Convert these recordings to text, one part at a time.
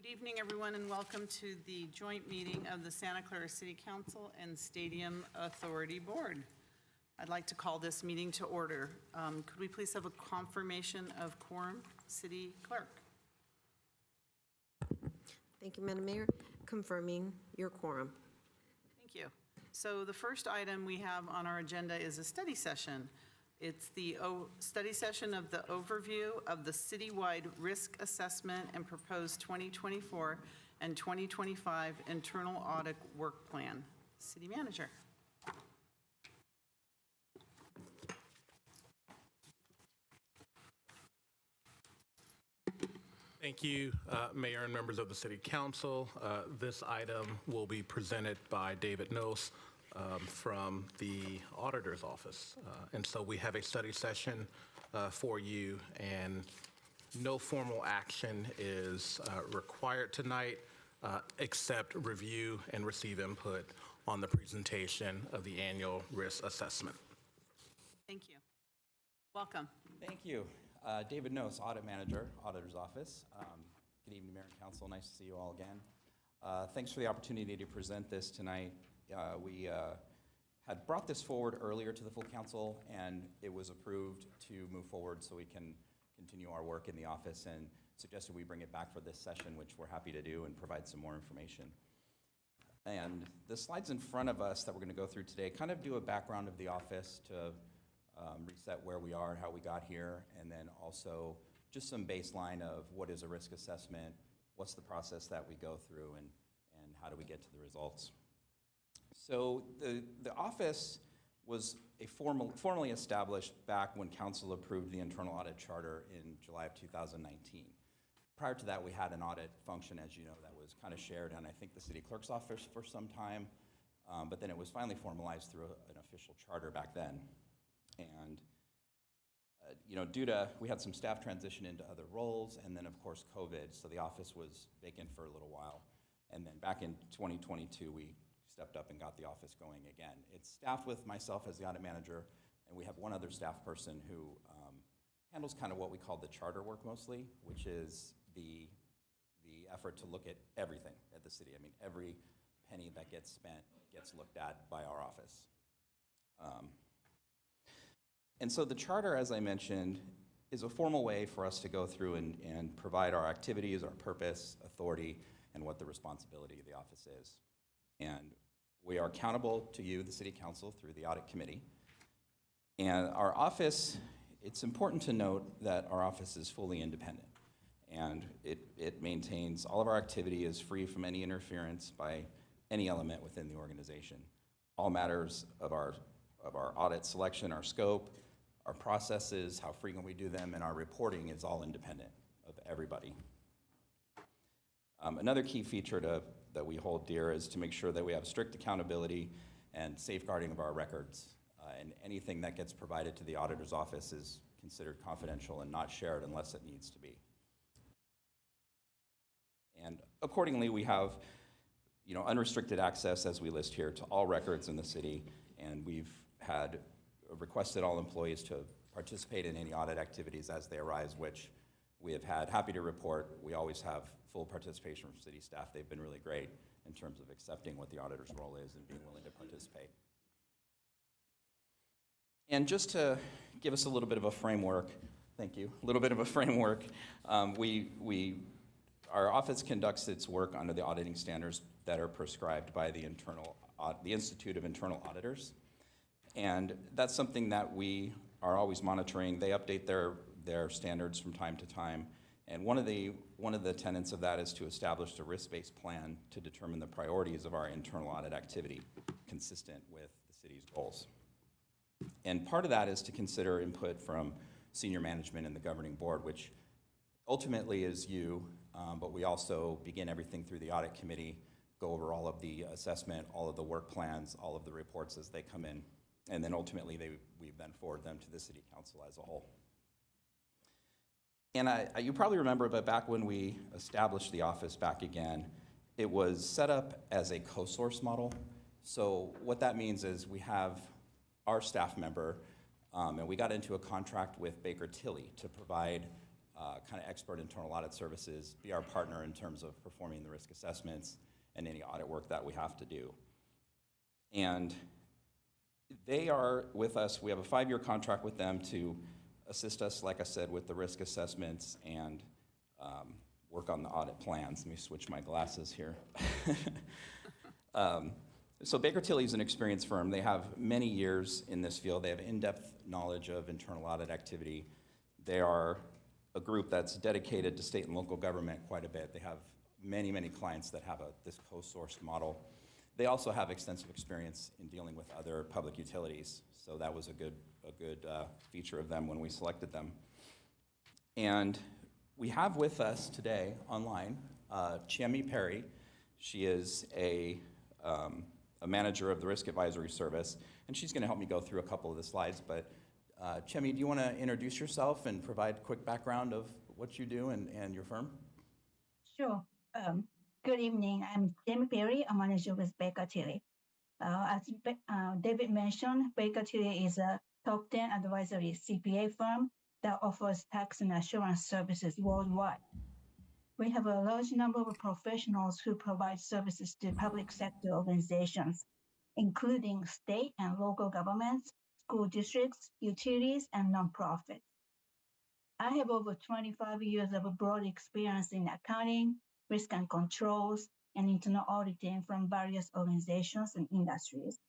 Good evening, everyone, and welcome to the joint meeting of the Santa Clara City Council and Stadium Authority Board. I'd like to call this meeting to order. Could we please have a confirmation of quorum, City Clerk? Thank you, Madam Mayor. Confirming your quorum. Thank you. So the first item we have on our agenda is a study session. It's the study session of the overview of the citywide risk assessment and proposed 2024 and 2025 internal audit work plan. City Manager. Thank you, Mayor and members of the City Council. This item will be presented by David Nose from the Auditor's Office. And so we have a study session for you, and no formal action is required tonight except review and receive input on the presentation of the annual risk assessment. Thank you. Welcome. Thank you. David Nose, Audit Manager, Auditor's Office. Good evening, Mayor and Council. Nice to see you all again. Thanks for the opportunity to present this tonight. We had brought this forward earlier to the full council, and it was approved to move forward so we can continue our work in the office, and suggested we bring it back for this session, which we're happy to do, and provide some more information. And the slides in front of us that we're going to go through today kind of do a background of the office to reset where we are, how we got here, and then also just some baseline of what is a risk assessment, what's the process that we go through, and how do we get to the results. So the office was formally established back when council approved the internal audit charter in July of 2019. Prior to that, we had an audit function, as you know, that was kind of shared on, I think, the city clerk's office for some time, but then it was finally formalized through an official charter back then. And we had some staff transition into other roles, and then of course COVID, so the office was vacant for a little while. And then back in 2022, we stepped up and got the office going again. It's staffed with myself as the audit manager, and we have one other staff person who handles kind of what we call the charter work mostly, which is the effort to look at everything at the city. I mean, every penny that gets spent gets looked at by our office. And so the charter, as I mentioned, is a formal way for us to go through and provide our activities, our purpose, authority, and what the responsibility of the office is. And we are accountable to you, the City Council, through the Audit Committee. And our office, it's important to note that our office is fully independent. And it maintains all of our activity is free from any interference by any element within the organization. All matters of our audit selection, our scope, our processes, how frequent we do them, and our reporting is all independent of everybody. Another key feature that we hold dear is to make sure that we have strict accountability and safeguarding of our records. And anything that gets provided to the auditor's office is considered confidential and not shared unless it needs to be. And accordingly, we have unrestricted access, as we list here, to all records in the city, and we've had requested all employees to participate in any audit activities as they arise, which we have had. Happy to report, we always have full participation from city staff. They've been really great in terms of accepting what the auditor's role is and being willing to participate. And just to give us a little bit of a framework, thank you, a little bit of a framework, our office conducts its work under the auditing standards that are prescribed by the Institute of Internal Auditors. And that's something that we are always monitoring. They update their standards from time to time. And one of the tenets of that is to establish a risk-based plan to determine the priorities of our internal audit activity consistent with the city's goals. And part of that is to consider input from senior management and the governing board, which ultimately is you, but we also begin everything through the audit committee, go over all of the assessment, all of the work plans, all of the reports as they come in. And then ultimately, we then forward them to the City Council as a whole. And you probably remember, but back when we established the office back again, it was set up as a co-source model. So what that means is we have our staff member, and we got into a contract with Baker Tilly to provide kind of expert internal audit services, be our partner in terms of performing the risk assessments and any audit work that we have to do. And they are with us. We have a 5-year contract with them to assist us, like I said, with the risk assessments and work on the audit plans. Let me switch my glasses here. So Baker Tilly is an experienced firm. They have many years in this field. They have in-depth knowledge of internal audit activity. They are a group that's dedicated to state and local government quite a bit. They have many, many clients that have this co-sourced model. They also have extensive experience in dealing with other public utilities, so that was a good feature of them when we selected them. And we have with us today online Chiemi Perry. She is a manager of the Risk Advisory Service, and she's going to help me go through a couple of the slides. But Chiemi, do you want to introduce yourself and provide a quick background of what you do and your firm? Sure. Good evening. I'm Jamie Perry, a manager with Baker Tilly. As David mentioned, Baker Tilly is a top 10 advisory CPA firm that offers tax and assurance services worldwide. We have a large number of professionals who provide services to public sector organizations, including state and local governments, school districts, utilities, and nonprofits. I have over 25 years of broad experience in accounting, risk and controls, and internal auditing from various organizations and industries.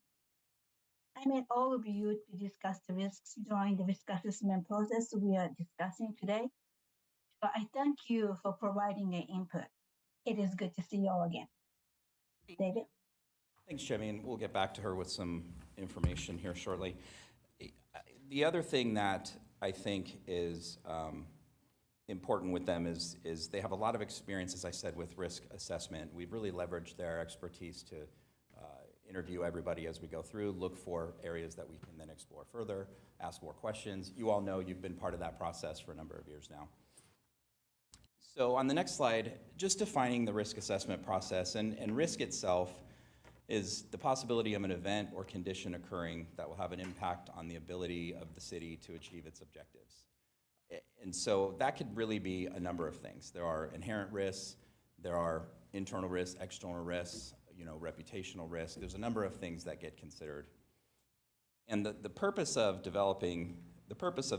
I met all of you to discuss the risks during the risk assessment process we are discussing today. So I thank you for providing your input. It is good to see you all again. David? Thanks, Jimmy, and we'll get back to her with some information here shortly. The other thing that I think is important with them is they have a lot of experience, as I said, with risk assessment. We've really leveraged their expertise to interview everybody as we go through, look for areas that we can then explore further, ask more questions. You all know you've been part of that process for a number of years now. So on the next slide, just defining the risk assessment process, and risk itself is the possibility of an event or condition occurring that will have an impact on the ability of the city to achieve its objectives. And so that could really be a number of things. There are inherent risks, there are internal risks, external risks, reputational risk. There's a number of things that get considered. And the purpose of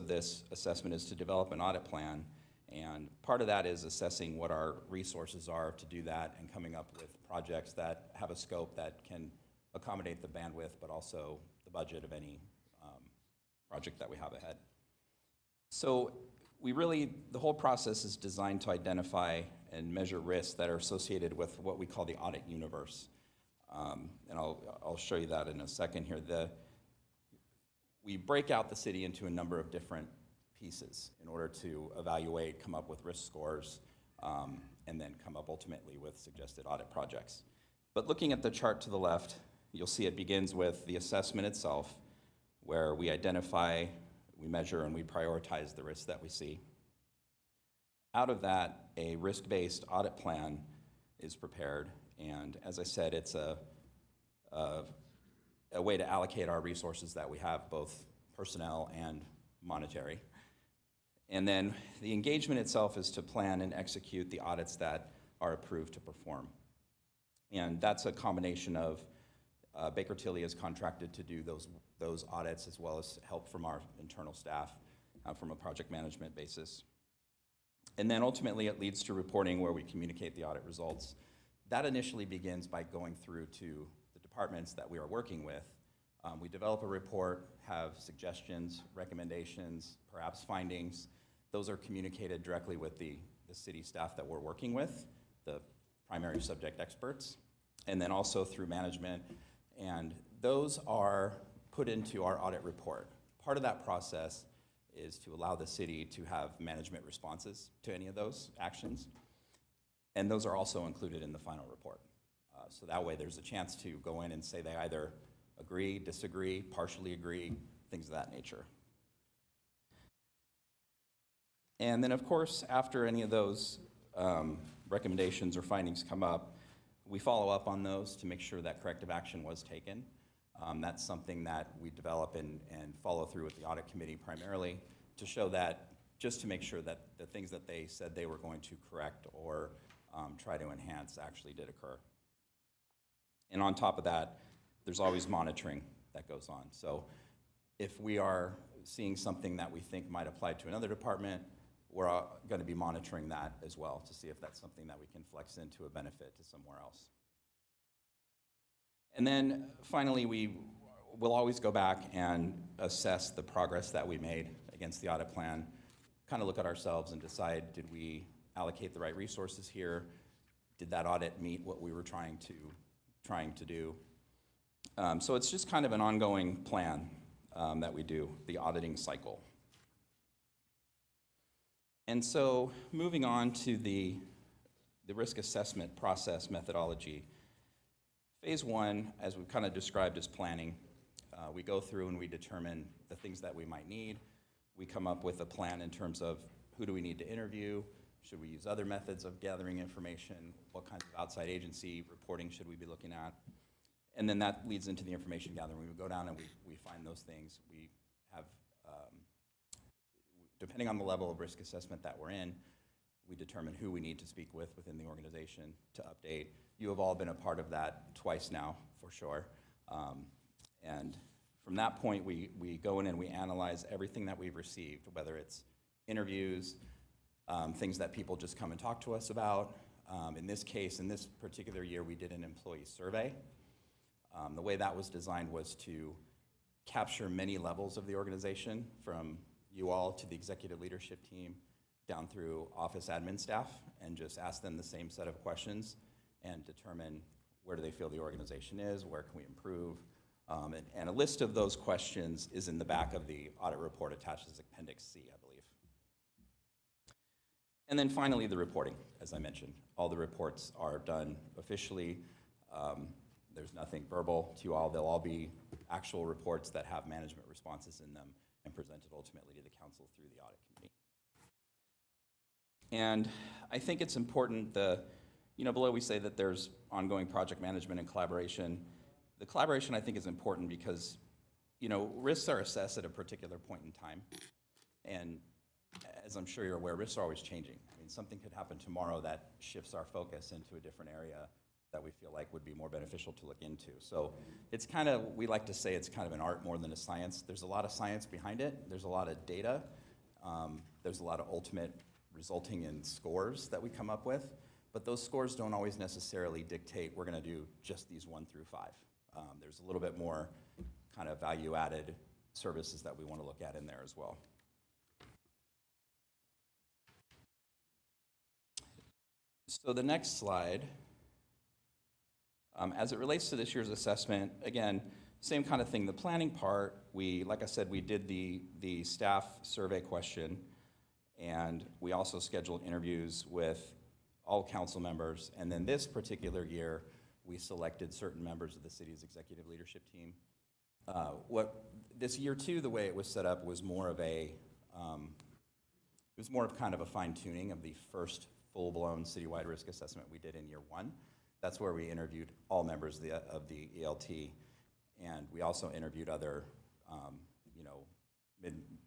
this assessment is to develop an audit plan. And part of that is assessing what our resources are to do that and coming up with projects that have a scope that can accommodate the bandwidth, but also the budget of any project that we have ahead. So the whole process is designed to identify and measure risks that are associated with what we call the audit universe. And I'll show you that in a second here. We break out the city into a number of different pieces in order to evaluate, come up with risk scores, and then come up ultimately with suggested audit projects. But looking at the chart to the left, you'll see it begins with the assessment itself, where we identify, we measure, and we prioritize the risks that we see. Out of that, a risk-based audit plan is prepared, and as I said, it's a way to allocate our resources that we have, both personnel and monetary. And then the engagement itself is to plan and execute the audits that are approved to perform. And that's a combination of Baker Tilly is contracted to do those audits, as well as help from our internal staff from a project management basis. And then ultimately it leads to reporting, where we communicate the audit results. That initially begins by going through to the departments that we are working with. We develop a report, have suggestions, recommendations, perhaps findings. Those are communicated directly with the city staff that we're working with, the primary subject experts, and then also through management. And those are put into our audit report. Part of that process is to allow the city to have management responses to any of those actions. And those are also included in the final report. So that way there's a chance to go in and say they either agree, disagree, partially agree, things of that nature. And then, of course, after any of those recommendations or findings come up, we follow up on those to make sure that corrective action was taken. That's something that we develop and follow through with the audit committee primarily to show that just to make sure that the things that they said they were going to correct or try to enhance actually did occur. And on top of that, there's always monitoring that goes on. So if we are seeing something that we think might apply to another department, we're going to be monitoring that as well to see if that's something that we can flex into a benefit to somewhere else. And then finally, we will always go back and assess the progress that we made against the audit plan, kind of look at ourselves and decide, did we allocate the right resources here? Did that audit meet what we were trying to do? So it's just kind of an ongoing plan that we do, the auditing cycle. And so moving on to the risk assessment process methodology. Phase one, as we've kind of described, is planning. We go through and we determine the things that we might need. We come up with a plan in terms of who do we need to interview, should we use other methods of gathering information, what kinds of outside agency reporting should we be looking at, and then that leads into the information gathering. We go down and we find those things. We have, depending on the level of risk assessment that we're in, we determine who we need to speak with within the organization to update. You have all been a part of that twice now, for sure. And from that point, we go in and we analyze everything that we've received, whether it's interviews, things that people just come and talk to us about. In this case, in this particular year, we did an employee survey. The way that was designed was to capture many levels of the organization, from you all to the executive leadership team, down through office admin staff, and just ask them the same set of questions and determine where do they feel the organization is, where can we improve. And a list of those questions is in the back of the audit report attached as Appendix C, I believe. And then finally, the reporting, as I mentioned. All the reports are done officially. There's nothing verbal to you all. They'll all be actual reports that have management responses in them and presented ultimately to the council through the audit committee. And I think it's important, below we say that there's ongoing project management and collaboration. The collaboration, I think, is important because, risks are assessed at a particular point in time. And as I'm sure you're aware, risks are always changing. I mean, something could happen tomorrow that shifts our focus into a different area that we feel like would be more beneficial to look into. So it's kind of, we like to say it's kind of an art more than a science. There's a lot of science behind it. There's a lot of data. There's a lot of ultimate resulting in scores that we come up with. But those scores don't always necessarily dictate we're going to do just these 1 through 5. There's a little bit more kind of value-added services that we want to look at in there as well. So the next slide, as it relates to this year's assessment, again, same kind of thing. The planning part, like I said, we did the staff survey question, and we also scheduled interviews with all council members. And then this particular year, we selected certain members of the city's executive leadership team. This year too, the way it was set up was more of kind of a fine-tuning of the first full-blown citywide risk assessment we did in year 1. That's where we interviewed all members of the ELT, and we also interviewed other,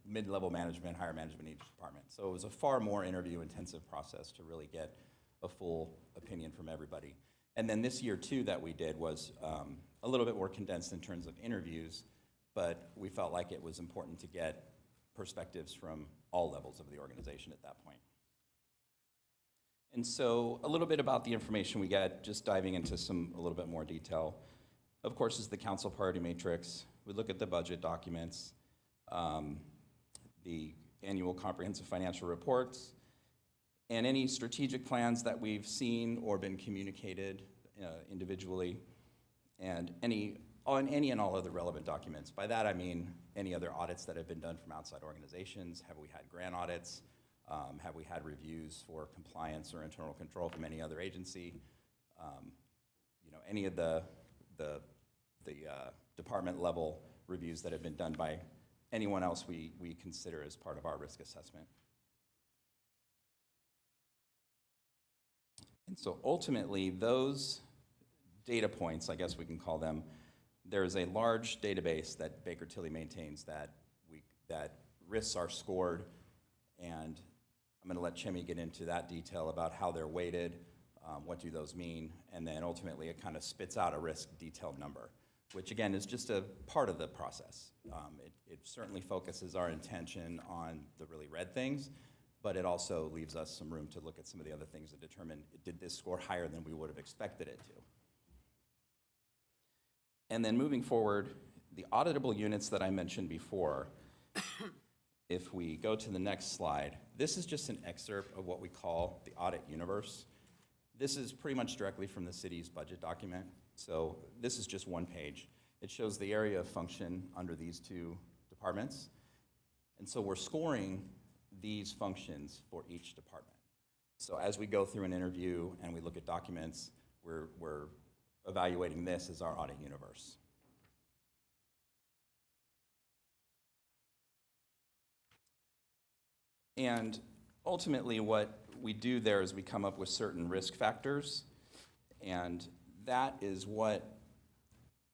mid-level management, higher management in each department. So it was a far more interview-intensive process to really get a full opinion from everybody. And then this year, too, that we did was a little bit more condensed in terms of interviews, but we felt like it was important to get perspectives from all levels of the organization at that point. And so a little bit about the information we get, just diving into a little bit more detail. Of course, is the council priority matrix. We look at the budget documents, the annual comprehensive financial reports, and any strategic plans that we've seen or been communicated individually, and any and all other relevant documents. By that I mean any other audits that have been done from outside organizations. Have we had grant audits? Have we had reviews for compliance or internal control from any other agency? Any of the department level reviews that have been done by anyone else we consider as part of our risk assessment. And so ultimately, those data points, I guess we can call them, there's a large database that Baker Tilly maintains that risks are scored And I'm going to let Chemi get into that detail about how they're weighted, what do those mean, and then ultimately it kind of spits out a risk detailed number, which again is just a part of the process. It certainly focuses our intention on the really red things, but it also leaves us some room to look at some of the other things to determine, did this score higher than we would have expected it to? And then moving forward, the auditable units that I mentioned before, if we go to the next slide, this is just an excerpt of what we call the audit universe. This is pretty much directly from the city's budget document. So this is just one page. It shows the area of function under these two departments. And so we're scoring these functions for each department. So as we go through an interview and we look at documents, we're evaluating this as our audit universe. And ultimately what we do there is we come up with certain risk factors, and that is what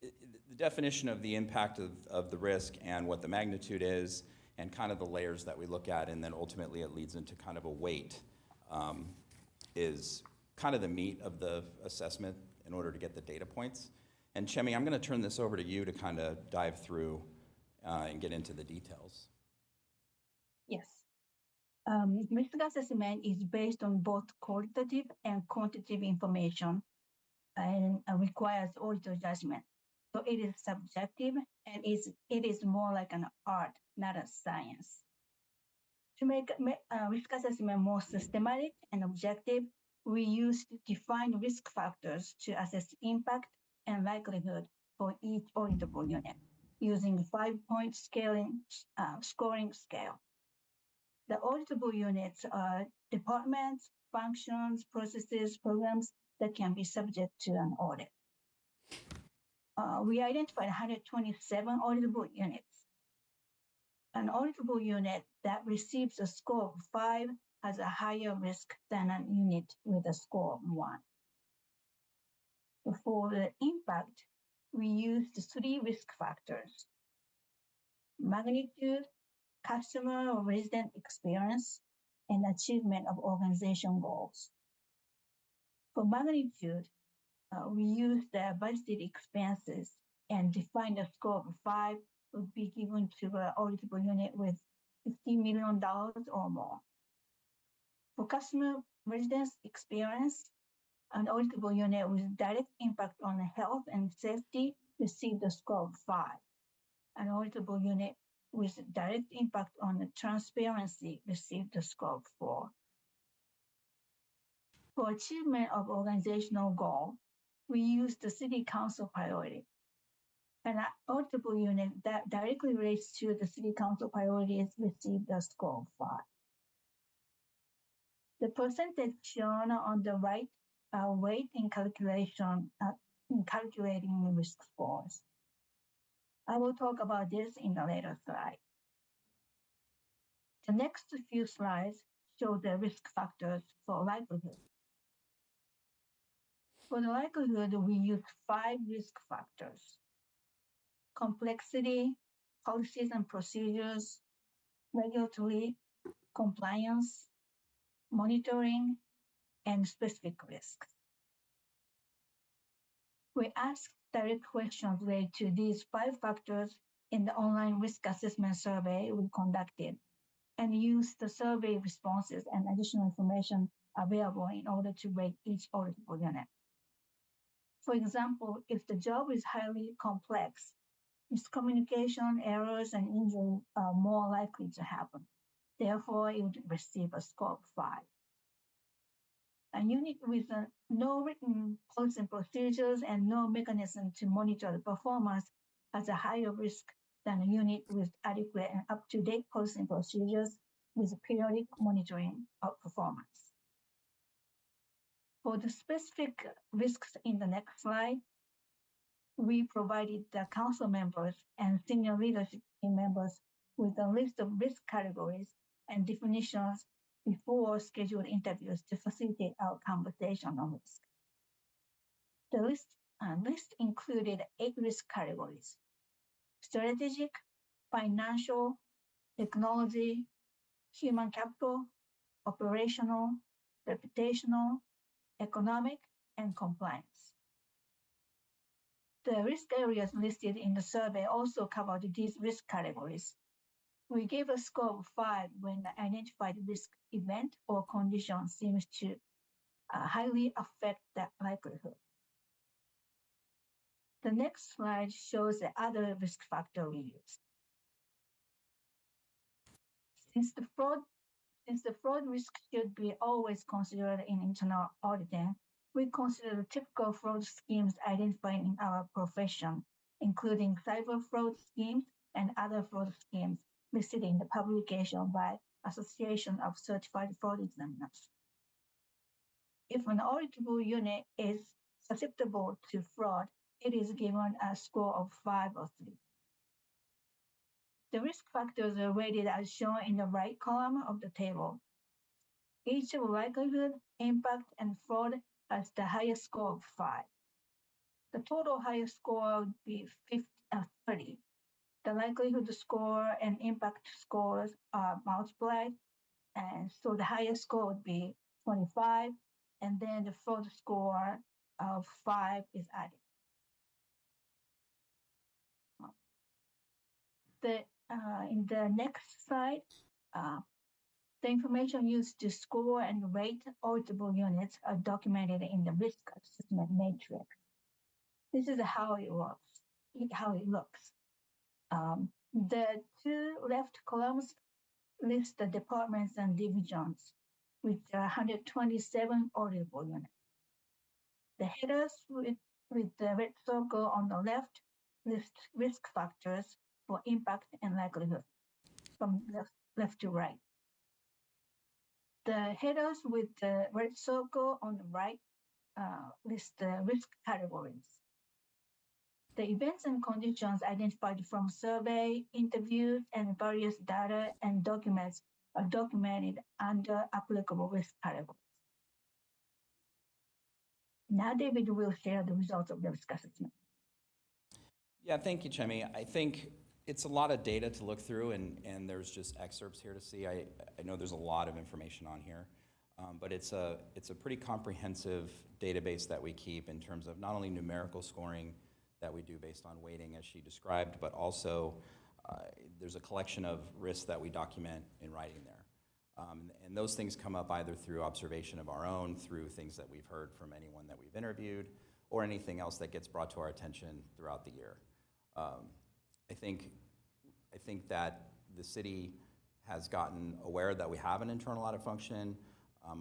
the definition of the impact of the risk and what the magnitude is, and kind of the layers that we look at, and then ultimately it leads into kind of a weight, is kind of the meat of the assessment in order to get the data points. And Chemi, I'm going to turn this over to you to kind of dive through and get into the details. Yes. Risk assessment is based on both qualitative and quantitative information and requires auditor judgment. So it is subjective, and it is more like an art, not a science. To make risk assessment more systematic and objective, we use defined risk factors to assess impact and likelihood for each auditable unit using 5-point scoring scale. The auditable units are departments, functions, processes, programs that can be subject to an audit. We identified 127 auditable units. An auditable unit that receives a score of 5 has a higher risk than a unit with a score of 1. For the impact, we used 3 risk factors: magnitude, customer or resident experience, and achievement of organization goals. For magnitude, we used the budgeted expenses and defined a score of 5 would be given to an auditable unit with $50 million or more. For customer residence experience, an auditable unit with direct impact on health and safety received a score of 5. An auditable unit with direct impact on transparency received a score of 4. For achievement of organizational goal, we used the city council priority. An auditable unit that directly relates to the city council priorities received a score of 5. The percentage shown on the right are weight in calculating risk scores. I will talk about this in a later slide. The next few slides show the risk factors for likelihood. For the likelihood, we use 5 risk factors: complexity, policies and procedures, regulatory, compliance, monitoring, and specific risks. We asked direct questions related to these 5 factors in the online risk assessment survey we conducted, and used the survey responses and additional information available in order to rate each auditable unit. For example, if the job is highly complex, miscommunication, errors, and injury are more likely to happen. Therefore, it would receive a score of 5. A unit with no written policies and procedures and no mechanism to monitor the performance has a higher risk than a unit with adequate and up-to-date policies and procedures with periodic monitoring of performance. For the specific risks in the next slide, we provided the council members and senior leadership team members with a list of risk categories and definitions before scheduled interviews to facilitate our conversation on risk. The list included 8 risk categories: strategic, financial, technology, human capital, operational, reputational, economic, and compliance. The risk areas listed in the survey also covered these risk categories. We gave a score of 5 when the identified risk event or condition seems to highly affect that likelihood. The next slide shows the other risk factor we used. Since the fraud risk should be always considered in internal auditing, we consider the typical fraud schemes identified in our profession, including cyber fraud schemes and other fraud schemes listed in the publication by Association of Certified Fraud Examiners. If an auditable unit is susceptible to fraud, it is given a score of 5 or 3. The risk factors are rated as shown in the right column of the table. Each of likelihood, impact, and fraud has the highest score of 5. The total highest score would be 30. The likelihood score and impact scores are multiplied, and so the highest score would be 25, and then the fraud score of 5 is added. In the next slide, the information used to score and rate auditable units are documented in the risk assessment matrix. This is how it works, how it looks. The 2 left columns list the departments and divisions with 127 auditable units. The headers with the red circle on the left list risk factors for impact and likelihood from left to right. The headers with the red circle on the right list the risk categories. The events and conditions identified from survey, interviews, and various data and documents are documented under applicable risk categories. Now David will share the results of the risk assessment. Yeah, thank you, Chemi. I think it's a lot of data to look through, and there's just excerpts here to see. I know there's a lot of information on here, but it's a pretty comprehensive database that we keep in terms of not only numerical scoring that we do based on weighting, as she described, but also there's a collection of risks that we document in writing there. And those things come up either through observation of our own, through things that we've heard from anyone that we've interviewed, or anything else that gets brought to our attention throughout the year. I think that the city has gotten aware that we have an internal audit function.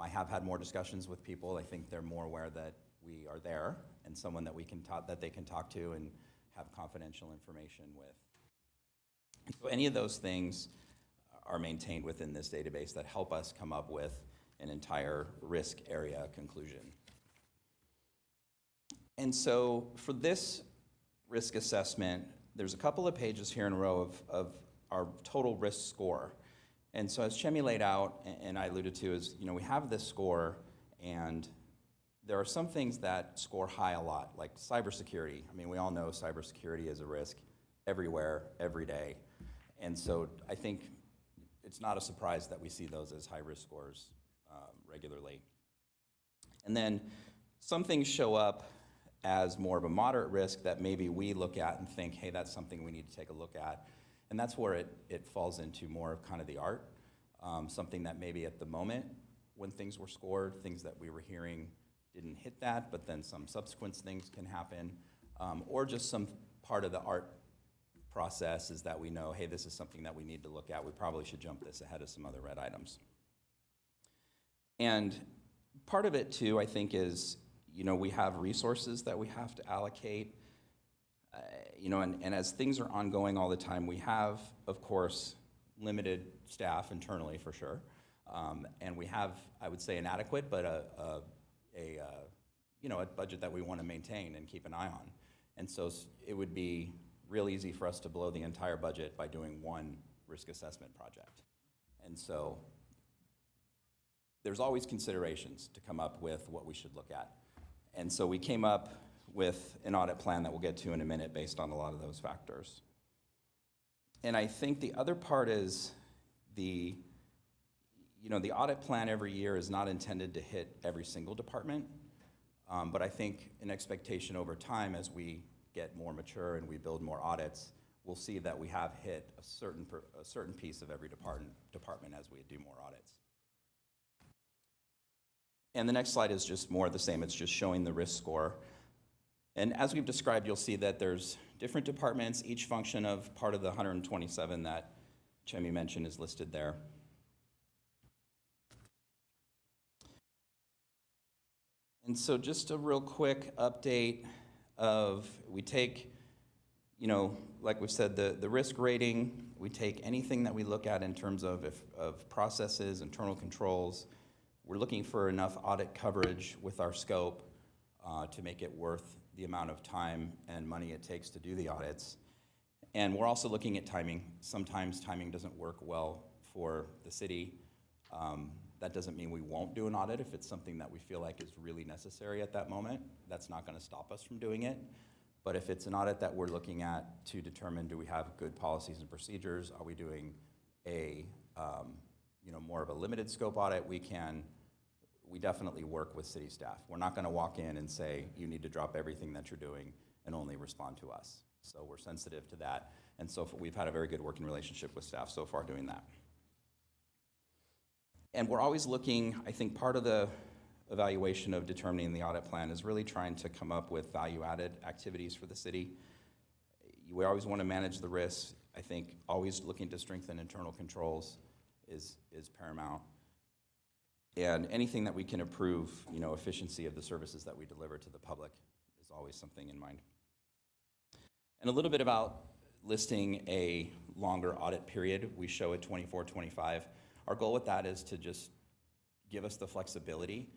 I have had more discussions with people. I think they're more aware that we are there and someone that they can talk to and have confidential information with. So any of those things are maintained within this database that help us come up with an entire risk area conclusion. And so for this risk assessment, there's a couple of pages here in a row of our total risk score. And so as Chemi laid out, and I alluded to, is we have this score, and there are some things that score high a lot, like cybersecurity. I mean, we all know cybersecurity is a risk everywhere, every day. And so I think it's not a surprise that we see those as high-risk scores regularly. And then some things show up as more of a moderate risk that maybe we look at and think, hey, that's something we need to take a look at. And that's where it falls into more of kind of the art, something that maybe at the moment when things were scored, things that we were hearing didn't hit that, but then some subsequent things can happen, or just some part of the art process is that we know, hey, this is something that we need to look at. We probably should jump this ahead of some other red items. And part of it too, I think, is we have resources that we have to allocate, and as things are ongoing all the time, we have, of course, limited staff internally for sure, and we have, I would say, inadequate, but a budget that we want to maintain and keep an eye on. And so it would be real easy for us to blow the entire budget by doing one risk assessment project. And so there's always considerations to come up with what we should look at. And so we came up with an audit plan that we'll get to in a minute based on a lot of those factors. And I think the other part is the the audit plan every year is not intended to hit every single department, but I think an expectation over time as we get more mature and we build more audits, we'll see that we have hit a certain piece of every department as we do more audits. And the next slide is just more of the same. It's just showing the risk score. And as we've described, you'll see that there's different departments. Each function of part of the 127 that Chemi mentioned is listed there. And so just a real quick update of, we take, like we said, the risk rating, we take anything that we look at in terms of processes, internal controls. We're looking for enough audit coverage with our scope to make it worth the amount of time and money it takes to do the audits. And we're also looking at timing. Sometimes timing doesn't work well for the city. That doesn't mean we won't do an audit if it's something that we feel like is really necessary at that moment. That's not going to stop us from doing it. But if it's an audit that we're looking at to determine, do we have good policies and procedures? Are we doing a more of a limited scope audit? We definitely work with city staff. We're not going to walk in and say, you need to drop everything that you're doing and only respond to us. So we're sensitive to that. And so we've had a very good working relationship with staff so far doing that. And we're always looking, I think part of the evaluation of determining the audit plan is really trying to come up with value-added activities for the city. We always want to manage the risks. I think always looking to strengthen internal controls is paramount. And anything that we can improve, efficiency of the services that we deliver to the public is always something in mind. And a little bit about listing a longer audit period. We show at 24, 25. Our goal with that is to just give us the flexibility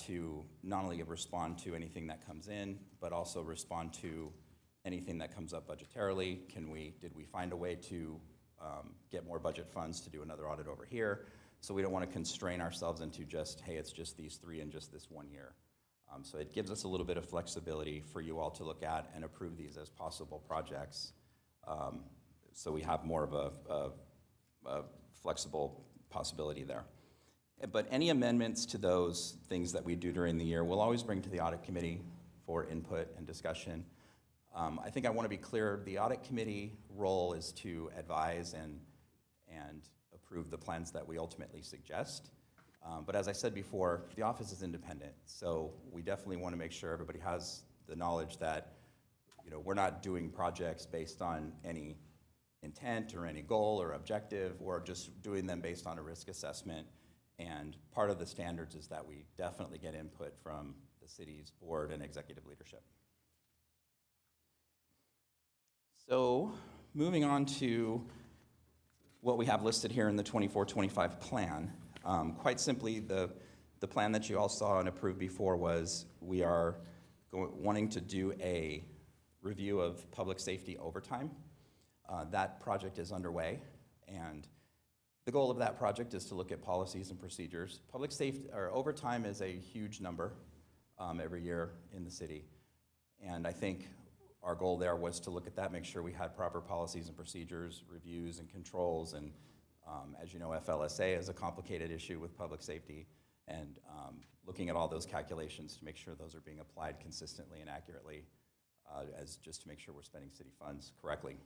to not only respond to anything that comes in, but also respond to anything that comes up budgetarily. Did we find a way to get more budget funds to do another audit over here? So we don't want to constrain ourselves into just, hey, it's just these 3 in just this 1 year. So it gives us a little bit of flexibility for you all to look at and approve these as possible projects. So we have more of a flexible possibility there. But any amendments to those things that we do during the year, we'll always bring to the audit committee for input and discussion. I think I want to be clear, the audit committee role is to advise and approve the plans that we ultimately suggest. But as I said before, the office is independent, so we definitely want to make sure everybody has the knowledge that we're not doing projects based on any intent or any goal or objective. We're just doing them based on a risk assessment. And part of the standards is that we definitely get input from the city's board and executive leadership. So moving on to what we have listed here in the 24-25 plan. Quite simply, the plan that you all saw and approved before was we are wanting to do a review of public safety overtime. That project is underway, and the goal of that project is to look at policies and procedures. Public safety, or overtime, is a huge number every year in the city, and I think our goal there was to look at that, make sure we had proper policies and procedures, reviews and controls, and as you know, FLSA is a complicated issue with public safety, and looking at all those calculations to make sure those are being applied consistently and accurately, just to make sure we're spending city funds correctly.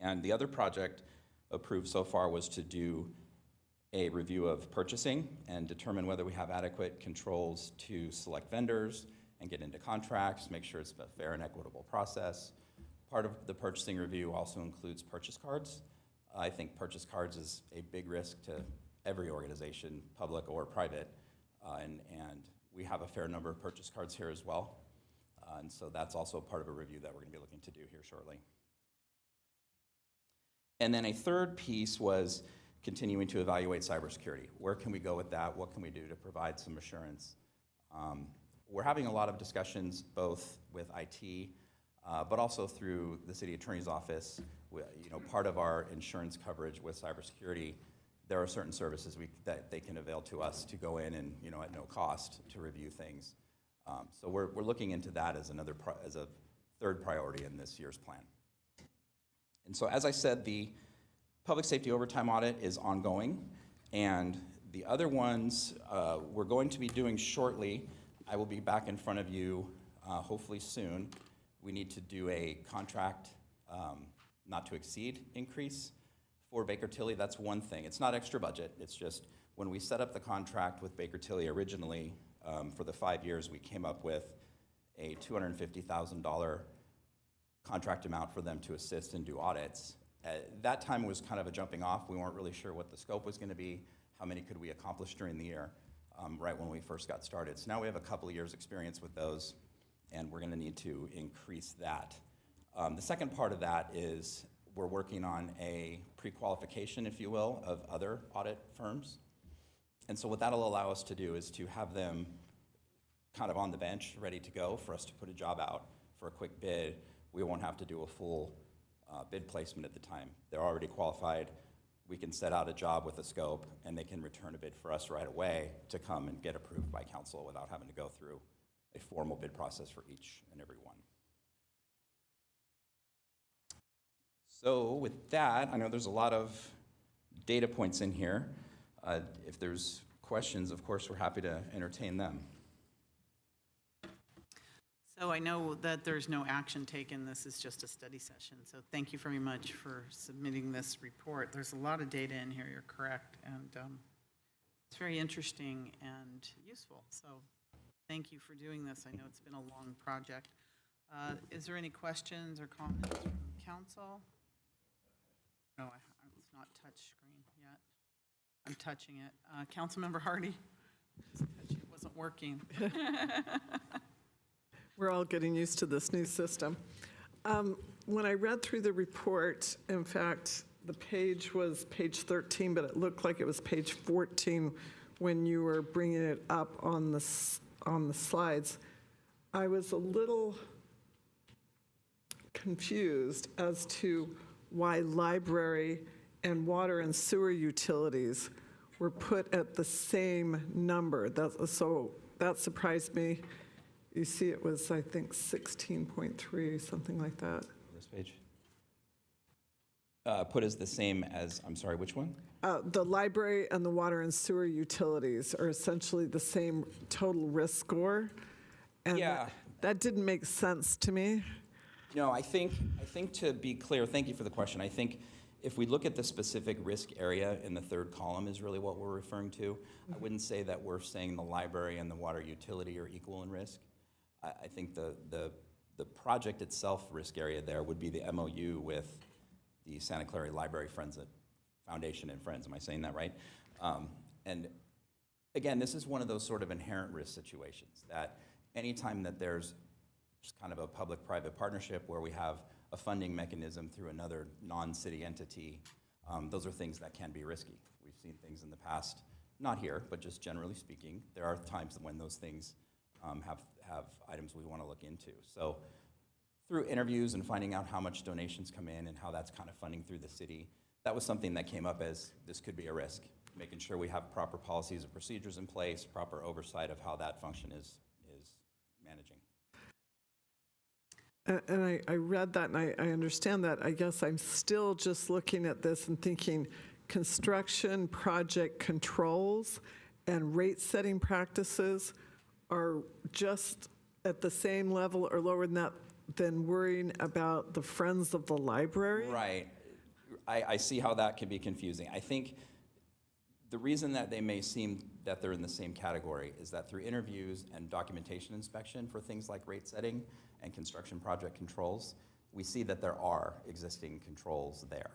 And the other project approved so far was to do a review of purchasing and determine whether we have adequate controls to select vendors and get into contracts, make sure it's a fair and equitable process. Part of the purchasing review also includes purchase cards. I think purchase cards is a big risk to every organization, public or private, and we have a fair number of purchase cards here as well. And so that's also part of a review that we're going to be looking to do here shortly. And then a third piece was continuing to evaluate cybersecurity. Where can we go with that? What can we do to provide some assurance? We're having a lot of discussions both with IT, but also through the city attorney's office. Part of our insurance coverage with cybersecurity, there are certain services that they can avail to us to go in and at no cost to review things. So we're looking into that as a third priority in this year's plan. And so as I said, the public safety overtime audit is ongoing. And the other ones we're going to be doing shortly. I will be back in front of you hopefully soon. We need to do a contract not to exceed increase for Baker Tilly. That's one thing. It's not extra budget. It's just when we set up the contract with Baker Tilly originally for the 5 years, we came up with a $250,000 contract amount for them to assist and do audits. At that time was kind of a jumping off. We weren't really sure what the scope was going to be, how many could we accomplish during the year, right when we first got started. So now we have a couple of years experience with those, and we're going to need to increase that. The second part of that is we're working on a pre-qualification, if you will, of other audit firms. And so what that'll allow us to do is to have them kind of on the bench, ready to go for us to put a job out for a quick bid. We won't have to do a full bid placement at the time. They're already qualified. We can set out a job with a scope, and they can return a bid for us right away to come and get approved by council without having to go through a formal bid process for each and every one. So with that, I know there's a lot of data points in here. If there's questions, of course, we're happy to entertain them. So I know that there's no action taken. This is just a study session. So thank you very much for submitting this report. There's a lot of data in here, you're correct. And it's very interesting and useful. So thank you for doing this. I know it's been a long project. Is there any questions or comments from council? No, it's not touch screen yet. I'm touching it. Councilmember Hardy? It wasn't working. We're all getting used to this new system. When I read through the report, in fact, the page was page 13, but it looked like it was page 14 when you were bringing it up on the slides. I was a little confused as to why library and water and sewer utilities were put at the same number. So that surprised me. You see it was, I think, 16.3, something like that. This page. Put as the same as, I'm sorry, which one? The library and the water and sewer utilities are essentially the same total risk score. And Yeah. that didn't make sense to me. No, I think to be clear, thank you for the question. I think if we look at the specific risk area in the third column is really what we're referring to. I wouldn't say that we're saying the library and the water utility are equal in risk. I think the project itself risk area there would be the MOU with the Santa Clara Library Friends Foundation and Friends. Am I saying that right? And again, this is one of those sort of inherent risk situations that anytime that there's just kind of a public-private partnership where we have a funding mechanism through another non-city entity, those are things that can be risky. We've seen things in the past, not here, but just generally speaking, there are times when those things have items we want to look into. So through interviews and finding out how much donations come in and how that's kind of funding through the city, that was something that came up as this could be a risk, making sure we have proper policies and procedures in place, proper oversight of how that function is managing. And I read that and I understand that. I guess I'm still just looking at this and thinking construction project controls and rate-setting practices are just at the same level or lower than that than worrying about the Friends of the Library? Right. I see how that can be confusing. I think the reason that they may seem that they're in the same category is that through interviews and documentation inspection for things like rate setting and construction project controls, we see that there are existing controls there.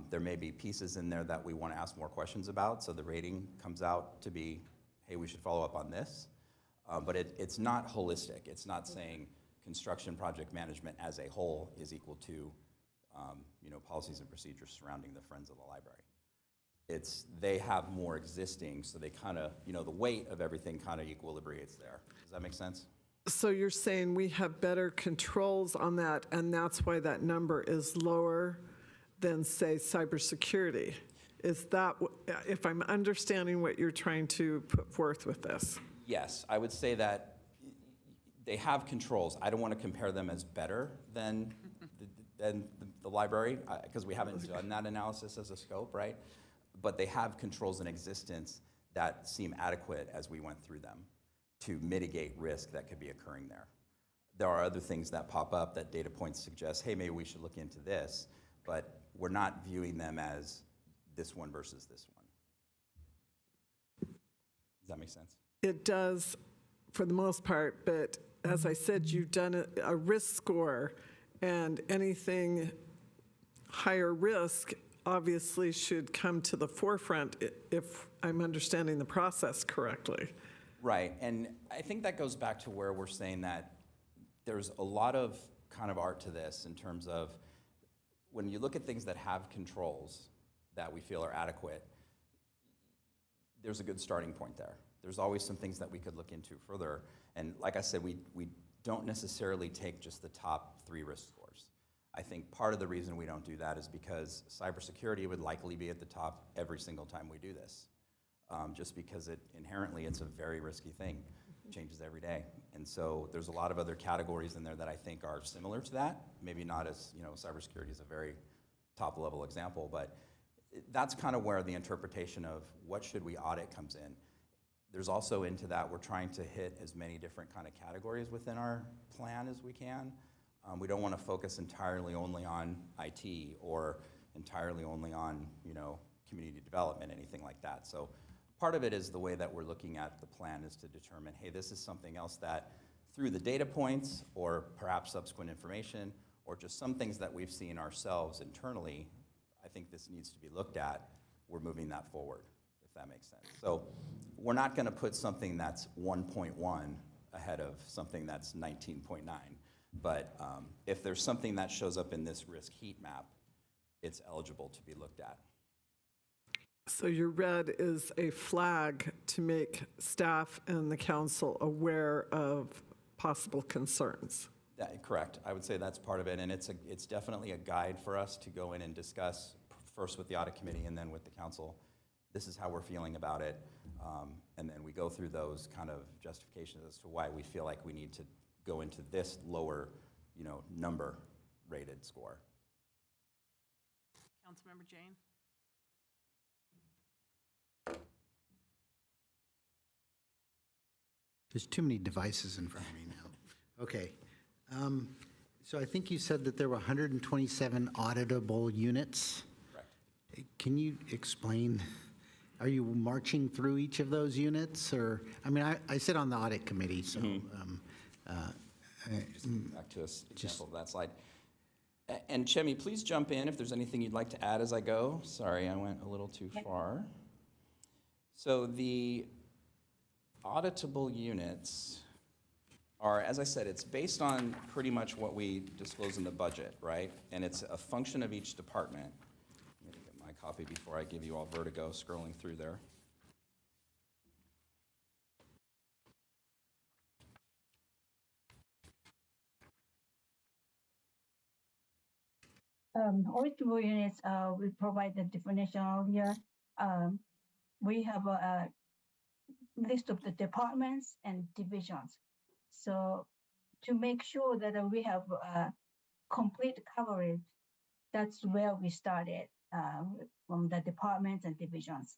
There may be pieces in there that we want to ask more questions about, so the rating comes out to be, hey, we should follow up on this. But it's not holistic. It's not saying construction project management as a whole is equal to policies and procedures surrounding the Friends of the Library. They have more existing, so they kind of, the weight of everything kind of equilibrates there. Does that make sense? So you're saying we have better controls on that, and that's why that number is lower than, say, cybersecurity? Is that, if I'm understanding what you're trying to put forth with this? Yes, I would say that they have controls. I don't want to compare them as better than the library, because we haven't done that analysis as a scope, right? but they have controls in existence that seem adequate as we went through them to mitigate risk that could be occurring there. There are other things that pop up that data points suggest, hey, maybe we should look into this, but we're not viewing them as this one versus this one. Does that make sense? It does for the most part, but as I said, you've done a risk score, and anything higher risk obviously should come to the forefront if I'm understanding the process correctly. Right, and I think that goes back to where we're saying that there's a lot of kind of art to this in terms of when you look at things that have controls that we feel are adequate, there's a good starting point there. There's always some things that we could look into further. And like I said, we don't necessarily take just the top 3 risk scores. I think part of the reason we don't do that is because cybersecurity would likely be at the top every single time we do this. Just because inherently it's a very risky thing. It changes every day. And so there's a lot of other categories in there that I think are similar to that. Maybe not as, cybersecurity is a very top level example, but that's kind of where the interpretation of what should we audit comes in. There's also into that, we're trying to hit as many different kind of categories within our plan as we can. We don't want to focus entirely only on IT or entirely only on, community development, anything like that. So part of it is the way that we're looking at the plan is to determine, hey, this is something else that through the data points or perhaps subsequent information or just some things that we've seen ourselves internally, I think this needs to be looked at. We're moving that forward, if that makes sense. So we're not going to put something that's 1.1 ahead of something that's 19.9. But if there's something that shows up in this risk heat map, it's eligible to be looked at. So your red is a flag to make staff and the council aware of possible concerns. Correct. I would say that's part of it, and it's definitely a guide for us to go in and discuss first with the audit committee and then with the council. This is how we're feeling about it, and then we go through those kind of justifications as to why we feel like we need to go into this lower, number rated score. Councilmember Jane? There's too many devices in front of me now. Okay. So I think you said that there were 127 auditable units. Correct. Can you explain, are you marching through each of those units? Or, I sit on the audit committee, so. Back to us, example of that slide. And Chemi, please jump in if there's anything you'd like to add as I go. Sorry, I went a little too far. So the auditable units are, as I said, it's based on pretty much what we disclose in the budget, right? And it's a function of each department. Let me get my copy before I give you all vertigo scrolling through there. Auditable units, we provide the definition earlier. We have a list of the departments and divisions. So to make sure that we have complete coverage, that's where we started from the departments and divisions.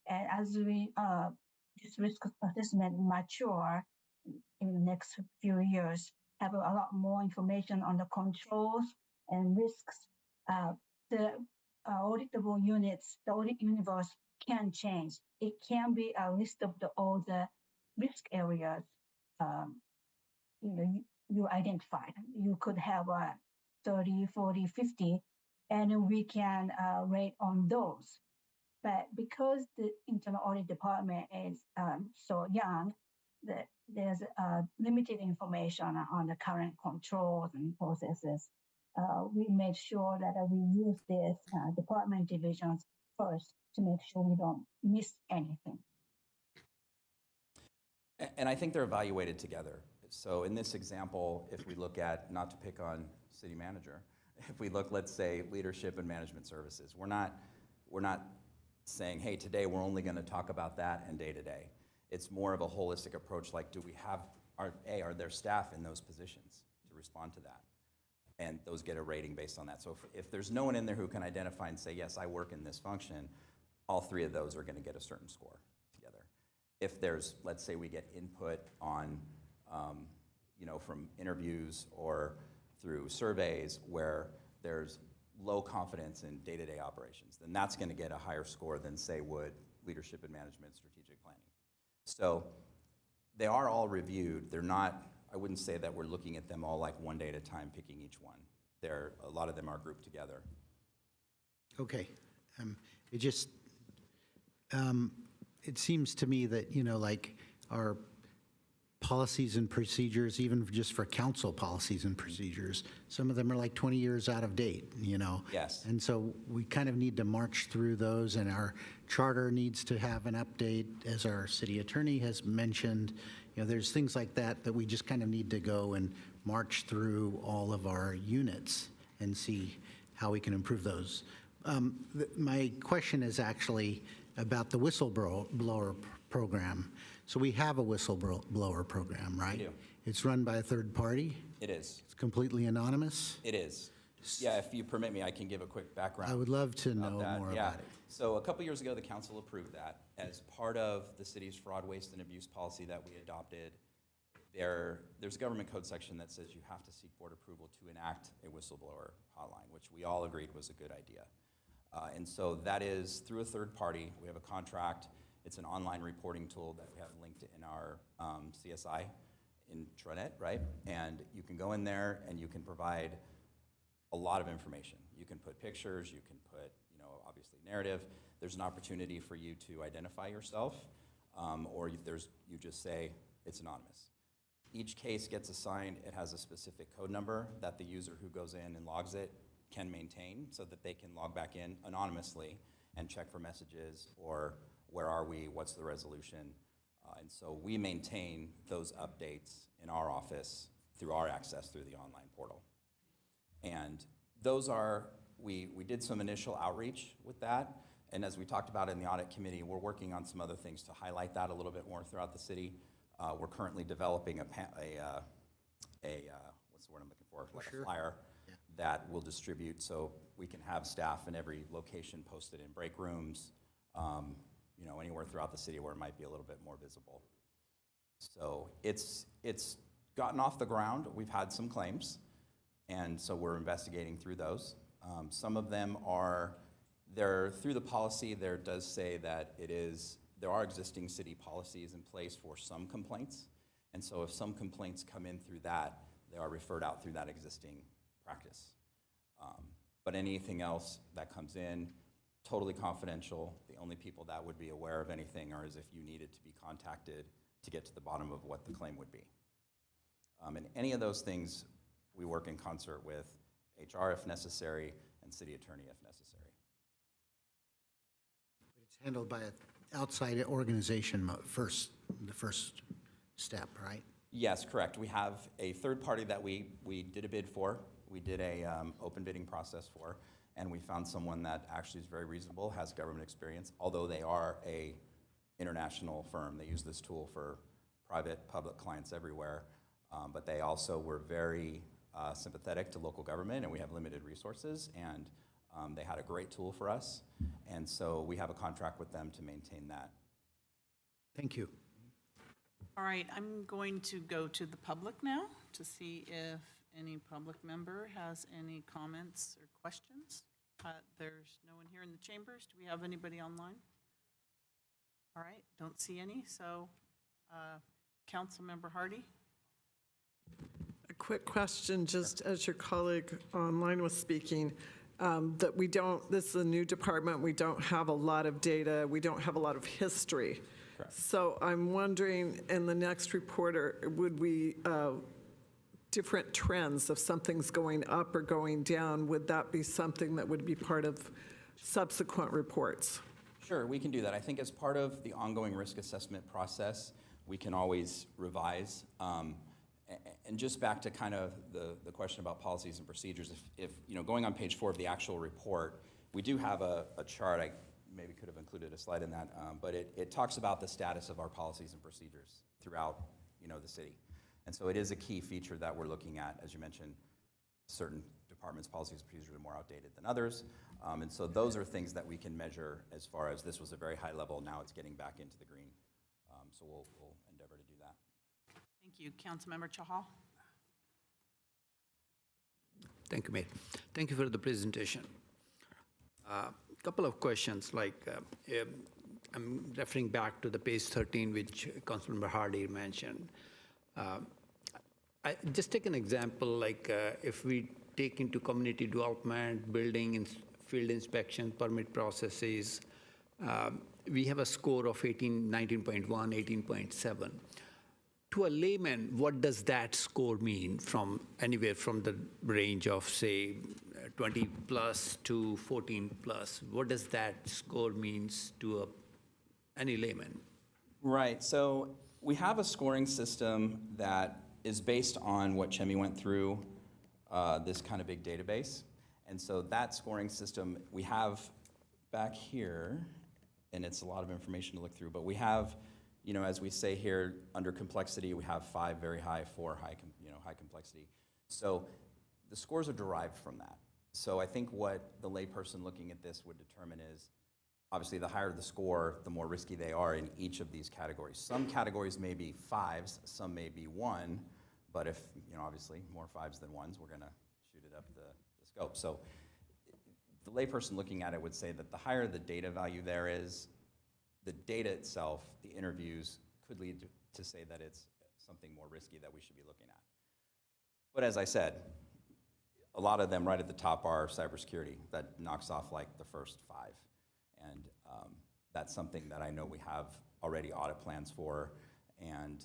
And as this risk assessment mature in the next few years, have a lot more information on the controls and risks. The auditable units, the audit universe can change. It can be a list of all the risk areas you identified. You could have 30, 40, 50, and we can rate on those. But because the internal audit department is so young, that there's limited information on the current controls and processes. We made sure that we use these department divisions first to make sure we don't miss anything. And I think they're evaluated together. So in this example, if we look at, not to pick on city manager, if we look, let's say, leadership and management services, we're not saying, hey, today we're only going to talk about that and day to day. It's more of a holistic approach, like do we have, are there staff in those positions to respond to that? And those get a rating based on that. So if there's no one in there who can identify and say, yes, I work in this function, all three of those are going to get a certain score together. If there's, let's say we get input on, from interviews or through surveys where there's low confidence in day-to-day operations, then that's going to get a higher score than, say, would leadership and management strategic planning. So they are all reviewed. They're not, I wouldn't say that we're looking at them all like one day at a time, picking each one. A lot of them are grouped together. Okay. It seems to me that, like our policies and procedures, even just for council policies and procedures, some of them are like 20 years out of date, Yes. And so we kind of need to march through those, and our charter needs to have an update, as our city attorney has mentioned. There's things like that that we just kind of need to go and march through all of our units and see how we can improve those. My question is actually about the whistleblower program. So we have a whistleblower program, right? We do. It's run by a third party? It is. It's completely anonymous? It is. Yeah, if you permit me, I can give a quick background. I would love to know that. more Yeah. about it. So a couple years ago, the council approved that as part of the city's fraud, waste, and abuse policy that we adopted. There's a government code section that says you have to seek board approval to enact a whistleblower hotline, which we all agreed was a good idea. And so that is through a third party. We have a contract. It's an online reporting tool that we have linked in our CSI intranet, right? And you can go in there and you can provide a lot of information. You can put pictures, you can put, obviously narrative. There's an opportunity for you to identify yourself, or you just say it's anonymous. Each case gets assigned. It has a specific code number that the user who goes in and logs it can maintain so that they can log back in anonymously and check for messages or where are we, what's the resolution. And so we maintain those updates in our office through our access through the online portal. And those are, we did some initial outreach with that. And as we talked about in the audit committee, we're working on some other things to highlight that a little bit more throughout the city. We're currently developing what's the word I'm looking for? Like a flyer that we'll distribute so we can have staff in every location posted in break rooms, anywhere throughout the city where it might be a little bit more visible. So it's gotten off the ground. We've had some claims, and so we're investigating through those. Some of them are, through the policy, there does say that there are existing city policies in place for some complaints. And so if some complaints come in through that, they are referred out through that existing practice. But anything else that comes in, totally confidential. The only people that would be aware of anything are as if you needed to be contacted to get to the bottom of what the claim would be. And any of those things, we work in concert with HR if necessary and city attorney if necessary. But it's handled by an outside organization the first step, right? Yes, correct. We have a third party that we did a bid for. We did a open bidding process for, and we found someone that actually is very reasonable, has government experience, although they are a international firm. They use this tool for private, public clients everywhere, but they also were very sympathetic to local government, and we have limited resources, and they had a great tool for us, and so we have a contract with them to maintain that. Thank you. All right, I'm going to go to the public now to see if any public member has any comments or questions. There's no one here in the chambers. Do we have anybody online? All right, don't see any, so Councilmember Hardy? A quick question, just as your colleague online was speaking, that this is a new department, we don't have a lot of data, we don't have a lot of history. Correct. So I'm wondering, in the next report, would we, different trends, if something's going up or going down, would that be something that would be part of subsequent reports? Sure, we can do that. I think as part of the ongoing risk assessment process, we can always revise. And just back to kind of the question about policies and procedures, if going on page 4 of the actual report, we do have a chart. I maybe could have included a slide in that, but it talks about the status of our policies and procedures throughout the city. And so it is a key feature that we're looking at, as you mentioned, certain departments' policies and procedures are more outdated than others. And so those are things that we can measure as far as this was a very high level, now it's getting back into the green. So we'll endeavor to do that. Thank you. Councilmember Chahal? Thank you, Mayor. Thank you for the presentation. Couple of questions, I'm referring back to the page 13, which Councilmember Hardy mentioned. Just take an example, if we take into community development, building, field inspection, permit processes, we have a score of 19.1, 18.7. To a layman, what does that score mean from anywhere from the range of, say, 20 plus to 14 plus? What does that score means to any layman? Right, so we have a scoring system that is based on what Chemi went through, this kind of big database. And so that scoring system we have back here, and it's a lot of information to look through, but we have, as we say here, under complexity, we have 5 very high, 4 high, high complexity. So the scores are derived from that. So I think what the layperson looking at this would determine is, obviously, the higher the score, the more risky they are in each of these categories. Some categories may be 5s, some may be 1, but if, obviously, more 5s than 1s, we're going to shoot it up the scope. So the layperson looking at it would say that the higher the data value there is, the data itself, the interviews, could lead to say that it's something more risky that we should be looking at. But as I said, a lot of them right at the top are cybersecurity. That knocks off like the first 5. And that's something that I know we have already audit plans for. And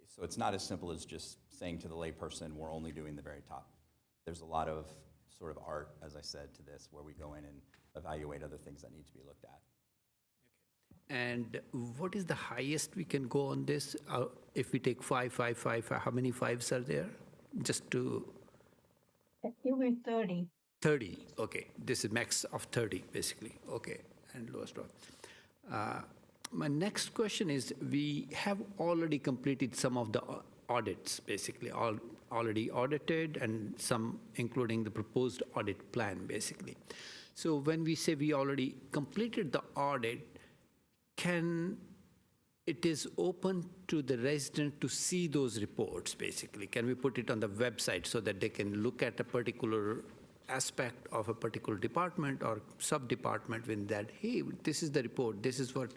so it's not as simple as just saying to the layperson, we're only doing the very top. There's a lot of sort of art, as I said, to this, where we go in and evaluate other things that need to be looked at. And what is the highest we can go on this? If we take 5, 5, 5, how many 5s are there? Just to... It will be 30. 30, okay. This is max of 30, basically. Okay, and lowest one. My next question is, we have already completed some of the audits, basically, already audited, and some including the proposed audit plan, basically. So when we say we already completed the audit, it is open to the resident to see those reports, basically? Can we put it on the website so that they can look at a particular aspect of a particular department or sub-department with that, hey, this is the report, this is what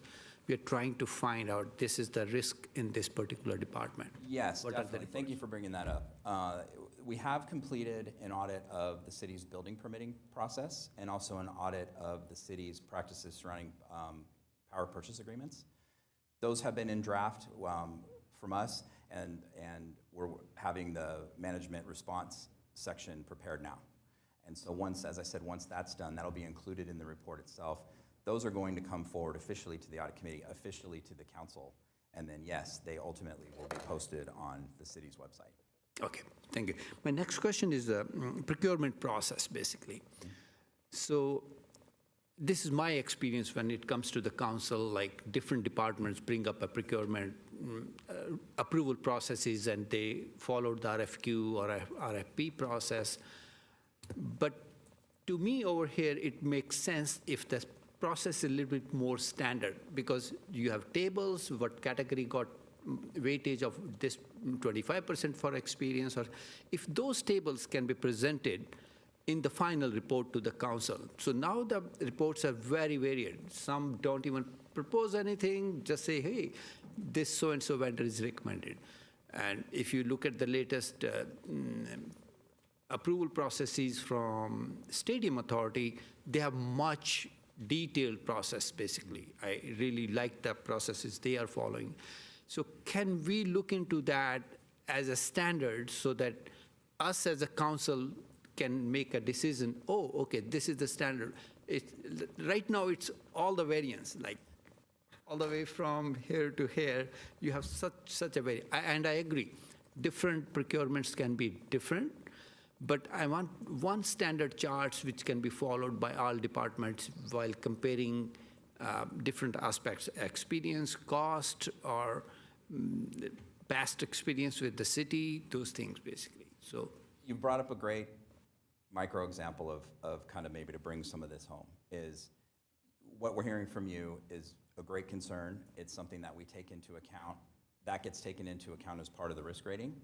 we are trying to find out, this is the risk in this particular department? Yes, What are the definitely. Thank you for bringing that up. We have completed an audit of the city's building permitting process and also an audit of the city's practices surrounding power purchase agreements. Those have been in draft from us, and we're having the management response section prepared now. And so once, as I said, once that's done, that'll be included in the report itself. Those are going to come forward officially to the audit committee, officially to the council, and then yes, they ultimately will be posted on the city's website. Okay, thank you. My next question is the procurement process, basically. So this is my experience when it comes to the council, like different departments bring up a procurement approval processes and they follow the RFQ or RFP process. But to me over here, it makes sense if the process is a little bit more standard, because you have tables, what category got weightage of this 25% for experience, or if those tables can be presented in the final report to the council. So now the reports are very varied. Some don't even propose anything, just say, hey, this so-and-so vendor is recommended. And if you look at the latest approval processes from Stadium Authority, they have much detailed process, basically. I really like the processes they are following. So can we look into that as a standard so that us as a council can make a decision, oh, okay, this is the standard. Right now, it's all the variance, like all the way from here to here, you have such a variance. And I agree, different procurements can be different, but I want one standard charts which can be followed by all departments while comparing different aspects, experience, cost, or past experience with the city, those things, basically. So You brought up a great micro example of kind of maybe to bring some of this home is what we're hearing from you is a great concern. It's something that we take into account. That gets taken into account as part of the risk rating.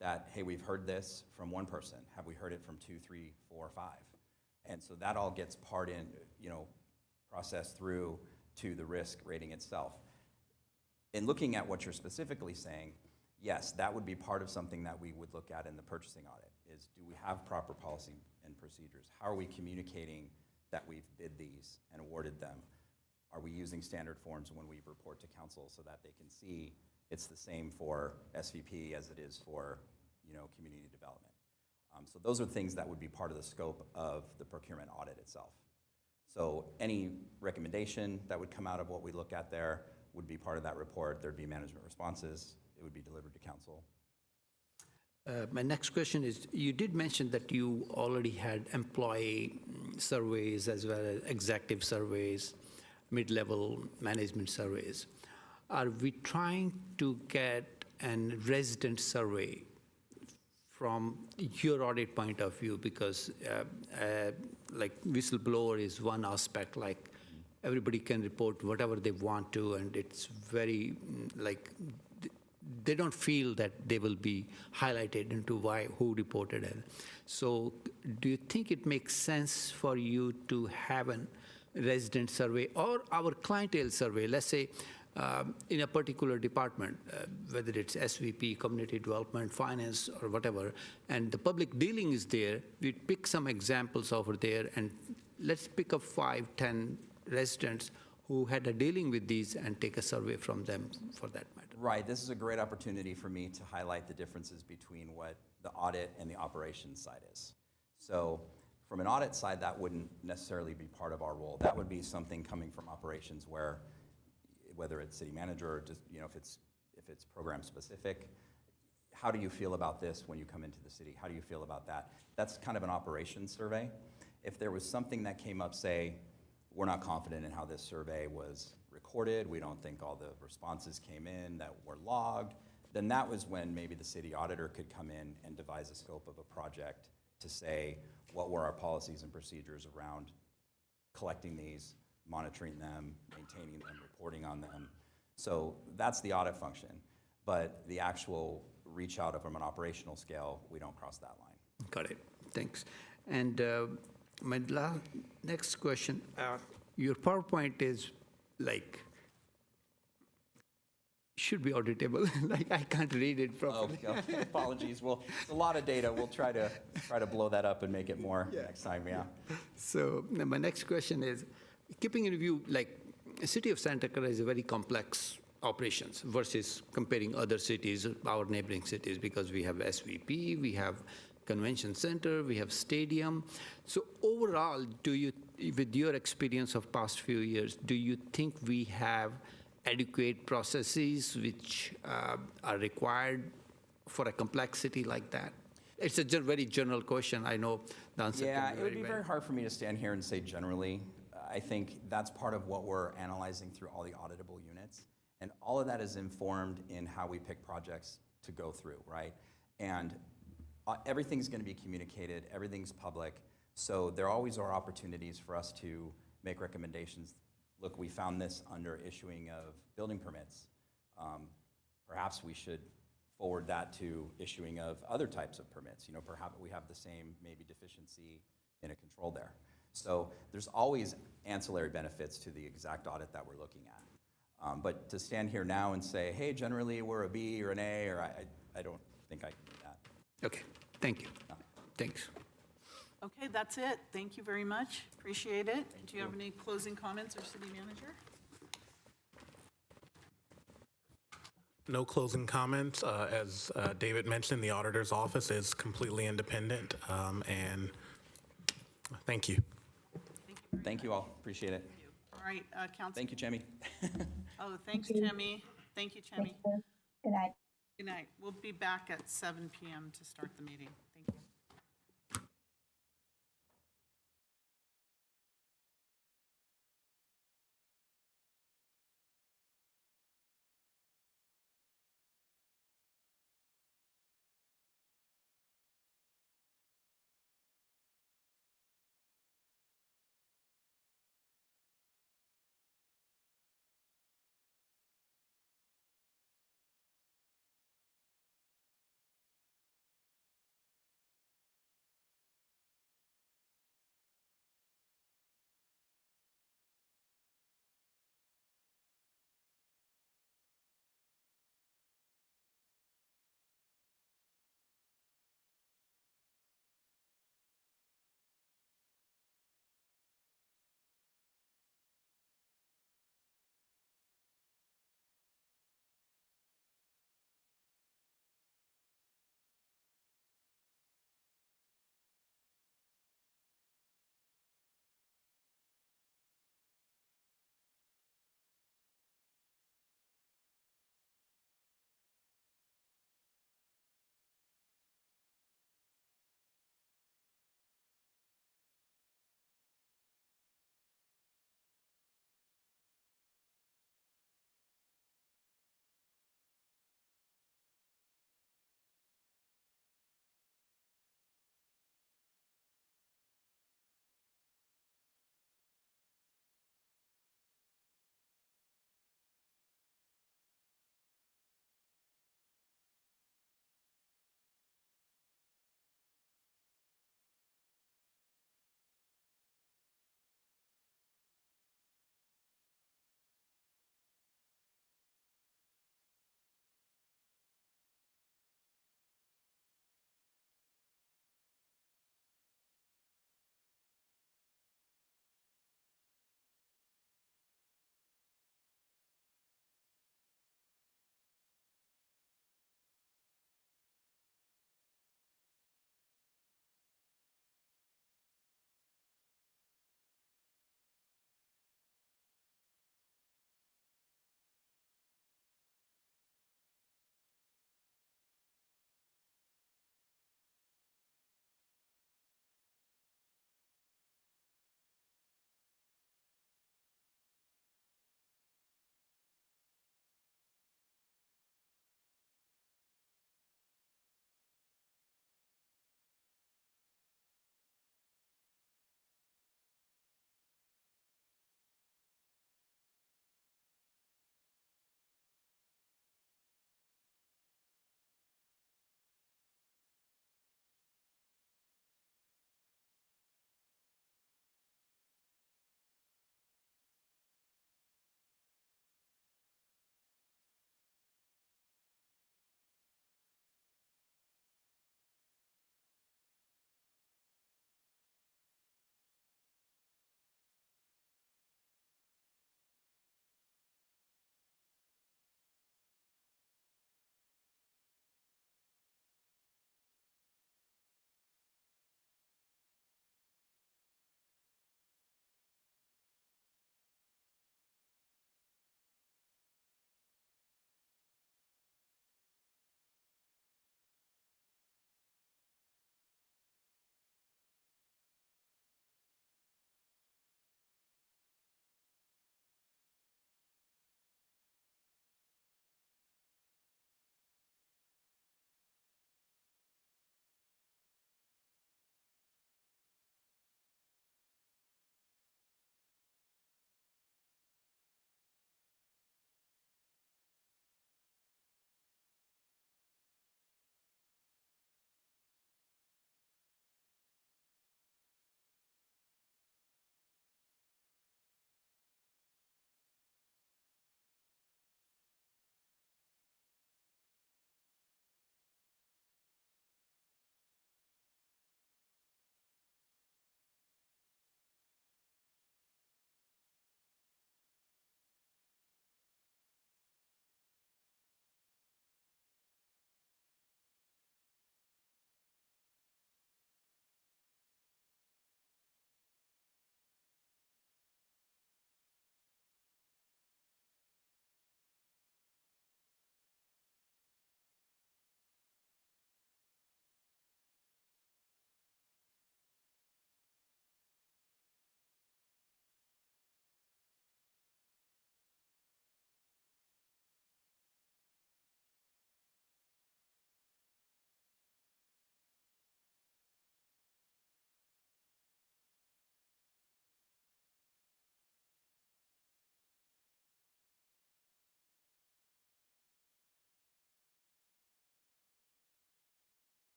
That, hey, we've heard this from one person. Have we heard it from 2, 3, 4, 5? And so that all gets processed through to the risk rating itself. In looking at what you're specifically saying, yes, that would be part of something that we would look at in the purchasing audit, is do we have proper policy and procedures? How are we communicating that we've bid these and awarded them? Are we using standard forms when we report to council so that they can see it's the same for SVP as it is for community development? So those are things that would be part of the scope of the procurement audit itself. So any recommendation that would come out of what we look at there would be part of that report. There'd be management responses. It would be delivered to council. My next question is, you did mention that you already had employee surveys as well as executive surveys, mid-level management surveys. Are we trying to get a resident survey from your audit point of view? Because like whistleblower is one aspect, like everybody can report whatever they want to, and it's very they don't feel that they will be highlighted into who reported it. So do you think it makes sense for you to have a resident survey or our clientele survey? Let's say in a particular department, whether it's SVP, community development, finance, or whatever, and the public dealing is there, we pick some examples over there, and let's pick up 5, 10 residents who had a dealing with these and take a survey from them for that matter. Right, this is a great opportunity for me to highlight the differences between what the audit and the operations side is. So from an audit side, that wouldn't necessarily be part of our role. That would be something coming from operations where, whether it's city manager or just, if it's program specific, how do you feel about this when you come into the city? How do you feel about that? That's kind of an operations survey. If there was something that came up, say, we're not confident in how this survey was recorded, we don't think all the responses came in that were logged, then that was when maybe the city auditor could come in and devise a scope of a project to say, what were our policies and procedures around collecting these, monitoring them, maintaining them, reporting on them. So that's the audit function. But the actual reach out from an operational scale, we don't cross that line. Got it. Thanks. And my next question, your PowerPoint is should be auditable. I can't read it properly. Oh, okay. Apologies. Well, it's a lot of data. We'll try to blow that up and make it more next time, yeah. So my next question is, keeping in view, the city of Santa Clara is a very complex operations versus comparing other cities, our neighboring cities, because we have SVP, we have convention center, we have stadium. So overall, with your experience of past few years, do you think we have adequate processes which are required for a complexity like that? It's a very general question. I know the answer can be it would be very hard for me to stand here and say generally. I think that's part of what we're analyzing through all the auditable units. And all of that is informed in how we pick projects to go through, right? And everything's going to be communicated, everything's public. So there always are opportunities for us to make recommendations. Look, we found this under issuing of building permits. Perhaps we should forward that to issuing of other types of permits. Perhaps we have the same maybe deficiency in a control there. So there's always ancillary benefits to the exact audit that we're looking at. But to stand here now and say, hey, generally we're a B or an A, or I don't think I can do that. Okay, thank you. No. Thanks. Okay, that's it. Thank you very much. Appreciate it. Do you have any closing comments, or city manager? No closing comments. As David mentioned, the auditor's office is completely independent, and thank you. Thank you all. Appreciate it. All right, Council. Thank you, Chemi. Oh, thanks, Chemi. Thank you, Chemi. Good night. Good night. We'll be back at 7 p.m. to start the meeting. Thank you.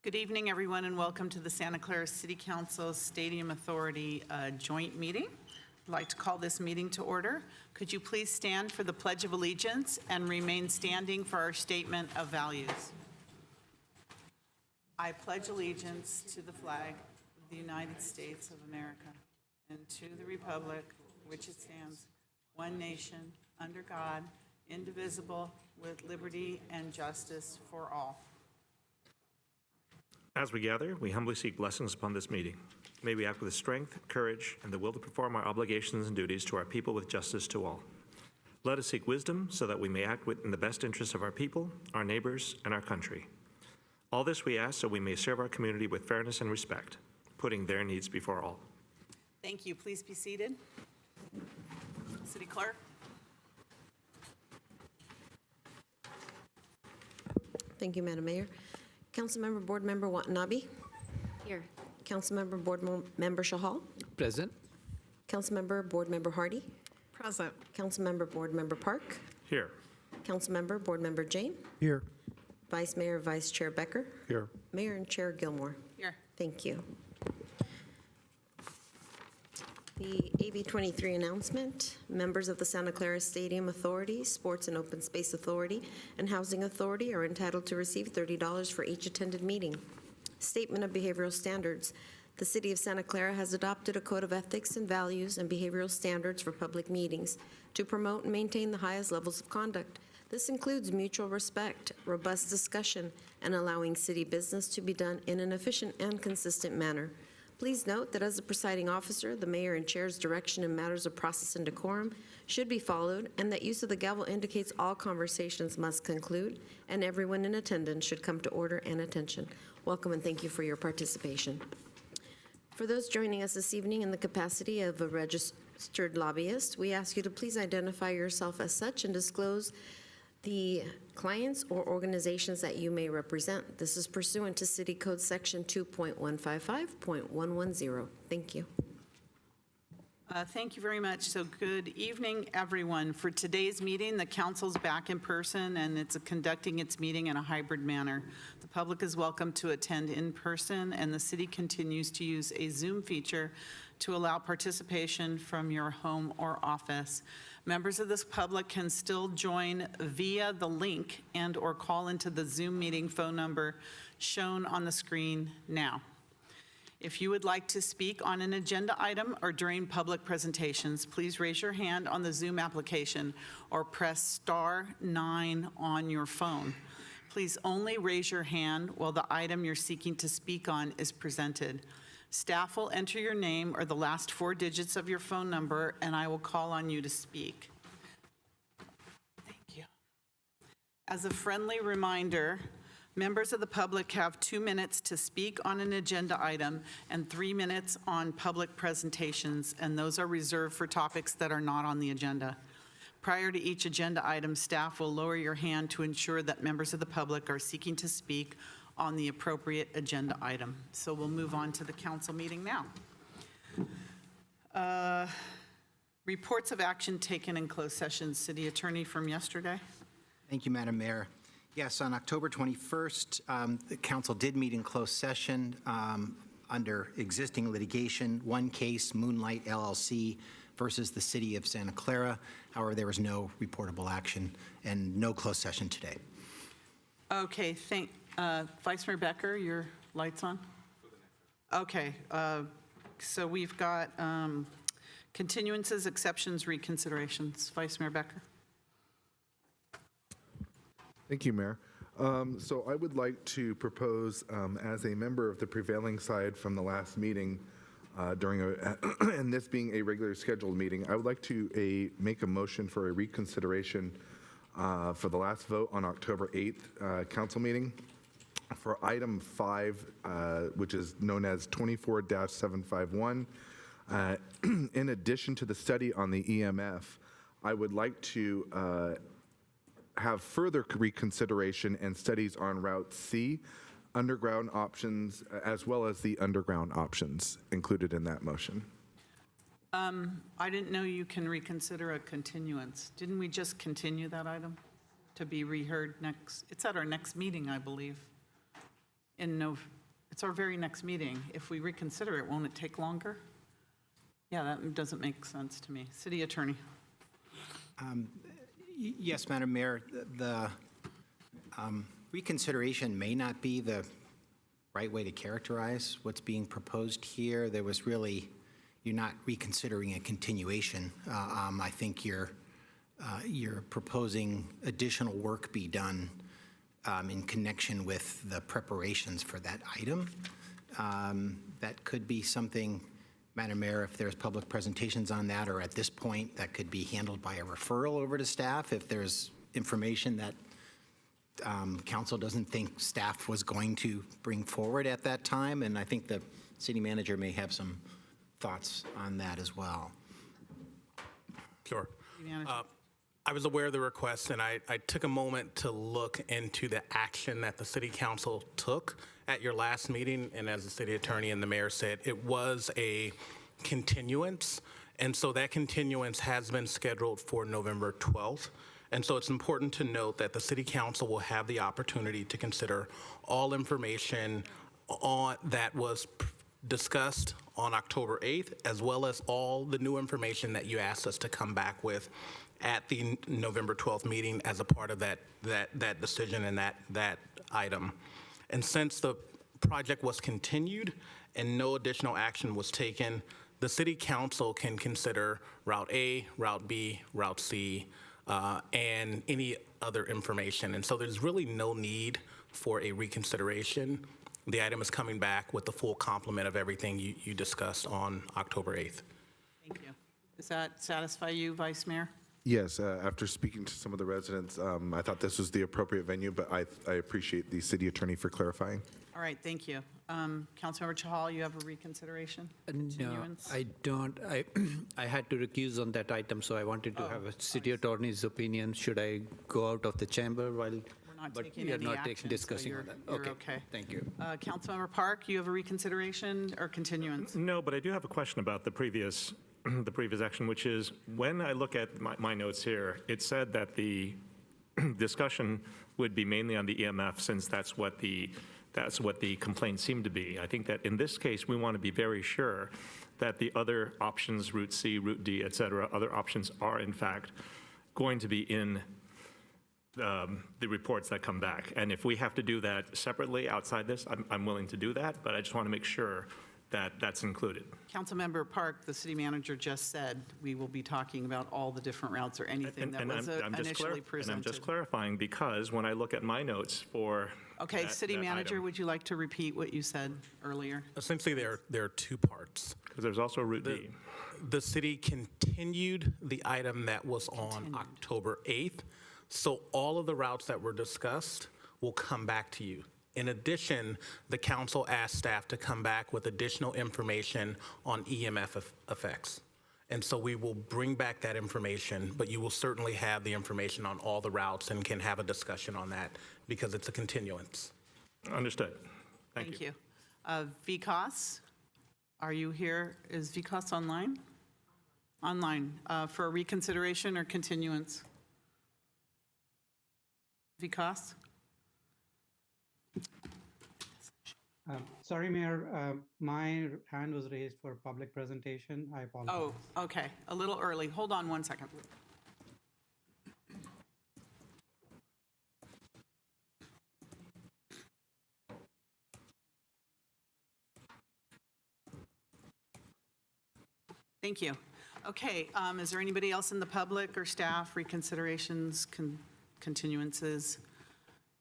Good evening, everyone, and welcome to the Santa Clara City Council Stadium Authority joint meeting. I'd like to call this meeting to order. Could you please stand for the Pledge of Allegiance and remain standing for our statement of values? I pledge allegiance to the flag of the United States of America and to the republic which it stands, one nation, under God, indivisible, with liberty and justice for all. As we gather, we humbly seek blessings upon this meeting. May we act with strength, courage, and the will to perform our obligations and duties to our people with justice to all. Let us seek wisdom so that we may act in the best interests of our people, our neighbors, and our country. All this we ask so we may serve our community with fairness and respect, putting their needs before all. Thank you. Please be seated. City Clerk. Thank you, Madam Mayor. Councilmember Board Member Watanabe. Here. Councilmember Board Member Shahal. Present. Councilmember Board Member Hardy. Present. Councilmember Board Member Park. Here. Councilmember Board Member Jane. Here. Vice Mayor, Vice Chair Becker. Here. Mayor and Chair Gilmore. Here. Thank you. The AB 23 announcement, members of the Santa Clara Stadium Authority, Sports and Open Space Authority, and Housing Authority are entitled to receive $30 for each attended meeting. Statement of behavioral standards. The City of Santa Clara has adopted a code of ethics and values and behavioral standards for public meetings to promote and maintain the highest levels of conduct. This includes mutual respect, robust discussion, and allowing city business to be done in an efficient and consistent manner. Please note that as the presiding officer, the mayor and chair's direction in matters of process and decorum should be followed, and that use of the gavel indicates all conversations must conclude, and everyone in attendance should come to order and attention. Welcome and thank you for your participation. For those joining us this evening in the capacity of a registered lobbyist, we ask you to please identify yourself as such and disclose the clients or organizations that you may represent. This is pursuant to City Code Section 2.155.110. Thank you. Thank you very much. So good evening, everyone. For today's meeting, the council's back in person, and it's conducting its meeting in a hybrid manner. The public is welcome to attend in person, and the city continues to use a Zoom feature to allow participation from your home or office. Members of this public can still join via the link and/or call into the Zoom meeting phone number shown on the screen now. If you would like to speak on an agenda item or during public presentations, please raise your hand on the Zoom application or press *9 on your phone. Please only raise your hand while the item you're seeking to speak on is presented. Staff will enter your name or the last 4 digits of your phone number, and I will call on you to speak. Thank you. As a friendly reminder, members of the public have 2 minutes to speak on an agenda item and 3 minutes on public presentations, and those are reserved for topics that are not on the agenda. Prior to each agenda item, staff will lower your hand to ensure that members of the public are seeking to speak on the appropriate agenda item. So we'll move on to the council meeting now. Reports of action taken in closed session. City Attorney from yesterday. Thank you, Madam Mayor. Yes, on October 21st, the council did meet in closed session under existing litigation, one case, Moonlight LLC versus the City of Santa Clara. However, there was no reportable action and no closed session today. Okay, Vice Mayor Becker, your light's on? Okay, so we've got continuances, exceptions, reconsiderations. Vice Mayor Becker. Thank you, Mayor. So I would like to propose, as a member of the prevailing side from the last meeting, and this being a regular scheduled meeting, I would like to make a motion for a reconsideration for the last vote on October 8th council meeting for item 5, which is known as 24-751. In addition to the study on the EMF, I would like to have further reconsideration and studies on Route C, underground options, as well as the underground options included in that motion. I didn't know you can reconsider a continuance. Didn't we just continue that item to be reheard next? It's at our next meeting, I believe, in It's our very next meeting. If we reconsider it, won't it take longer? Yeah, that doesn't make sense to me. City Attorney. Yes, Madam Mayor, the reconsideration may not be the right way to characterize what's being proposed here. There was really, you're not reconsidering a continuation. I think you're proposing additional work be done in connection with the preparations for that item. That could be something, Madam Mayor, if there's public presentations on that, or at this point, that could be handled by a referral over to staff if there's information that council doesn't think staff was going to bring forward at that time. And I think the city manager may have some thoughts on that as well. Sure. City Manager. I was aware of the request, and I took a moment to look into the action that the city council took at your last meeting. And as the city attorney and the mayor said, it was a continuance. And so that continuance has been scheduled for November 12th. And so it's important to note that the city council will have the opportunity to consider all information that was discussed on October 8th, as well as all the new information that you asked us to come back with at the November 12th meeting as a part of that decision and that item. And since the project was continued and no additional action was taken, the city council can consider Route A, Route B, Route C, and any other information. And so there's really no need for a reconsideration. The item is coming back with the full complement of everything you discussed on October 8th. Thank you. Does that satisfy you, Vice Mayor? Yes, after speaking to some of the residents, I thought this was the appropriate venue, but I appreciate the city attorney for clarifying. All right, thank you. Councilmember Chahal, you have a reconsideration? No, Continuance? I don't. I had to recuse on that item, so I wanted to have a city attorney's opinion. Should I go out of the chamber while? We're not but taking we are any not action, so discussing you're on that. you're okay. Thank you. Councilmember Park, you have a reconsideration or continuance? No, but I do have a question about the previous action, which is, when I look at my notes here, it said that the discussion would be mainly on the EMF, since that's what the complaint seemed to be. I think that in this case, we want to be very sure that the other options, Route C, Route D, et cetera, other options are in fact going to be in the reports that come back. And if we have to do that separately outside this, I'm willing to do that, but I just want to make sure that that's included. Councilmember Park, the city manager just said we will be talking about all the different routes or anything that was initially presented. And I'm just clarifying, because when I look at my notes for Okay, city manager, item, would you like to repeat what you said earlier? Essentially, there are two parts. because there's also Route D. The city continued the item that was on October 8th, so all of the routes that were discussed will come back to you. In addition, the council asked staff to come back with additional information on EMF effects. And so we will bring back that information, but you will certainly have the information on all the routes and can have a discussion on that because it's a continuance. Understood. Thank you. Vikas, are you here? Is Vikas online? Online for a reconsideration or continuance? Vikas? Sorry, Mayor, my hand was raised for public presentation. I apologize. Oh, okay, a little early. Hold on one second. Thank you. Okay, is there anybody else in the public or staff reconsiderations, continuances?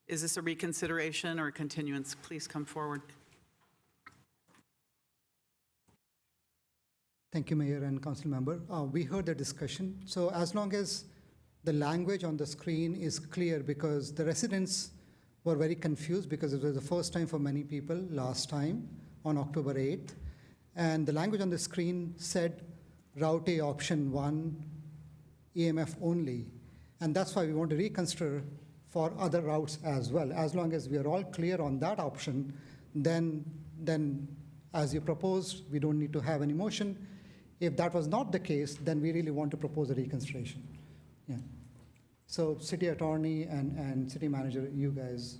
Is this a reconsideration or a continuance? Please come forward. Thank you, Mayor and Council Member. We heard the discussion. So as long as the language on the screen is clear, because the residents were very confused because it was the first time for many people last time on October 8th. And the language on the screen said Route A option 1, EMF only. And that's why we want to reconsider for other routes as well. As long as we are all clear on that option, then as you proposed, we don't need to have any motion. If that was not the case, then we really want to propose a reconsideration. Yeah. So city attorney and city manager, you guys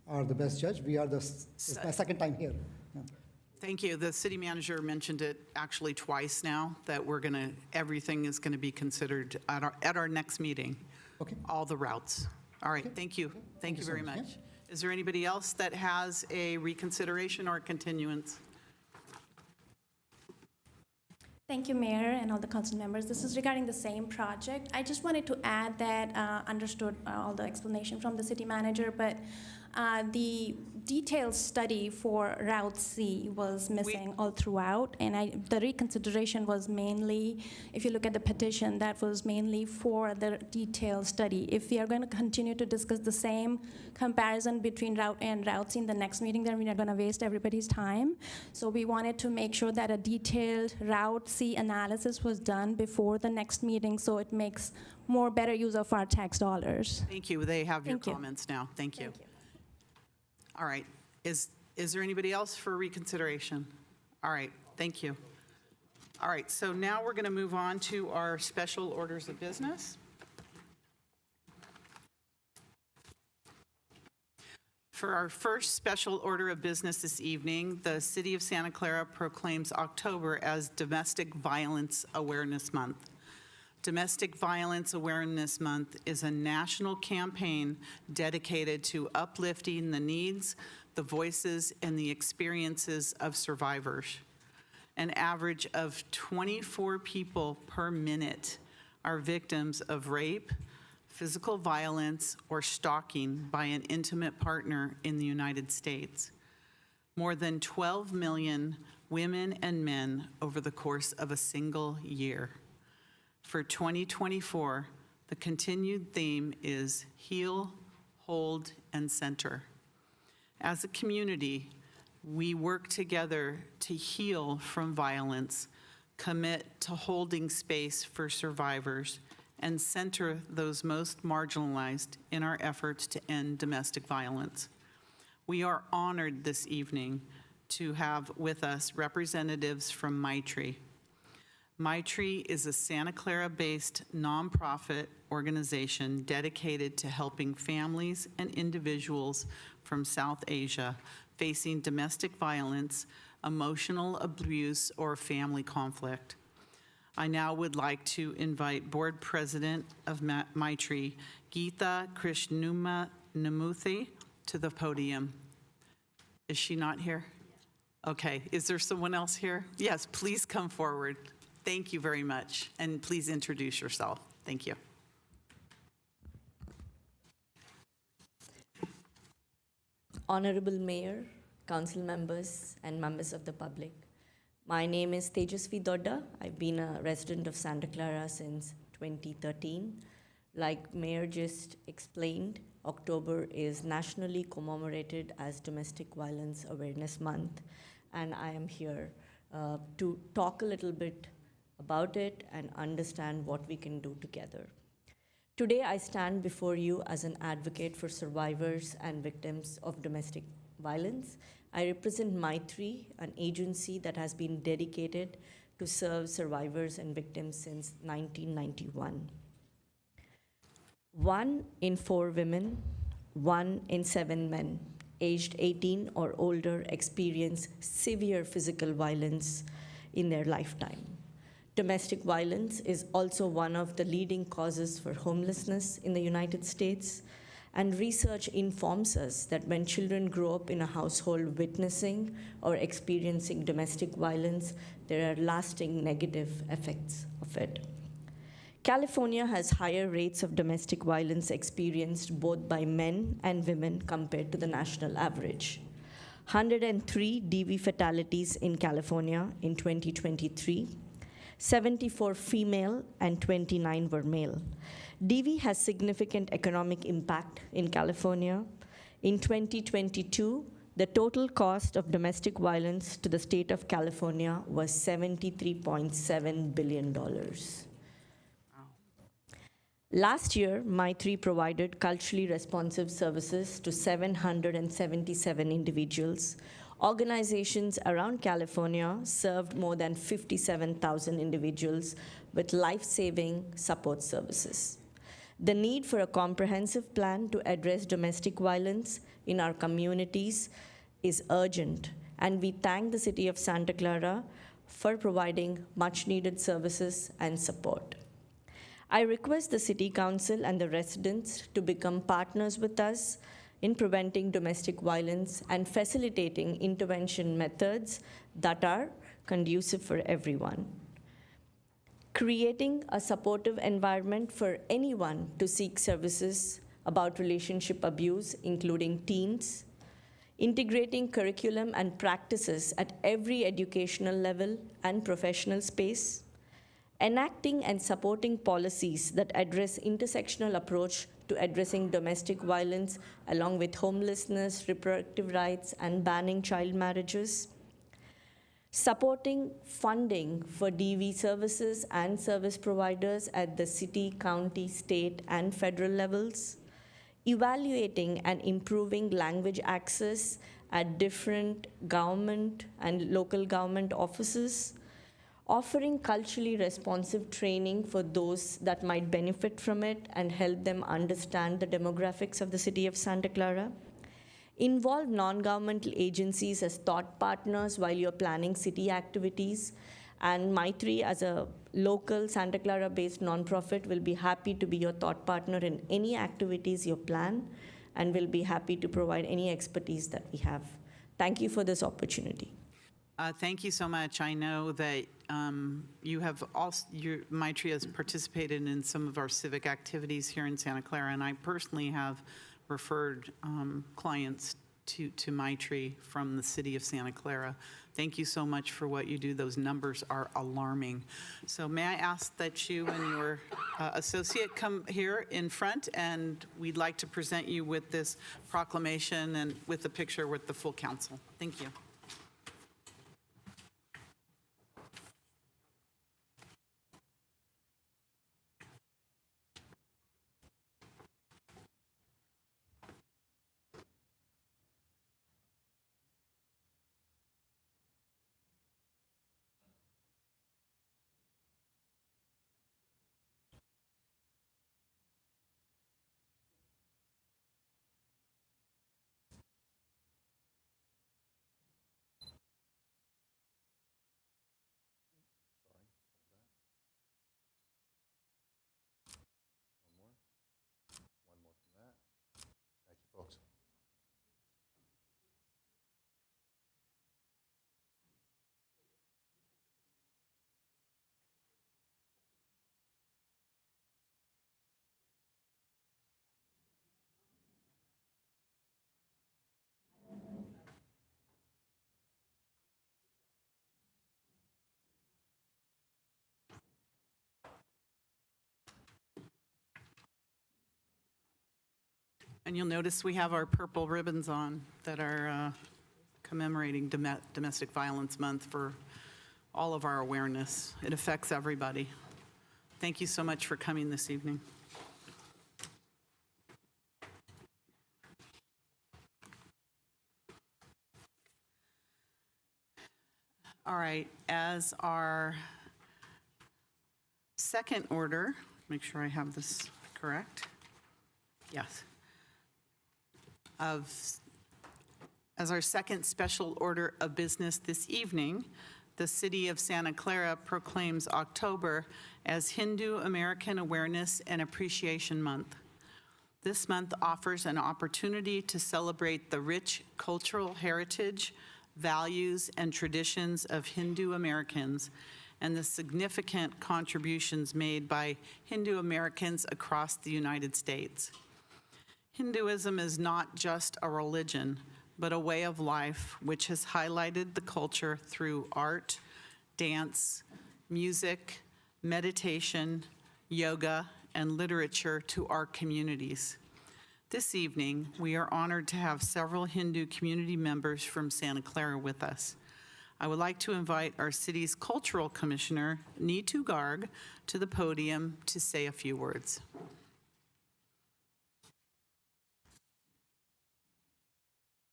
are the best judge. We are it's my second time here. Thank you. The city manager mentioned it actually twice now, that everything is going to be considered at our next meeting. Okay. All the routes. All right, thank you. Thank you so very much. much. Is there anybody else that has a reconsideration or a continuance? Thank you, Mayor, and all the council members. This is regarding the same project. I just wanted to add that understood all the explanation from the city manager, but the detailed study for Route C was missing all throughout, and the reconsideration was mainly, if you look at the petition, that was mainly for the detailed study. If we are going to continue to discuss the same comparison between Route A and Route C in the next meeting, then we are going to waste everybody's time. So we wanted to make sure that a detailed Route C analysis was done before the next meeting, so it makes more better use of our tax dollars. Thank you. They have your Thank you. comments now. Thank you. Thank you. All right. Is there anybody else for reconsideration? All right. Thank you. All right. So now we're going to move on to our special orders of business. For our first special order of business this evening, the City of Santa Clara proclaims October as Domestic Violence Awareness Month. Domestic Violence Awareness Month is a national campaign dedicated to uplifting the needs, the voices, and the experiences of survivors. An average of 24 people per minute are victims of rape, physical violence, or stalking by an intimate partner in the United States. More than 12 million women and men over the course of a single year. For 2024, the continued theme is Heal, Hold, and Center. As a community, we work together to heal from violence, commit to holding space for survivors, and center those most marginalized in our efforts to end domestic violence. We are honored this evening to have with us representatives from Maitri. Maitri is a Santa Clara-based nonprofit organization dedicated to helping families and individuals from South Asia facing domestic violence, emotional abuse, or family conflict. I now would like to invite Board President of Maitri, Geeta Krishnamurthy, to the podium. Is she not here? Okay, is there someone else here? Yes, please come forward. Thank you very much, and please introduce yourself. Thank you. Honorable Mayor, council members, and members of the public. My name is Tejasvi Dodda. I've been a resident of Santa Clara since 2013. Like Mayor just explained, October is nationally commemorated as Domestic Violence Awareness Month, and I am here to talk a little bit about it and understand what we can do together. Today, I stand before you as an advocate for survivors and victims of domestic violence. I represent Maitri, an agency that has been dedicated to serve survivors and victims since 1991. 1 in 4 women, 1 in 7 men, aged 18 or older experience severe physical violence in their lifetime. Domestic violence is also one of the leading causes for homelessness in the United States, and research informs us that when children grow up in a household witnessing or experiencing domestic violence, there are lasting negative effects of it. California has higher rates of domestic violence experienced both by men and women compared to the national average. 103 DV fatalities in California in 2023, 74 female and 29 were male. DV has significant economic impact in California. In 2022, the total cost of domestic violence to the state of California was $73.7 billion. Last year, Maitri provided culturally responsive services to 777 individuals. Organizations around California served more than 57,000 individuals with life-saving support services. The need for a comprehensive plan to address domestic violence in our communities is urgent, and we thank the City of Santa Clara for providing much-needed services and support. I request the City Council and the residents to become partners with us in preventing domestic violence and facilitating intervention methods that are conducive for everyone. Creating a supportive environment for anyone to seek services about relationship abuse, including teens, integrating curriculum and practices at every educational level and professional space, enacting and supporting policies that address intersectional approach to addressing domestic violence along with homelessness, reproductive rights, and banning child marriages, supporting funding for DV services and service providers at the city, county, state, and federal levels, evaluating and improving language access at different government and local government offices, offering culturally responsive training for those that might benefit from it and help them understand the demographics of the city of Santa Clara. Involve non-governmental agencies as thought partners while you're planning city activities. And Maitri, as a local Santa Clara-based nonprofit, will be happy to be your thought partner in any activities you plan and will be happy to provide any expertise that we have. Thank you for this opportunity. Thank you so much. I know that you have also, Maitri has participated in some of our civic activities here in Santa Clara, and I personally have referred clients to Maitri from the city of Santa Clara. Thank you so much for what you do. Those numbers are alarming. So may I ask that you and your associate come here in front, and we'd like to present you with this proclamation and with the picture with the full council. Thank you. And you'll notice we have our purple ribbons on that are commemorating Domestic Violence Month for all of our awareness. It affects everybody. Thank you so much for coming this evening. All right, as our second order, make sure I have this correct. Yes. As our second special order of business this evening, the City of Santa Clara proclaims October as Hindu American Awareness and Appreciation Month. This month offers an opportunity to celebrate the rich cultural heritage, values, and traditions of Hindu Americans and the significant contributions made by Hindu Americans across the United States. Hinduism is not just a religion, but a way of life which has highlighted the culture through art, dance, music, meditation, yoga, and literature to our communities. This evening, we are honored to have several Hindu community members from Santa Clara with us. I would like to invite our city's cultural commissioner, Neetu Garg, to the podium to say a few words.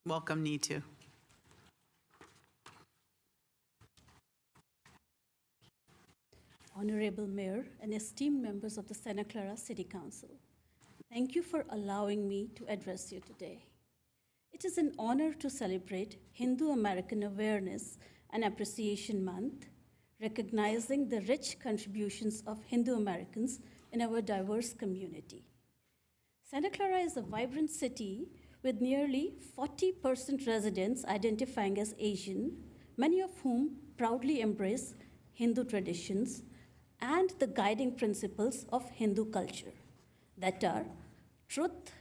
Welcome, Neetu. Honorable Mayor and esteemed members of the Santa Clara City Council, thank you for allowing me to address you today. It is an honor to celebrate Hindu American Awareness and Appreciation Month, recognizing the rich contributions of Hindu Americans in our diverse community. Santa Clara is a vibrant city with nearly 40% residents identifying as Asian, many of whom proudly embrace Hindu traditions and the guiding principles of Hindu culture that are truth,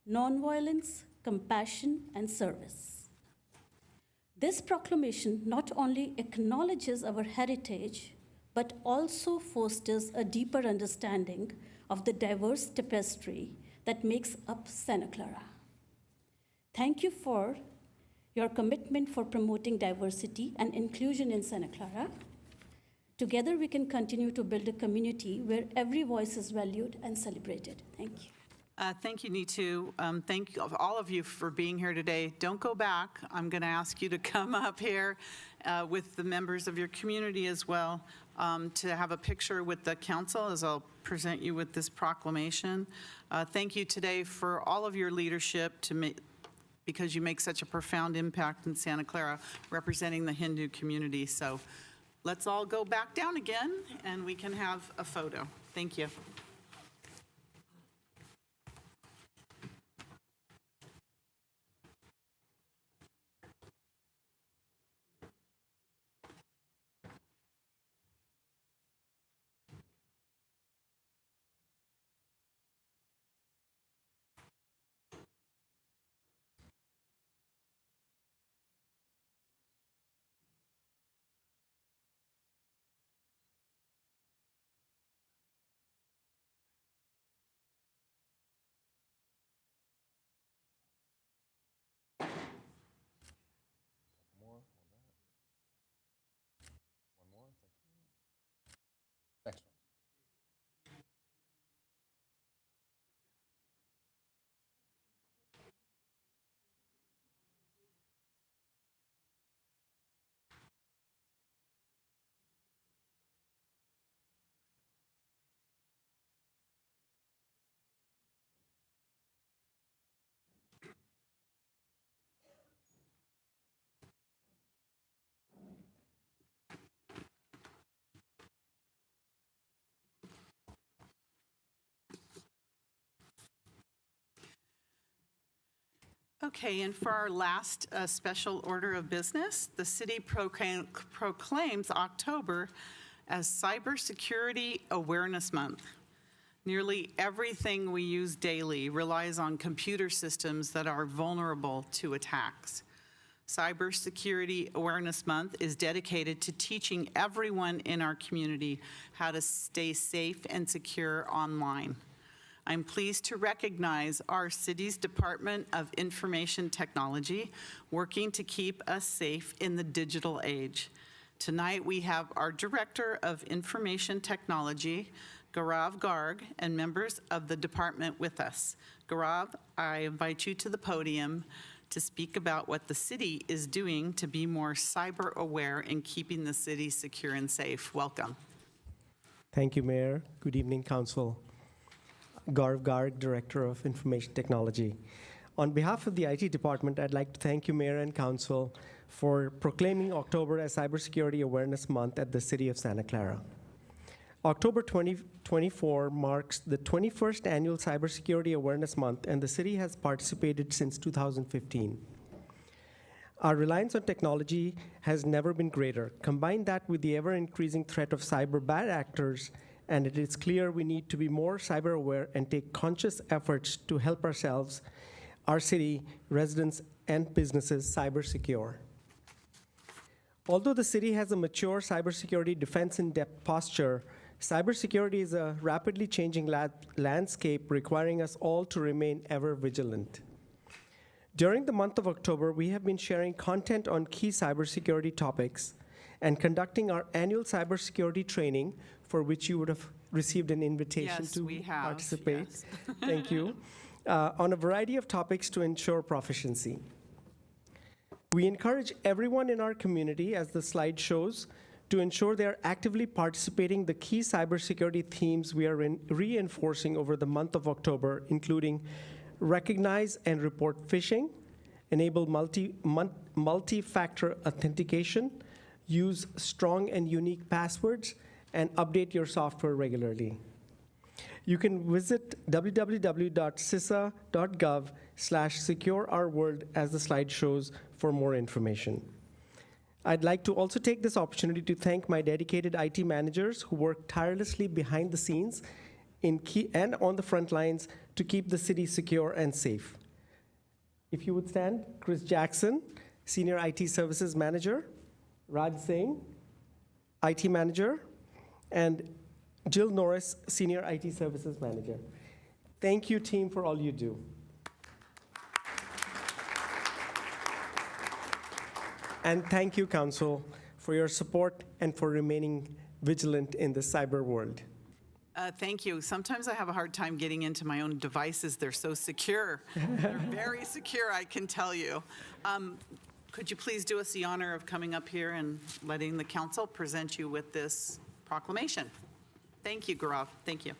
nonviolence, compassion, and service. This proclamation not only acknowledges our heritage, but also fosters a deeper understanding of the diverse tapestry that makes up Santa Clara. Thank you for your commitment for promoting diversity and inclusion in Santa Clara. Together, we can continue to build a community where every voice is valued and celebrated. Thank you. Thank you, Neetu. Thank you, all of you for being here today. Don't go back. I'm going to ask you to come up here with the members of your community as well to have a picture with the council as I'll present you with this proclamation. Thank you today for all of your leadership because you make such a profound impact in Santa Clara representing the Hindu community. So let's all go back down again and we can have a photo. Thank you. Okay, and for our last special order of business, the city proclaims October as Cybersecurity Awareness Month. Nearly everything we use daily relies on computer systems that are vulnerable to attacks. Cybersecurity Awareness Month is dedicated to teaching everyone in our community how to stay safe and secure online. I'm pleased to recognize our city's Department of Information Technology working to keep us safe in the digital age. Tonight, we have our Director of Information Technology, Gaurav Garg, and members of the department with us. Gaurav, I invite you to the podium to speak about what the city is doing to be more cyber aware in keeping the city secure and safe. Welcome. Thank you, Mayor. Good evening, Council. Gaurav Garg, Director of Information Technology. On behalf of the IT department, I'd like to thank you, Mayor and Council, for proclaiming October as Cybersecurity Awareness Month at the City of Santa Clara. October 2024 marks the 21st annual Cybersecurity Awareness Month, and the city has participated since 2015. Our reliance on technology has never been greater. Combine that with the ever-increasing threat of cyber bad actors, and it is clear we need to be more cyber aware and take conscious efforts to help ourselves, our city, residents, and businesses cyber secure. Although the city has a mature cybersecurity defense in-depth posture, cybersecurity is a rapidly changing landscape requiring us all to remain ever vigilant. During the month of October, we have been sharing content on key cybersecurity topics and conducting our annual cybersecurity training, for which you would have received an invitation to participate. Yes. Thank you. On a variety of topics to ensure proficiency. We encourage everyone in our community, as the slide shows, to ensure they are actively participating in the key cybersecurity themes we are reinforcing over the month of October, including recognize and report phishing, enable multi-factor authentication, use strong and unique passwords, and update your software regularly. You can visit www.cisa.gov/secureourworld as the slide shows for more information. I'd like to also take this opportunity to thank my dedicated IT managers who work tirelessly behind the scenes and on the front lines to keep the city secure and safe. If you would stand, Chris Jackson, Senior IT Services Manager, Raj Singh, IT Manager, and Jill Norris, Senior IT Services Manager. Thank you, team, for all you do. And thank you, Council, for your support and for remaining vigilant in the cyber world. Thank you. Sometimes I have a hard time getting into my own devices. They're so secure. They're very secure, I can tell you. Could you please do us the honor of coming up here and letting the council present you with this proclamation? Thank you, Gaurav. Thank you.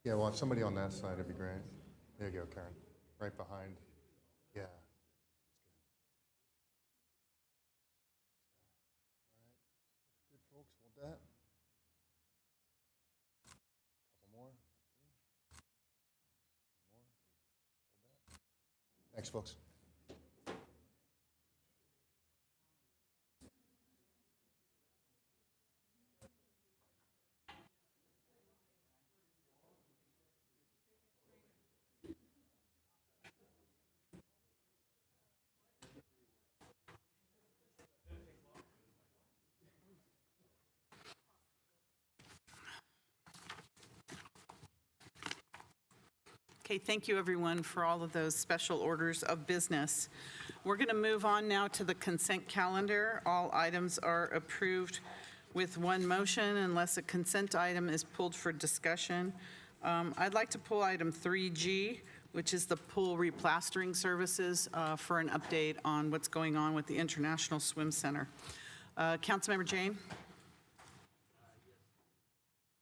Yeah, well, somebody on that side would be great. There you go, Karen. Right behind. Yeah. All right. Looks good, folks. Hold that. Couple more. One more. Hold that. Thanks, folks. Okay, thank you, everyone, for all of those special orders of business. We're going to move on now to the consent calendar. All items are approved with one motion unless a consent item is pulled for discussion. I'd like to pull item 3G, which is the pool replastering services, for an update on what's going on with the International Swim Center. Councilmember Jane?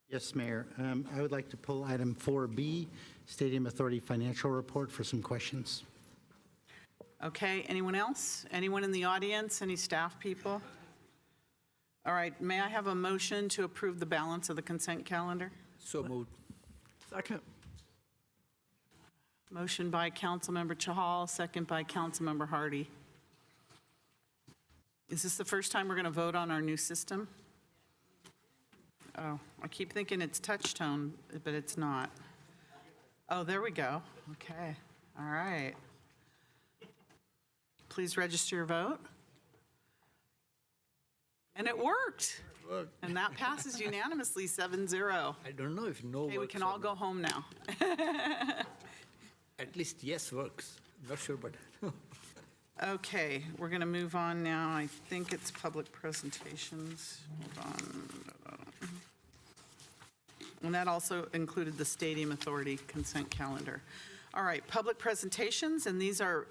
Yes, Mayor. I would like to pull item 4B, Stadium Authority Financial Report, for some questions. Okay, anyone else? Anyone in the audience? Any staff people? All right, may I have a motion to approve the balance of the consent calendar? So moved. Second. Motion by Councilmember Chahal, second by Councilmember Hardy. Is this the first time we're going to vote on our new system? Oh, I keep thinking it's touch tone, but it's not. Oh, there we go. Okay, all right. Please register your vote. And it worked. And that passes unanimously, 7-0. I don't know if no Okay, we works can or all go not. home now. At least yes works. Not sure, but. Okay, we're going to move on now. I think it's public presentations. Hold on. And that also included the Stadium Authority consent calendar. All right, public presentations, and these are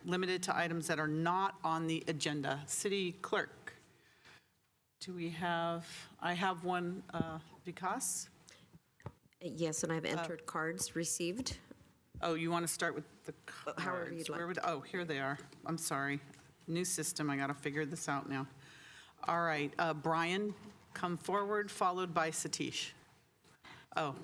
limited to items that are not on the agenda. City Clerk, do we have, I have one, Vikas? Yes, and I've entered cards received. Oh, you want to start with the cards? However you'd like. Oh, here they are. I'm sorry. New system, I got to figure this out now. All right, Brian, come forward, followed by Satish. Oh,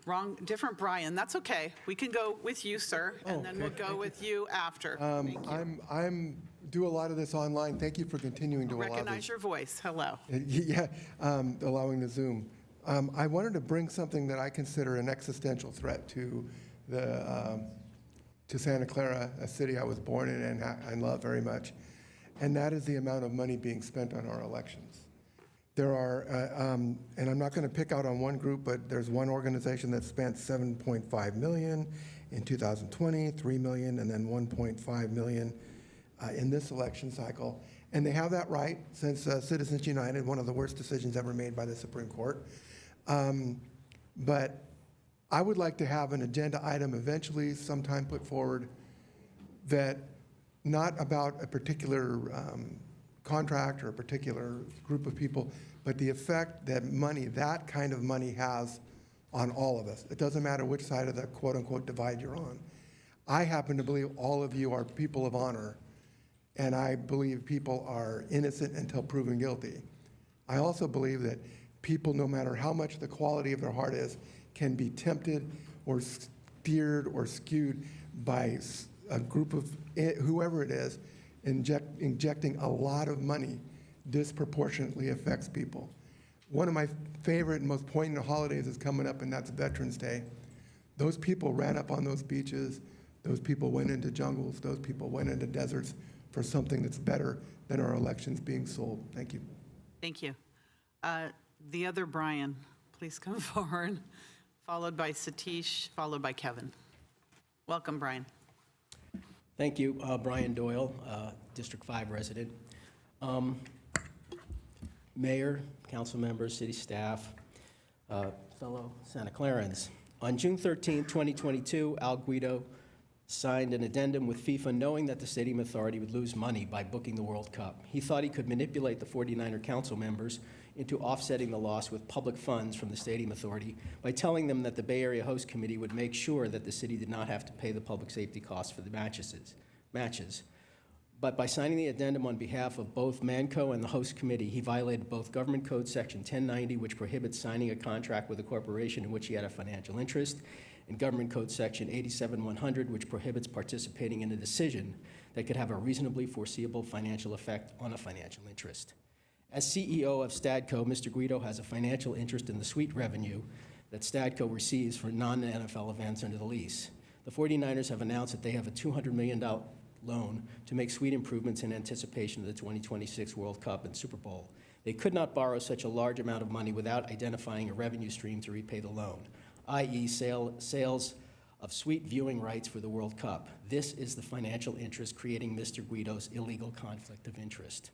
wrong, different Brian. That's okay. We can go with you, sir, and then we'll go with you after. Thank you. I'm do a lot of this online. Thank you for continuing to allow Recognize this. your voice. Hello. Yeah, allowing the Zoom. I wanted to bring something that I consider an existential threat to the to Santa Clara, a city I was born in and I love very much. and that is the amount of money being spent on our elections. There are, and I'm not going to pick out on one group, but there's one organization that spent $7.5 million in 2020, $3 million, and then $1.5 million in this election cycle. And they have that right since Citizens United, one of the worst decisions ever made by the Supreme Court. But I would like to have an agenda item eventually sometime put forward that not about a particular contract or a particular group of people, but the effect that money, that kind of money has on all of us. It doesn't matter which side of the quote-unquote divide you're on. I happen to believe all of you are people of honor, and I believe people are innocent until proven guilty. I also believe that people, no matter how much the quality of their heart is, can be tempted or steered or skewed by a group of whoever it is, injecting a lot of money disproportionately affects people. One of my favorite and most poignant holidays is coming up, and that's Veterans Day. Those people ran up on those beaches, those people went into jungles, those people went into deserts for something that's better than our elections being sold. Thank you. Thank you. The other Brian, please come forward, followed by Satish, followed by Kevin. Welcome, Brian. Thank you. Brian Doyle, District 5 resident. Mayor, council members, city staff, fellow Santa Clarans. On June 13, 2022, Al Guido signed an addendum with FIFA knowing that the stadium authority would lose money by booking the World Cup. He thought he could manipulate the 49er council members into offsetting the loss with public funds from the stadium authority by telling them that the Bay Area Host Committee would make sure that the city did not have to pay the public safety costs for the matches. But by signing the addendum on behalf of both Manco and the host committee, he violated both Government Code Section 1090, which prohibits signing a contract with a corporation in which he had a financial interest, and Government Code Section 87100, which prohibits participating in a decision that could have a reasonably foreseeable financial effect on a financial interest. As CEO of Stadco, Mr. Guido has a financial interest in the suite revenue that Stadco receives for non-NFL events under the lease. The 49ers have announced that they have a $200 million loan to make suite improvements in anticipation of the 2026 World Cup and Super Bowl. They could not borrow such a large amount of money without identifying a revenue stream to repay the loan, i.e. sales of suite viewing rights for the World Cup. This is the financial interest creating Mr. Guido's illegal conflict of interest.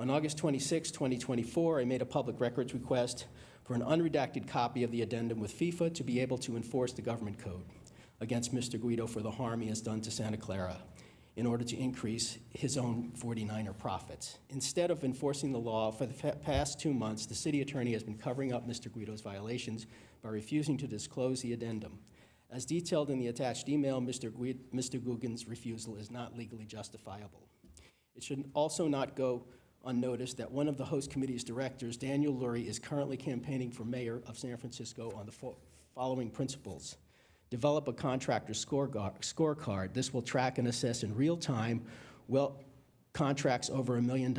On August 26, 2024, I made a public records request for an unredacted copy of the addendum with FIFA to be able to enforce the government code against Mr. Guido for the harm he has done to Santa Clara in order to increase his own 49er profits. Instead of enforcing the law, for the past 2 months, the city attorney has been covering up Mr. Guido's violations by refusing to disclose the addendum. As detailed in the attached email, Mr. Guggen's refusal is not legally justifiable. It should also not go unnoticed that one of the host committee's directors, Daniel Lurie, is currently campaigning for mayor of San Francisco on the following principles. Develop a contractor scorecard. This will track and assess in real time contracts over $1 million,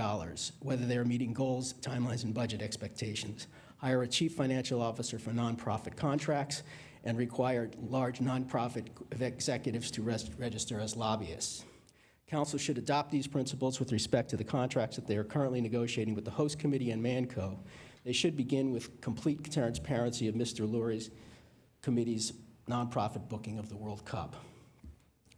whether they are meeting goals, timelines, and budget expectations. Hire a chief financial officer for nonprofit contracts and require large nonprofit executives to register as lobbyists. Council should adopt these principles with respect to the contracts that they are currently negotiating with the host committee and Manco. They should begin with complete transparency of Mr. Lurie's committee's nonprofit booking of the World Cup.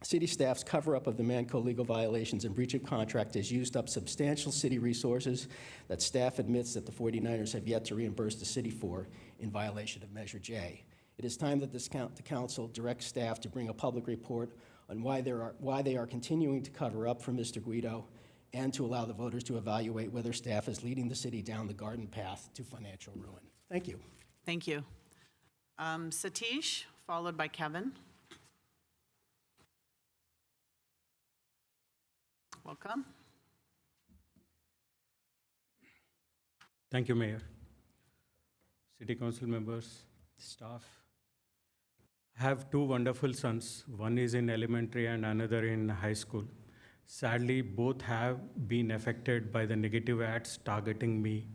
City staff's cover-up of the Manco legal violations and breach of contract has used up substantial city resources that staff admits that the 49ers have yet to reimburse the city for in violation of Measure J. It is time that the council directs staff to bring a public report on why they are continuing to cover up for Mr. Guido and to allow the voters to evaluate whether staff is leading the city down the garden path to financial ruin. Thank you. Thank you. Satish, followed by Kevin. Welcome. Thank you, Mayor. City Council members, staff. I have two wonderful sons. One is in elementary and another in high school. Sadly, both have been affected by the negative ads targeting me.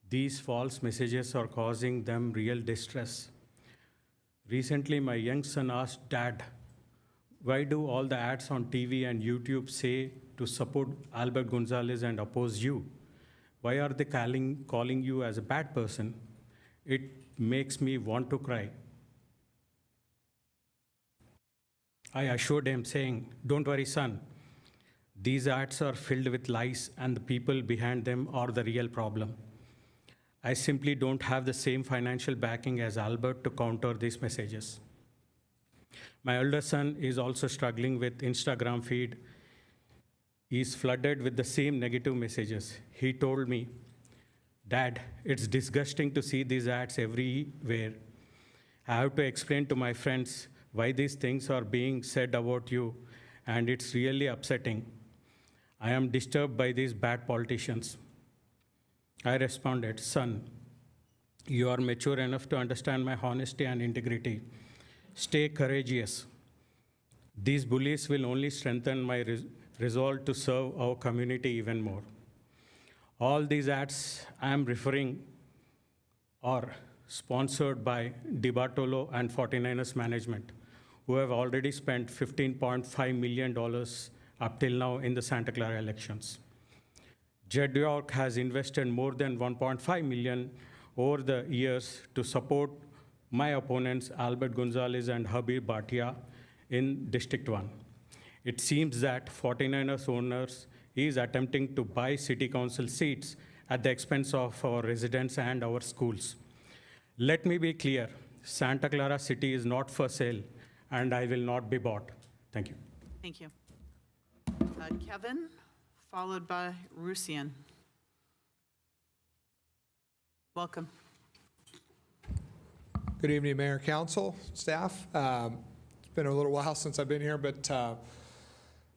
These false messages are causing them real distress. Recently, my young son asked, "Dad, why do all the ads on TV and YouTube say to support Albert Gonzalez and oppose you? Why are they calling you as a bad person? It makes me want to cry. I assured him, saying, "Don't worry, son. These ads are filled with lies, and the people behind them are the real problem. I simply don't have the same financial backing as Albert to counter these messages." My elder son is also struggling with Instagram feed. He's flooded with the same negative messages. He told me, "Dad, it's disgusting to see these ads everywhere. I have to explain to my friends why these things are being said about you, and it's really upsetting. I am disturbed by these bad politicians." I responded, "Son, you are mature enough to understand my honesty and integrity. Stay courageous. These bullies will only strengthen my resolve to serve our community even more." All these ads I am referring are sponsored by DiBartolo and 49ers management, who have already spent $15.5 million up till now in the Santa Clara elections. Jed York has invested more than $1.5 million over the years to support my opponents, Albert Gonzalez and Habib Bhatia, in District 1. It seems that 49ers owners is attempting to buy city council seats at the expense of our residents and our schools. Let me be clear, Santa Clara City is not for sale, and I will not be bought. Thank you. Thank you. Kevin, followed by Rusian. Welcome. Good evening, Mayor, Council, staff. It's been a little while since I've been here, but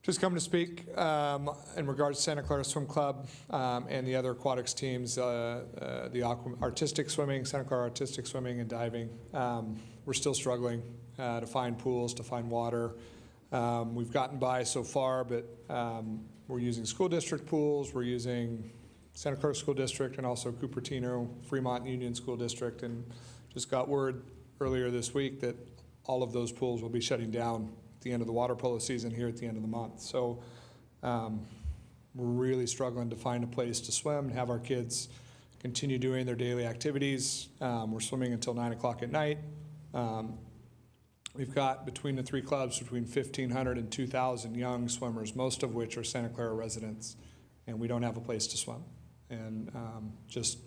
just coming to speak in regards to Santa Clara Swim Club and the other aquatics teams, the artistic swimming, Santa Clara artistic swimming and diving. We're still struggling to find pools, to find water. We've gotten by so far, but we're using school district pools. We're using Santa Clara School District and also Cupertino, Fremont Union School District, and just got word earlier this week that all of those pools will be shutting down at the end of the water polo season here at the end of the month. So we're really struggling to find a place to swim and have our kids continue doing their daily activities. We're swimming until 9 o'clock at night. We've got, between the three clubs, between 1,500 and 2,000 young swimmers, most of which are Santa Clara residents, and we don't have a place to swim. And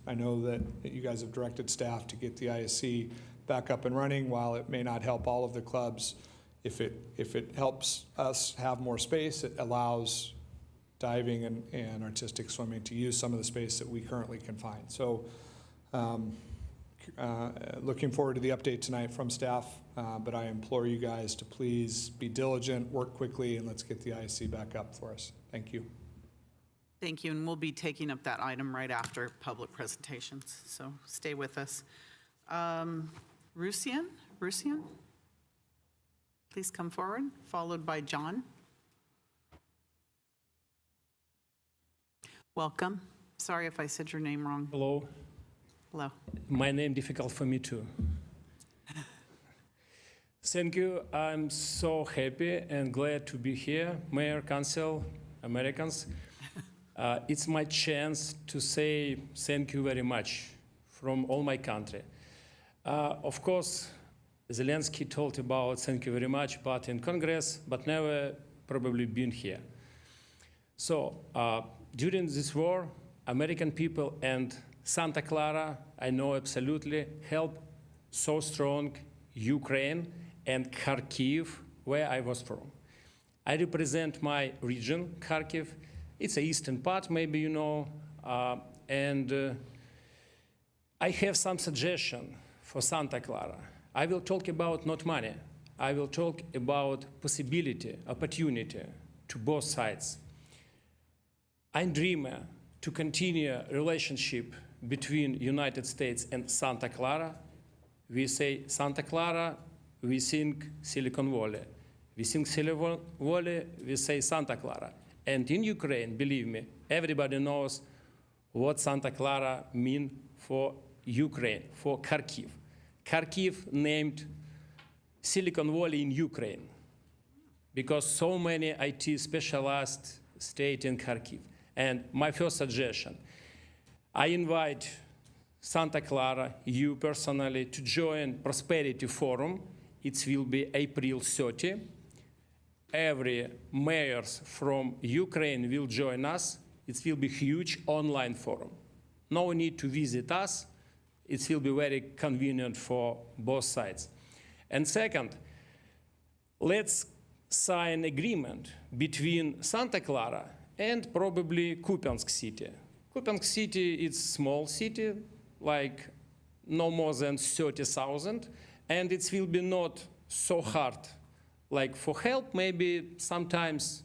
I know that you guys have directed staff to get the ISC back up and running. While it may not help all of the clubs, if it helps us have more space, it allows diving and artistic swimming to use some of the space that we currently can find. So looking forward to the update tonight from staff, but I implore you guys to please be diligent, work quickly, and let's get the ISC back up for us. Thank you. Thank you, and we'll be taking up that item right after public presentations, so stay with us. Rusian, please come forward, followed by John. Welcome. Sorry if I said your name wrong. Hello. Hello. My name difficult for me too. Thank you. I'm so happy and glad to be here, Mayor, Council, Americans. It's my chance to say thank you very much from all my country. Of course, Zelensky told about thank you very much, but in Congress, but never probably been here. So during this war, American people and Santa Clara, I know absolutely, help so strong Ukraine and Kharkiv, where I was from. I represent my region, Kharkiv. It's the eastern part, maybe you know, and I have some suggestion for Santa Clara. I will talk about not money. I will talk about possibility, opportunity to both sides. I'm dreamer to continue a relationship between United States and Santa Clara. We say Santa Clara, we think Silicon Valley. We think Silicon Valley, we say Santa Clara. And in Ukraine, believe me, everybody knows what Santa Clara means for Ukraine, for Kharkiv. Kharkiv named Silicon Valley in Ukraine because so many IT specialists, state in Kharkiv. And my first suggestion, I invite Santa Clara, you personally, to join Prosperity Forum. It will be April 30. Every mayors from Ukraine will join us. It will be huge online forum. No need to visit us. It will be very convenient for both sides. And second, let's sign agreement between Santa Clara and probably Kupiansk city. Kupiansk city is small city, like no more than 30,000, and it will be not so hard. Like for help, maybe sometimes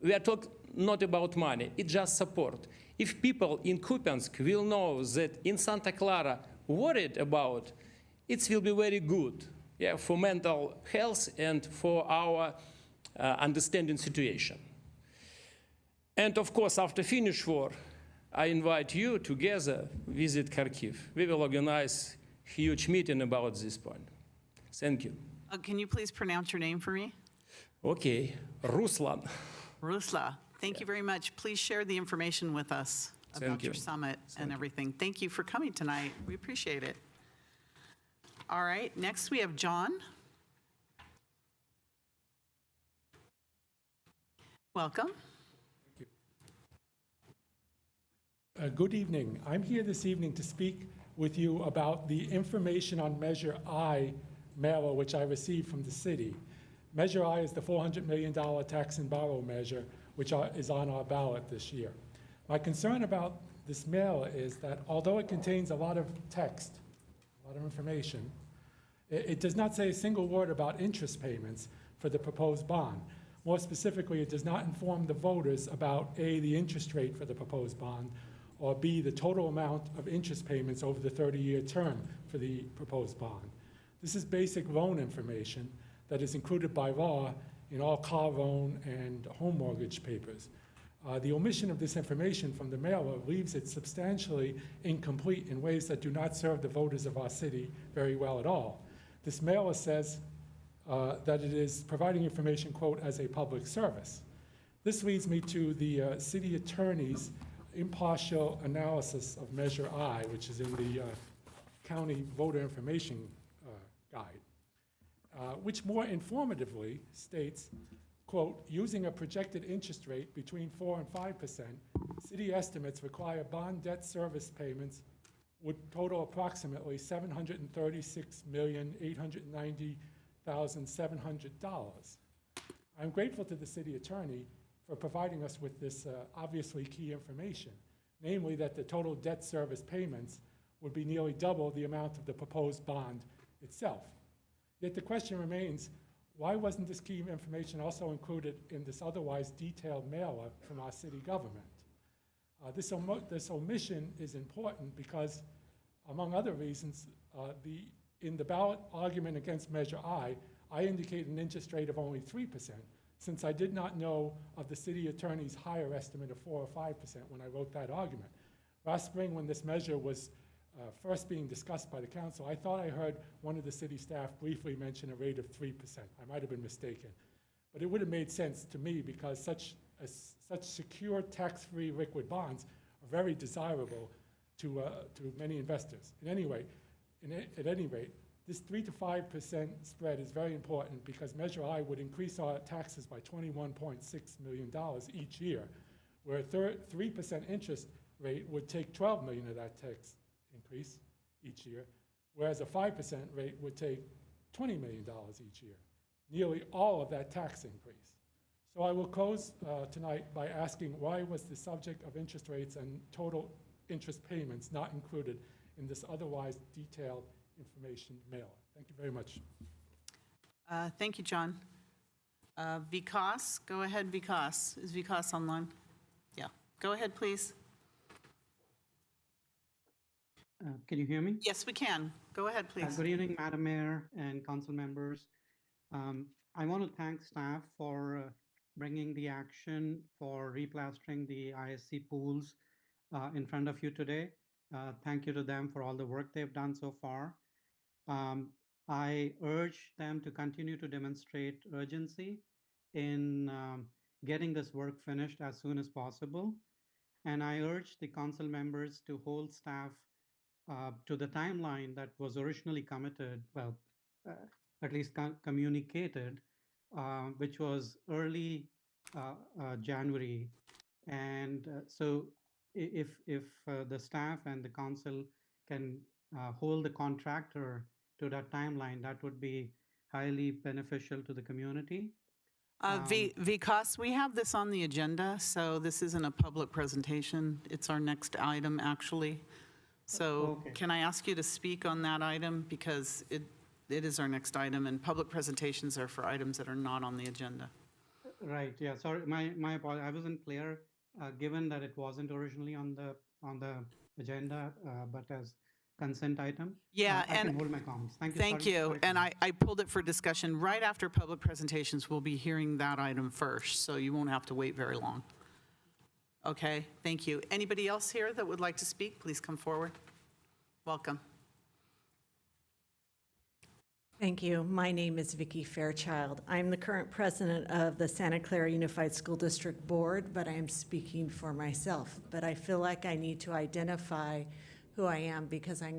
we are talking not about money, it's just support. If people in Kupiansk will know that in Santa Clara worried about, it will be very good, yeah, for mental health and for our understanding situation. And of course, after finish war, I invite you together visit Kharkiv. We will organize huge meeting about this point. Thank you. Can you please pronounce your name for me? Okay, Ruslan. Rusla, thank you very much. Please share the information with us about your summit and everything. Thank you for coming tonight. We appreciate it. All right, next we have John. Welcome. Good evening. I'm here this evening to speak with you about the information on Measure I mailer which I received from the city. Measure I is the $400 million tax and borrow measure which is on our ballot this year. My concern about this mailer is that although it contains a lot of text, a lot of information, it does not say a single word about interest payments for the proposed bond. More specifically, it does not inform the voters about A, the interest rate for the proposed bond, or B, the total amount of interest payments over the 30-year term for the proposed bond. This is basic loan information that is included by law in all car loan and home mortgage papers. The omission of this information from the mailer leaves it substantially incomplete in ways that do not serve the voters of our city very well at all. This mailer says that it is providing information, quote, as a public service. This leads me to the city attorney's impartial analysis of Measure I, which is in the county voter information guide, which more informatively states, quote, using a projected interest rate between 4 and 5%, city estimates require bond debt service payments would total approximately $736,890,700. I'm grateful to the city attorney for providing us with this obviously key information, namely that the total debt service payments would be nearly double the amount of the proposed bond itself. Yet the question remains, why wasn't this key information also included in this otherwise detailed mailer from our city government? This omission is important because, among other reasons, in the ballot argument against Measure I indicated an interest rate of only 3%, since I did not know of the city attorney's higher estimate of 4 or 5% when I wrote that argument. Last spring, when this measure was first being discussed by the council, I thought I heard one of the city staff briefly mention a rate of 3%. I might have been mistaken. But it would have made sense to me because such secure tax-free liquid bonds are very desirable to many investors. At any rate, this 3 to 5% spread is very important because Measure I would increase our taxes by $21.6 million each year, where a 3% interest rate would take $12 million of that tax increase each year, whereas a 5% rate would take $20 million each year, nearly all of that tax increase. So I will close tonight by asking, why was the subject of interest rates and total interest payments not included in this otherwise detailed information mailer? Thank you very much. Thank you, John. Vikas, go ahead, Vikas. Is Vikas online? Yeah, go ahead, please. Can you hear me? Yes, we can. Go ahead, please. Good evening, Madam Mayor and council members. I want to thank staff for bringing the action for replastering the ISC pools in front of you today. Thank you to them for all the work they've done so far. I urge them to continue to demonstrate urgency in getting this work finished as soon as possible. And I urge the council members to hold staff to the timeline that was originally committed, well, at least communicated, which was early January. And so if the staff and the council can hold the contractor to that timeline, that would be highly beneficial to the community. Vikas, we have this on the agenda, so this isn't a public presentation. It's our next item, actually. So can I ask you to speak on that item? Because it is our next item, and public presentations are for items that are not on the agenda. Right, yeah, sorry, my apologies. I wasn't clear, given that it wasn't originally on the agenda, but as consent item. Yeah, I can hold my comments. Thank you. Thank you. And I pulled it for discussion right after public presentations. We'll be hearing that item first, so you won't have to wait very long. Okay, thank you. Anybody else here that would like to speak, please come forward. Welcome. Thank you. My name is Vicki Fairchild. I'm the current president of the Santa Clara Unified School District Board, but I am speaking for myself. But I feel like I need to identify who I am because I'm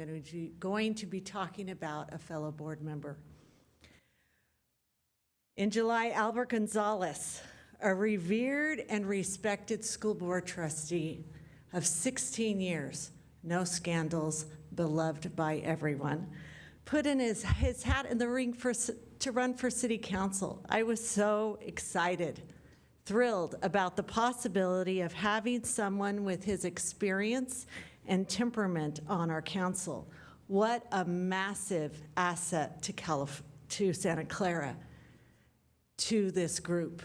going to be talking about a fellow board member. In July, Albert Gonzalez, a revered and respected school board trustee of 16 years, no scandals, beloved by everyone, put in his hat in the ring to run for city council. I was so excited, thrilled about the possibility of having someone with his experience and temperament on our council. What a massive asset to Santa Clara, to this group.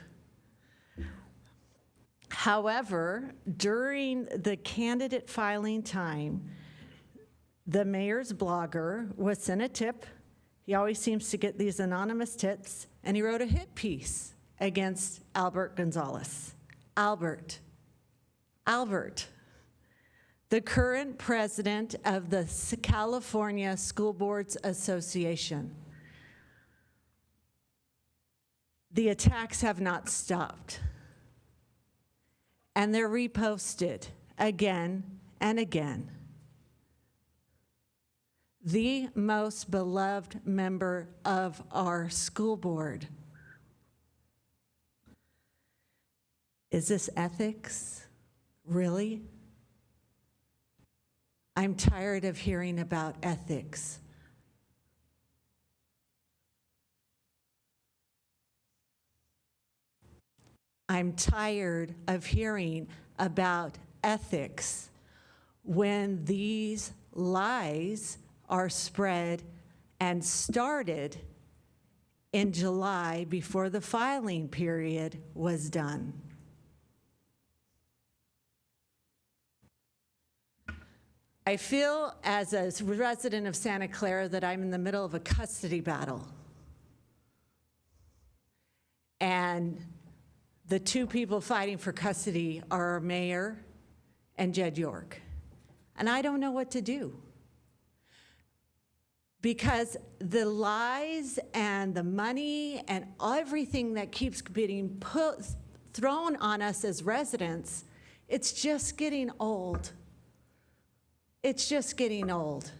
However, during the candidate filing time, the mayor's blogger was sent a tip. He always seems to get these anonymous tips, and he wrote a hit piece against Albert Gonzalez. Albert, the current president of the California School Boards Association. The attacks have not stopped, and they're reposted again and again. The most beloved member of our school board. Is this ethics? Really? I'm tired of hearing about ethics. I'm tired of hearing about ethics when these lies are spread and started in July before the filing period was done. I feel as a resident of Santa Clara that I'm in the middle of a custody battle. And the two people fighting for custody are our mayor and Jed York. And I don't know what to do. Because the lies and the money and everything that keeps being thrown on us as residents, it's just getting old. It's just getting old.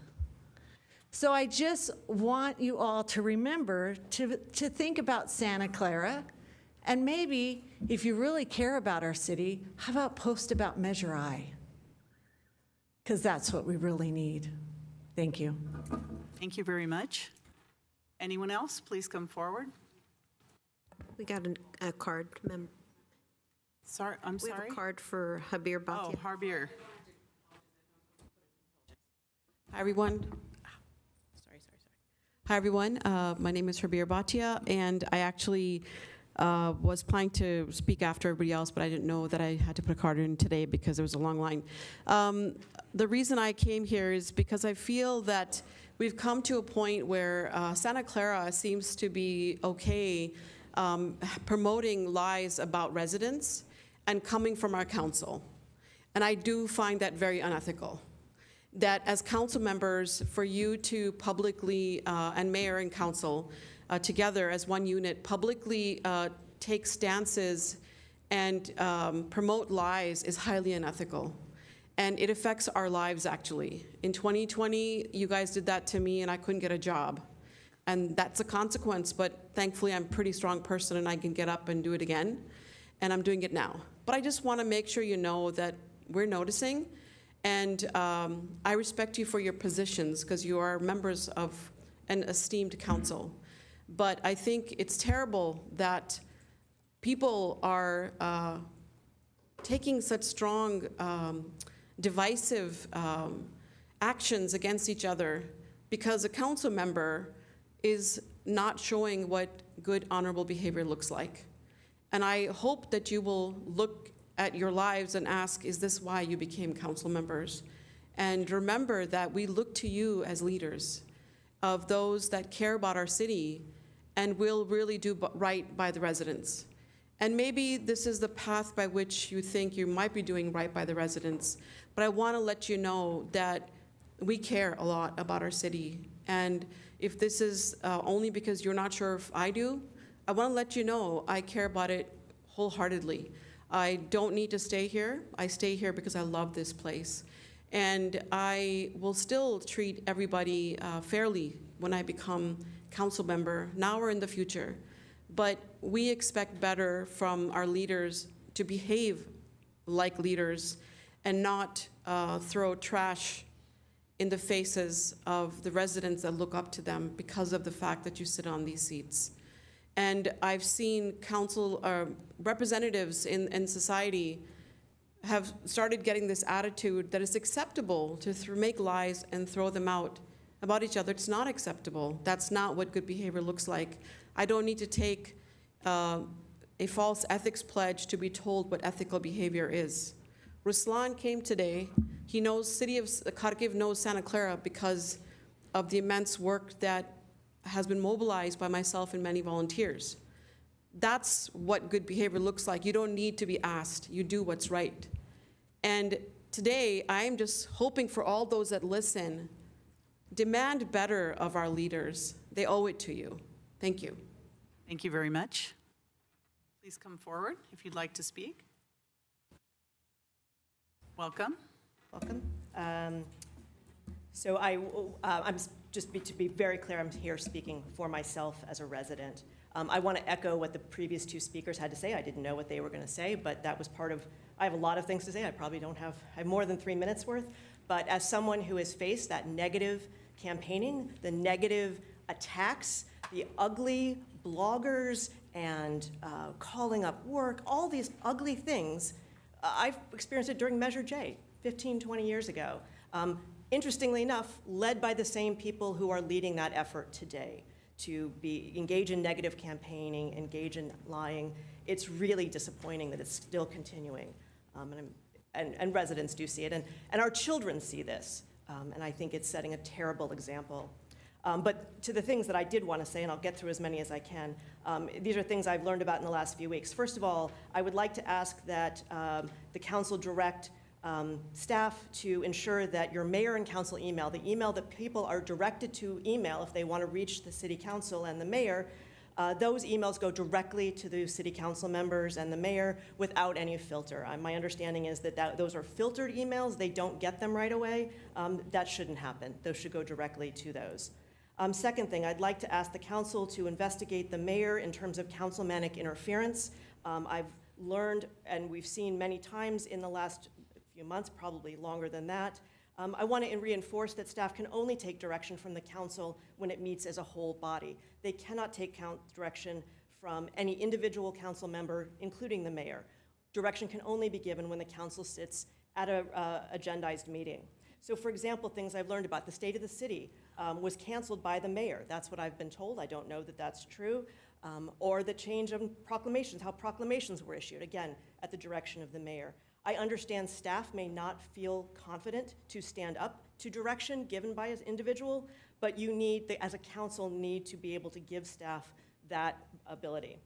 So I just want you all to remember to think about Santa Clara, and maybe if you really care about our city, how about post about Measure I? Because that's what we really need. Thank you. Thank you very much. Anyone else, please come forward. We got a card, member. Sorry, I'm sorry. We have a card for Habir Bhatia. Oh, Habir. Hi, everyone. Hi, everyone. My name is Habir Bhatia, and I actually was planning to speak after everybody else, but I didn't know that I had to put a card in today because there was a long line. The reason I came here is because I feel that we've come to a point where Santa Clara seems to be okay promoting lies about residents and coming from our council. And I do find that very unethical. That as council members, for you to publicly, and mayor and council, together as one unit, publicly take stances and promote lies is highly unethical. And it affects our lives, actually. In 2020, you guys did that to me, and I couldn't get a job. And that's a consequence, but thankfully I'm a pretty strong person and I can get up and do it again, and I'm doing it now. But I just want to make sure you know that we're noticing, and I respect you for your positions because you are members of an esteemed council. But I think it's terrible that people are taking such strong, divisive actions against each other because a council member is not showing what good, honorable behavior looks like. And I hope that you will look at your lives and ask, is this why you became council members? And remember that we look to you as leaders of those that care about our city and will really do right by the residents. And maybe this is the path by which you think you might be doing right by the residents, but I want to let you know that we care a lot about our city. And if this is only because you're not sure if I do, I want to let you know I care about it wholeheartedly. I don't need to stay here. I stay here because I love this place. And I will still treat everybody fairly when I become council member, now or in the future. But we expect better from our leaders to behave like leaders and not throw trash in the faces of the residents that look up to them because of the fact that you sit on these seats. And I've seen council representatives in society have started getting this attitude that it's acceptable to make lies and throw them out about each other. It's not acceptable. That's not what good behavior looks like. I don't need to take a false ethics pledge to be told what ethical behavior is. Ruslan came today. He knows City of Kharkiv knows Santa Clara because of the immense work that has been mobilized by myself and many volunteers. That's what good behavior looks like. You don't need to be asked. You do what's right. And today, I'm just hoping for all those that listen, demand better of our leaders. They owe it to you. Thank you. Thank you very much. Please come forward if you'd like to speak. Welcome. Welcome. So I'm just to be very clear, I'm here speaking for myself as a resident. I want to echo what the previous two speakers had to say. I didn't know what they were going to say, but that was part of, I have a lot of things to say. I probably I have more than 3 minutes worth. But as someone who has faced that negative campaigning, the negative attacks, the ugly bloggers and calling up work, all these ugly things, I've experienced it during Measure J 15, 20 years ago. Interestingly enough, led by the same people who are leading that effort today to engage in negative campaigning, engage in lying. It's really disappointing that it's still continuing. And residents do see it, and our children see this. And I think it's setting a terrible example. But to the things that I did want to say, and I'll get through as many as I can, these are things I've learned about in the last few weeks. First of all, I would like to ask that the council direct staff to ensure that your mayor and council email, the email that people are directed to email if they want to reach the city council and the mayor, those emails go directly to the city council members and the mayor without any filter. My understanding is that those are filtered emails. They don't get them right away. That shouldn't happen. Those should go directly to those. Second thing, I'd like to ask the council to investigate the mayor in terms of councilmanic interference. I've learned, and we've seen many times in the last few months, probably longer than that. I want to reinforce that staff can only take direction from the council when it meets as a whole body. They cannot take direction from any individual council member, including the mayor. Direction can only be given when the council sits at a agendized meeting. So for example, things I've learned about the state of the city was canceled by the mayor. That's what I've been told. I don't know that that's true. Or the change of proclamations, how proclamations were issued, again, at the direction of the mayor. I understand staff may not feel confident to stand up to direction given by an individual, but you need, as a council, need to be able to give staff that ability.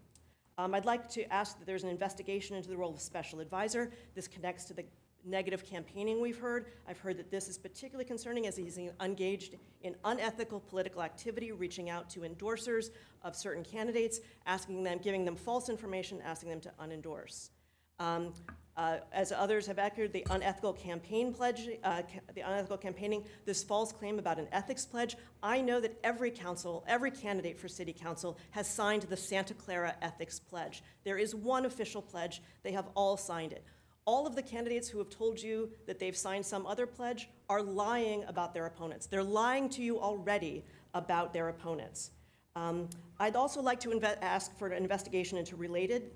I'd like to ask that there's an investigation into the role of special advisor. This connects to the negative campaigning we've heard. I've heard that this is particularly concerning as he's engaged in unethical political activity, reaching out to endorsers of certain candidates, asking them, giving them false information, asking them to unendorse. As others have echoed, the unethical campaign pledge, the unethical campaigning, this false claim about an ethics pledge. I know that every candidate for city council has signed the Santa Clara Ethics Pledge. There is one official pledge. They have all signed it. All of the candidates who have told you that they've signed some other pledge are lying about their opponents. They're lying to you already about their opponents. I'd also like to ask for an investigation into Related.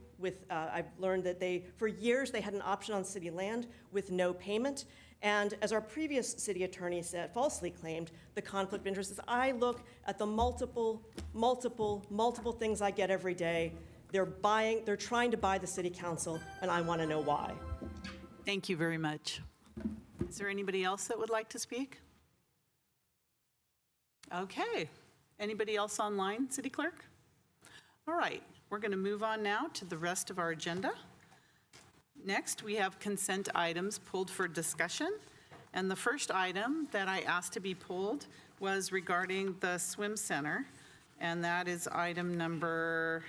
I've learned that for years, they had an option on city land with no payment. And as our previous city attorney said, falsely claimed, the conflict of interest is, I look at the multiple things I get every day. They're trying to buy the city council, and I want to know why. Thank you very much. Is there anybody else that would like to speak? Okay. Anybody else online, City Clerk? All right, we're going to move on now to the rest of our agenda. Next, we have consent items pulled for discussion. And the first item that I asked to be pulled was regarding the swim center. And that is item number...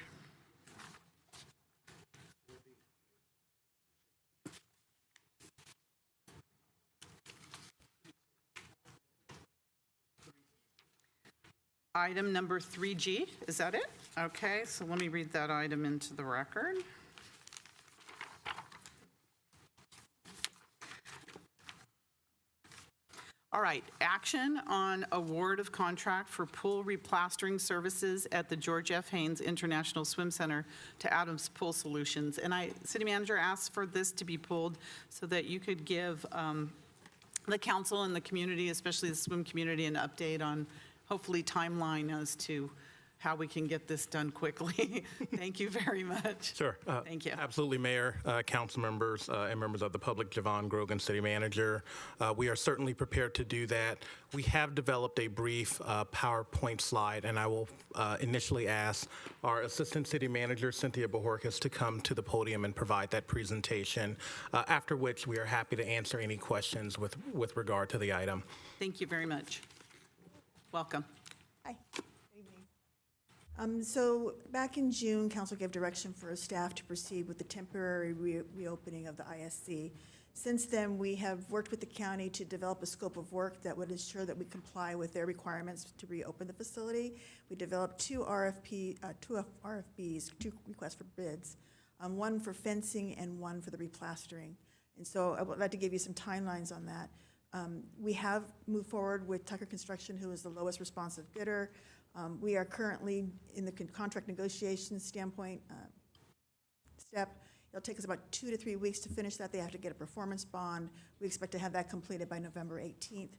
Item number 3G, is that it? Okay, so let me read that item into the record. All right, action on award of contract for pool replastering services at the George F. Haynes International Swim Center to Adams Pool Solutions. And City Manager asked for this to be pulled so that you could give the council and the community, especially the swim community, an update on hopefully timeline as to how we can get this done quickly. Thank you very much. Sure. Thank you. Absolutely, Mayor, council members, and members of the public. Javon Grogan, City Manager. We are certainly prepared to do that. We have developed a brief PowerPoint slide, and I will initially ask our Assistant City Manager, Cynthia Bojorquez, to come to the podium and provide that presentation, after which we are happy to answer any questions with regard to the item. Thank you very much. Welcome. Hi. Good evening. So back in June, council gave direction for staff to proceed with the temporary reopening of the ISC. Since then, we have worked with the county to develop a scope of work that would ensure that we comply with their requirements to reopen the facility. We developed two RFPs, two requests for bids, one for fencing and one for the replastering. And so I would like to give you some timelines on that. We have moved forward with Tucker Construction, who is the lowest responsive bidder. We are currently in the contract negotiation standpoint step. It'll take us about 2 to 3 weeks to finish that. They have to get a performance bond. We expect to have that completed by November 18th.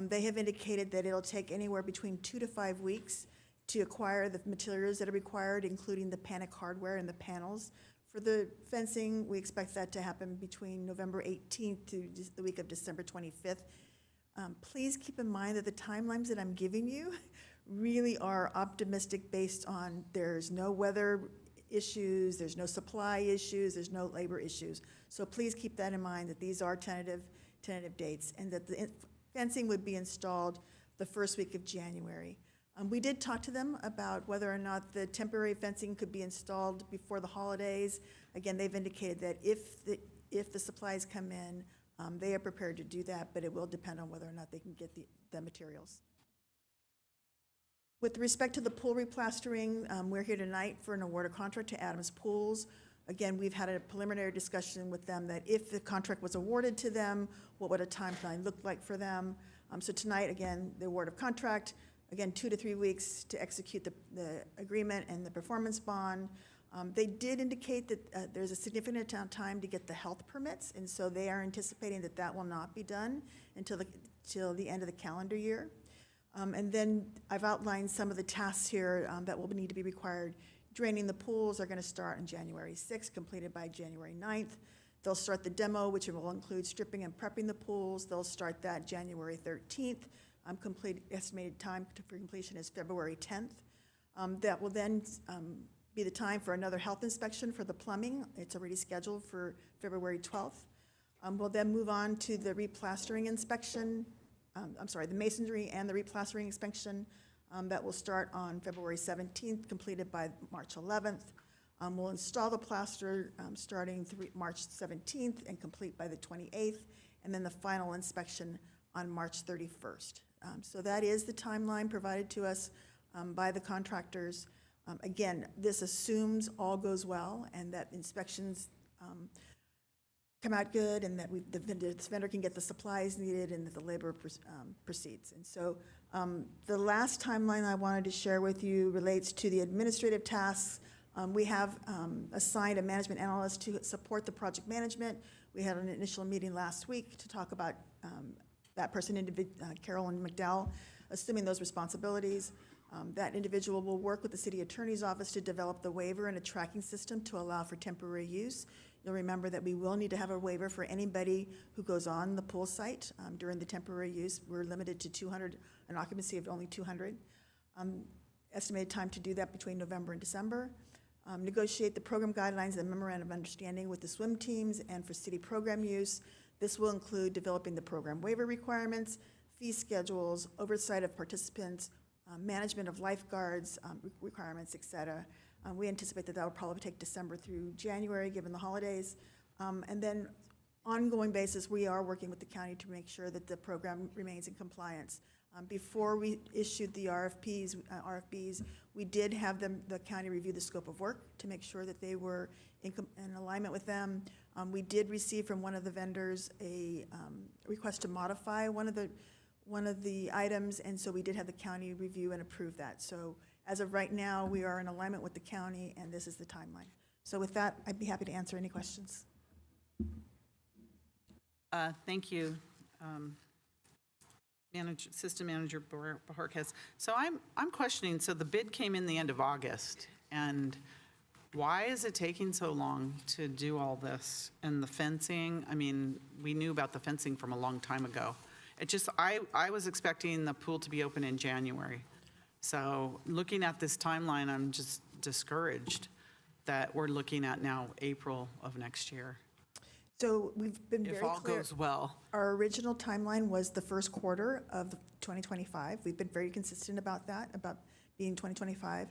They have indicated that it'll take anywhere between 2 to 5 weeks to acquire the materials that are required, including the panic hardware and the panels. For the fencing, we expect that to happen between November 18th to the week of December 25th. Please keep in mind that the timelines that I'm giving you really are optimistic based on there's no weather issues, there's no supply issues, there's no labor issues. So please keep that in mind, that these are tentative dates, and that the fencing would be installed the first week of January. We did talk to them about whether or not the temporary fencing could be installed before the holidays. Again, they've indicated that if the supplies come in, they are prepared to do that, but it will depend on whether or not they can get the materials. With respect to the pool replastering, we're here tonight for an award of contract to Adams Pools. Again, we've had a preliminary discussion with them that if the contract was awarded to them, what would a timeline look like for them? So tonight, again, the award of contract. Again, 2 to 3 weeks to execute the agreement and the performance bond. They did indicate that there's a significant amount of time to get the health permits, and so they are anticipating that that will not be done until the end of the calendar year. And then I've outlined some of the tasks here that will need to be required. Draining the pools are going to start on January 6th, completed by January 9th. They'll start the demo, which will include stripping and prepping the pools. They'll start that January 13th. Estimated time for completion is February 10th. That will then be the time for another health inspection for the plumbing. It's already scheduled for February 12th. We'll then move on to the replastering inspection. The masonry and the replastering inspection that will start on February 17th, completed by March 11th. We'll install the plaster starting March 17th and complete by the 28th, and then the final inspection on March 31st. So that is the timeline provided to us by the contractors. Again, this assumes all goes well and that inspections come out good and that this vendor can get the supplies needed and that the labor proceeds. And so the last timeline I wanted to share with you relates to the administrative tasks. We have assigned a management analyst to support the project management. We had an initial meeting last week to talk about that person, Carolyn McDowell, assuming those responsibilities. That individual will work with the city attorney's office to develop the waiver and a tracking system to allow for temporary use. You'll remember that we will need to have a waiver for anybody who goes on the pool site during the temporary use. We're limited to 200, an occupancy of only 200. Estimated time to do that between November and December. Negotiate the program guidelines and memorandum of understanding with the swim teams and for city program use. This will include developing the program waiver requirements, fee schedules, oversight of participants, management of lifeguards, requirements, et cetera. We anticipate that will probably take December through January, given the holidays. And then ongoing basis, we are working with the county to make sure that the program remains in compliance. Before we issued the RFBs, we did have the county review the scope of work to make sure that they were in alignment with them. We did receive from one of the vendors a request to modify one of the items, and so we did have the county review and approve that. So as of right now, we are in alignment with the county, and this is the timeline. So with that, I'd be happy to answer any questions. Thank you, System Manager Bajorquez. So I'm questioning, so the bid came in the end of August, and why is it taking so long to do all this? And the fencing, I mean, we knew about the fencing from a long time ago. It just, I was expecting the pool to be open in January. So looking at this timeline, I'm just discouraged that we're looking at now April of next year. So we've been very If clear. all goes well. Our original timeline was the first quarter of 2025. We've been very consistent about that, about being 2025.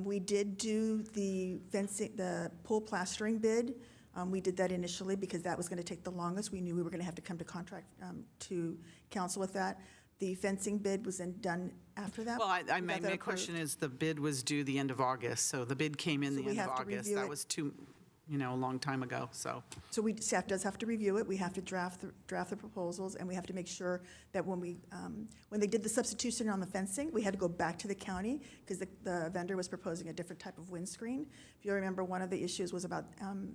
We did do the fencing, the pool plastering bid. We did that initially because that was going to take the longest. We knew we were going to have to come to contract to council with that. The fencing bid was then done after that. Well, We got my that question approved. is, the bid was due the end of August, so the bid came in So the we end of have to August. review That it. was a long time ago, so. So staff does have to review it. We have to draft the proposals, and we have to make sure that when they did the substitution on the fencing, we had to go back to the county because the vendor was proposing a different type of windscreen. If you remember, one of the issues was about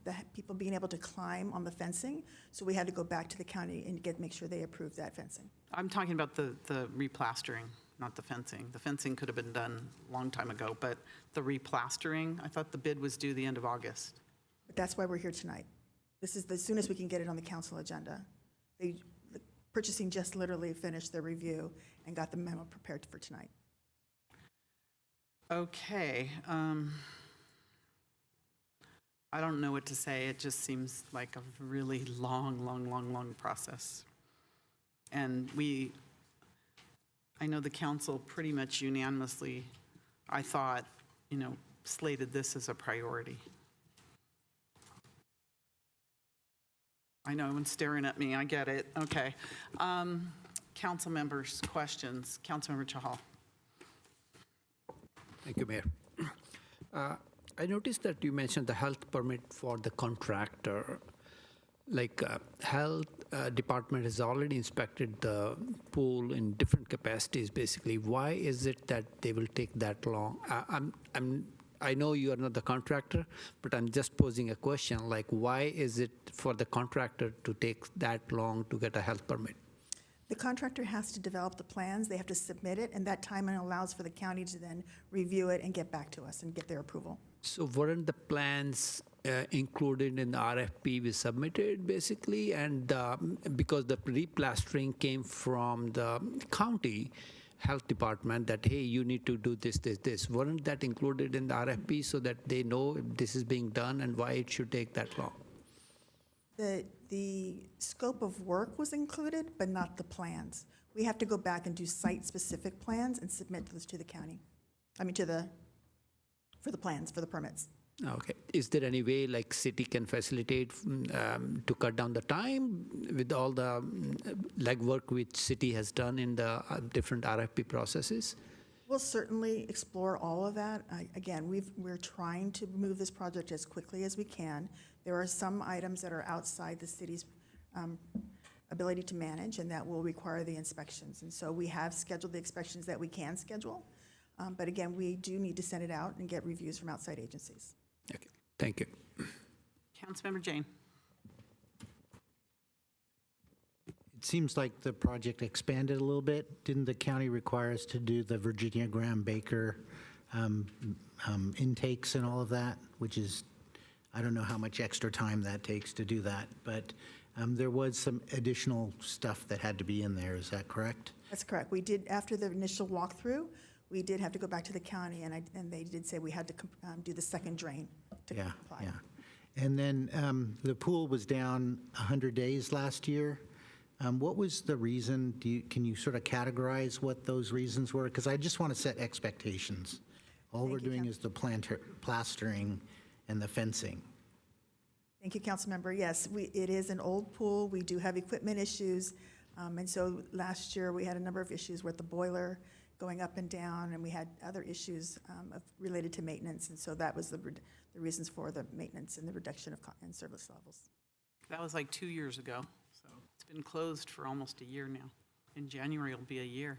the people being able to climb on the fencing. So we had to go back to the county and make sure they approved that fencing. I'm talking about the replastering, not the fencing. The fencing could have been done a long time ago, but the replastering, I thought the bid was due the end of August. But that's why we're here tonight. This is as soon as we can get it on the council agenda. The purchasing just literally finished their review and got the memo prepared for tonight. Okay. I don't know what to say. It just seems like a really long process. And I know the council pretty much unanimously, I thought, slated this as a priority. I know everyone's staring at me, I get it, okay. Council members, questions. Councilmember Chahal. Thank you, Mayor. I noticed that you mentioned the health permit for the contractor. Like health department has already inspected the pool in different capacities, basically. Why is it that they will take that long? I know you are not the contractor, but I'm just posing a question, like why is it for the contractor to take that long to get a health permit? The contractor has to develop the plans, they have to submit it, and that timeline allows for the county to then review it and get back to us and get their approval. So weren't the plans included in the RFP we submitted, basically? And because the replastering came from the county health department that, hey, you need to do this, this. Weren't that included in the RFP so that they know this is being done and why it should take that long? The scope of work was included, but not the plans. We have to go back and do site-specific plans and submit those to the county. For the plans, for the permits. Okay. Is there any way like city can facilitate to cut down the time with all the legwork which city has done in the different RFP processes? We'll certainly explore all of that. Again, we're trying to move this project as quickly as we can. There are some items that are outside the city's ability to manage, and that will require the inspections. And so we have scheduled the inspections that we can schedule. But again, we do need to send it out and get reviews from outside agencies. Okay, thank you. Councilmember Jane. It seems like the project expanded a little bit. Didn't the county require us to do the Virginia Graham Baker intakes and all of that, which is, I don't know how much extra time that takes to do that, but there was some additional stuff that had to be in there. Is that correct? That's correct. We did, after the initial walkthrough, we did have to go back to the county, and they did say we had to do the second drain to comply. Yeah. And then the pool was down 100 days last year. What was the reason? Can you sort of categorize what those reasons were? Because I just want to set expectations. All we're doing is the plastering and the fencing. Thank you, Councilmember. Yes, it is an old pool. We do have equipment issues. And so last year, we had a number of issues with the boiler going up and down, and we had other issues related to maintenance. And so that was the reasons for the maintenance and the reduction of service levels. That was like 2 years ago, so it's been closed for almost a year now. In January, will be a year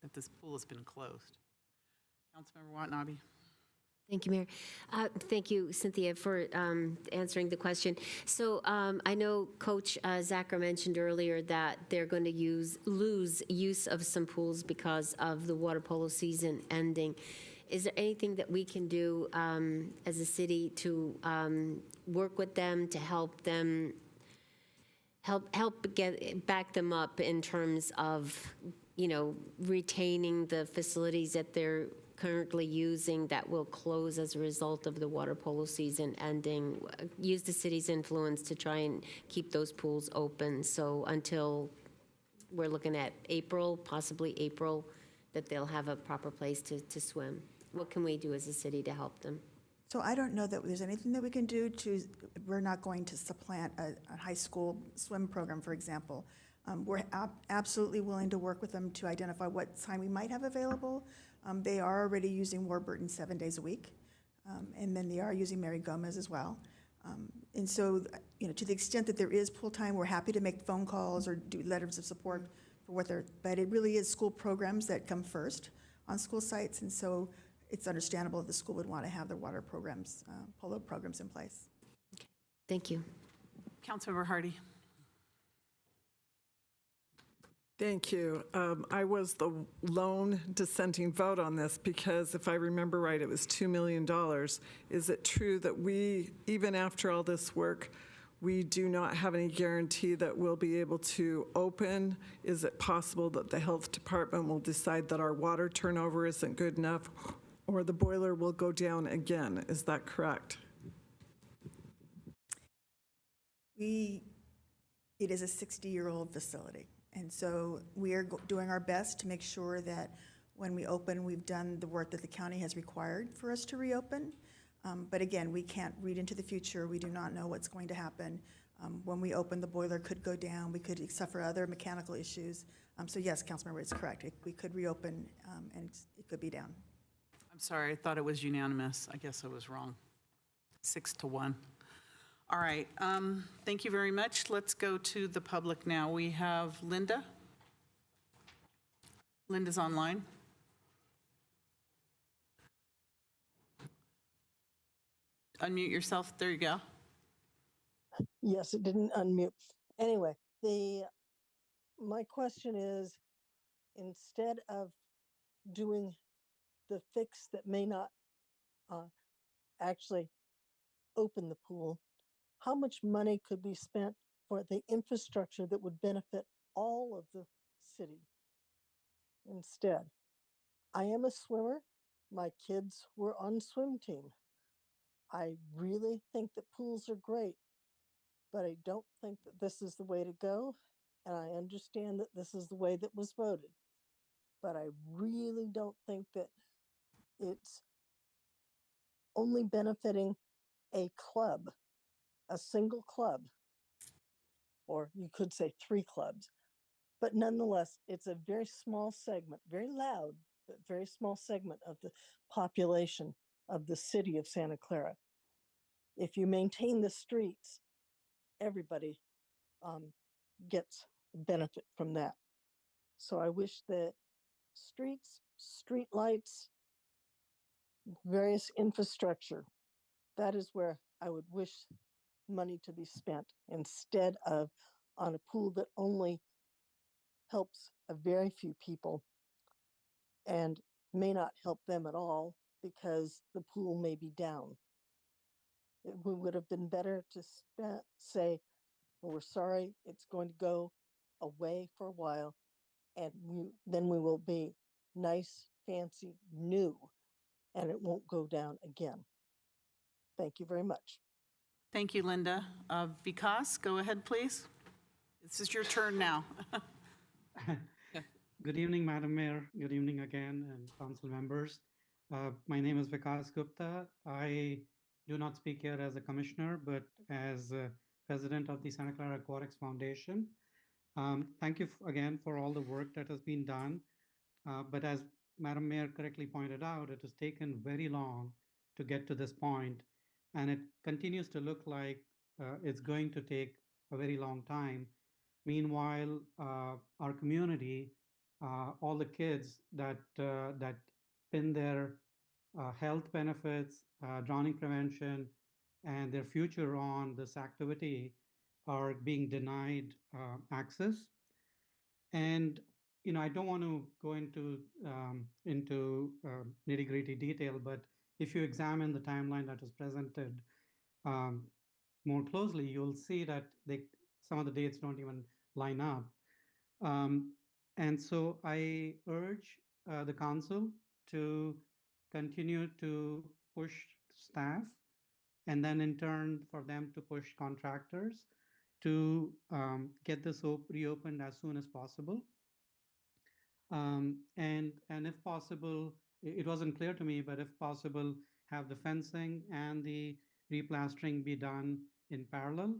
that this pool has been closed. Councilmember Watanabe. Thank you, Mayor. Thank you, Cynthia, for answering the question. So I know Coach Zachar mentioned earlier that they're going to lose use of some pools because of the water polo season ending. Is there anything that we can do as a city to work with them to help them, back them up in terms of, retaining the facilities that they're currently using that will close as a result of the water polo season ending? Use the city's influence to try and keep those pools open. So until we're looking at April, possibly April, that they'll have a proper place to swim. What can we do as a city to help them? So I don't know that there's anything that we can do we're not going to supplant a high school swim program, for example. We're absolutely willing to work with them to identify what time we might have available. They are already using Warburton 7 days a week, and then they are using Mary Gomez as well. And so, to the extent that there is pool time, we're happy to make phone calls or do letters of support for but it really is school programs that come first on school sites, and so it's understandable that the school would want to have their water programs, polo programs in place. Okay. Thank you. Councilmember Hardy. Thank you. I was the lone dissenting vote on this because if I remember right, it was $2 million. Is it true that we, even after all this work, we do not have any guarantee that we'll be able to open? Is it possible that the health department will decide that our water turnover isn't good enough or the boiler will go down again? Is that correct? It is a 60-year-old facility. And so we are doing our best to make sure that when we open, we've done the work that the county has required for us to reopen. But again, we can't read into the future. We do not know what's going to happen. When we open, the boiler could go down. We could suffer other mechanical issues. So yes, Councilmember, it's correct. We could reopen and it could be down. I'm sorry, I thought it was unanimous. I guess I was wrong. 6-1. All right, thank you very much. Let's go to the public now. We have Linda. Linda's online. Unmute yourself. There you go. Yes, it didn't unmute. Anyway, my question is, instead of doing the fix that may not actually open the pool, how much money could be spent for the infrastructure that would benefit all of the city instead? I am a swimmer. My kids were on swim team. I really think that pools are great, but I don't think that this is the way to go. And I understand that this is the way that was voted, but I really don't think that it's only benefiting a club, a single club, or you could say 3 clubs. But nonetheless, it's a very small segment, very loud, but very small segment of the population of the city of Santa Clara. If you maintain the streets, everybody gets benefit from that. So I wish that streets, street lights, various infrastructure, that is where I would wish money to be spent instead of on a pool that only helps a very few people and may not help them at all because the pool may be down. It would have been better to say, well, we're sorry, it's going to go away for a while, and then we will be nice, fancy, new, and it won't go down again. Thank you very much. Thank you, Linda. Vikas, go ahead, please. This is your turn now. Good evening, Madam Mayor. Good evening again, and council members. My name is Vikas Gupta. I do not speak here as a commissioner, but as president of the Santa Clara Aquatics Foundation. Thank you again for all the work that has been done. But as Madam Mayor correctly pointed out, it has taken very long to get to this point, and it continues to look like it's going to take a very long time. Meanwhile, our community, all the kids that pin their health benefits, drowning prevention, and their future on this activity are being denied access. And I don't want to go into nitty-gritty detail, but if you examine the timeline that was presented more closely, you'll see that some of the dates don't even line up. And so I urge the council to continue to push staff, and then in turn for them to push contractors to get this reopened as soon as possible. And if possible, it wasn't clear to me, but if possible, have the fencing and the replastering be done in parallel.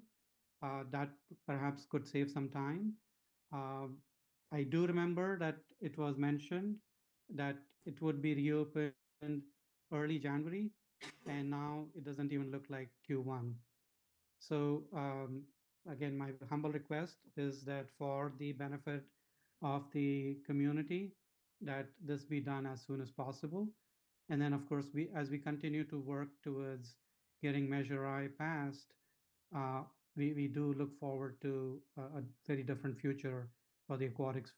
That perhaps could save some time. I do remember that it was mentioned that it would be reopened early January, and now it doesn't even look like Q1. So again, my humble request is that for the benefit of the community, that this be done as soon as possible. And then, of course, as we continue to work towards getting Measure I passed, we do look forward to a very different future for the aquatics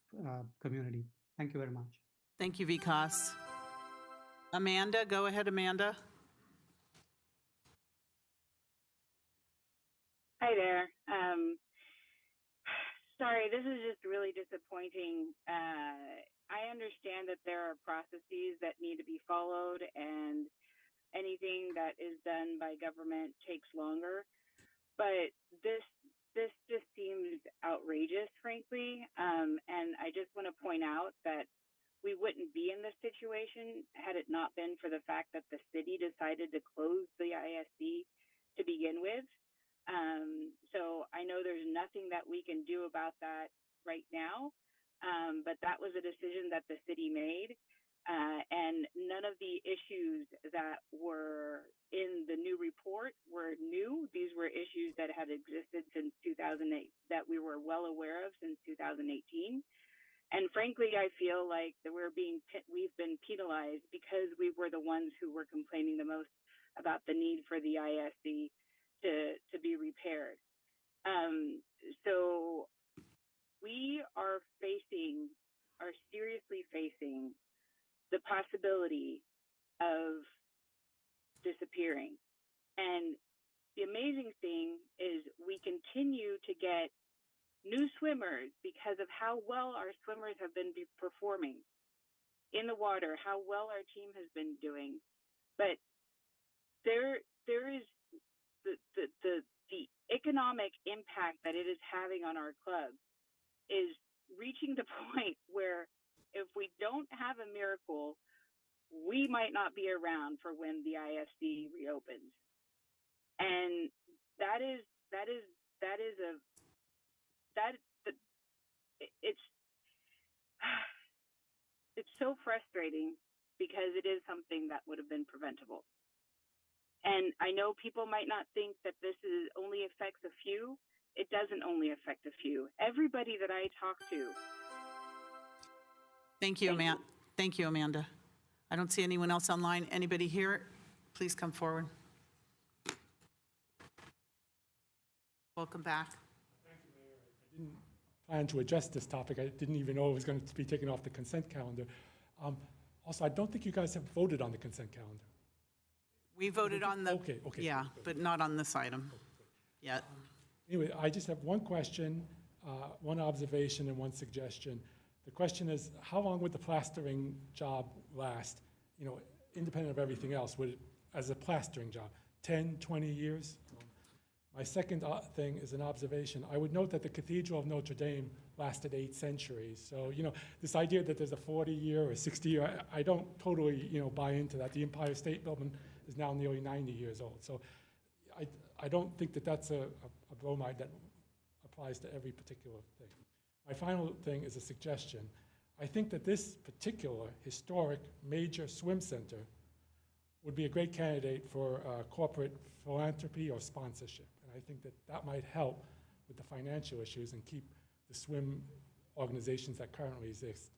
community. Thank you very much. Thank you, Vikas. Amanda, go ahead, Amanda. Hi there. Sorry, this is just really disappointing. I understand that there are processes that need to be followed, and anything that is done by government takes longer. But this just seems outrageous, frankly. And I just want to point out that we wouldn't be in this situation had it not been for the fact that the city decided to close the ISD to begin with. So I know there's nothing that we can do about that right now, but that was a decision that the city made. And none of the issues that were in the new report were new. These were issues that had existed since 2008, that we were well aware of since 2018. And frankly, I feel like that we've been penalized because we were the ones who were complaining the most about the need for the ISD to be repaired. So we are seriously facing the possibility of disappearing. And the amazing thing is we continue to get new swimmers because of how well our swimmers have been performing in the water, how well our team has been doing. But there is the economic impact that it is having on our club is reaching the point where if we don't have a miracle, we might not be around for when the ISD reopens. And it's so frustrating because it is something that would have been preventable. And I know people might not think that this only affects a few. It doesn't only affect a few. Everybody that I talk to. Thank you, Amanda. Thank you, Amanda. I don't see anyone else online. Anybody here? Please come forward. Welcome back. I didn't plan to address this topic. I didn't even know it was going to be taken off the consent calendar. Also, I don't think you guys have voted on the consent calendar. We voted on the, Okay. yeah, but not on this item yet. Anyway, I just have one question, one observation, and one suggestion. The question is, how long would the plastering job last, independent of everything else, as a plastering job? 10, 20 years? My second thing is an observation. I would note that the Cathedral of Notre Dame lasted 8 centuries. So, this idea that there's a 40-year or 60-year, I don't totally, buy into that. The Empire State Building is now nearly 90 years old. So I don't think that that's a bromide that applies to every particular thing. My final thing is a suggestion. I think that this particular historic major swim center would be a great candidate for corporate philanthropy or sponsorship. And I think that that might help with the financial issues and keep the swim organizations that currently exist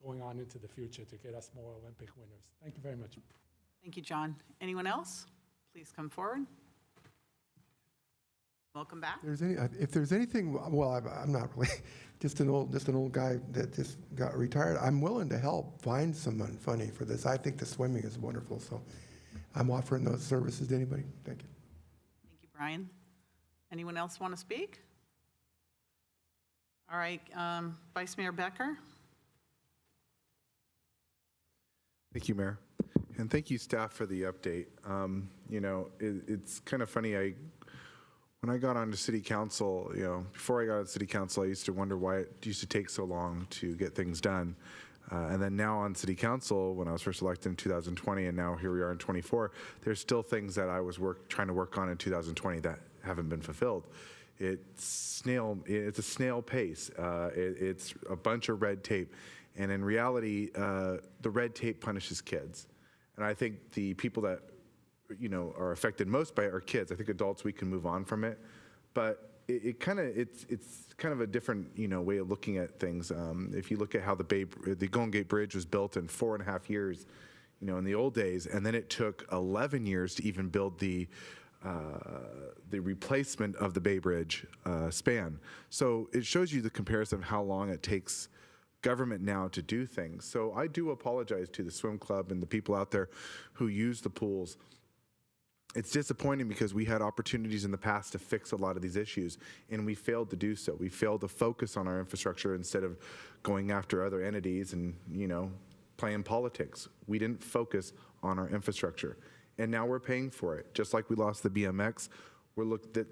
going on into the future to get us more Olympic winners. Thank you very much. Thank you, John. Anyone else? Please come forward. Welcome back. If there's anything, well, I'm not really, just an old guy that just got retired. I'm willing to help find someone funny for this. I think the swimming is wonderful, so I'm offering those services to anybody. Thank you. Thank you, Brian. Anyone else want to speak? All right, Vice Mayor Becker. Thank you, Mayor. And thank you, staff, for the update. It's kind of funny. When I got onto city council, before I got on city council, I used to wonder why it used to take so long to get things done. And then now on city council, when I was first elected in 2020, and now here we are in 24, there's still things that I was trying to work on in 2020 that haven't been fulfilled. It's a snail pace. It's a bunch of red tape. And in reality, the red tape punishes kids. And I think the people that are affected most by it are kids. I think adults, we can move on from it, but it's kind of a different way of looking at things. If you look at how the Golden Gate Bridge was built in 4.5 years, in the old days, and then it took 11 years to even build the replacement of the Bay Bridge span. So it shows you the comparison of how long it takes government now to do things. So I do apologize to the swim club and the people out there who use the pools. It's disappointing because we had opportunities in the past to fix a lot of these issues, and we failed to do so. We failed to focus on our infrastructure instead of going after other entities and, playing politics. We didn't focus on our infrastructure, and now we're paying for it. Just like we lost the BMX,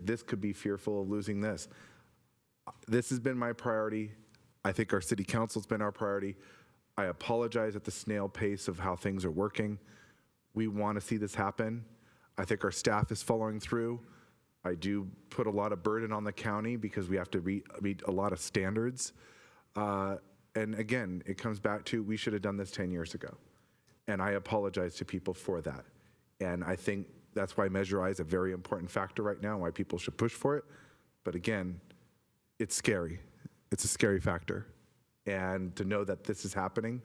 this could be fearful of losing this. This has been my priority. I think our city council's been our priority. I apologize at the snail pace of how things are working. We want to see this happen. I think our staff is following through. I do put a lot of burden on the county because we have to meet a lot of standards. And again, it comes back to we should have done this 10 years ago. And I apologize to people for that. And I think that's why Measure I is a very important factor right now, why people should push for it. But again, it's scary. It's a scary factor. And to know that this is happening,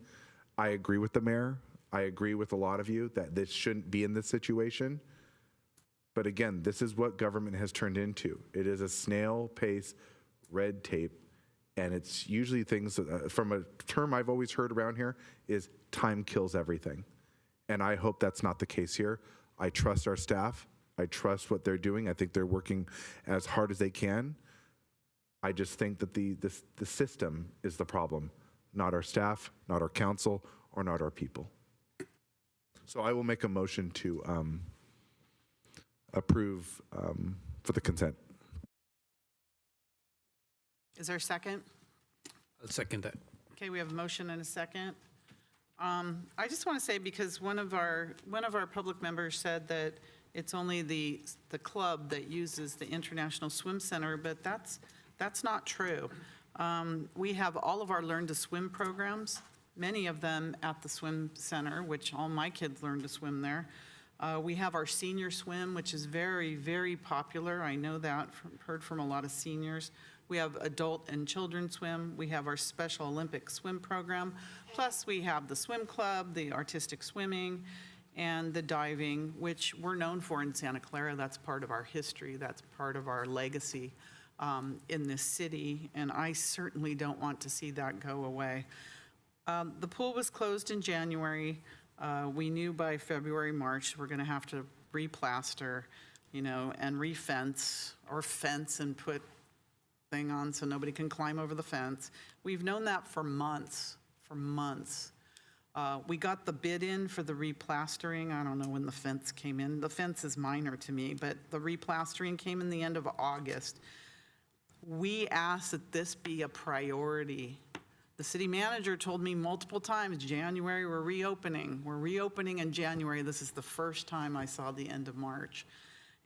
I agree with the mayor. I agree with a lot of you that this shouldn't be in this situation. But again, this is what government has turned into. It is a snail pace, red tape, and it's usually things, from a term I've always heard around here, is time kills everything. And I hope that's not the case here. I trust our staff. I trust what they're doing. I think they're working as hard as they can. I just think that the system is the problem, not our staff, not our council, or not our people. So I will make a motion to approve for the consent. Is there a second? I'll second that. Okay, we have a motion and a second. I just want to say, because one of our public members said that it's only the club that uses the International Swim Center, but that's not true. We have all of our Learn to Swim programs, many of them at the swim center, which all my kids learn to swim there. We have our senior swim, which is very, very popular. I know that, heard from a lot of seniors. We have adult and children swim. We have our Special Olympic swim program. Plus, we have the swim club, the artistic swimming, and the diving, which we're known for in Santa Clara. That's part of our history. That's part of our legacy in this city, and I certainly don't want to see that go away. The pool was closed in January. We knew by February, March, we're going to have to replaster, and refence or fence and put thing on so nobody can climb over the fence. We've known that for months, We got the bid in for the replastering. I don't know when the fence came in. The fence is minor to me, but the replastering came in the end of August. We asked that this be a priority. The city manager told me multiple times, January, we're reopening. We're reopening in January. This is the first time I saw the end of March.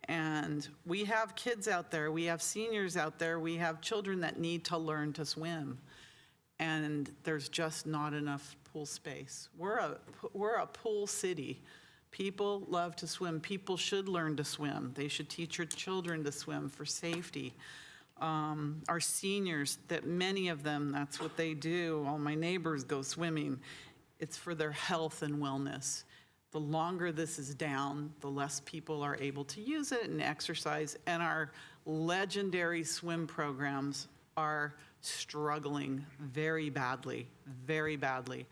And we have kids out there. We have seniors out there. We have children that need to learn to swim. And there's just not enough pool space. We're a pool city. People love to swim. People should learn to swim. They should teach your children to swim for safety. Our seniors, that many of them, that's what they do. All my neighbors go swimming. It's for their health and wellness. The longer this is down, the less people are able to use it and exercise. And our legendary swim programs are struggling very badly, very badly.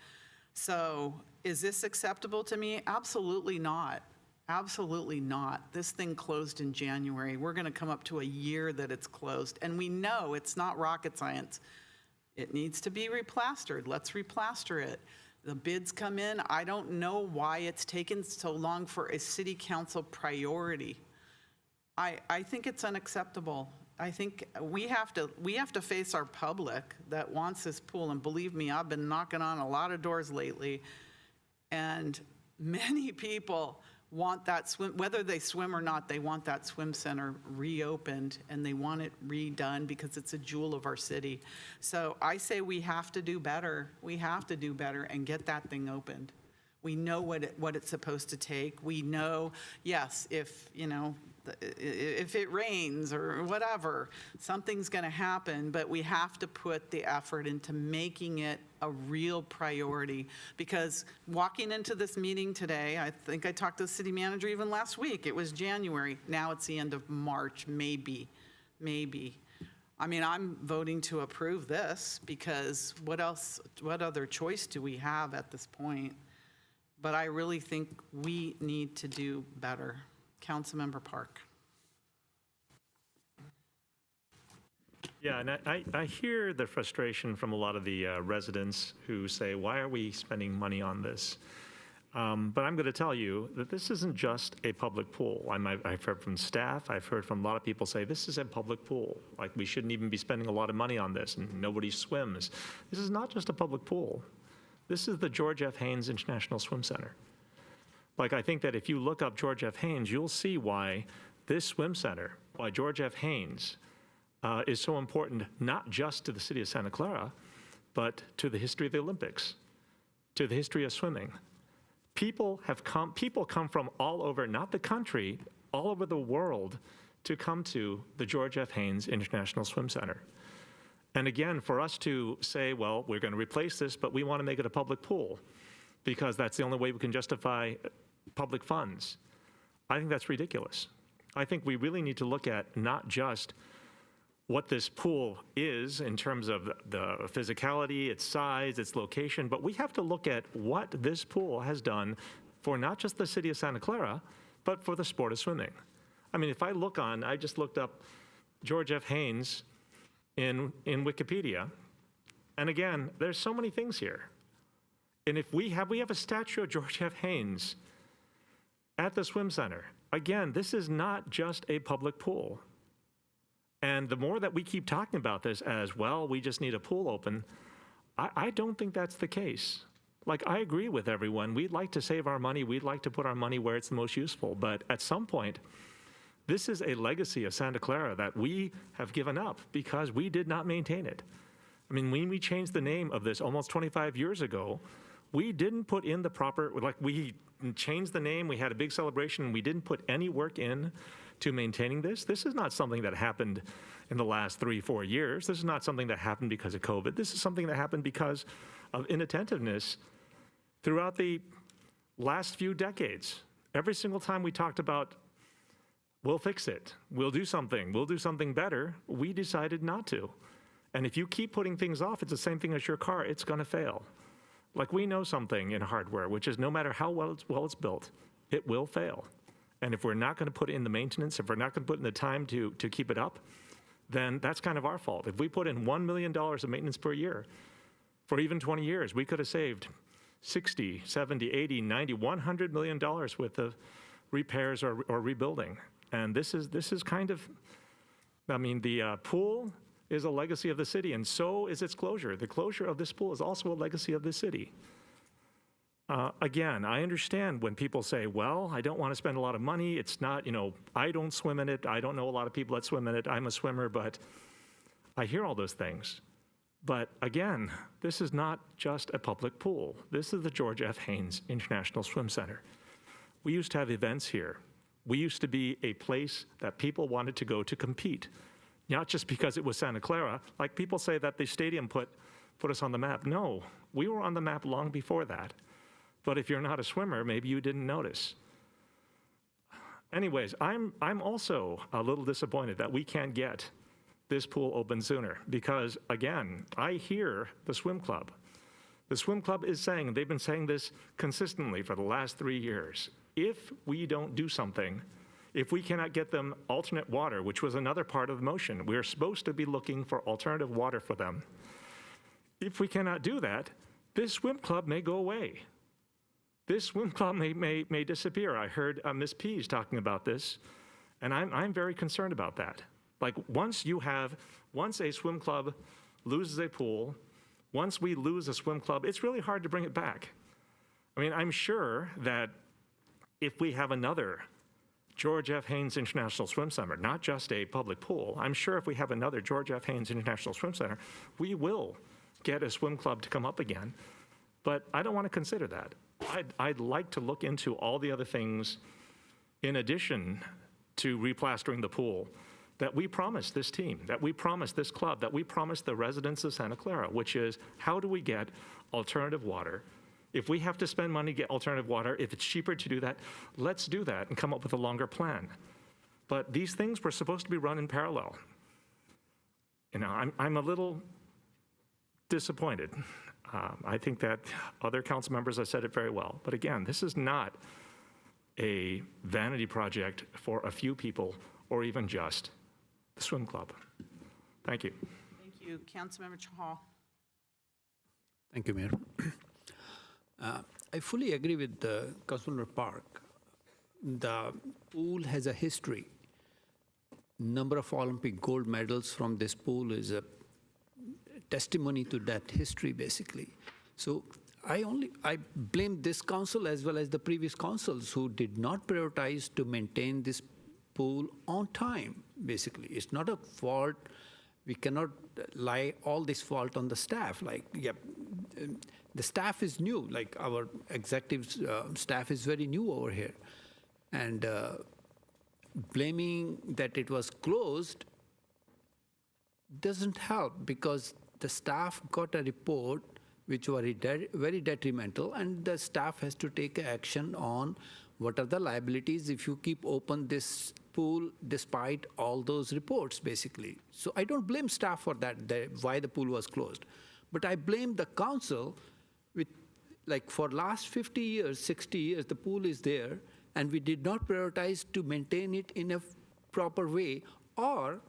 So is this acceptable to me? Absolutely not. Absolutely not. This thing closed in January. We're going to come up to a year that it's closed. And we know it's not rocket science. It needs to be replastered. Let's replaster it. The bids come in. I don't know why it's taken so long for a city council priority. I think it's unacceptable. I think we have to face our public that wants this pool. And believe me, I've been knocking on a lot of doors lately. And many people want that swim, whether they swim or not, they want that swim center reopened and they want it redone because it's a jewel of our city. So I say we have to do better. We have to do better and get that thing opened. We know what it's supposed to take. We know, yes, if it rains or whatever, something's going to happen, but we have to put the effort into making it a real priority. Because walking into this meeting today, I think I talked to the city manager even last week. It was January. Now it's the end of March, maybe. I mean, I'm voting to approve this because what other choice do we have at this point? But I really think we need to do better. Councilmember Park. Yeah, and I hear the frustration from a lot of the residents who say, why are we spending money on this? But I'm going to tell you that this isn't just a public pool. I've heard from staff, I've heard from a lot of people say, this is a public pool. Like, we shouldn't even be spending a lot of money on this, and nobody swims. This is not just a public pool. This is the George F. Haynes International Swim Center. Like, I think that if you look up George F. Haynes, you'll see why this swim center, why George F. Haynes is so important, not just to the city of Santa Clara, but to the history of the Olympics, to the history of swimming. People come from all over, not the country, all over the world to come to the George F. Haynes International Swim Center. And again, for us to say, well, we're going to replace this, but we want to make it a public pool because that's the only way we can justify public funds, I think that's ridiculous. I think we really need to look at not just what this pool is in terms of the physicality, its size, its location, but we have to look at what this pool has done for not just the city of Santa Clara, but for the sport of swimming. I mean, if I just looked up George F. Haynes in Wikipedia, and again, there's so many things here. And if we have a statue of George F. Haynes at the swim center. Again, this is not just a public pool. And the more that we keep talking about this as, well, we just need a pool open, I don't think that's the case. Like, I agree with everyone. We'd like to save our money. We'd like to put our money where it's the most useful. But at some point, this is a legacy of Santa Clara that we have given up because we did not maintain it. I mean, when we changed the name of this almost 25 years ago, we didn't put in the proper, like, we changed the name, we had a big celebration, and we didn't put any work in to maintaining this. This is not something that happened in the last 3-4 years. This is not something that happened because of COVID. This is something that happened because of inattentiveness throughout the last few decades. Every single time we talked about, we'll fix it, we'll do something better, we decided not to. And if you keep putting things off, it's the same thing as your car, it's gonna fail. Like, we know something in hardware, which is no matter how well it's built, it will fail. And if we're not gonna put in the maintenance, if we're not gonna put in the time to keep it up, then that's kind of our fault. If we put in $1 million of maintenance per year for even 20 years, we could have saved 60, 70, 80, 90, $100 million worth of repairs or rebuilding. And this is kind of, I mean, the pool is a legacy of the city, and so is its closure. The closure of this pool is also a legacy of the city. Again, I understand when people say, well, I don't want to spend a lot of money. It's not, I don't swim in it. I don't know a lot of people that swim in it. I'm a swimmer, but I hear all those things. But again, this is not just a public pool. This is the George F. Haynes International Swim Center. We used to have events here. We used to be a place that people wanted to go to compete, not just because it was Santa Clara. Like, people say that the stadium put us on the map. No, we were on the map long before that. But if you're not a swimmer, maybe you didn't notice. Anyways, I'm also a little disappointed that we can't get this pool open sooner because, again, I hear the swim club. The swim club is saying, they've been saying this consistently for the last 3 years, if we don't do something, if we cannot get them alternate water, which was another part of the motion, we're supposed to be looking for alternative water for them. If we cannot do that, this swim club may go away. This swim club may disappear. I heard Ms. Pease talking about this, and I'm very concerned about that. Like, once a swim club loses a pool, once we lose a swim club, it's really hard to bring it back. I mean, I'm sure that if we have another George F. Haynes International Swim Center, not just a public pool, I'm sure if we have another George F. Haynes International Swim Center, we will get a swim club to come up again. But I don't want to consider that. I'd like to look into all the other things in addition to replastering the pool that we promised this team, that we promised this club, that we promised the residents of Santa Clara, which is, how do we get alternative water? If we have to spend money to get alternative water, if it's cheaper to do that, let's do that and come up with a longer plan. But these things were supposed to be run in parallel. I'm a little disappointed. I think that other council members have said it very well. But again, this is not a vanity project for a few people or even just the swim club. Thank you. Thank you. Councilmember Chahal. Thank you, Mayor. I fully agree with Councilmember Park. The pool has a history. Number of Olympic gold medals from this pool is a testimony to that history, basically. So I blame this council as well as the previous councils who did not prioritize to maintain this pool on time, basically. It's not a fault. We cannot lie all this fault on the staff. Like, the staff is new, like our executive staff is very new over here. And blaming that it was closed doesn't help because the staff got a report which was very detrimental, and the staff has to take action on what are the liabilities if you keep open this pool despite all those reports, basically. So I don't blame staff for that, why the pool was closed. But I blame the council, like for last 50 years, 60 years, the pool is there, and we did not prioritize to maintain it in a proper way, or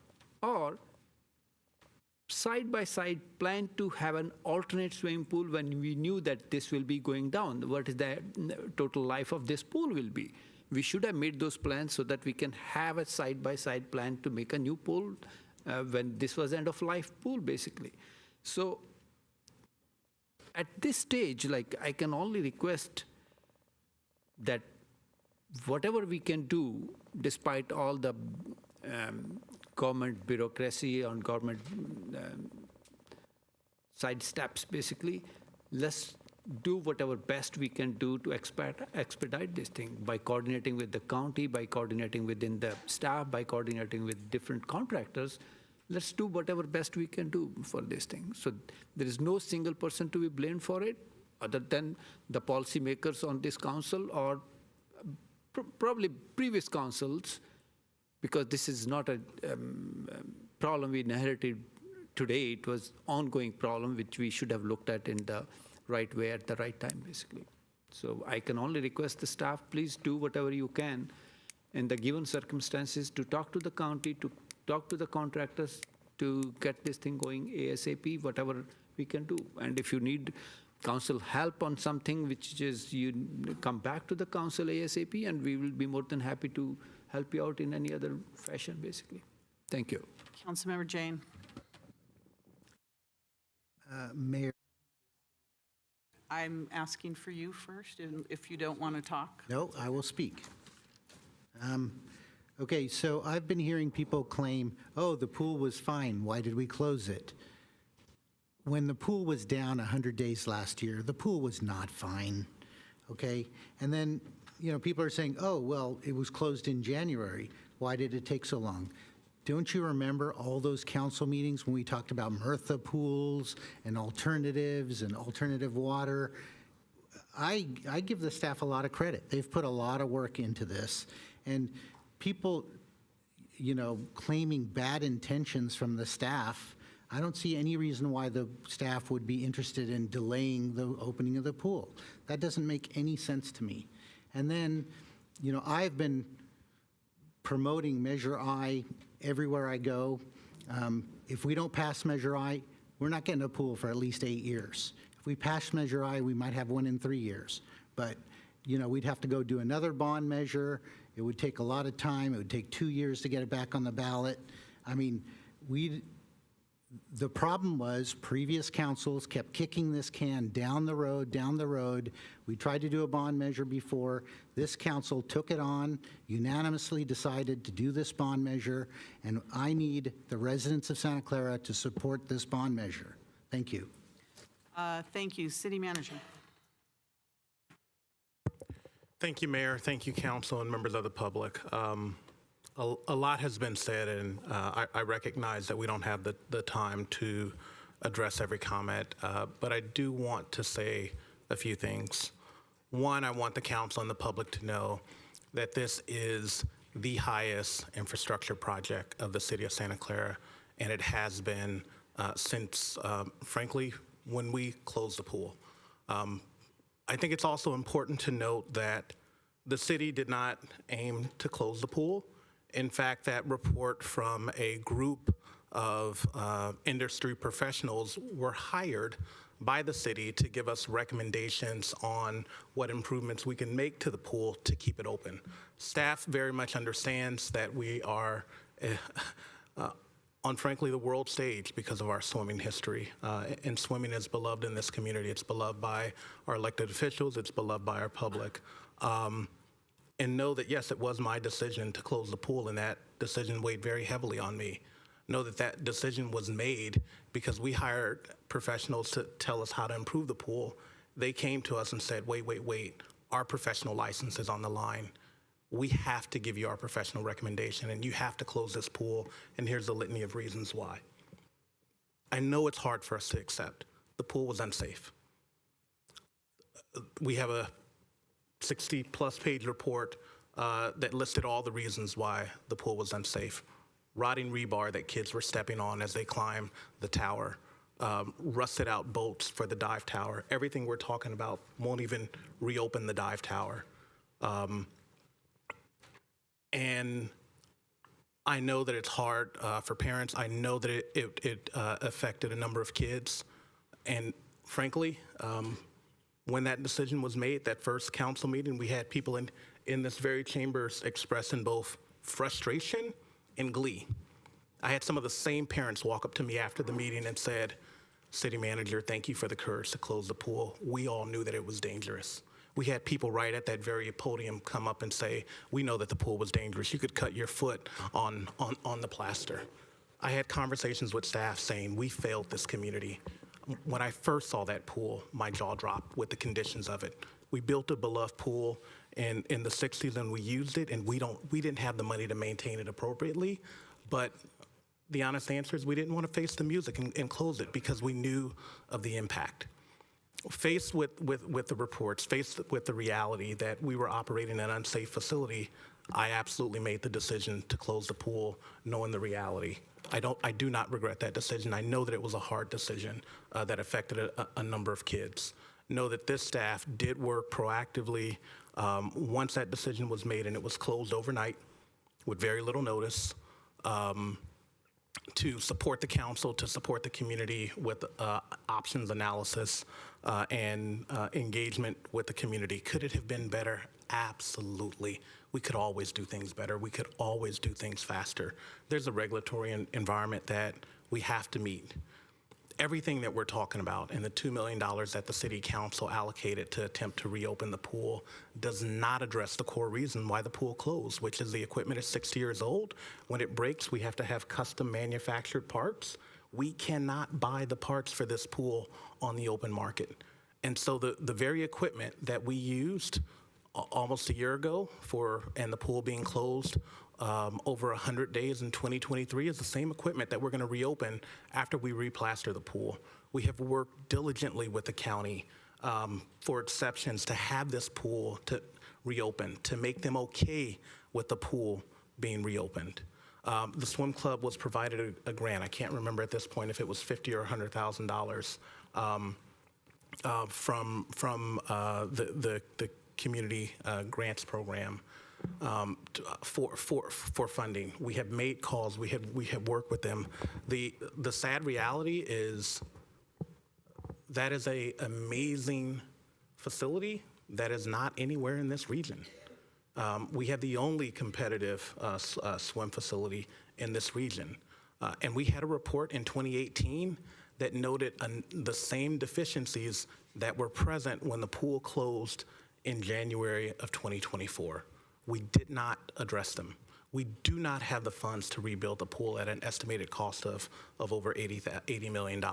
side-by-side plan to have an alternate swimming pool when we knew that this will be going down. What is the total life of this pool will be? We should have made those plans so that we can have a side-by-side plan to make a new pool when this was end-of-life pool, basically. So at this stage, like, I can only request that whatever we can do, despite all the government bureaucracy and government side steps, basically, let's do whatever best we can do to expedite this thing by coordinating with the county, by coordinating within the staff, by coordinating with different contractors. Let's do whatever best we can do for this thing. So there is no single person to be blamed for it, other than the policymakers on this council or probably previous councils, because this is not a problem we inherited today. It was ongoing problem which we should have looked at in the right way at the right time, basically. So I can only request the staff, please do whatever you can in the given circumstances to talk to the county, to talk to the contractors, to get this thing going ASAP, whatever we can do. And if you need council help on something, which is you come back to the council ASAP, and we will be more than happy to help you out in any other fashion, basically. Thank you. Councilmember Jane. Mayor. I'm asking for you first, and if you don't want to talk. No, I will speak. Okay, so I've been hearing people claim, oh, the pool was fine, why did we close it? When the pool was down 100 days last year, the pool was not fine, okay? And then, people are saying, oh, well, it was closed in January, why did it take so long? Don't you remember all those council meetings when we talked about MRFA pools and alternatives and alternative water? I give the staff a lot of credit. They've put a lot of work into this. And people, claiming bad intentions from the staff, I don't see any reason why the staff would be interested in delaying the opening of the pool. That doesn't make any sense to me. And then, I've been promoting Measure I everywhere I go. If we don't pass Measure I, we're not getting a pool for at least 8 years. If we pass Measure I, we might have one in 3 years. But, we'd have to go do another bond measure. It would take a lot of time. It would take 2 years to get it back on the ballot. I mean, the problem was previous councils kept kicking this can down the road, down the road. We tried to do a bond measure before. This council took it on, unanimously decided to do this bond measure, and I need the residents of Santa Clara to support this bond measure. Thank you. Thank you. City Manager. Thank you, Mayor. Thank you, Council, and members of the public. A lot has been said, and I recognize that we don't have the time to address every comment, but I do want to say a few things. One, I want the council and the public to know that this is the highest infrastructure project of the city of Santa Clara, and it has been since, frankly, when we closed the pool. I think it's also important to note that the city did not aim to close the pool. In fact, that report from a group of industry professionals were hired by the city to give us recommendations on what improvements we can make to the pool to keep it open. Staff very much understands that we are on, frankly, the world stage because of our swimming history. And swimming is beloved in this community. It's beloved by our elected officials. It's beloved by our public. And know that, yes, it was my decision to close the pool, and that decision weighed very heavily on me. Know that that decision was made because we hired professionals to tell us how to improve the pool. They came to us and said, wait, our professional license is on the line. We have to give you our professional recommendation, and you have to close this pool, and here's the litany of reasons why. I know it's hard for us to accept. The pool was unsafe. We have a 60-plus page report that listed all the reasons why the pool was unsafe. Rotting rebar that kids were stepping on as they climbed the tower, rusted out bolts for the dive tower. Everything we're talking about won't even reopen the dive tower. And I know that it's hard for parents. I know that it affected a number of kids. And frankly, when that decision was made, that first council meeting, we had people in this very chambers expressing both frustration and glee. I had some of the same parents walk up to me after the meeting and said, City manager, thank you for the courage to close the pool. We all knew that it was dangerous. We had people right at that very podium come up and say, we know that the pool was dangerous. You could cut your foot on the plaster. I had conversations with staff saying, we failed this community. When I first saw that pool, my jaw dropped with the conditions of it. We built a beloved pool in the 60s and we used it, and we didn't have the money to maintain it appropriately. But the honest answer is we didn't want to face the music and close it because we knew of the impact. Faced with the reports, faced with the reality that we were operating an unsafe facility, I absolutely made the decision to close the pool, knowing the reality. I do not regret that decision. I know that it was a hard decision that affected a number of kids. Know that this staff did work proactively once that decision was made and it was closed overnight with very little notice, to support the council, to support the community with options analysis and engagement with the community. Could it have been better? Absolutely. We could always do things better. We could always do things faster. There's a regulatory environment that we have to meet. Everything that we're talking about and the $2 million that the city council allocated to attempt to reopen the pool does not address the core reason why the pool closed, which is the equipment is 60 years old. When it breaks, we have to have custom manufactured parts. We cannot buy the parts for this pool on the open market. And so the very equipment that we used almost a year ago and the pool being closed over 100 days in 2023 is the same equipment that we're going to reopen after we replaster the pool. We have worked diligently with the county for exceptions to have this pool to reopen, to make them okay with the pool being reopened. The swim club was provided a grant. I can't remember at this point if it was $50,000 or $100,000 from the community grants program for funding. We have made calls. We have worked with them. The sad reality is that is an amazing facility that is not anywhere in this region. We have the only competitive swim facility in this region. And we had a report in 2018 that noted the same deficiencies that were present when the pool closed in January of 2024. We did not address them. We do not have the funds to rebuild the pool at an estimated cost of over $80 million.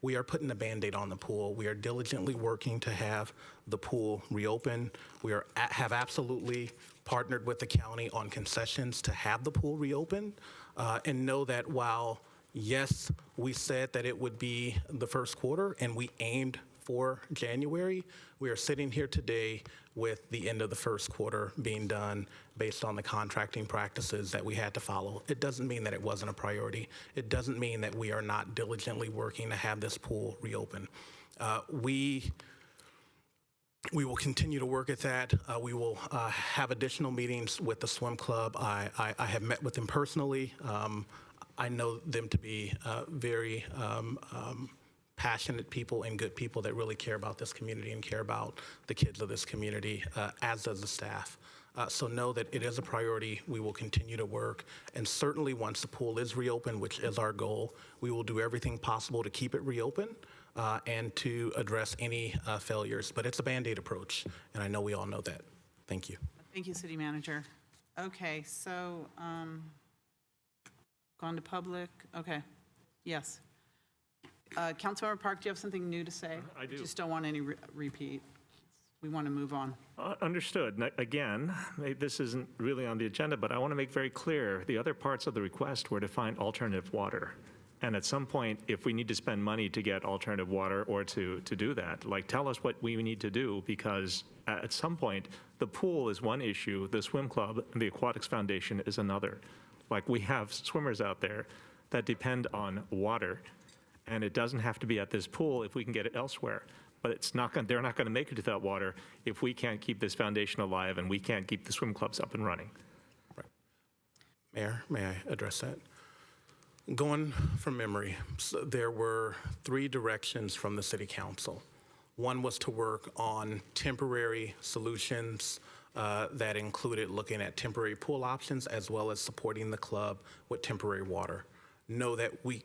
We are putting a Band-Aid on the pool. We are diligently working to have the pool reopen. We have absolutely partnered with the county on concessions to have the pool reopen, and know that while, yes, we said that it would be the first quarter and we aimed for January, we are sitting here today with the end of the first quarter being done based on the contracting practices that we had to follow. It doesn't mean that it wasn't a priority. It doesn't mean that we are not diligently working to have this pool reopen. We will continue to work at that. We will have additional meetings with the swim club. I have met with them personally. I know them to be very passionate people and good people that really care about this community and care about the kids of this community, as does the staff. So know that it is a priority. We will continue to work. And certainly once the pool is reopened, which is our goal, we will do everything possible to keep it reopen and to address any failures. But it's a Band-Aid approach, and I know we all know that. Thank you. Thank you, City Manager. Okay, so gone to public. Okay, yes. Councilmember Park, do you have something new to say? I do. Just don't want any repeat. We want to move on. Understood. Again, this isn't really on the agenda, but I want to make very clear, the other parts of the request were to find alternative water. And at some point, if we need to spend money to get alternative water or to do that, like, tell us what we need to do, because at some point, the pool is one issue, the swim club and the Aquatics Foundation is another. Like, we have swimmers out there that depend on water, and it doesn't have to be at this pool if we can get it elsewhere. But they're not going to make it to that water if we can't keep this foundation alive and we can't keep the swim clubs up and running. Right. Mayor, may I address that? Going from memory, so there were 3 directions from the City Council. One was to work on temporary solutions that included looking at temporary pool options as well as supporting the club with temporary water. know that we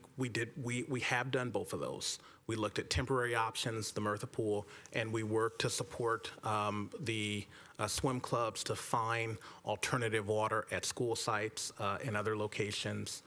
have done both of those. We looked at temporary options, the Murtha Pool, and we worked to support the swim clubs to find alternative water at school sites and other locations.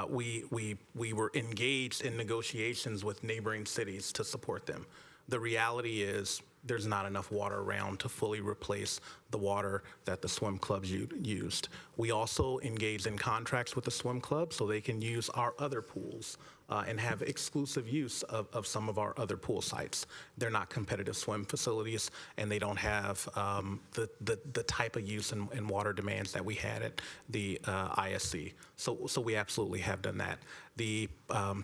We were engaged in negotiations with neighboring cities to support them. The reality is there's not enough water around to fully replace the water that the swim clubs used. We also engaged in contracts with the swim club so they can use our other pools and have exclusive use of some of our other pool sites. They're not competitive swim facilities, and they don't have the type of use and water demands that we had at the ISC. So we absolutely have done that. The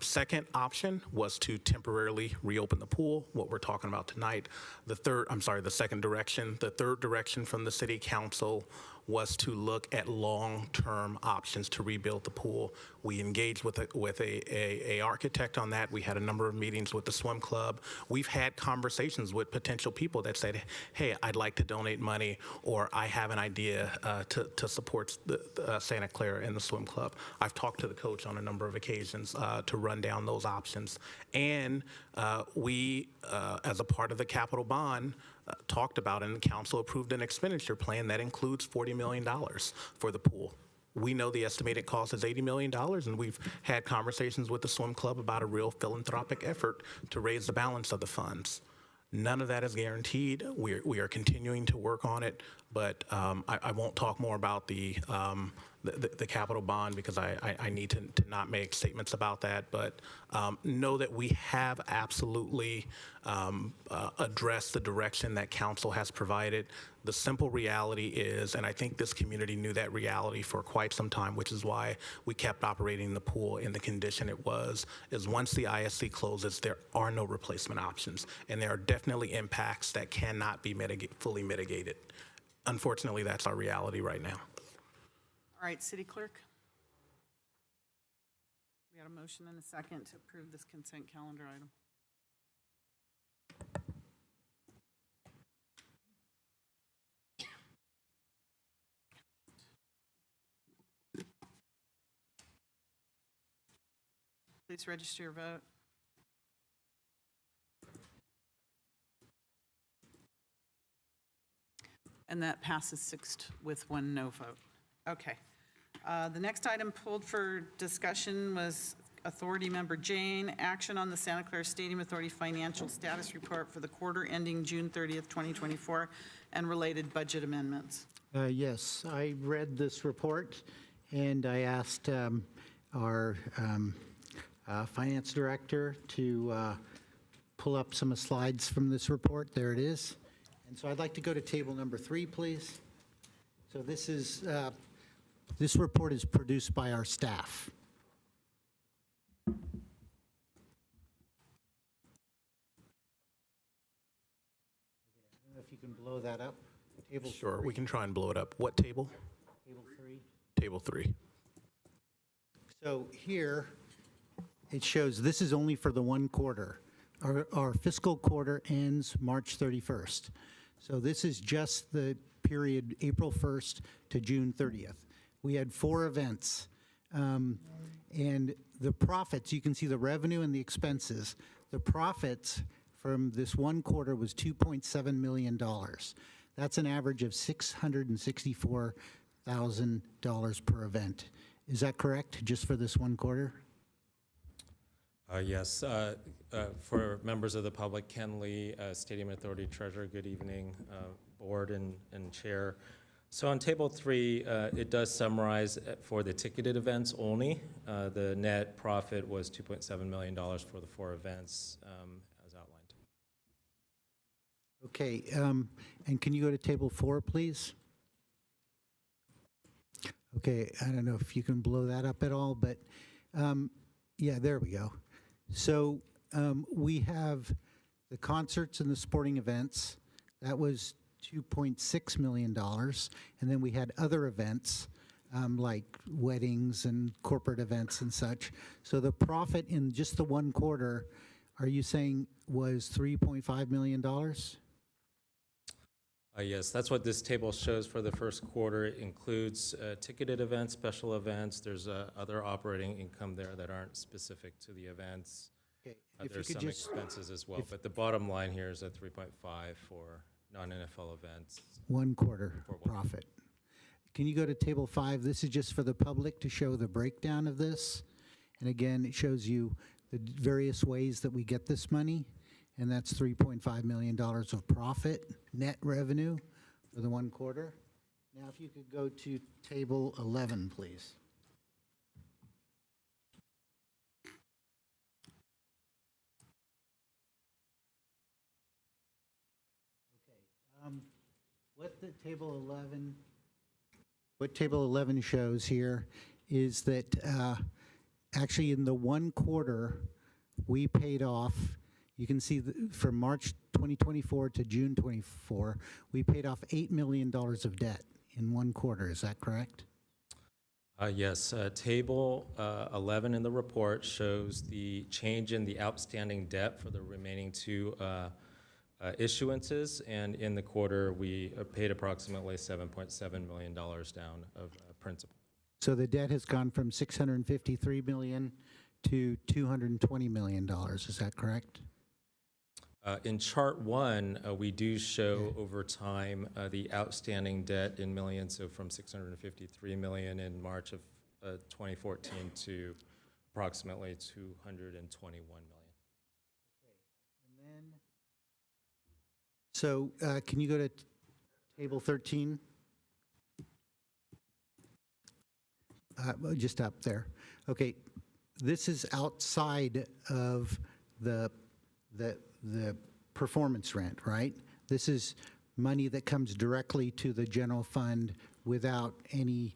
second option was to temporarily reopen the pool, what we're talking about tonight. The second direction. The third direction from the City Council was to look at long-term options to rebuild the pool. We engaged with a architect on that. We had a number of meetings with the swim club. We've had conversations with potential people that said, hey, I'd like to donate money, or I have an idea to support the Santa Clara and the swim club. I've talked to the coach on a number of occasions to run down those options. And we, as a part of the capital bond, talked about, and the council approved an expenditure plan that includes $40 million for the pool. We know the estimated cost is $80 million, and we've had conversations with the swim club about a real philanthropic effort to raise the balance of the funds. None of that is guaranteed. We are continuing to work on it, but I won't talk more about the capital bond because I need to not make statements about that. But know that we have absolutely addressed the direction that council has provided. The simple reality is, and I think this community knew that reality for quite some time, which is why we kept operating the pool in the condition it was, is once the ISC closes, there are no replacement options. And there are definitely impacts that cannot be fully mitigated. Unfortunately, that's our reality right now. All right, City Clerk. We got a motion and a second to approve this consent calendar item. Please register your vote. And that passes 6 with 1 no vote. Okay. The next item pulled for discussion was Authority Member Jane, action on the Santa Clara Stadium Authority financial status report for the quarter ending June 30th, 2024, and related budget amendments. Yes, I read this report, and I asked our finance director to pull up some slides from this report. There it is. And so I'd like to go to table number 3, please. So this report is produced by our staff. I don't know if you can blow that up. Table Sure, 3. we can try and blow it up. What table? Table 3. Table 3. So here, it shows this is only for the one quarter. Our fiscal quarter ends March 31st. So this is just the period April 1st to June 30th. We had 4 events. And the profits, you can see the revenue and the expenses. The profits from this one quarter was $2.7 million. That's an average of $664,000 per event. Is that correct, just for this one quarter? Yes. For members of the public, Ken Lee, Stadium Authority Treasurer, good evening, board and chair. So on table 3, it does summarize for the ticketed events only. The net profit was $2.7 million for the 4 events as outlined. Okay, and can you go to table 4, please? Okay, I don't know if you can blow that up at all, but yeah, there we go. So we have the concerts and the sporting events. That was $2.6 million. And then we had other events like weddings and corporate events and such. So the profit in just the one quarter, are you saying was $3.5 million? Yes, that's what this table shows for the first quarter. It includes ticketed events, special events. There's other operating income there that aren't specific to the events. Okay, if you There's could some just- expenses as well, but the bottom line here is at 3.5 for non-NFL events. 1 quarter profit. Can you go to table 5? This is just for the public to show the breakdown of this. And again, it shows you the various ways that we get this money. And that's $3.5 million of profit, net revenue for the 1 quarter. Now, if you could go to table 11, please. What table 11 shows here is that actually in the 1 quarter, we paid off, you can see from March 2024 to June 24, we paid off $8 million of debt in 1 quarter. Is that correct? Yes, table 11 in the report shows the change in the outstanding debt for the remaining 2 issuances, and in the quarter, we paid approximately $7.7 million down of principal. So the debt has gone from $653 million to $220 million. Is that correct? In chart 1, we do show over time the outstanding debt in millions, so from $653 million in March of 2014 to approximately $221 million. So can you go to table 13? Just up there. Okay, this is outside of the performance rent, right? This is money that comes directly to the general fund without any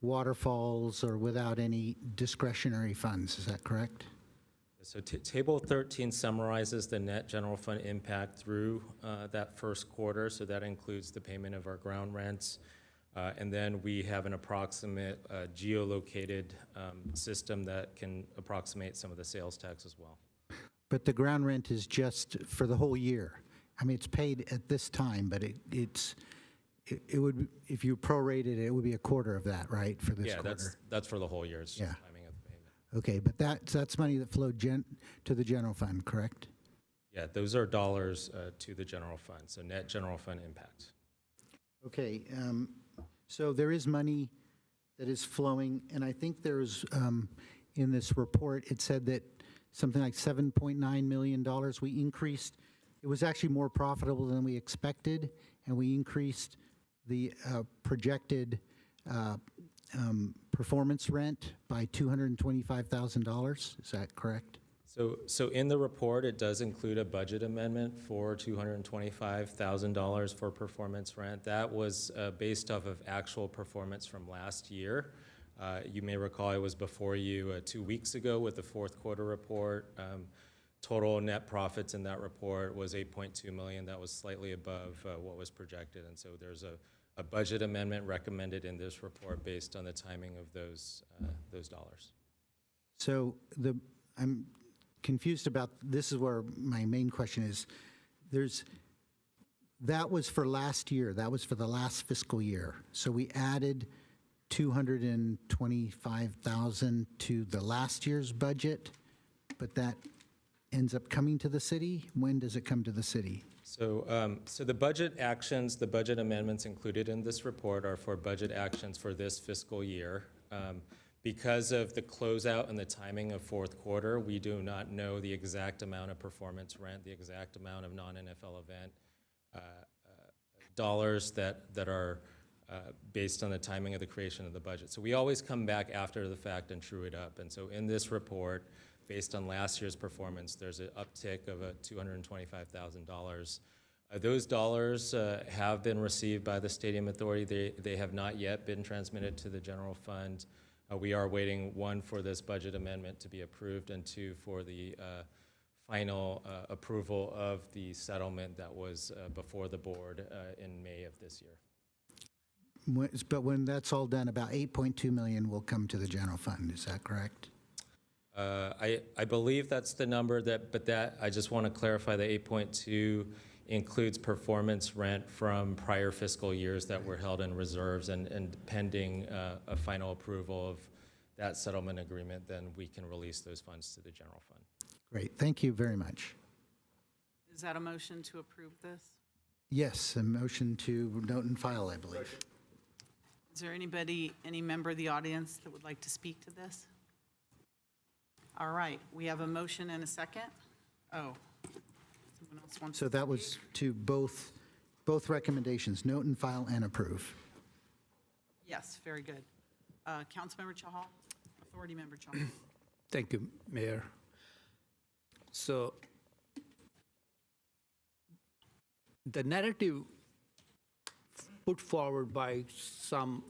waterfalls or without any discretionary funds. Is that correct? So table 13 summarizes the net general fund impact through that first quarter. So that includes the payment of our ground rents. And then we have an approximate geolocated system that can approximate some of the sales tax as well. But the ground rent is just for the whole year. I mean, it's paid at this time, but it would, if you prorated it, it would be a quarter of that, right, for this quarter? Yeah, that's for the whole year's Yeah. timing of the payment. Okay, but that's money that flowed to the general fund, correct? Yeah, those are dollars to the general fund, so net general fund impact. Okay, so there is money that is flowing, and I think there's, in this report, it said that something like $7.9 million we increased. It was actually more profitable than we expected, and we increased the projected performance rent by $225,000. Is that correct? So in the report, it does include a budget amendment for $225,000 for performance rent. That was based off of actual performance from last year. You may recall I was before you 2 weeks ago with the fourth quarter report. Total net profits in that report was $8.2 million. That was slightly above what was projected. And so there's a budget amendment recommended in this report based on the timing of those dollars. So I'm confused about, this is where my main question is. That was for last year. That was for the last fiscal year. So we added $225,000 to the last year's budget, but that ends up coming to the city? When does it come to the city? So the budget actions, the budget amendments included in this report are for budget actions for this fiscal year. Because of the closeout and the timing of fourth quarter, we do not know the exact amount of performance rent, the exact amount of non-NFL event dollars that are based on the timing of the creation of the budget. So we always come back after the fact and true it up. And so in this report, based on last year's performance, there's an uptick of $225,000. Those dollars have been received by the Stadium Authority. They have not yet been transmitted to the general fund. We are waiting, 1, for this budget amendment to be approved, and 2, for the final approval of the settlement that was before the board in May of this year. But when that's all done, about $8.2 million will come to the general fund. Is that correct? I believe that's the number, but I just want to clarify the 8.2 includes performance rent from prior fiscal years that were held in reserves, and pending a final approval of that settlement agreement, then we can release those funds to the general fund. Great, thank you very much. Is that a motion to approve this? Yes, a motion to note and file, I believe. Is there anybody, any member of the audience that would like to speak to this? All right, we have a motion and a second. Oh, someone else wants So to that was to both recommendations, note and file and approve. Yes, very good. Councilmember Chahal, Authority Member Chahal. Thank you, Mayor. So the narrative put forward by some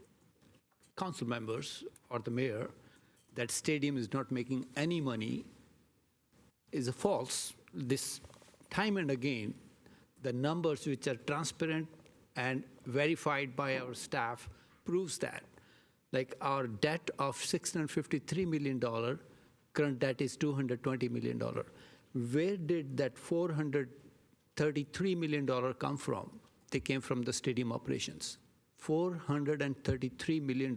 council members or the mayor that stadium is not making any money is a false. This time and again, the numbers which are transparent and verified by our staff proves that. Like our debt of $653 million, current debt is $220 million. Where did that $433 million come from? They came from the stadium operations. $433 million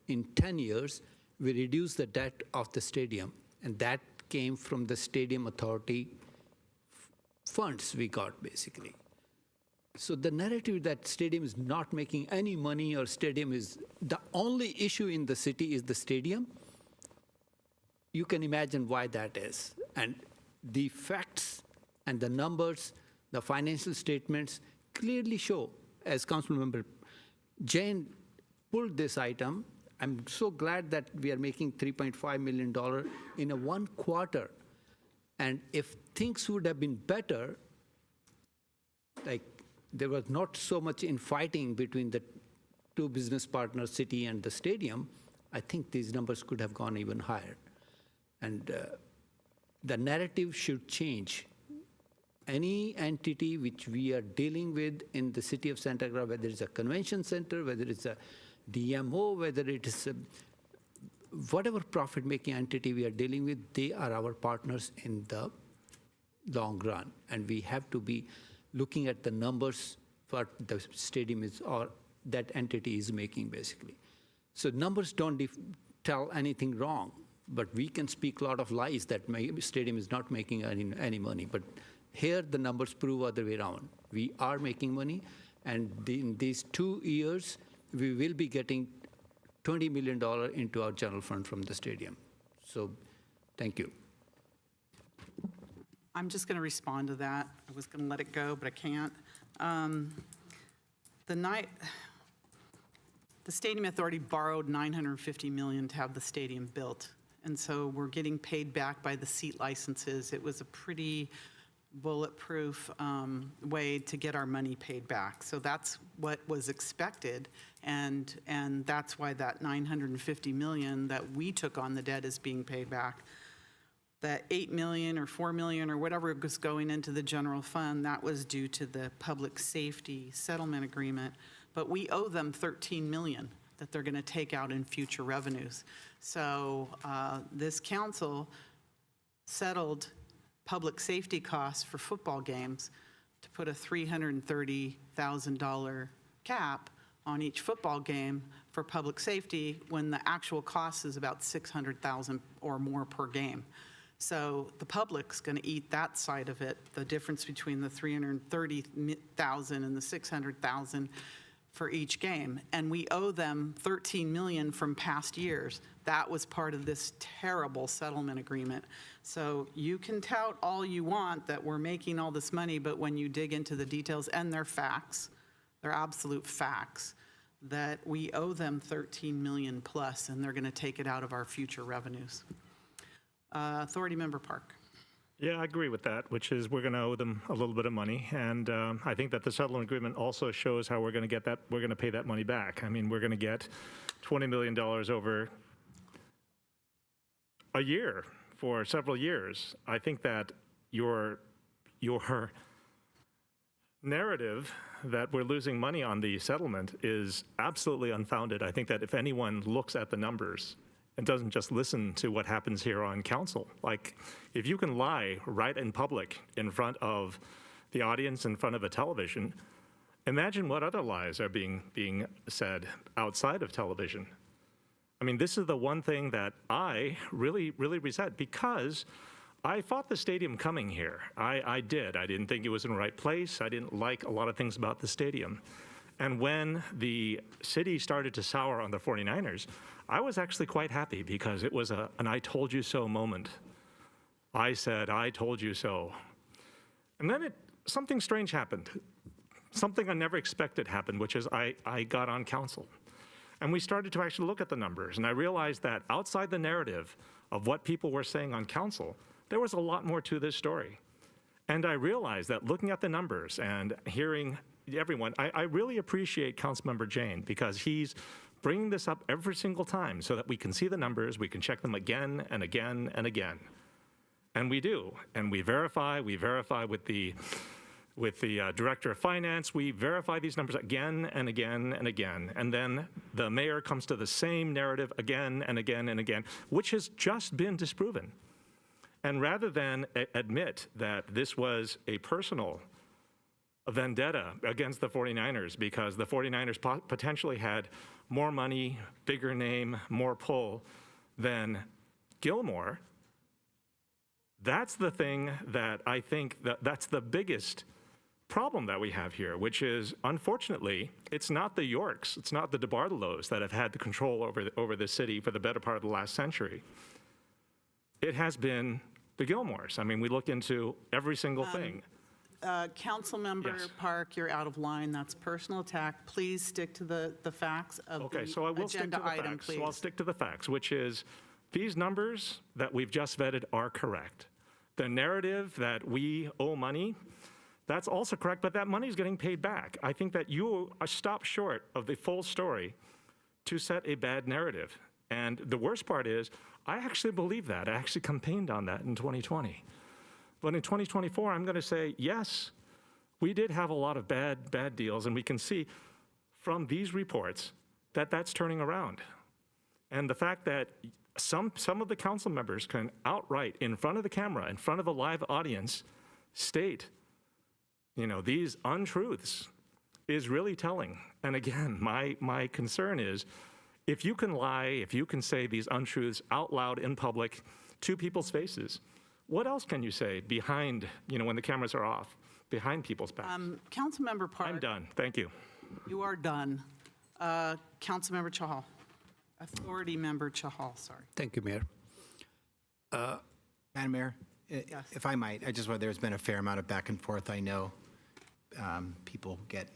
in 10 years, we reduced the debt of the stadium, and that came from the stadium authority funds we got, basically. So the narrative that stadium is not making any money or stadium is, the only issue in the city is the stadium, you can imagine why that is. And the facts and the numbers, the financial statements clearly show, as Councilmember Jain pulled this item, I'm so glad that we are making $3.5 million in a 1 quarter. And if things would have been better, like there was not so much infighting between the two business partners, city and the stadium, I think these numbers could have gone even higher. And the narrative should change. Any entity which we are dealing with in the city of Santa Clara, whether it's a convention center, whether it's a DMO, whether it is whatever profit-making entity we are dealing with, they are our partners in the long run. And we have to be looking at the numbers what the stadium is or that entity is making, basically. So numbers don't tell anything wrong, but we can speak a lot of lies that stadium is not making any money. But here, the numbers prove other way around. We are making money, and in these 2 years, we will be getting $20 million into our general fund from the stadium. So, thank you. I'm just going to respond to that. I was going to let it go, but I can't. The Stadium Authority borrowed $950 million to have the stadium built, and so we're getting paid back by the seat licenses. It was a pretty bulletproof way to get our money paid back. So that's what was expected, and that's why that $950 million that we took on the debt is being paid back. That $8 million or $4 million or whatever was going into the general fund, that was due to the public safety settlement agreement. But we owe them $13 million that they're going to take out in future revenues. So this council settled public safety costs for football games to put a $330,000 cap on each football game for public safety when the actual cost is about $600,000 or more per game. So the public's going to eat that side of it, the difference between the $330,000 and the $600,000 for each game. And we owe them $13 million from past years. That was part of this terrible settlement agreement. So you can tout all you want that we're making all this money, but when you dig into the details, and they're facts, they're absolute facts, that we owe them $13 million plus, and they're going to take it out of our future revenues. Authority Member Park. Yeah, I agree with that, which is we're going to owe them a little bit of money. And I think that the settlement agreement also shows how we're going to get that, we're going to pay that money back. I mean, we're going to get $20 million over a year for several years. I think that your narrative that we're losing money on the settlement is absolutely unfounded. I think that if anyone looks at the numbers and doesn't just listen to what happens here on council, like if you can lie right in public in front of the audience in front of a television, imagine what other lies are being said outside of television. I mean, this is the one thing that I really resent, because I fought the stadium coming here. I did. I didn't think it was in the right place. I didn't like a lot of things about the stadium. And when the city started to sour on the 49ers, I was actually quite happy, because it was an I told you so moment. I said, I told you so. And then something strange happened. Something I never expected happened, which is I got on council. And we started to actually look at the numbers. And I realized that outside the narrative of what people were saying on council, there was a lot more to this story. And I realized that looking at the numbers and hearing everyone, I really appreciate Councilmember Jane, because he's bringing this up every single time so that we can see the numbers, we can check them again and again and again. And we do. And we verify with the Director of Finance, we verify these numbers again and again and again. And then the mayor comes to the same narrative again and again and again, which has just been disproven. And rather than admit that this was a personal vendetta against the 49ers, because the 49ers potentially had more money, bigger name, more pull than Gilmore, that's the thing that I think that's the biggest problem that we have here, which is, unfortunately, it's not the Yorks, it's not the DeBartolos that have had the control over the city for the better part of the last century. It has been the Gilmores. I mean, we look into every single thing. Councilmember Yes. Park, you're out of line. That's personal attack. Please stick to the facts of Okay, so I will stick to agenda the item, facts. please. So I'll stick to the facts, which is these numbers that we've just vetted are correct. The narrative that we owe money, that's also correct, but that money is getting paid back. I think that you are stopped short of the full story to set a bad narrative. And the worst part is, I actually believe that. I actually campaigned on that in 2020. But in 2024, I'm going to say, yes, we did have a lot of bad deals, and we can see from these reports that that's turning around. And the fact that some of the council members can outright, in front of the camera, in front of a live audience, state, these untruths is really telling. And again, my concern is, if you can lie, if you can say these untruths out loud in public to people's faces, what else can you say behind, when the cameras are off, behind people's backs? Councilmember Park. I'm done. Thank you. You are done. Councilmember Chahal. Authority Member Chahal, sorry. Thank you, Mayor. Madam Mayor, if I might, there's been a fair amount of back and forth. I know people get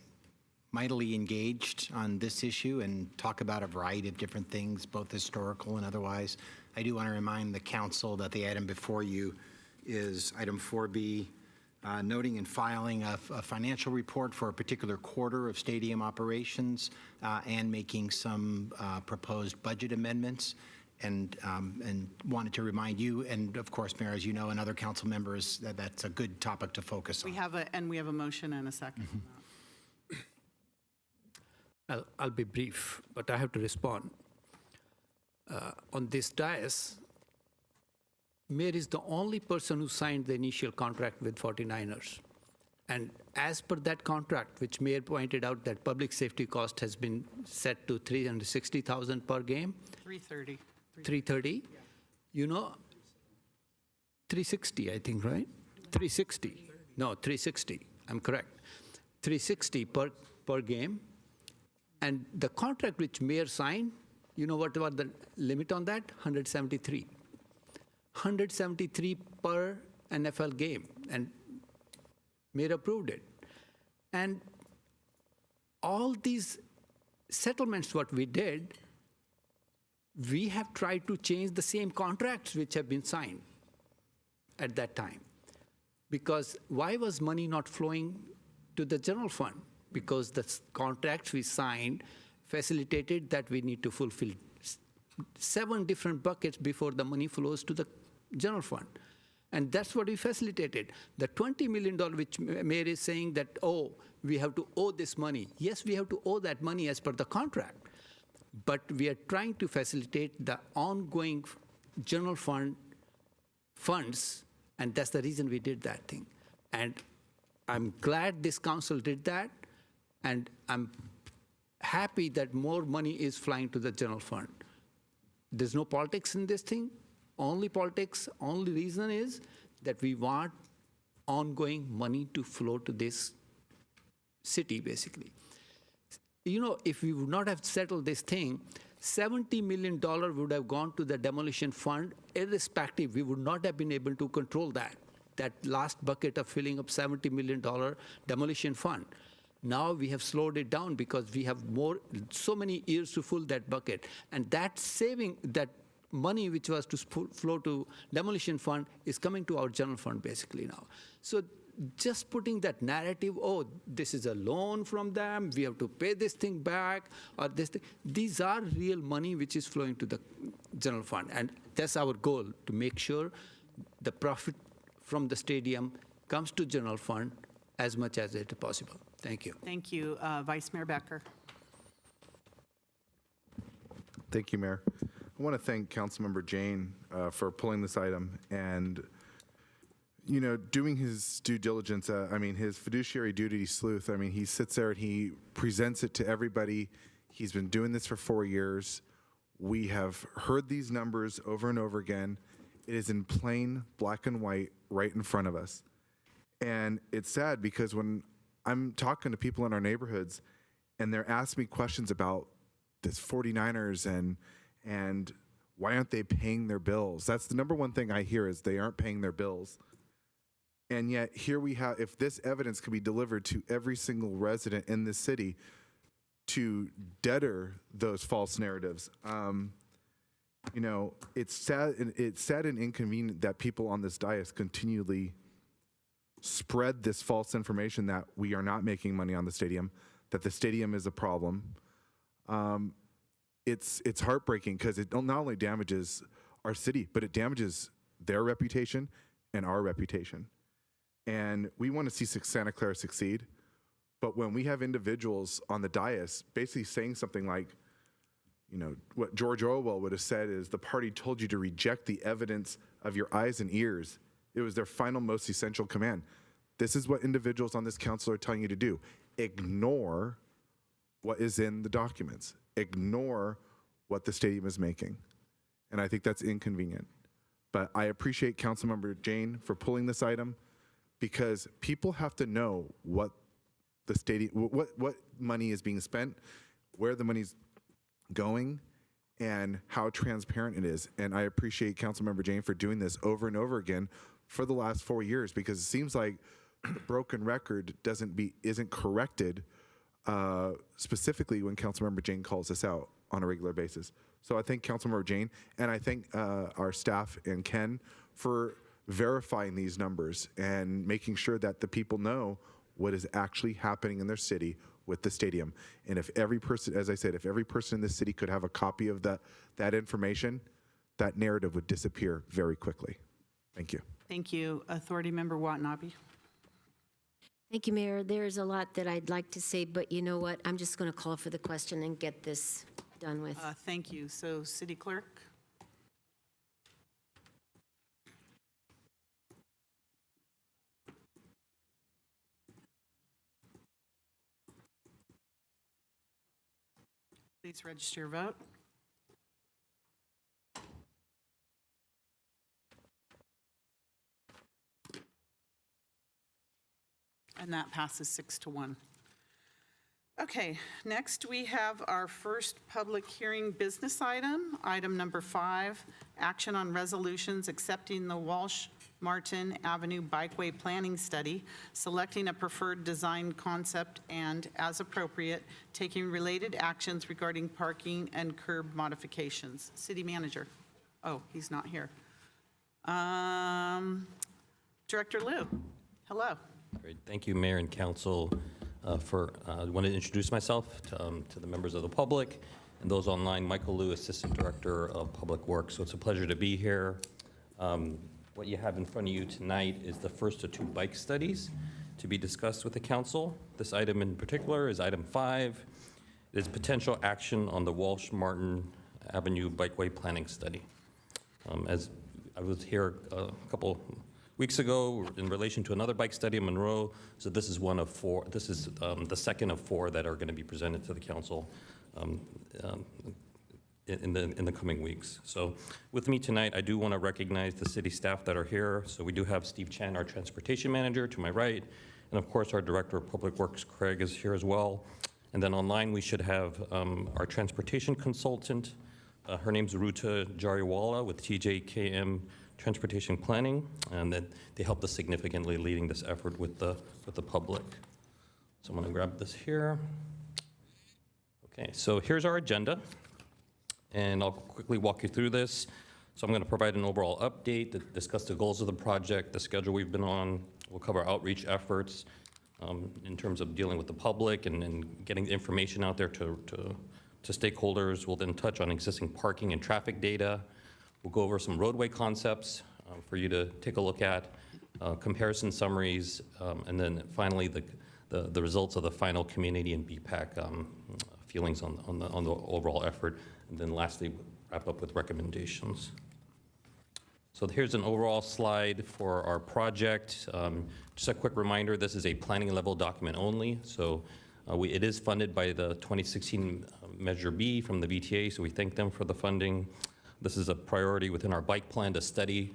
mightily engaged on this issue and talk about a variety of different things, both historical and otherwise. I do want to remind the council that the item before you is item 4B, noting and filing a financial report for a particular quarter of stadium operations and making some proposed budget amendments. And wanted to remind you, and of course, Mayor, as you know, and other council members, that that's a good topic to focus on. We have a motion and a second. I'll be brief, but I have to respond. On this dais, Mayor is the only person who signed the initial contract with 49ers. And as per that contract, which Mayor pointed out that public safety cost has been set to $360,000 per game. 330. 330? 360, I think, right? 360. No, 360. I'm correct. 360 per game. And the contract which Mayor signed, you know what was the limit on that? 173. 173 per NFL game. And Mayor approved it. And all these settlements, what we did, we have tried to change the same contracts which have been signed at that time. Because why was money not flowing to the general fund? Because the contracts we signed facilitated that we need to fulfill 7 different buckets before the money flows to the general fund. And that's what we facilitated. The $20 million which Mayor is saying that, oh, we have to owe this money. Yes, we have to owe that money as per the contract. But we are trying to facilitate the ongoing general funds, and that's the reason we did that thing. And I'm glad this council did that, and I'm happy that more money is flying to the general fund. There's no politics in this thing, only politics, only reason is that we want ongoing money to flow to this city, basically. You know, if we would not have settled this thing, $70 million would have gone to the demolition fund, irrespective. We would not have been able to control that last bucket of filling up $70 million demolition fund. Now we have slowed it down because we have so many years to fill that bucket. And that saving, that money which was to flow to demolition fund is coming to our general fund basically now. So just putting that narrative, oh, this is a loan from them, we have to pay this thing back, or this thing, these are real money which is flowing to the general fund. And that's our goal, to make sure the profit from the stadium comes to general fund as much as it is possible. Thank you. Thank you. Vice Mayor Becker. Thank you, Mayor. I want to thank Councilmember Jane for pulling this item and, you know, doing his due diligence. His fiduciary duty sleuth. He sits there and he presents it to everybody. He's been doing this for 4 years. We have heard these numbers over and over again. It is in plain black and white right in front of us. And it's sad because when I'm talking to people in our neighborhoods and they're asking me questions about this 49ers and why aren't they paying their bills? That's the number one thing I hear is they aren't paying their bills. And yet here we have, if this evidence could be delivered to every single resident in this city to deter those false narratives, you know, it's sad and inconvenient that people on this dais continually spread this false information that we are not making money on the stadium, that the stadium is a problem. It's heartbreaking because it not only damages our city, but it damages their reputation and our reputation. And we want to see Santa Clara succeed. But when we have individuals on the dais basically saying something like, you know, what George Orwell would have said is the party told you to reject the evidence of your eyes and ears. It was their final, most essential command. This is what individuals on this council are telling you to do. Ignore what is in the documents. Ignore what the stadium is making. And I think that's inconvenient. But I appreciate Councilmember Jane for pulling this item because people have to know what the stadium, what money is being spent, where the money's going, and how transparent it is. And I appreciate Councilmember Jane for doing this over and over again for the last 4 years because it seems like the broken record isn't corrected specifically when Councilmember Jane calls us out on a regular basis. So I thank Councilmember Jane, and I thank our staff and Ken for verifying these numbers and making sure that the people know what is actually happening in their city with the stadium. And if every person, as I said, if every person in the city could have a copy of that information, that narrative would disappear very quickly. Thank you. Thank you. Authority Member Watanabe. Thank you, Mayor. There's a lot that I'd like to say, but you know what? I'm just going to call for the question and get this done with. Thank you. So, City Clerk. Please register your vote. And that passes 6-1. Okay, next we have our first public hearing business item, item number 5, action on resolutions accepting the Walsh-Martin Avenue Bikeway Planning Study, selecting a preferred design concept and, as appropriate, taking related actions regarding parking and curb modifications. City Manager. Oh, he's not here. Director Liu, hello. Great. Thank you, Mayor and Council. I want to introduce myself to the members of the public and those online. Michael Liu, Assistant Director of Public Works. So it's a pleasure to be here. What you have in front of you tonight is the first of 2 bike studies to be discussed with the council. This item in particular is item 5. It is potential action on the Walsh-Martin Avenue Bikeway Planning Study. As I was here a couple weeks ago in relation to another bike study in Monroe. So this is one of four. This is the second of four that are going to be presented to the council in the coming weeks. So with me tonight, I do want to recognize the city staff that are here. So we do have Steve Chan, our transportation manager, to my right, and of course our director of public works, Craig, is here as well. And then online we should have our transportation consultant. Her name's Ruta Jariwala with TJKM Transportation Planning, and then they helped us significantly leading this effort with the public. So I'm going to grab this here. Okay, so here's our agenda, and I'll quickly walk you through this. So I'm going to provide an overall update, discuss the goals of the project, the schedule we've been on. We'll cover outreach efforts in terms of dealing with the public and getting the information out there to stakeholders. We'll then touch on existing parking and traffic data. We'll go over some roadway concepts for you to take a look at, comparison summaries, and then finally the results of the final community and BPAC feelings on the overall effort, and then lastly wrap up with recommendations. So here's an overall slide for our project. Just a quick reminder, this is a planning level document only. So it is funded by the 2016 Measure B from the VTA, so we thank them for the funding. This is a priority within our bike plan to study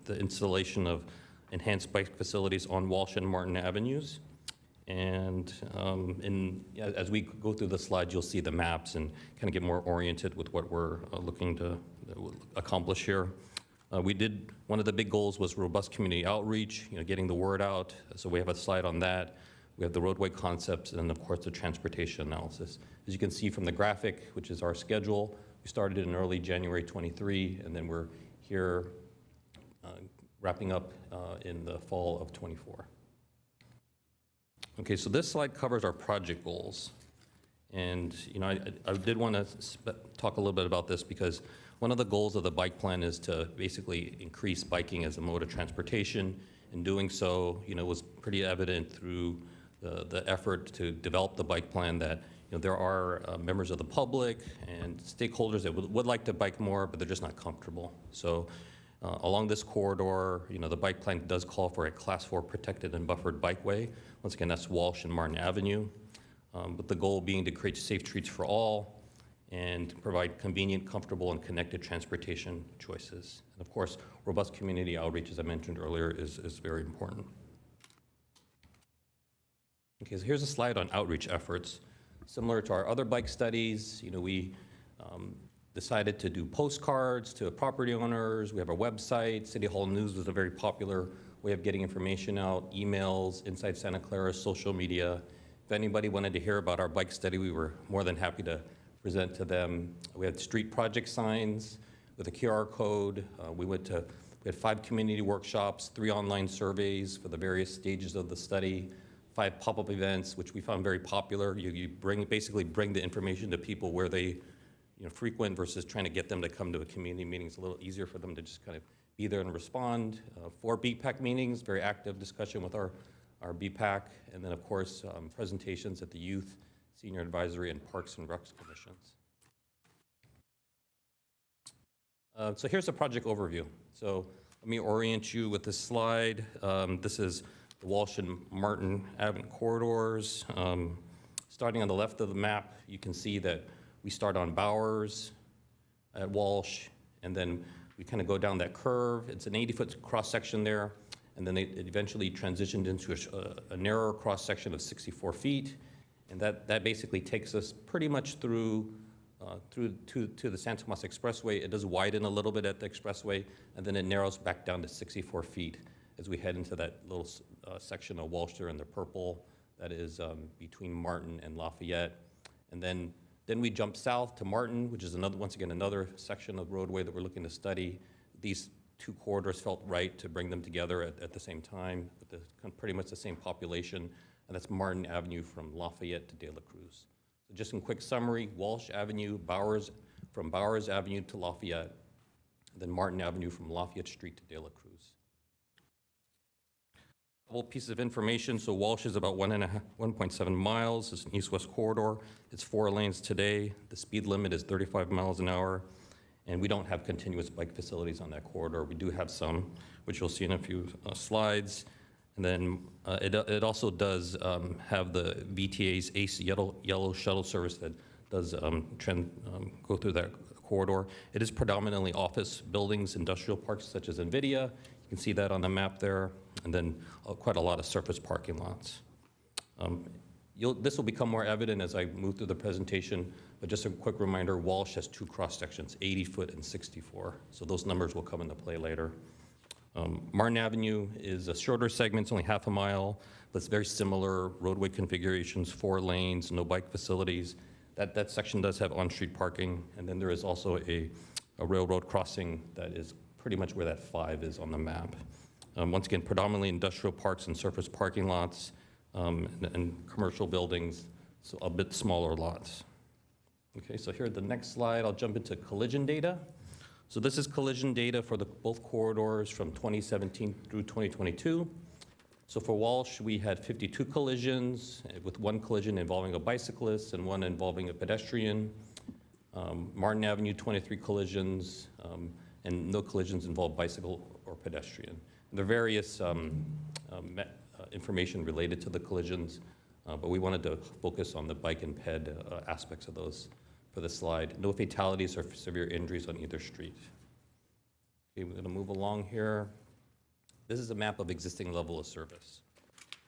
the installation of enhanced bike facilities on Walsh and Martin Avenues. And as we go through the slides, you'll see the maps and kind of get more oriented with what we're looking to accomplish here. One of the big goals was robust community outreach, getting the word out. So we have a slide on that. We have the roadway concepts, and then of course the transportation analysis. As you can see from the graphic, which is our schedule, we started in early January 23, and then we're here wrapping up in the fall of 24. Okay, so this slide covers our project goals. And I did want to talk a little bit about this because one of the goals of the bike plan is to basically increase biking as a mode of transportation. In doing so, it was pretty evident through the effort to develop the bike plan that there are members of the public and stakeholders that would like to bike more, but they're just not comfortable. So along this corridor, the bike plan does call for a Class 4 protected and buffered bikeway. Once again, that's Walsh and Martin Avenue, with the goal being to create safe streets for all and provide convenient, comfortable, and connected transportation choices. And of course, robust community outreach, as I mentioned earlier, is very important. Okay, so here's a slide on outreach efforts. Similar to our other bike studies, we decided to do postcards to property owners. We have our website. City Hall News was a very popular way of getting information out, emails, Inside Santa Clara, social media. If anybody wanted to hear about our bike study, we were more than happy to present to them. We had street project signs with a QR code. We had 5 community workshops, 3 online surveys for the various stages of the study, 5 pop-up events, which we found very popular. You basically bring the information to people where they frequent versus trying to get them to come to a community meeting. It's a little easier for them to just kind of be there and respond. 4 BPAC meetings, very active discussion with our BPAC, and then of course presentations at the Youth, Senior Advisory, and Parks and Recs Commissions. So here's the project overview. So let me orient you with this slide. This is the Walsh and Martin Avenue corridors. Starting on the left of the map, you can see that we start on Bowers at Walsh, and then we kind of go down that curve. It's an 80-foot cross-section there, and then it eventually transitioned into a narrower cross-section of 64 feet, and that basically takes us pretty much through to the San Tomas Expressway. It does widen a little bit at the expressway, and then it narrows back down to 64 feet as we head into that little section of Walsh there in the purple that is between Martin and Lafayette. And then we jump south to Martin, which is once again another section of roadway that we're looking to study. These 2 corridors felt right to bring them together at the same time with pretty much the same population, and that's Martin Avenue from Lafayette to De La Cruz. So just in quick summary, Walsh Avenue, from Bowers Avenue to Lafayette, then Martin Avenue from Lafayette Street to De La Cruz. Couple pieces of information. So Walsh is about 1.7 miles. It's an east-west corridor. It's 4 lanes today. The speed limit is 35 miles an hour. and we don't have continuous bike facilities on that corridor. We do have some, which you'll see in a few slides. And then it also does have the VTA's ACE yellow shuttle service that does go through that corridor. It is predominantly office buildings, industrial parks such as NVIDIA. You can see that on the map there, and then quite a lot of surface parking lots. This will become more evident as I move through the presentation, but just a quick reminder, Walsh has 2 cross sections, 80 foot and 64. So those numbers will come into play later. Martin Avenue is a shorter segment, it's only half a mile, but it's very similar roadway configurations, 4 lanes, no bike facilities. That section does have on-street parking, and then there is also a railroad crossing that is pretty much where that 5 is on the map. Once again, predominantly industrial parks and surface parking lots and commercial buildings, so a bit smaller lots. Okay, so here at the next slide, I'll jump into collision data. So this is collision data for both corridors from 2017 through 2022. So for Walsh, we had 52 collisions, with 1 collision involving a bicyclist and 1 involving a pedestrian. Martin Avenue, 23 collisions, and no collisions involve bicycle or pedestrian. And there are various information related to the collisions, but we wanted to focus on the bike and ped aspects of those for this slide. No fatalities or severe injuries on either street. Okay, we're going to move along here. This is a map of existing level of service.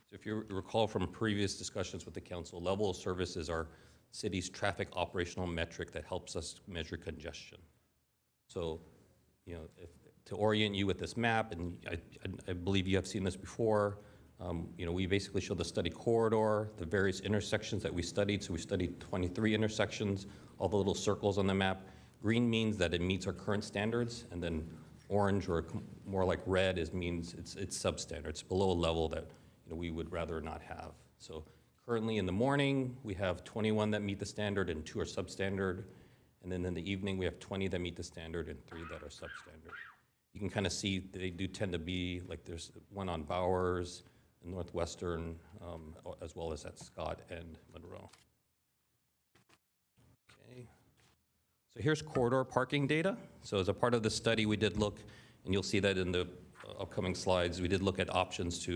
So if you recall from previous discussions with the council, level of service is our city's traffic operational metric that helps us measure congestion. So, you know, to orient you with this map, and I believe you have seen this before, you know, we basically show the study corridor, the various intersections that we studied. So we studied 23 intersections, all the little circles on the map. Green means that it meets our current standards, and then orange, or more like red, means it's substandard. It's below a level that, you know, we would rather not have. So currently in the morning, we have 21 that meet the standard and 2 are substandard. And then in the evening, we have 20 that meet the standard and 3 that are substandard. You can kind of see they do tend to be, like there's one on Bowers, Northwestern, as well as at Scott and Monroe. Okay. So here's corridor parking data. So as a part of the study, we did look, and you'll see that in the upcoming slides, we did look at options to,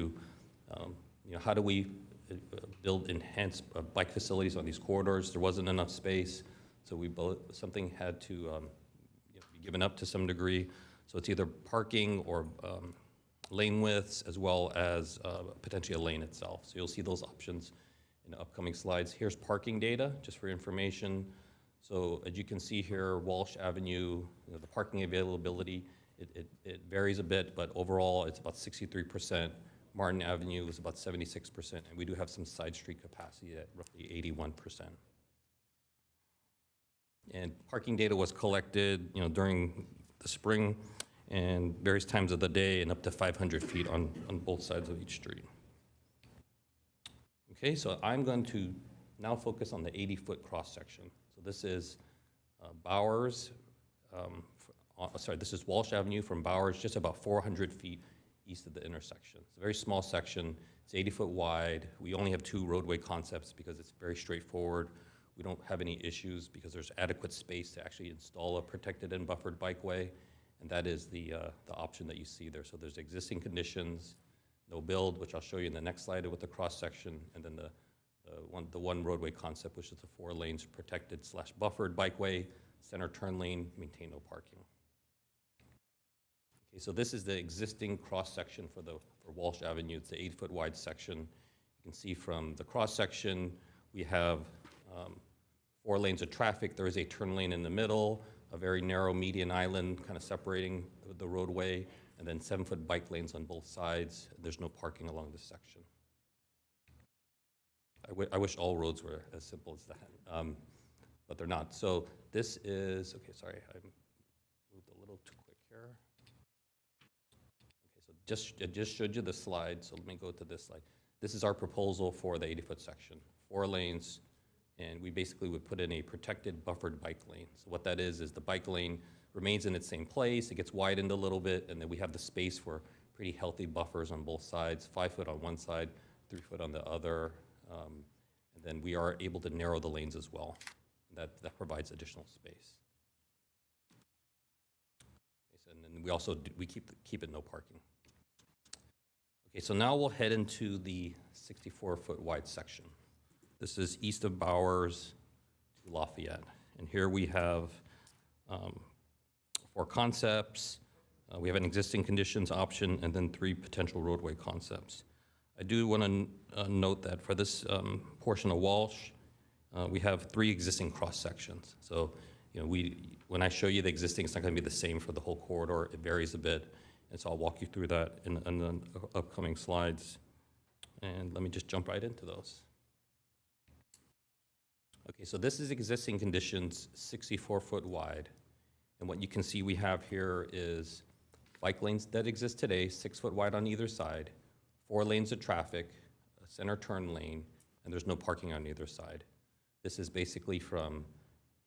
you know, how do we build enhanced bike facilities on these corridors? There wasn't enough space, so something had to you know, be given up to some degree. So it's either parking or lane widths, as well as potentially a lane itself. So you'll see those options in the upcoming slides. Here's parking data, just for information. So as you can see here, Walsh Avenue, you know, the parking availability, it varies a bit, but overall it's about 63%. Martin Avenue is about 76%, and we do have some side street capacity at roughly 81%. And parking data was collected, you know, during the spring and various times of the day, and up to 500 feet on both sides of each street. Okay, so I'm going to now focus on the 80-foot cross-section. So this is Bowers, this is Walsh Avenue from Bowers, just about 400 feet east of the intersection. It's a very small section. It's 80 foot wide. We only have 2 roadway concepts because it's very straightforward. We don't have any issues because there's adequate space to actually install a protected and buffered bikeway, and that is the option that you see there. So there's existing conditions, no build, which I'll show you in the next slide with the cross-section, and then the one roadway concept, which is the 4 lanes protected / buffered bikeway, center turn lane, maintain no parking. Okay, so this is the existing cross-section for Walsh Avenue. It's the 8-foot wide section. You can see from the cross-section, we have 4 lanes of traffic. There is a turn lane in the middle, a very narrow median island kind of separating the roadway, and then 7-foot bike lanes on both sides. There's no parking along this section. I wish all roads were as simple as that, but they're not. So this is, okay, sorry, I moved a little too quick here. Okay, so it just showed you the slide, so let me go to this slide. This is our proposal for the 80-foot section, 4 lanes, and we basically would put in a protected buffered bike lane. So what that is the bike lane remains in its same place, it gets widened a little bit, and then we have the space for pretty healthy buffers on both sides, 5 foot on one side, 3 foot on the other, and then we are able to narrow the lanes as well. That provides additional space. And then we also, we keep it no parking. Okay, so now we'll head into the 64-foot wide section. This is east of Bowers to Lafayette. And here we have 4 concepts. We have an existing conditions option and then 3 potential roadway concepts. I do want to note that for this portion of Walsh, we have 3 existing cross sections. So, you know, when I show you the existing, it's not going to be the same for the whole corridor. It varies a bit. And so I'll walk you through that in the upcoming slides. And let me just jump right into those. Okay, so this is existing conditions, 64-foot wide. And what you can see we have here is bike lanes that exist today, 6 foot wide on either side, 4 lanes of traffic, a center turn lane, and there's no parking on either side. This is basically from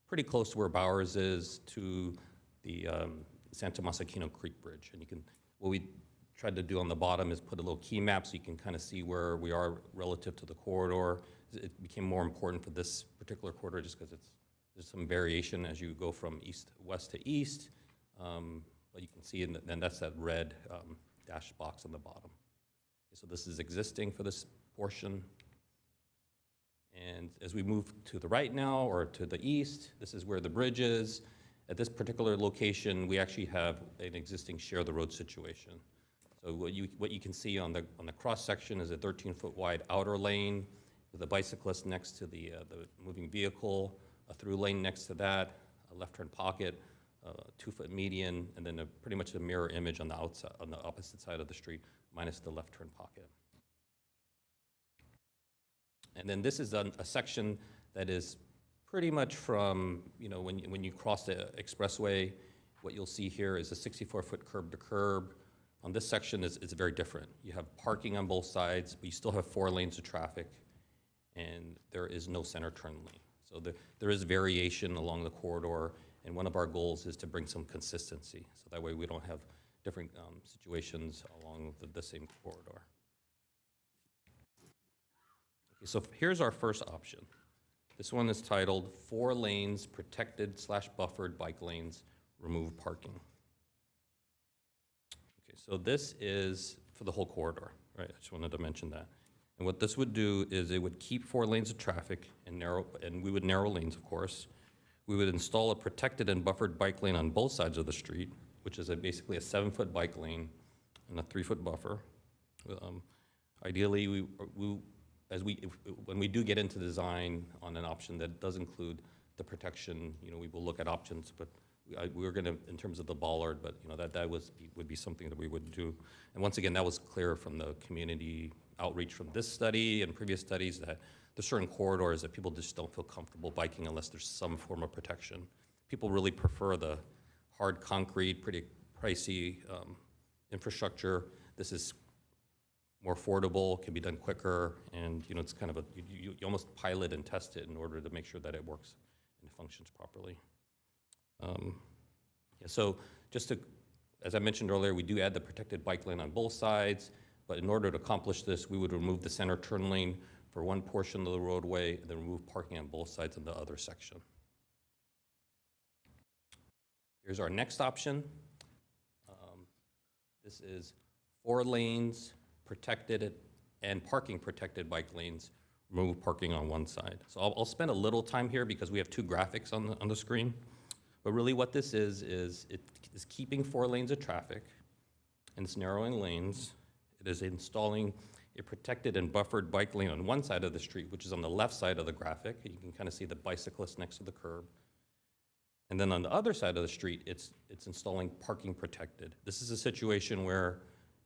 pretty close to where Bowers is to the Santa Masakino Creek Bridge. And you can, what we tried to do on the bottom is put a little key map so you can kind of see where we are relative to the corridor. It became more important for this particular corridor just because there's some variation as you go from west to east. But you can see, and that's that red dashed box on the bottom. Okay, so this is existing for this portion. And as we move to the right now, or to the east, this is where the bridge is. At this particular location, we actually have an existing share the road situation. So what you can see on the cross section is a 13-foot wide outer lane with a bicyclist next to the moving vehicle, a through lane next to that, a left turn pocket, 2-foot median, and then pretty much a mirror image on the outside, on the opposite side of the street, minus the left turn pocket. And then this is a section that is pretty much from, you know, when you cross the expressway, what you'll see here is a 64-foot curb to curb. On this section is very different. You have parking on both sides, but you still have 4 lanes of traffic, and there is no center turn lane. So there is variation along the corridor, and one of our goals is to bring some consistency. So that way we don't have different situations along the same corridor. Okay, so here's our first option. This one is titled 4 lanes protected/buffered bike lanes, remove parking. Okay, so this is for the whole corridor, right? I just wanted to mention that. And what this would do is it would keep 4 lanes of traffic and we would narrow lanes, of course. We would install a protected and buffered bike lane on both sides of the street, which is basically a 7-foot bike lane and a 3-foot buffer. Ideally, when we do get into design on an option that does include the protection, you know, we will look at options, but we're going to, in terms of the bollard, but you know, that would be something that we would do. And once again, that was clear from the community outreach from this study and previous studies that there's certain corridors that people just don't feel comfortable biking unless there's some form of protection. People really prefer the hard concrete, pretty pricey infrastructure. This is more affordable, can be done quicker, and you know, it's kind of you almost pilot and test it in order to make sure that it works and it functions properly. Yeah, so as I mentioned earlier, we do add the protected bike lane on both sides, but in order to accomplish this, we would remove the center turn lane for one portion of the roadway, and then remove parking on both sides of the other section. Here's our next option. This is 4 lanes, protected and parking protected bike lanes, remove parking on one side. So I'll spend a little time here because we have 2 graphics on the screen. But really what this is it is keeping 4 lanes of traffic, and it's narrowing lanes. It is installing a protected and buffered bike lane on one side of the street, which is on the left side of the graphic. You can kind of see the bicyclist next to the curb. And then on the other side of the street, it's installing parking protected. This is a situation where,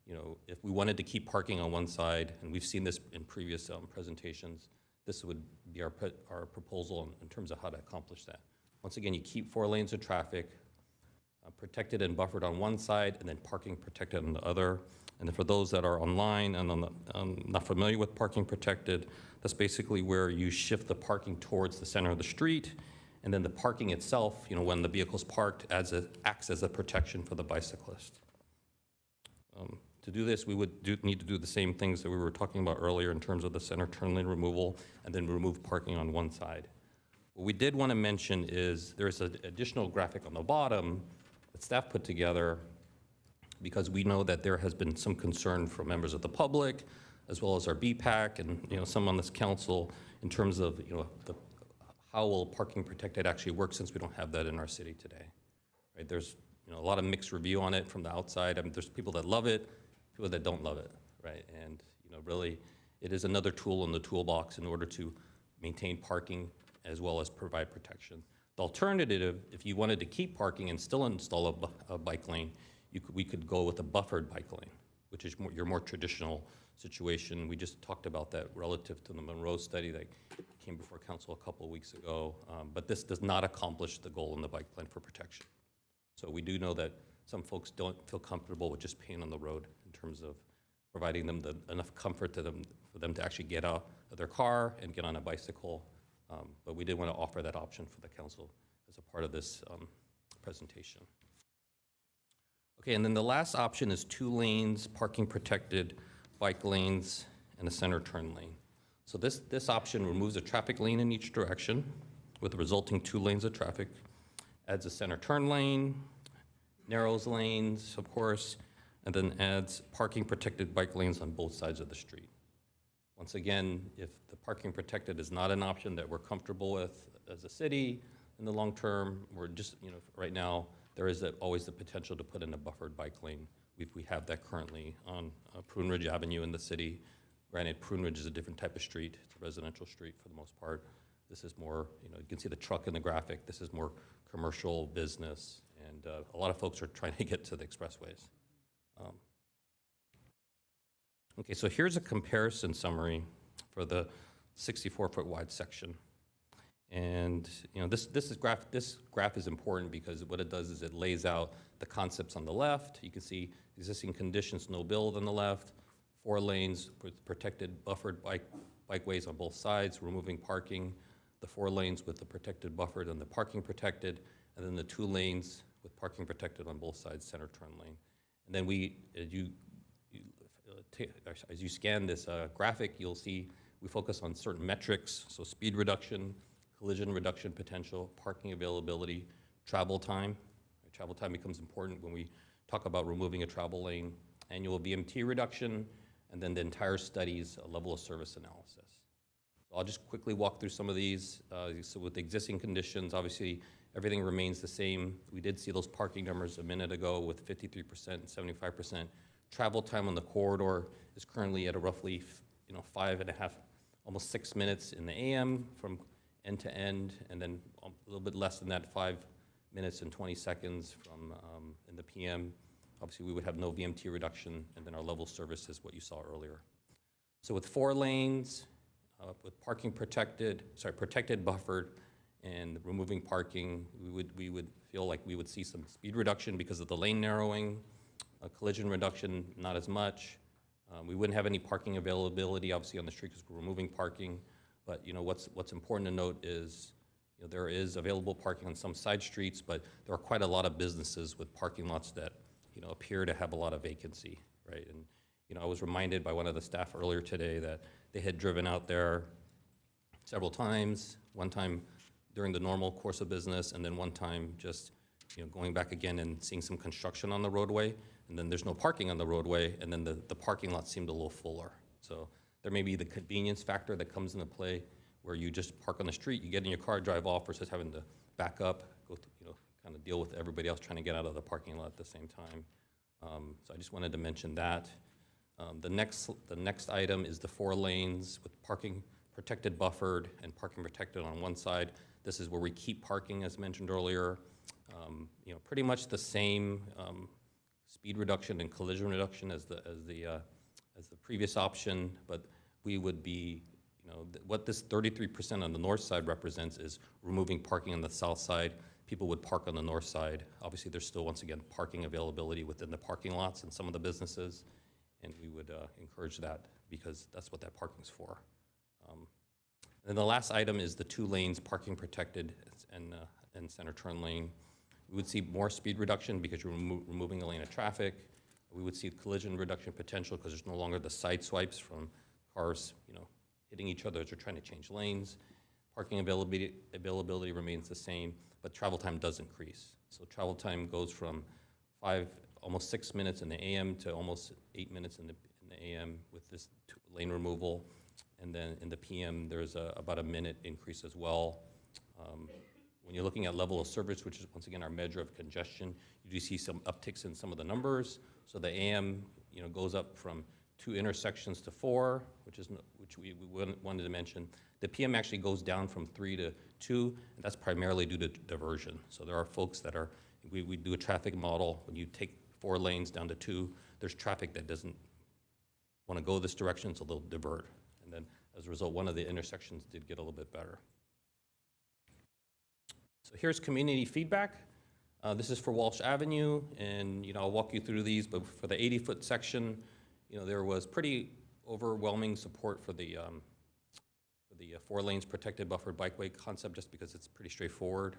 you know, if we wanted to keep parking on one side, and we've seen this in previous presentations, this would be our proposal in terms of how to accomplish that. Once again, you keep 4 lanes of traffic, protected and buffered on one side, and then parking protected on the other. And then for those that are online and not familiar with parking protected, that's basically where you shift the parking towards the center of the street, and then the parking itself, you know, when the vehicle's parked, acts as a protection for the bicyclist. To do this, we would need to do the same things that we were talking about earlier in terms of the center turn lane removal, and then remove parking on one side. What we did want to mention is there's an additional graphic on the bottom that staff put together because we know that there has been some concern from members of the public, as well as our BPAC and some on this council in terms of how will parking protected actually work since we don't have that in our city today. Right? There's a lot of mixed review on it from the outside. I mean, there's people that love it, people that don't love it, right? And really, it is another tool in the toolbox in order to maintain parking as well as provide protection. The alternative, if you wanted to keep parking and still install a bike lane, we could go with a buffered bike lane, which is your more traditional situation. We just talked about that relative to the Monroe study that came before council a couple of weeks ago. But this does not accomplish the goal in the bike plan for protection. So we do know that some folks don't feel comfortable with just paying on the road in terms of providing them enough comfort for them to actually get out of their car and get on a bicycle. But we did want to offer that option for the council as a part of this presentation. Okay, and then the last option is 2 lanes, parking protected bike lanes, and a center turn lane. So this option removes a traffic lane in each direction with the resulting 2 lanes of traffic, adds a center turn lane, narrows lanes, of course, and then adds parking protected bike lanes on both sides of the street. Once again, if the parking protected is not an option that we're comfortable with as a city in the long term, we're just, right now, there is always the potential to put in a buffered bike lane. We have that currently on Prune Ridge Avenue in the city. Granted, Prune Ridge is a different type of street. It's a residential street for the most part. This is more, you can see the truck in the graphic. This is more commercial business, and a lot of folks are trying to get to the expressways. Okay, so here's a comparison summary for the 64-foot wide section. And this graph is important because what it does is it lays out the concepts on the left. You can see existing conditions, no build on the left, 4 lanes with protected buffered bikeways on both sides, removing parking, the 4 lanes with the protected buffered and the parking protected, and then the 2 lanes with parking protected on both sides, center turn lane. And then as you scan this graphic, you'll see we focus on certain metrics, so speed reduction, collision reduction potential, parking availability, travel time. Travel time becomes important when we talk about removing a travel lane, annual VMT reduction, and then the entire study's level of service analysis. So I'll just quickly walk through some of these. So with the existing conditions, obviously everything remains the same. We did see those parking numbers a minute ago with 53% and 75%. Travel time on the corridor is currently at a roughly 5.5, almost 6 minutes in the AM from end to end, and then a little bit less than that, 5 minutes and 20 seconds from in the PM. Obviously, we would have no VMT reduction, and then our level of service is what you saw earlier. So with 4 lanes, with parking protected, buffered, and removing parking, we would feel like we would see some speed reduction because of the lane narrowing, collision reduction, not as much. We wouldn't have any parking availability, obviously, on the street because we're removing parking. But what's important to note is there is available parking on some side streets, but there are quite a lot of businesses with parking lots that appear to have a lot of vacancy, right? And I was reminded by one of the staff earlier today that they had driven out there several times. One time during the normal course of business, and then one time just going back again and seeing some construction on the roadway, and then there's no parking on the roadway, and then the parking lot seemed a little fuller. So there may be the convenience factor that comes into play where you just park on the street, you get in your car, drive off, versus having to back up, go through, kind of deal with everybody else trying to get out of the parking lot at the same time. So I just wanted to mention that. The next item is the 4 lanes with parking protected, buffered, and parking protected on one side. This is where we keep parking, as mentioned earlier. Pretty much the same speed reduction and collision reduction as the previous option, but we would be, what this 33% on the north side represents is removing parking on the south side. People would park on the north side. Obviously, there's still, once again, parking availability within the parking lots in some of the businesses, and we would encourage that because that's what that parking's for. And then the last item is the 2 lanes, parking protected and center turn lane. We would see more speed reduction because you're removing a lane of traffic. We would see collision reduction potential because there's no longer the side swipes from cars, hitting each other as they're trying to change lanes. Parking availability remains the same, but travel time does increase. So travel time goes from almost 6 minutes in the AM to almost 8 minutes in the AM with this lane removal. And then in the PM, there's about a minute increase as well. When you're looking at level of service, which is once again our measure of congestion, you do see some upticks in some of the numbers. So the AM, goes up from 2 intersections to 4, which we wanted to mention. The PM actually goes down from 3 to 2, and that's primarily due to diversion. So there are folks that we do a traffic model. When you take 4 lanes down to 2, there's traffic that doesn't want to go this direction, so they'll divert. And then as a result, one of the intersections did get a little bit better. So here's community feedback. This is for Walsh Avenue, and I'll walk you through these, but for the 80-foot section, there was pretty overwhelming support for the 4 lanes protected buffered bikeway concept, just because it's pretty straightforward.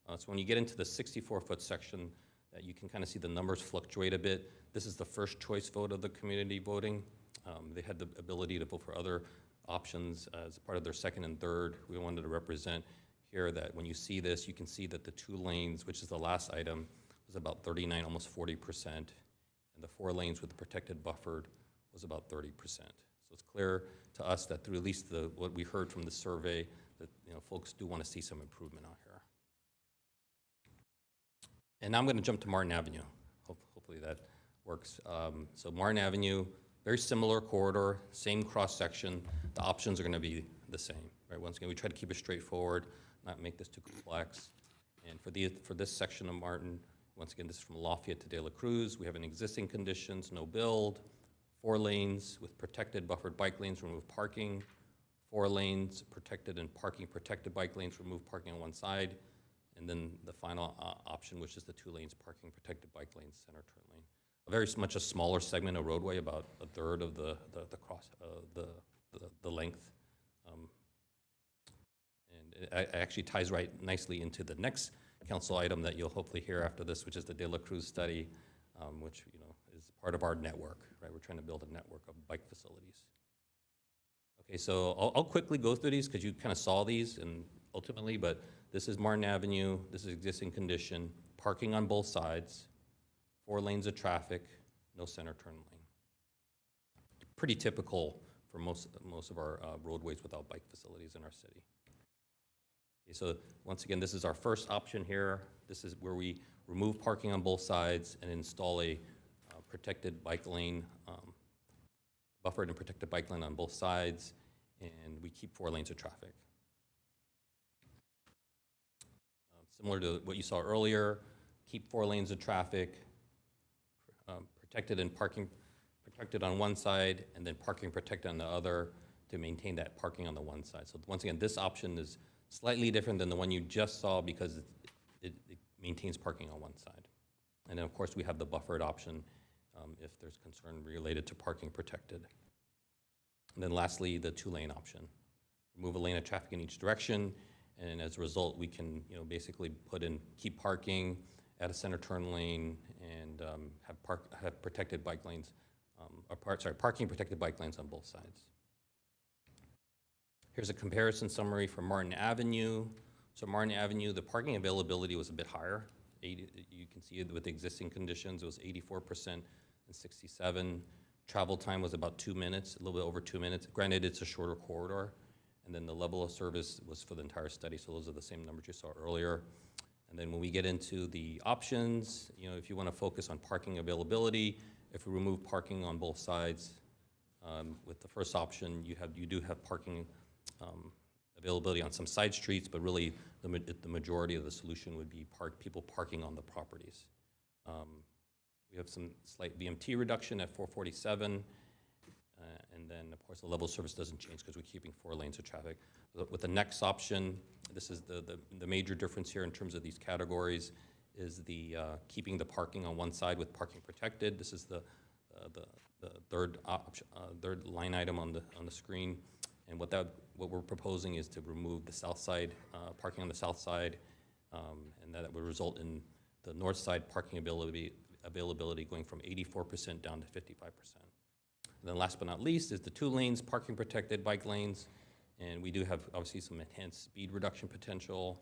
So when you get into the 64-foot section, that you can kind of see the numbers fluctuate a bit. This is the first choice vote of the community voting. They had the ability to vote for other options as part of their second and third. We wanted to represent here that when you see this, you can see that the 2 lanes, which is the last item, was about 39, almost 40%, and the 4 lanes with the protected buffered was about 30%. So it's clear to us that through at least what we heard from the survey, that folks do want to see some improvement out here. And now I'm going to jump to Martin Avenue. Hopefully that works. So Martin Avenue, very similar corridor, same cross section. The options are going to be the same. Right? Once again, we try to keep it straightforward, not make this too complex. And for this section of Martin, once again, this is from Lafayette to De La Cruz. We have an existing conditions, no build, 4 lanes with protected buffered bike lanes, remove parking, 4 lanes protected and parking protected bike lanes, remove parking on one side, and then the final option, which is the 2 lanes parking protected bike lanes, center turn lane. Very much a smaller segment of roadway, about a third of the length. And it actually ties right nicely into the next council item that you'll hopefully hear after this, which is the De La Cruz study, which is part of our network. Right, we're trying to build a network of bike facilities. Okay, so I'll quickly go through these because you kind of saw these and ultimately, but this is Martin Avenue. This is existing condition, parking on both sides, 4 lanes of traffic, no center turn lane. Pretty typical for most of our roadways without bike facilities in our city. Okay, so once again, this is our first option here. This is where we remove parking on both sides and install a protected bike lane, buffered and protected bike lane on both sides, and we keep 4 lanes of traffic. Similar to what you saw earlier, keep 4 lanes of traffic, protected and parking protected on one side, and then parking protected on the other to maintain that parking on the one side. So once again, this option is slightly different than the one you just saw because it maintains parking on one side. And then of course we have the buffered option if there's concern related to parking protected. And then lastly, the 2-lane option. Remove a lane of traffic in each direction, and as a result, we can basically keep parking, add a center turn lane, and have protected bike lanes, parking protected bike lanes on both sides. Here's a comparison summary for Martin Avenue. So Martin Avenue, the parking availability was a bit higher. You can see it with the existing conditions, it was 84% and 67%. Travel time was about 2 minutes, a little bit over 2 minutes. Granted, it's a shorter corridor. And then the level of service was for the entire study, so those are the same numbers you saw earlier. And then when we get into the options, if you want to focus on parking availability, if we remove parking on both sides, with the first option, you do have parking availability on some side streets, but really the majority of the solution would be people parking on the properties. We have some slight VMT reduction at 447. And then, of course, the level of service doesn't change because we're keeping 4 lanes of traffic. With the next option, this is the major difference here in terms of these categories, is the keeping the parking on one side with parking protected. This is the third line item on the screen. And what we're proposing is to remove the south side, parking on the south side, and that would result in the north side parking availability going from 84% down to 55%. And then last but not least is the 2 lanes, parking protected bike lanes. And we do have, obviously, some enhanced speed reduction potential.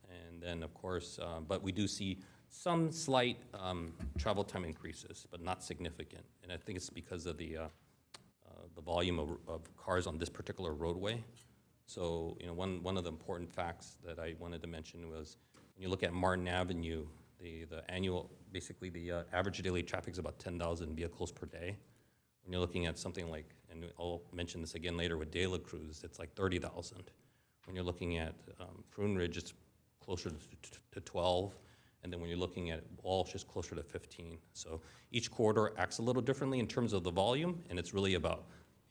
And then, of course, but we do see some slight travel time increases, but not significant. And I think it's because of the volume of cars on this particular roadway. So, one of the important facts that I wanted to mention was when you look at Martin Avenue, the annual, basically the average daily traffic is about 10,000 vehicles per day. When you're looking at something like, and I'll mention this again later with De La Cruz, it's like 30,000. When you're looking at Prune Ridge, it's closer to 12. And then when you're looking at Walsh, it's closer to 15. So each corridor acts a little differently in terms of the volume, and it's really about,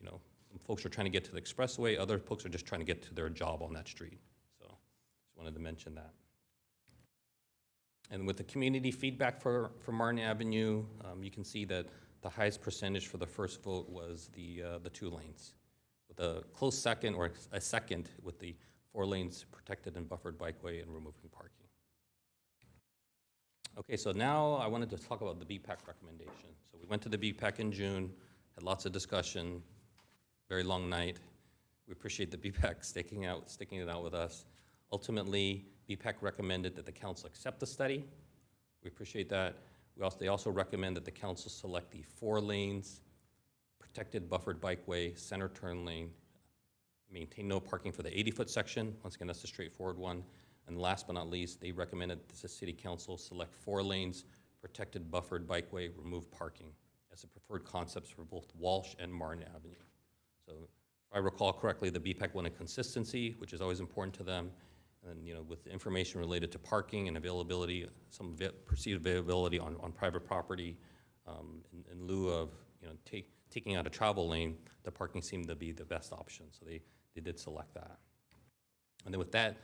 some folks are trying to get to the expressway, other folks are just trying to get to their job on that street. So just wanted to mention that. And with the community feedback for Martin Avenue, you can see that the highest percentage for the first vote was the 2 lanes, with a close second, or a second, with the 4 lanes protected and buffered bikeway and removing parking. Okay, so now I wanted to talk about the BPAC recommendation. So we went to the BPAC in June, had lots of discussion, very long night. We appreciate the BPAC sticking it out with us. Ultimately, BPAC recommended that the council accept the study. We appreciate that. They also recommend that the council select the 4 lanes, protected buffered bikeway, center turn lane, maintain no parking for the 80-foot section. Once again, that's a straightforward one. And last but not least, they recommended that the city council select 4 lanes, protected buffered bikeway, remove parking as the preferred concepts for both Walsh and Martin Avenue. So if I recall correctly, the BPAC wanted consistency, which is always important to them. And with the information related to parking and availability, some perceived availability on private property, in lieu of taking out a travel lane, the parking seemed to be the best option. So they did select that. And then with that,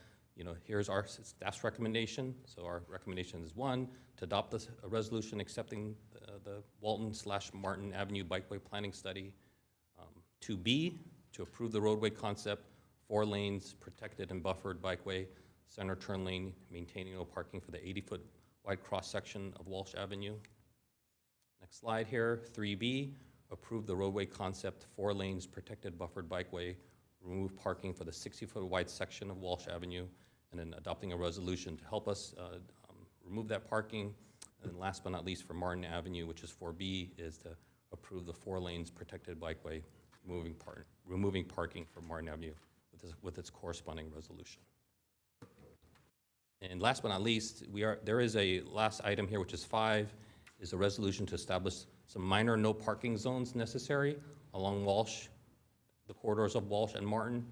here's our staff's recommendation. So our recommendation is 1, to adopt a resolution accepting the Walton/Martin Avenue Bikeway Planning Study. 2B, to approve the roadway concept, 4 lanes, protected and buffered bikeway, center turn lane, maintaining no parking for the 80-foot wide cross-section of Walsh Avenue. Next slide here, 3B, approve the roadway concept, 4 lanes, protected buffered bikeway, remove parking for the 60-foot wide section of Walsh Avenue, and then adopting a resolution to help us remove that parking. And then last but not least, for Martin Avenue, which is 4B, is to approve the 4 lanes, protected bikeway, removing parking for Martin Avenue with its corresponding resolution. And last but not least, there is a last item here, which is 5, is a resolution to establish some minor no parking zones necessary along Walsh, the corridors of Walsh and Martin,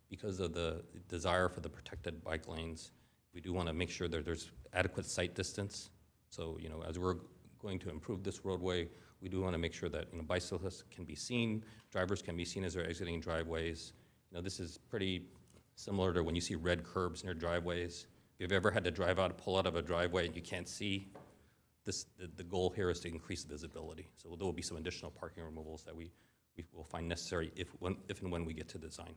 because of the desire for the protected bike lanes. We do want to make sure that there's adequate sight distance. So, as we're going to improve this roadway, we do want to make sure that bicyclists can be seen, drivers can be seen as they're exiting driveways. This is pretty similar to when you see red curbs near driveways. If you've ever had to pull out of a driveway and you can't see, the goal here is to increase visibility. So there will be some additional parking removals that we will find necessary if and when we get to design.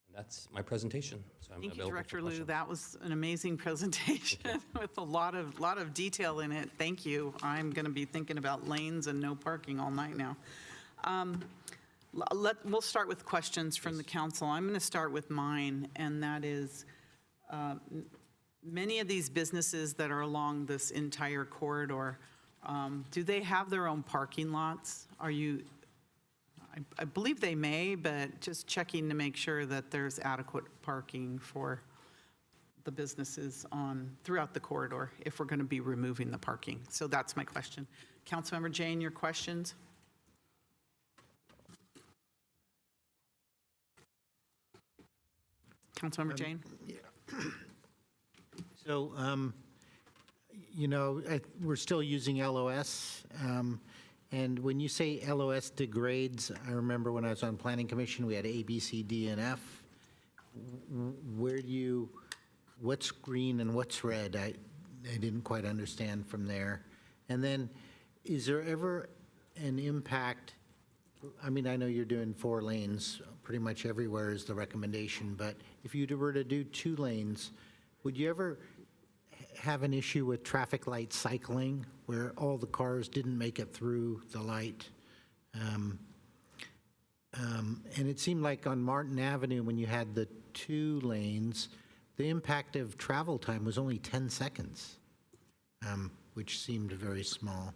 And that's my presentation. So I'm Thank you, available Director for Liu. questions. That was an amazing presentation with a lot of detail in it. Thank you. I'm going to be thinking about lanes and no parking all night now. We'll start with questions from the council. I'm going to start with mine, and that is, many of these businesses that are along this entire corridor, do they have their own parking lots? I believe they may, but just checking to make sure that there's adequate parking for the businesses throughout the corridor if we're going to be removing the parking. So that's my question. Councilmember Jane, your questions? Councilmember Jane? So, we're still using LOS. And when you say LOS degrades, I remember when I was on Planning Commission, we had A, B, C, D, and F. What's green and what's red? I didn't quite understand from there. And then, is there ever an impact? I mean, I know you're doing 4 lanes pretty much everywhere is the recommendation, but if you were to do 2 lanes, would you ever have an issue with traffic light cycling where all the cars didn't make it through the light? And it seemed like on Martin Avenue, when you had the 2 lanes, the impact of travel time was only 10 seconds, which seemed very small.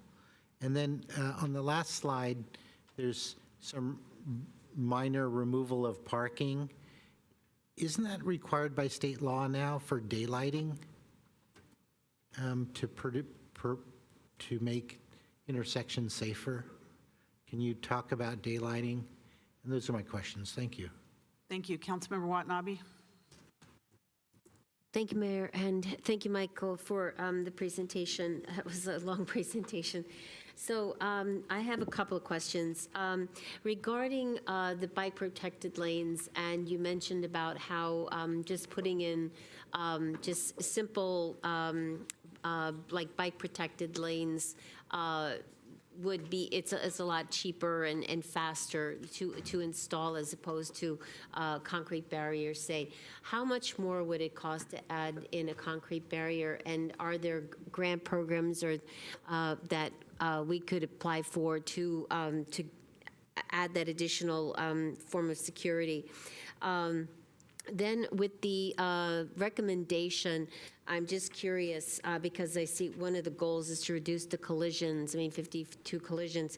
And then on the last slide, there's some minor removal of parking. Isn't that required by state law now for daylighting to make intersections safer? Can you talk about daylighting? And those are my questions. Thank you. Thank you. Councilmember Watanabe? Thank you, Mayor, and thank you, Michael, for the presentation. That was a long presentation. So I have a couple of questions. Regarding the bike protected lanes, and you mentioned about how just putting in just simple like bike protected lanes would be, it's a lot cheaper and faster to install as opposed to concrete barriers, say. How much more would it cost to add in a concrete barrier? And are there grant programs or that we could apply for to add that additional form of security? Then with the recommendation, I'm just curious because I see one of the goals is to reduce the collisions, 52 collisions.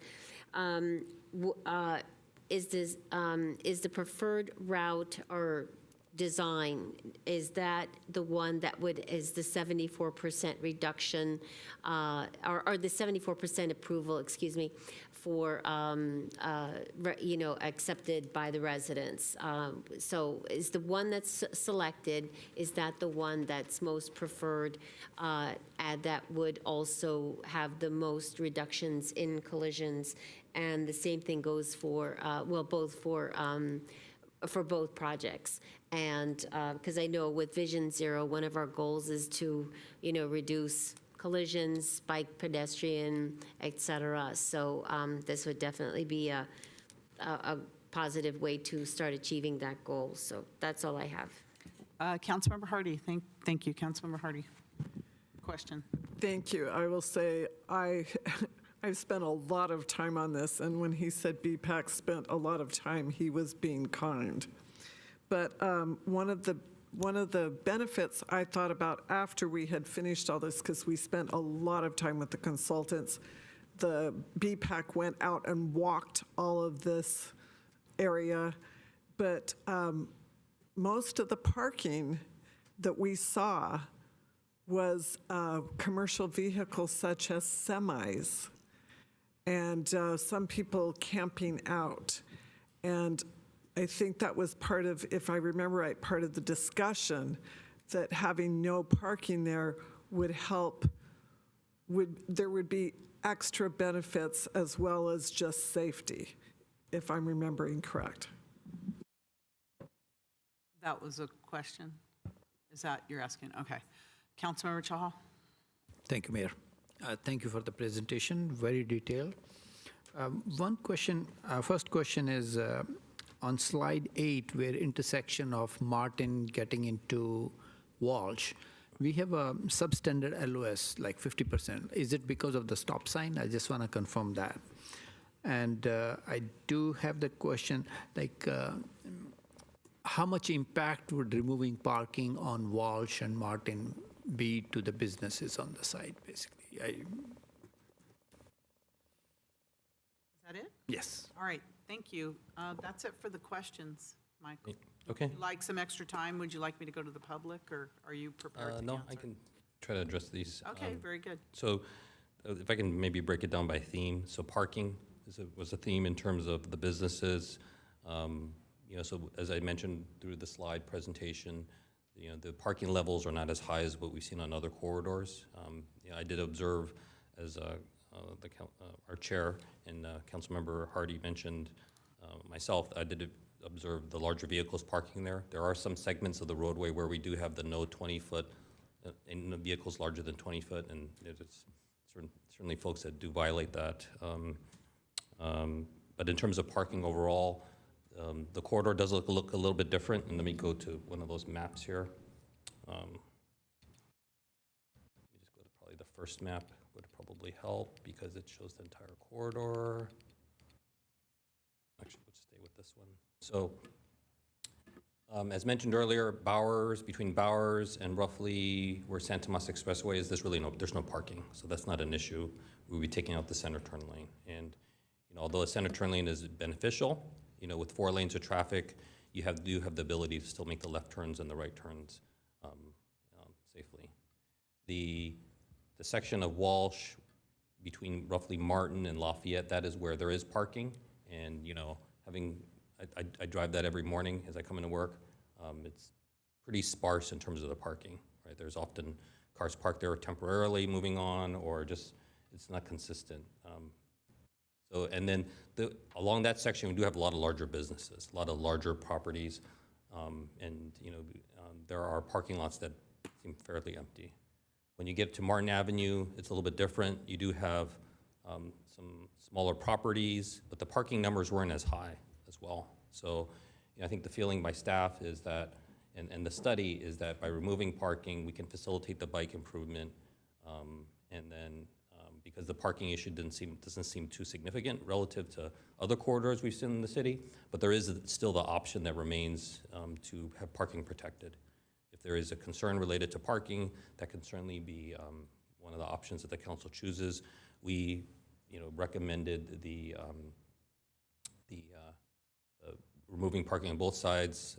Is the preferred route or design, is that the one that is the 74% reduction, or the 74% approval, excuse me, for, accepted by the residents? So is the one that's selected, is that the one that's most preferred, and that would also have the most reductions in collisions? And the same thing goes for, for both projects. And because I know with Vision Zero, one of our goals is to, reduce collisions, bike, pedestrian, et cetera. So this would definitely be a positive way to start achieving that goal. So that's all I have. Councilmember Hardy, thank you. Councilmember Hardy, question. Thank you. I will say I've spent a lot of time on this, and when he said BPAC spent a lot of time, he was being kind. But one of the benefits I thought about after we had finished all this, because we spent a lot of time with the consultants, the BPAC went out and walked all of this area, but most of the parking that we saw was commercial vehicles such as semis, and some people camping out. And I think that was part of, if I remember right, part of the discussion, that having no parking there would help, there would be extra benefits as well as just safety, if I'm remembering correct. That was a question? Is that you're asking? Okay. Councilmember Chahal? Thank you, Mayor. Thank you for the presentation, very detailed. One question, first question is on slide 8, where intersection of Martin getting into Walsh, we have a substandard LOS, like 50%. Is it because of the stop sign? I just want to confirm that. And I do have the question, like, how much impact would removing parking on Walsh and Martin be to the businesses on the site, basically? Is that it? Yes. All right, thank you. That's it for the questions, Michael. Okay. Would you like some extra time? Would you like me to go to the public, or are you prepared to No, answer? I can try to address these. Okay, very good. So if I can maybe break it down by theme. So parking was a theme in terms of the businesses. So as I mentioned through the slide presentation, the parking levels are not as high as what we've seen on other corridors. I did observe, as our chair and Councilmember Hardy mentioned, myself, I did observe the larger vehicles parking there. There are some segments of the roadway where we do have the no 20-foot in the vehicles larger than 20 foot, and it's certainly folks that do violate that. But in terms of parking overall, the corridor does look a little bit different, and let me go to one of those maps here. Let me just go to probably the first map would probably help because it shows the entire corridor. Actually, let's stay okay with this one. So, as mentioned earlier, between Bowers and roughly where Santa Tomas Expressway is, there's no parking, so that's not an issue. We'll be taking out the center turn lane. And, although a center turn lane is beneficial, with 4 lanes of traffic, you do have the ability to still make the left turns and the right turns safely. The section of Walsh between roughly Martin and Lafayette, that is where there is parking. And, I drive that every morning as I come into work. It's pretty sparse in terms of the parking, right? There's often cars parked there temporarily moving on, or just, it's not consistent. And then along that section, we do have a lot of larger businesses, a lot of larger properties. There are parking lots that seem fairly empty. When you get to Martin Avenue, it's a little bit different. You do have some smaller properties, but the parking numbers weren't as high as well. So I think the feeling by staff is that, and the study is that by removing parking, we can facilitate the bike improvement. And then because the parking issue doesn't seem too significant relative to other corridors we've seen in the city, but there is still the option that remains to have parking protected. If there is a concern related to parking, that can certainly be one of the options that the council chooses. We, recommended the removing parking on both sides,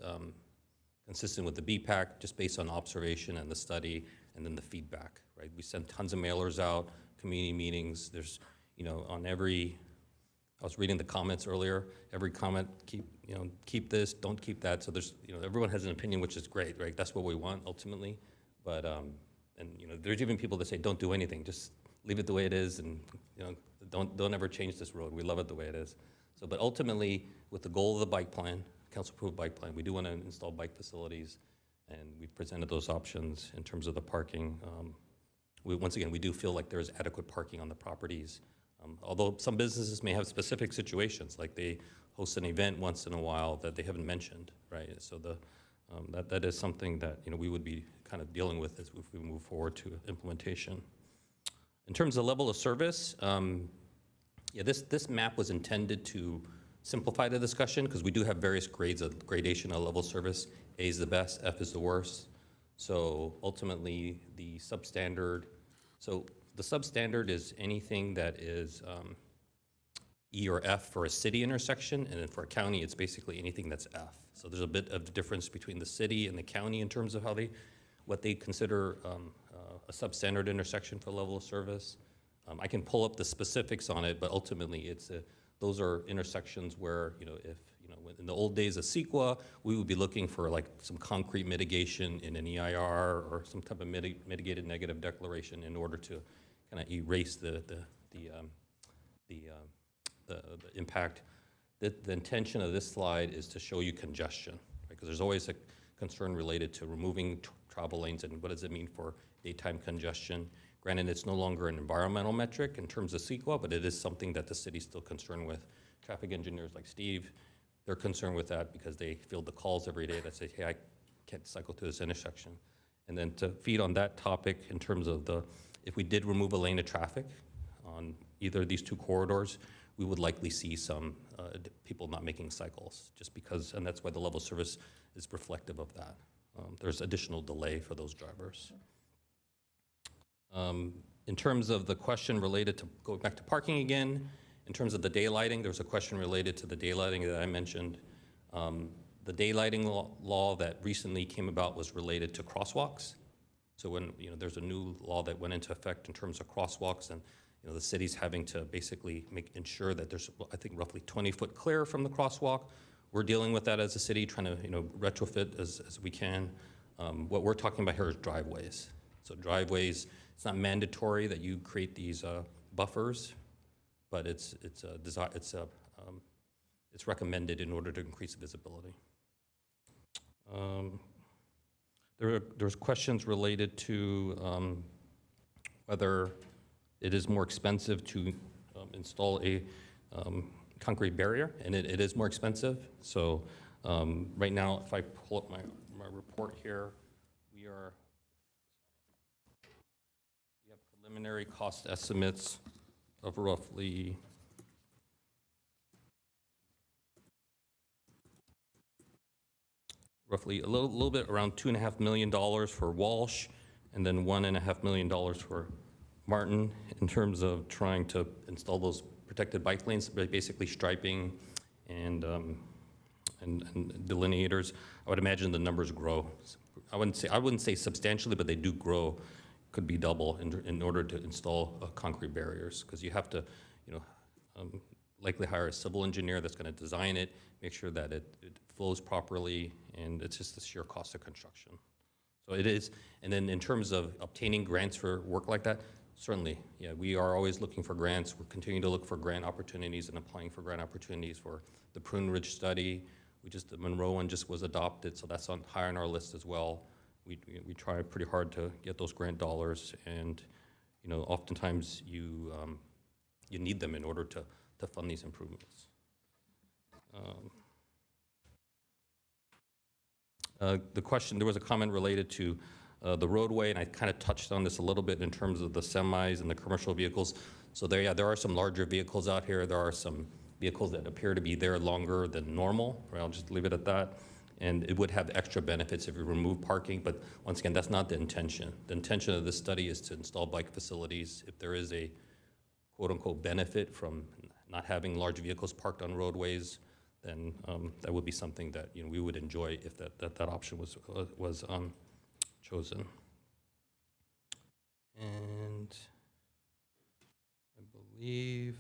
consistent with the BPAC, just based on observation and the study, and then the feedback, right? We sent tons of mailers out, community meetings. There's, on every, I was reading the comments earlier, every comment, keep this, don't keep that. So there's, everyone has an opinion, which is great, right? That's what we want ultimately. But, there's even people that say, don't do anything, just leave it the way it is, and, don't ever change this road. We love it the way it is. So, but ultimately, with the goal of the bike plan, council-approved bike plan, we do want to install bike facilities, and we've presented those options in terms of the parking. Once again, we do feel like there's adequate parking on the properties. Although some businesses may have specific situations, like they host an event once in a while that they haven't mentioned, right? So that is something that we would be kind of dealing with as if we move forward to implementation. In terms of level of service, this map was intended to simplify the discussion because we do have various grades of gradation of level of service. A is the best, F is the worst. So ultimately, the substandard is anything that is E or F for a city intersection, and then for a county, it's basically anything that's F. So there's a bit of difference between the city and the county in terms of what they consider a substandard intersection for level of service. I can pull up the specifics on it, but ultimately, those are intersections where if in the old days of CEQA, we would be looking for like some concrete mitigation in an EIR or some type of mitigated negative declaration in order to kind of erase the impact. The intention of this slide is to show you congestion, right? Because there's always a concern related to removing travel lanes and what does it mean for daytime congestion. Granted, it's no longer an environmental metric in terms of CEQA, but it is something that the city's still concerned with. Traffic engineers like Steve, they're concerned with that because they field the calls every day that say, hey, I can't cycle to this intersection. And then to feed on that topic in terms of if we did remove a lane of traffic on either of these two corridors, we would likely see some people not making cycles just because, and that's why the level of service is reflective of that. There's additional delay for those drivers. In terms of the question related to, going back to parking again, in terms of the daylighting, there's a question related to the daylighting that I mentioned. The daylighting law that recently came about was related to crosswalks. So when there's a new law that went into effect in terms of crosswalks, and the city's having to basically ensure that there's, I think, roughly 20-foot clear from the crosswalk. We're dealing with that as a city, trying to retrofit as we can. What we're talking about here is driveways. So driveways, it's not mandatory that you create these buffers, but it's recommended in order to increase visibility. There's questions related to whether it is more expensive to install a concrete barrier, and it is more expensive. So right now, if I pull up my report here, we have preliminary cost estimates of roughly roughly a little bit around $2.5 million for Walsh, and then $1.5 million for Martin in terms of trying to install those protected bike lanes, basically striping and delineators. I would imagine the numbers grow. I wouldn't say substantially, but they do grow. Could be double in order to install concrete barriers, because you have to, likely hire a civil engineer that's going to design it, make sure that it flows properly, and it's just the sheer cost of construction. So it is. And then in terms of obtaining grants for work like that, certainly, yeah, we are always looking for grants. We're continuing to look for grant opportunities and applying for grant opportunities for the Prune Ridge study. The Monroe one just was adopted, so that's high on our list as well. We try pretty hard to get those grant dollars, and oftentimes you need them in order to fund these improvements. The question, there was a comment related to the roadway, and I kind of touched on this a little bit in terms of the semis and the commercial vehicles. So there are some larger vehicles out here. There are some vehicles that appear to be there longer than normal. Right, I'll just leave it at that. And it would have extra benefits if you remove parking, but once again, that's not the intention. The intention of this study is to install bike facilities. If there is a quote-unquote benefit from not having large vehicles parked on roadways, then that would be something that we would enjoy if that option was chosen. And I believe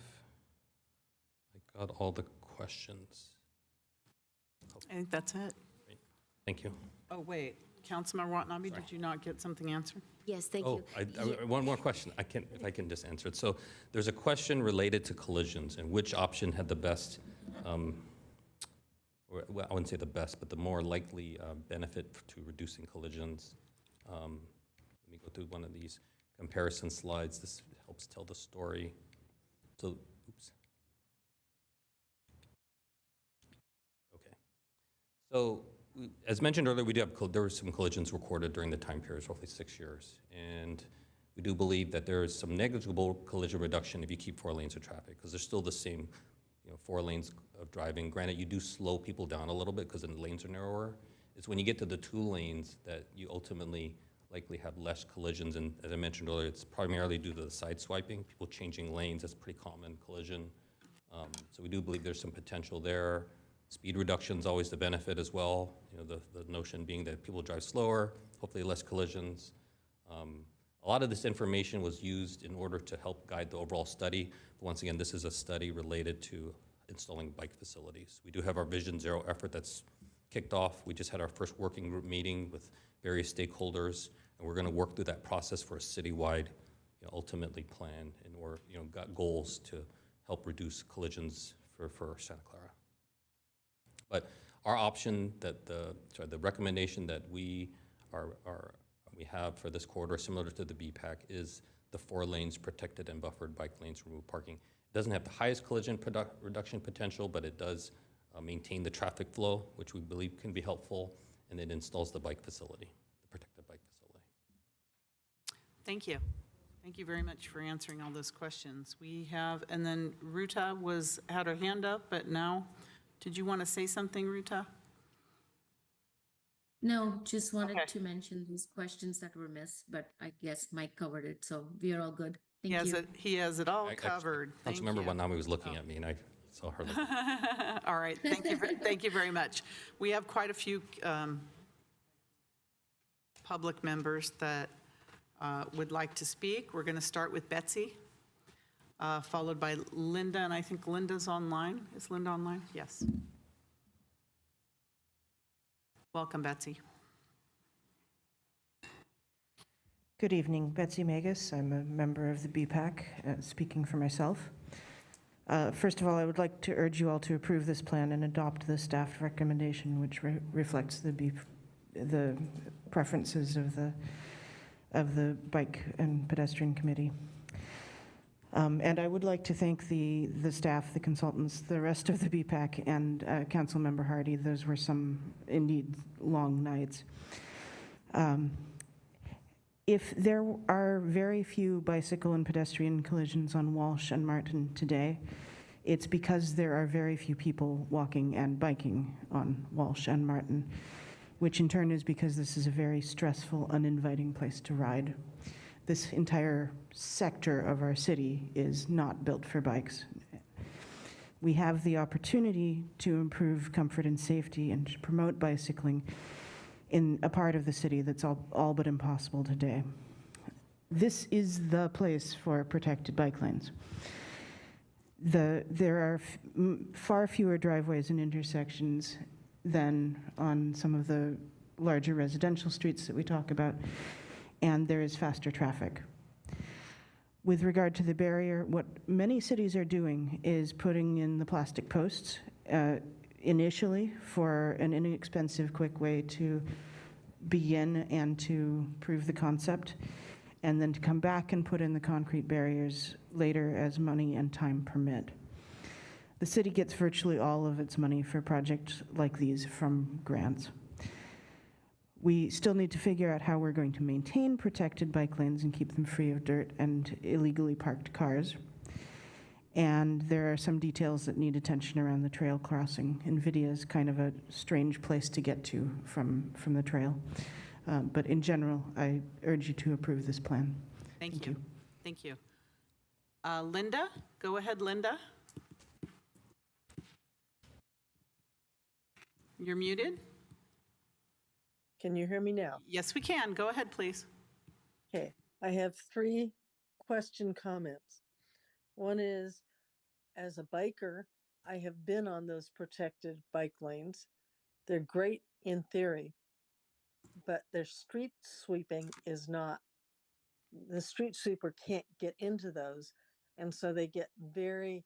I got all the questions. I think that's it. Thank you. Oh, wait, Councilmember Watanabe, did you not get something answered? Yes, thank you. One more question, if I can just answer it. So there's a question related to collisions and which option had the best, or well, I wouldn't say the best, but the more likely benefit to reducing collisions. Let me go through one of these comparison slides. This helps tell the story. So, oops. Okay. So, as mentioned earlier, there were some collisions recorded during the time period, roughly 6 years. And we do believe that there is some negligible collision reduction if you keep 4 lanes of traffic, because there's still the same 4 lanes of driving. Granted, you do slow people down a little bit because the lanes are narrower. It's when you get to the 2 lanes that you ultimately likely have less collisions. And as I mentioned earlier, it's primarily due to the side swiping, people changing lanes. That's a pretty common collision. So we do believe there's some potential there. Speed reduction is always the benefit as well. The notion being that people drive slower, hopefully less collisions. A lot of this information was used in order to help guide the overall study. But once again, this is a study related to installing bike facilities. We do have our Vision Zero effort that's kicked off. We just had our first working group meeting with various stakeholders, and we're going to work through that process for a citywide, ultimately plan, and got goals to help reduce collisions for Santa Clara. But our option the recommendation that we have for this corridor, similar to the BPAC, is the 4 lanes protected and buffered bike lanes, remove parking. It doesn't have the highest collision reduction potential, but it does maintain the traffic flow, which we believe can be helpful, and it installs the bike facility, the protected bike facility. Thank you. Thank you very much for answering all those questions. We have, and then Ruta had her hand up, but now, did you want to say something, Ruta? No, just wanted to mention these questions that were missed, but I guess Mike covered it, so we are all good. Thank you. He has it all covered. Councilmember Watanabe was looking at me, and I saw her looking. All right, thank you very much. We have quite a few public members that would like to speak. We're going to start with Betsy, followed by Linda, and I think Linda's online. Is Linda online? Yes. Welcome, Betsy. Good evening, Betsy Magus. I'm a member of the BPAC, speaking for myself. First of all, I would like to urge you all to approve this plan and adopt the staff recommendation, which reflects the preferences of the Bike and Pedestrian Committee. And I would like to thank the staff, the consultants, the rest of the BPAC, and Councilmember Hardy. Those were some, indeed, long nights. If there are very few bicycle and pedestrian collisions on Walsh and Martin today, it's because there are very few people walking and biking on Walsh and Martin. which in turn is because this is a very stressful, uninviting place to ride. This entire sector of our city is not built for bikes. We have the opportunity to improve comfort and safety and to promote bicycling in a part of the city that's all but impossible today. This is the place for protected bike lanes. There are far fewer driveways and intersections than on some of the larger residential streets that we talk about, and there is faster traffic. With regard to the barrier, what many cities are doing is putting in the plastic posts initially for an inexpensive, quick way to begin and to prove the concept, and then to come back and put in the concrete barriers later as money and time permit. The city gets virtually all of its money for projects like these from grants. We still need to figure out how we're going to maintain protected bike lanes and keep them free of dirt and illegally parked cars. And there are some details that need attention around the trail crossing. NVIDIA is kind of a strange place to get to from the trail. But in general, I urge you to approve this plan. Thank you. Thank you. Linda, go ahead, Linda. You're muted. Can you hear me now? Yes, we can. Go ahead, please. Okay, I have 3 question comments. One is, as a biker, I have been on those protected bike lanes. They're great in theory, but their street sweeping is not. The street sweeper can't get into those, and so they get very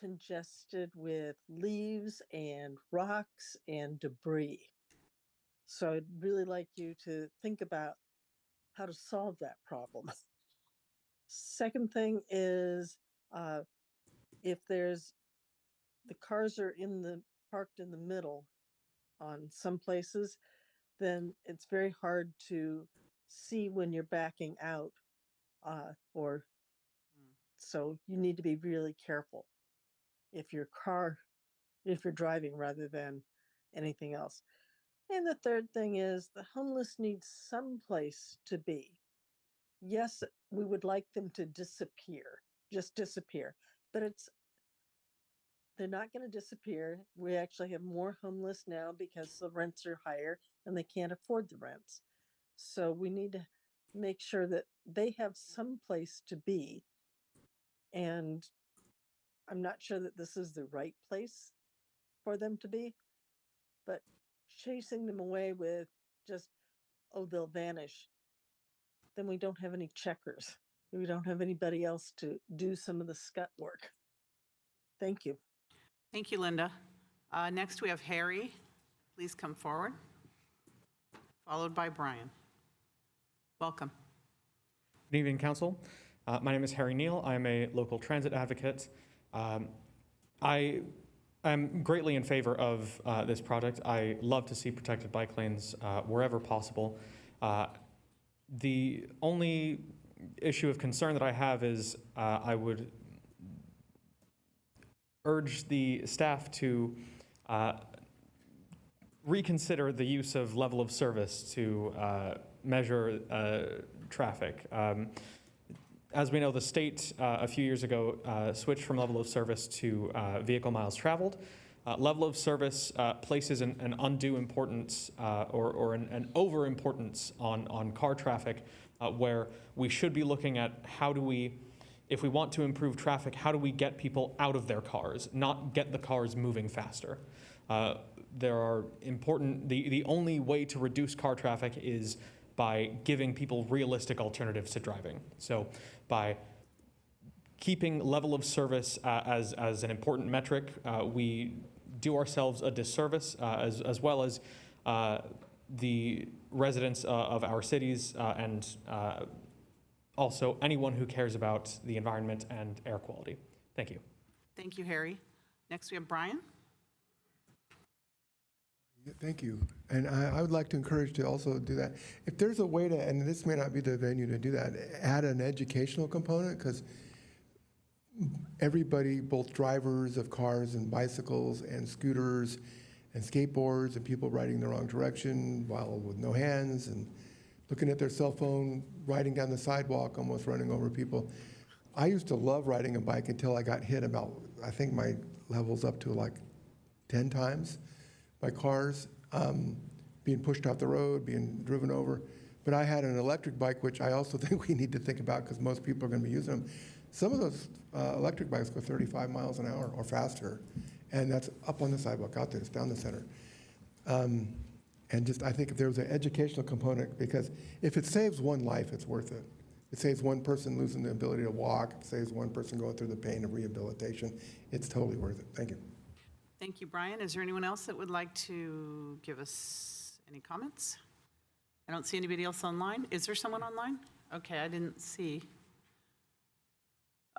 congested with leaves and rocks and debris. So I'd really like you to think about how to solve that problem. Second thing is, if there's, the cars are parked in the middle on some places, then it's very hard to see when you're backing out, so you need to be really careful if you're driving rather than anything else. And the third thing is, the homeless need some place to be. Yes, we would like them to disappear, just disappear, but they're not going to disappear. We actually have more homeless now because the rents are higher and they can't afford the rents. So we need to make sure that they have some place to be. And I'm not sure that this is the right place for them to be, but chasing them away with just, oh, they'll vanish, then we don't have any checkers. We don't have anybody else to do some of the scut work. Thank you. Thank you, Linda. Next, we have Harry. Please come forward, followed by Brian. Welcome. Good evening, Council. My name is Harry Neal. I'm a local transit advocate. I am greatly in favor of this project. I love to see protected bike lanes wherever possible. The only issue of concern that I have is I would urge the staff to reconsider the use of level of service to measure traffic. As we know, the state a few years ago switched from level of service to vehicle miles traveled. Level of service places an undue importance or an over-importance on car traffic where we should be looking at how do we, if we want to improve traffic, how do we get people out of their cars, not get the cars moving faster. There are important, the only way to reduce car traffic is by giving people realistic alternatives to driving. So by keeping level of service as an important metric, we do ourselves a disservice as well as the residents of our cities and also anyone who cares about the environment and air quality. Thank you. Thank you, Harry. Next, we have Brian. Thank you. And I would like to encourage to also do that. If there's a way to, and this may not be the venue to do that, add an educational component, because everybody, both drivers of cars and bicycles and scooters and skateboards and people riding the wrong direction while with no hands and looking at their cell phone, riding down the sidewalk, almost running over people. I used to love riding a bike until I got hit about, I think my level's up to like 10 times by cars, being pushed off the road, being driven over. But I had an electric bike, which I also think we need to think about because most people are going to be using them. Some of those electric bikes go 35 miles an hour or faster, and that's up on the sidewalk out there, it's down the center. And just, I think if there was an educational component, because if it saves one life, it's worth it. It saves one person losing the ability to walk, it saves one person going through the pain of rehabilitation. It's totally worth it. Thank you. Thank you, Brian. Is there anyone else that would like to give us any comments? I don't see anybody else online. Is there someone online? Okay, I didn't see.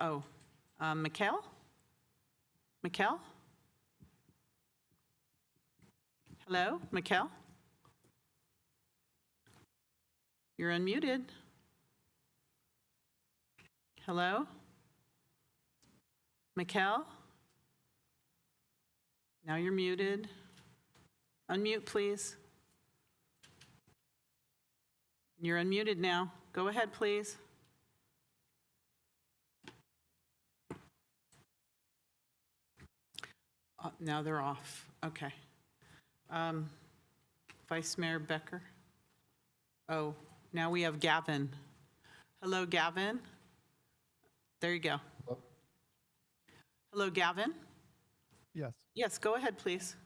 Oh, Mikkel? Mikkel? Hello, Mikkel? You're unmuted. Hello? Mikkel? Now you're muted. Unmute, please. You're unmuted now. Go ahead, please. Now they're off. Okay. Vice Mayor Becker. Oh, now we have Gavin. Hello, Gavin. There you go. Hello, Gavin. Yes. Yes, go ahead, please.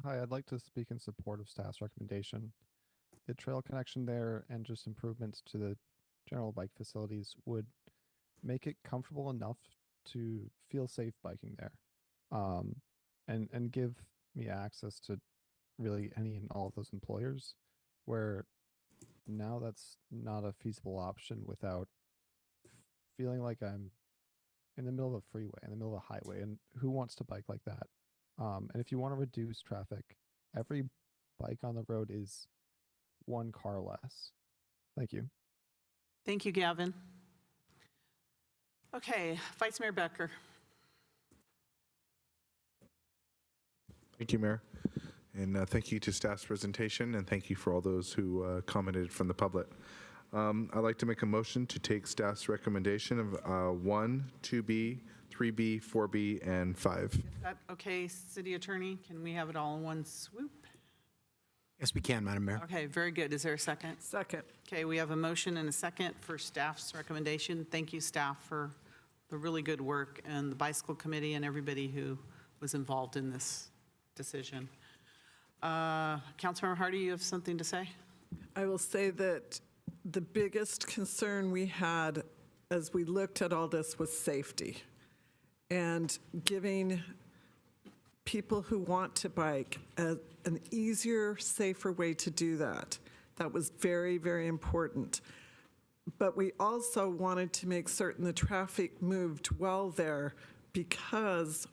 Hi, I'd like to speak in support of staff's recommendation. The trail connection there and just improvements to the general bike facilities would make it comfortable enough to feel safe biking there, and give me access to really any and all of those employers, where now that's not a feasible option without feeling like I'm in the middle of a freeway, in the middle of a highway, and who wants to bike like that? And if you want to reduce traffic, every bike on the road is one car less. Thank you. Thank you, Gavin. Okay, Vice Mayor Becker. Thank you, Mayor. And thank you to staff's presentation, and thank you for all those who commented from the public. I'd like to make a motion to take staff's recommendation of 1, 2B, 3B, 4B, and 5. Is that okay, City Attorney? Can we have it all in one swoop? Yes, we can, Madam Mayor. Okay, very good. Is there a second? Second. Okay, we have a motion and a second for staff's recommendation. Thank you, staff, for the really good work, and the Bicycle Committee and everybody who was involved in this decision. Councilmember Hardy, you have something to say? I will say that the biggest concern we had as we looked at all this was safety, and giving people who want to bike an easier, safer way to do that. That was very, very important. But we also wanted to make certain the traffic moved well there, because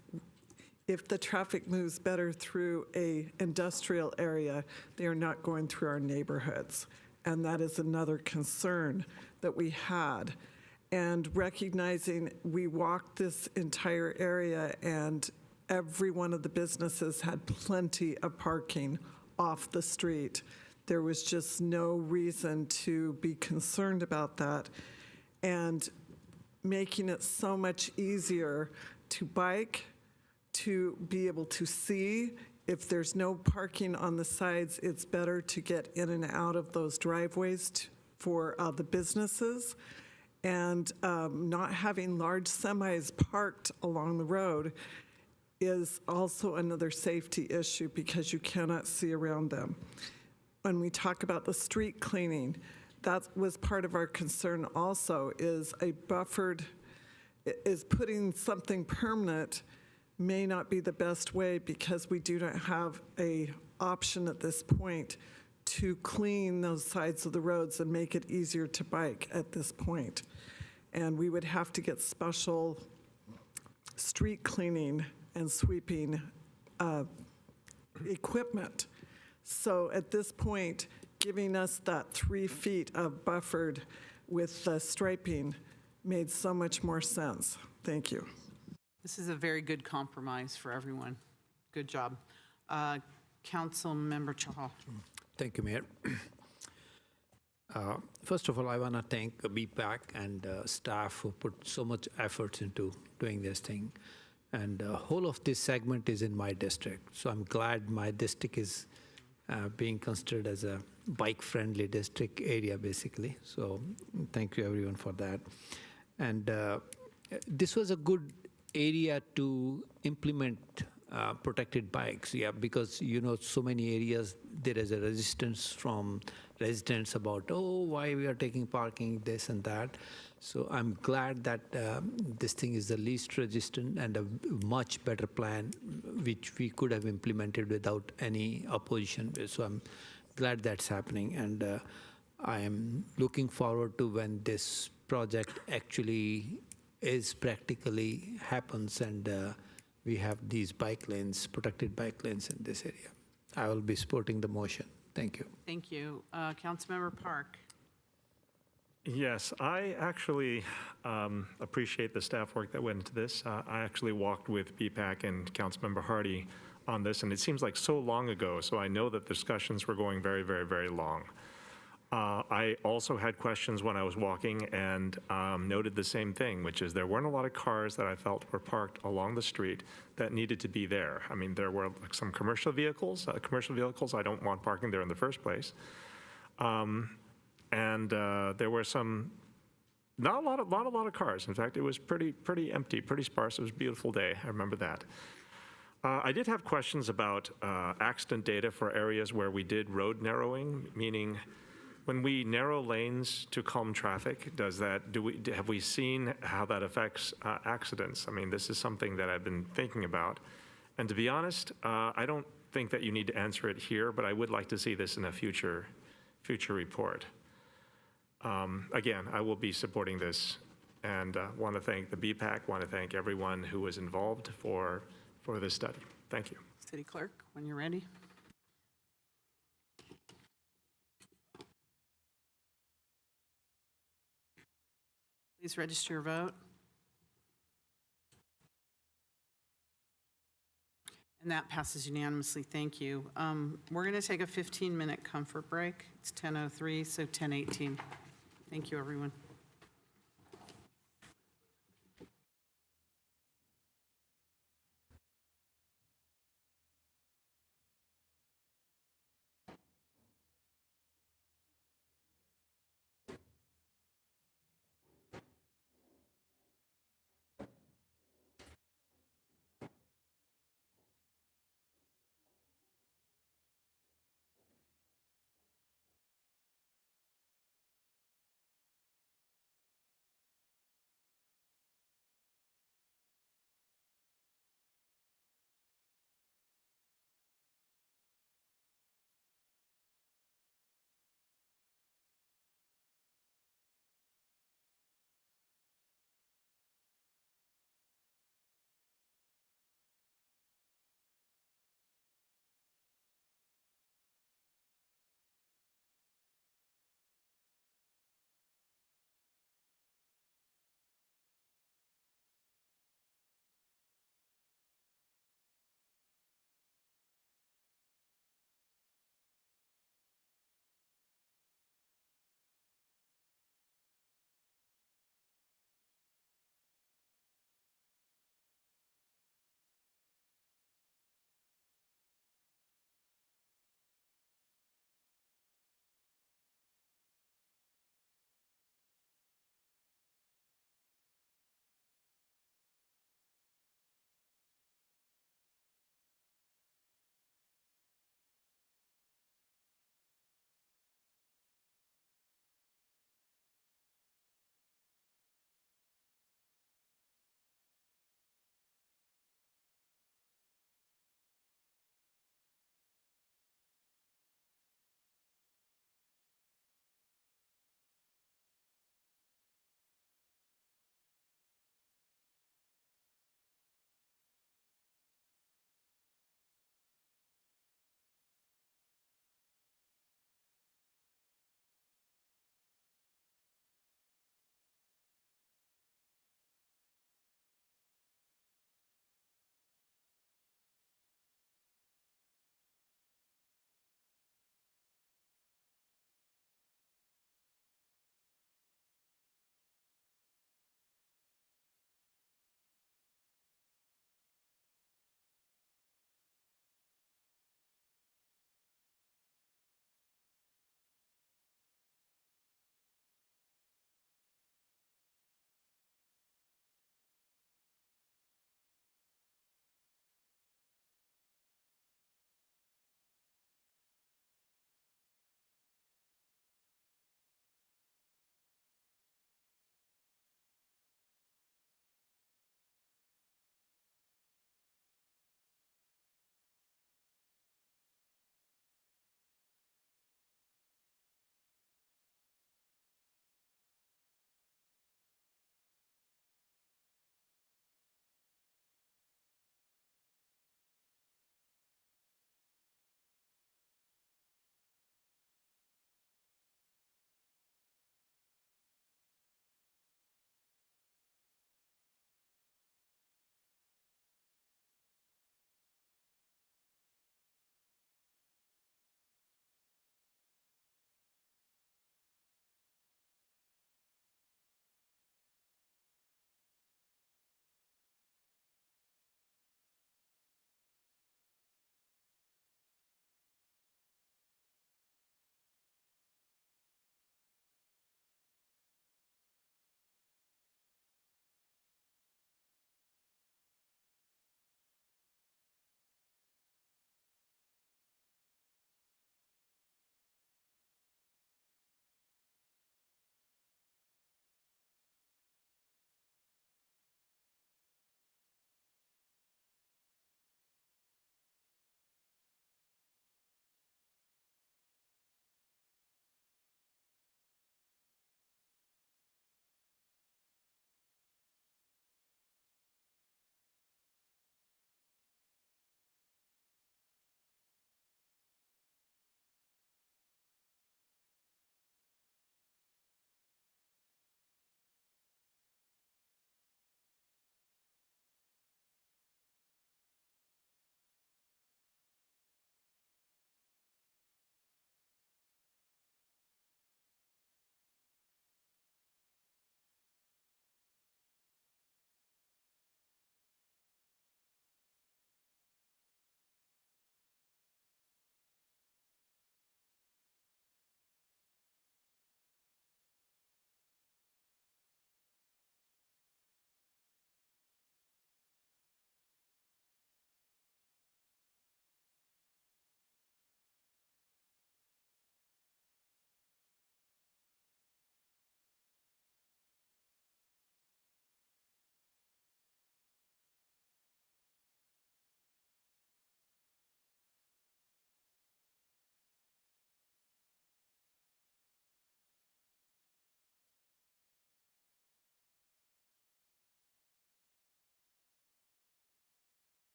if the traffic moves better through a industrial area, they are not going through our neighborhoods. And that is another concern that we had. And recognizing we walked this entire area, and every one of the businesses had plenty of parking off the street. There was just no reason to be concerned about that. And making it so much easier to bike, to be able to see. If there's no parking on the sides, it's better to get in and out of those driveways for the businesses. And not having large semis parked along the road is also another safety issue, because you cannot see around them. When we talk about the street cleaning, that was part of our concern also, is putting something permanent may not be the best way, because we do not have a option at this point to clean those sides of the roads and make it easier to bike at this point. And we would have to get special street cleaning and sweeping equipment. So at this point, giving us that 3 feet of buffered with the striping made so much more sense. Thank you. This is a very good compromise for everyone. Good job. Councilmember Chahal. Thank you, Mayor. First of all, I want to thank BPAC and staff who put so much effort into doing this thing. And whole of this segment is in my district. So I'm glad my district is being considered as a bike-friendly district area, basically. So thank you, everyone, for that. And this was a good area to implement protected bikes, because so many areas there is a resistance from residents about, oh, why we are taking parking, this and that. So I'm glad that this thing is the least resistant and a much better plan, which we could have implemented without any opposition. So I'm glad that's happening, and I am looking forward to when this project actually is practically happens and we have these bike lanes, protected bike lanes in this area. I will be supporting the motion. Thank you. Thank you. Councilmember Park. Yes, I actually appreciate the staff work that went into this. I actually walked with BPAC and Councilmember Hardy on this, and it seems like so long ago, so I know that discussions were going very, very, very long. I also had questions when I was walking and noted the same thing, which is there weren't a lot of cars that I felt were parked along the street that needed to be there. I mean, there were like some commercial vehicles. I don't want parking there in the first place. And there were some, not a lot of cars. In fact, it was pretty empty, pretty sparse. It was a beautiful day. I remember that. I did have questions about accident data for areas where we did road narrowing, meaning when we narrow lanes to calm traffic, have we seen how that affects accidents? I mean, this is something that I've been thinking about. And to be honest, I don't think that you need to answer it here, but I would like to see this in a future report. Again, I will be supporting this and want to thank the BPAC, want to thank everyone who was involved for this study. Thank you. City Clerk, when you're ready. Please register your vote. And that passes unanimously. Thank you. We're going to take a 15-minute comfort break. It's 10:03, so 10:18. Thank you, everyone.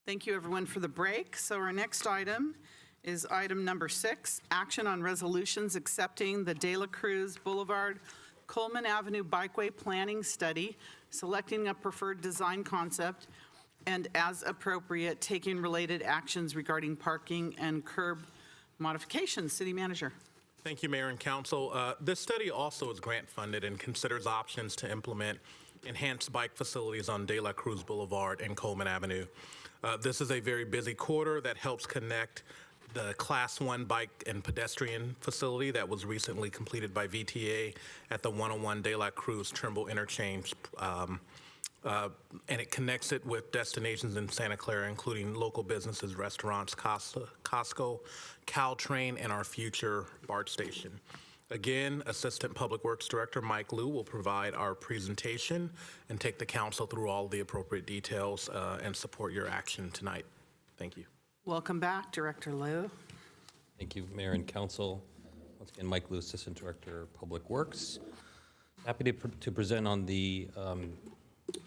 Thank you, everyone, for the break. So our next item is item number 6, action on resolutions accepting the De La Cruz Boulevard Coleman Avenue Bikeway Planning Study, selecting a preferred design concept, and as appropriate, taking related actions regarding parking and curb modifications. City Manager. Thank you, Mayor and Council. This study also is grant funded and considers options to implement enhanced bike facilities on De La Cruz Boulevard and Coleman Avenue. This is a very busy corridor that helps connect the Class 1 bike and pedestrian facility that was recently completed by VTA at the 101 De La Cruz Trimble Interchange. And it connects it with destinations in Santa Clara, including local businesses, restaurants, Costco, Caltrain, and our future BART station. Again, Assistant Public Works Director Mike Liu will provide our presentation and take the council through all the appropriate details and support your action tonight. Thank you. Welcome back, Director Liu. Thank you, Mayor and Council. Once again, Mike Liu, Assistant Director, Public Works. Happy to present on the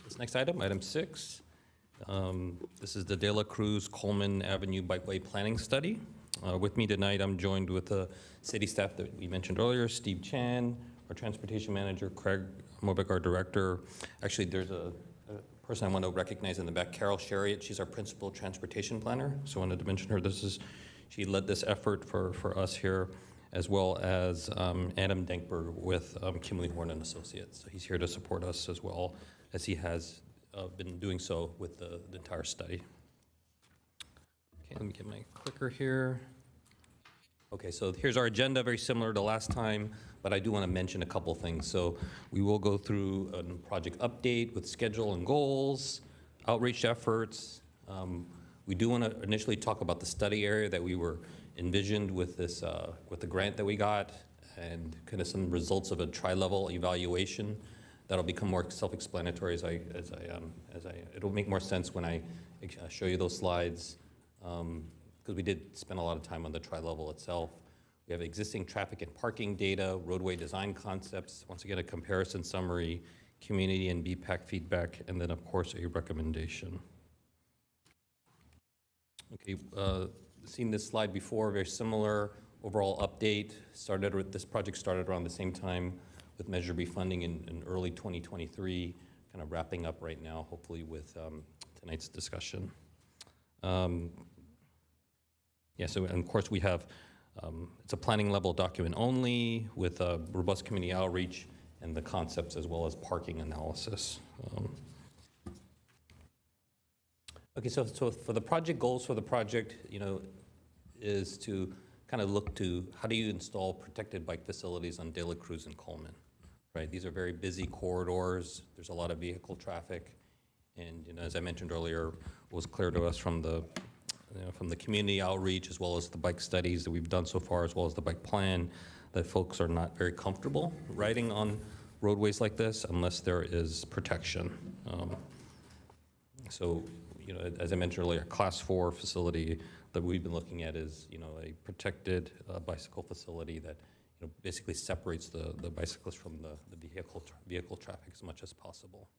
this next item, item 6. This is the De La Cruz Coleman Avenue Bikeway Planning Study. With me tonight, I'm joined with the city staff that we mentioned earlier, Steve Chan, our transportation manager, Craig Mobeck, our director. Actually, there's a person I want to recognize in the back, Carol Shariat. She's our principal transportation planner, so I wanted to mention her. She led this effort for us here, as well as Adam Denkberg with Kimley Horn and Associates. So he's here to support us as well as he has been doing so with the entire study. Okay, let me get my clicker here. Okay, so here's our agenda, very similar to last time, but I do want to mention a couple things. So we will go through a project update with schedule and goals, outreach efforts. We do want to initially talk about the study area that we were envisioned with this, with the grant that we got, and kind of some results of a tri-level evaluation. That'll become more self-explanatory it'll make more sense when I show you those slides. Because we did spend a lot of time on the tri-level itself. We have existing traffic and parking data, roadway design concepts, once again, a comparison summary, community and BPAC feedback, and then of course, a recommendation. Okay, seen this slide before, very similar overall update. This project started around the same time with Measure B funding in early 2023, kind of wrapping up right now, hopefully with tonight's discussion. Yeah, so and of course we have, it's a planning level document only with a robust community outreach and the concepts as well as parking analysis. Okay, so for the project goals for the project, is to kind of look to how do you install protected bike facilities on De La Cruz and Coleman, right? These are very busy corridors. There's a lot of vehicle traffic. And as I mentioned earlier, it was clear to us from the community outreach as well as the bike studies that we've done so far, as well as the bike plan, that folks are not very comfortable riding on roadways like this unless there is protection. So, as I mentioned earlier, Class 4 facility that we've been looking at is, a protected bicycle facility that, basically separates the bicyclists from the vehicle traffic as much as possible.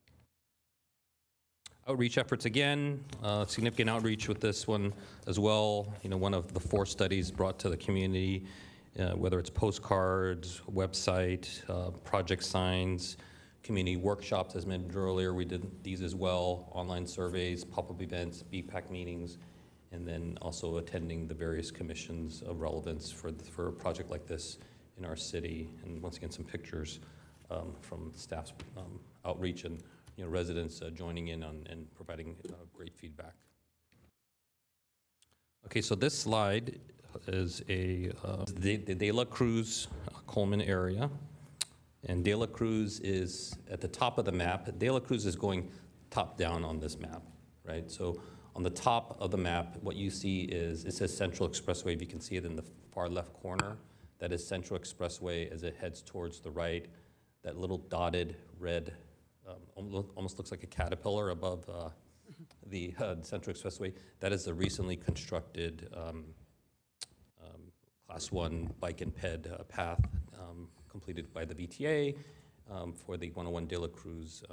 Outreach efforts again, significant outreach with this one as well. One of the 4 studies brought to the community, whether it's postcards, website, project signs, community workshops, as mentioned earlier. We did these as well, online surveys, pop-up events, BPAC meetings, and then also attending the various commissions of relevance for a project like this in our city. And once again, some pictures from staff's outreach and residents joining in on and providing great feedback. Okay, so this slide is the De La Cruz Coleman area. And De La Cruz is at the top of the map. De La Cruz is going top down on this map, right? So on the top of the map, what you see is, it says Central Expressway. If you can see it in the far left corner, that is Central Expressway as it heads towards the right. That little dotted red, almost looks like a caterpillar above the Central Expressway. That is the recently constructed Class 1 bike and ped path completed by the VTA for the 101 De La Cruz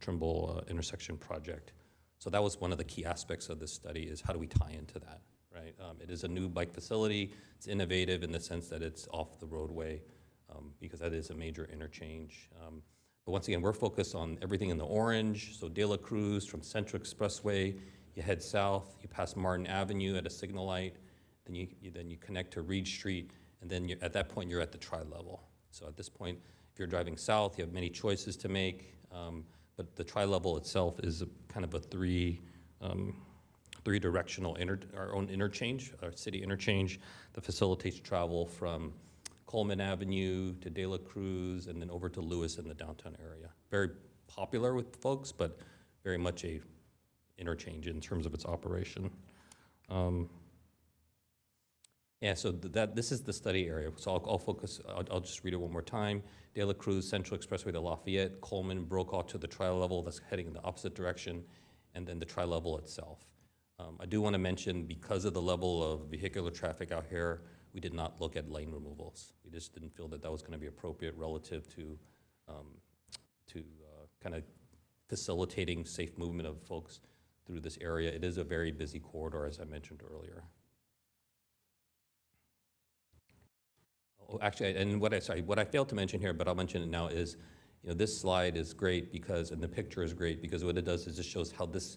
Trimble intersection project. So that was one of the key aspects of this study, is how do we tie into that, right? It is a new bike facility. It's innovative in the sense that it's off the roadway, because that is a major interchange. But once again, we're focused on everything in the orange. So De La Cruz from Central Expressway, you head south, you pass Martin Avenue at a signal light, then you connect to Reed Street, and then at that point you're at the tri-level. So at this point, if you're driving south, you have many choices to make, but the tri-level itself is kind of a three-directional our own interchange, our city interchange that facilitates travel from Coleman Avenue to De La Cruz and then over to Lewis in the downtown area. Very popular with folks, but very much a interchange in terms of its operation. Yeah, so this is the study area. So I'll focus, I'll just read it one more time. De La Cruz, Central Expressway to Lafayette, Coleman, Brokaw to the tri-level that's heading in the opposite direction, and then the tri-level itself. I do want to mention, because of the level of vehicular traffic out here, we did not look at lane removals. We just didn't feel that that was going to be appropriate relative to kind of facilitating safe movement of folks through this area. It is a very busy corridor, as I mentioned earlier. Oh, actually, and what I failed to mention here, but I'll mention it now, is, this slide is great because, and the picture is great because what it does is it shows how this,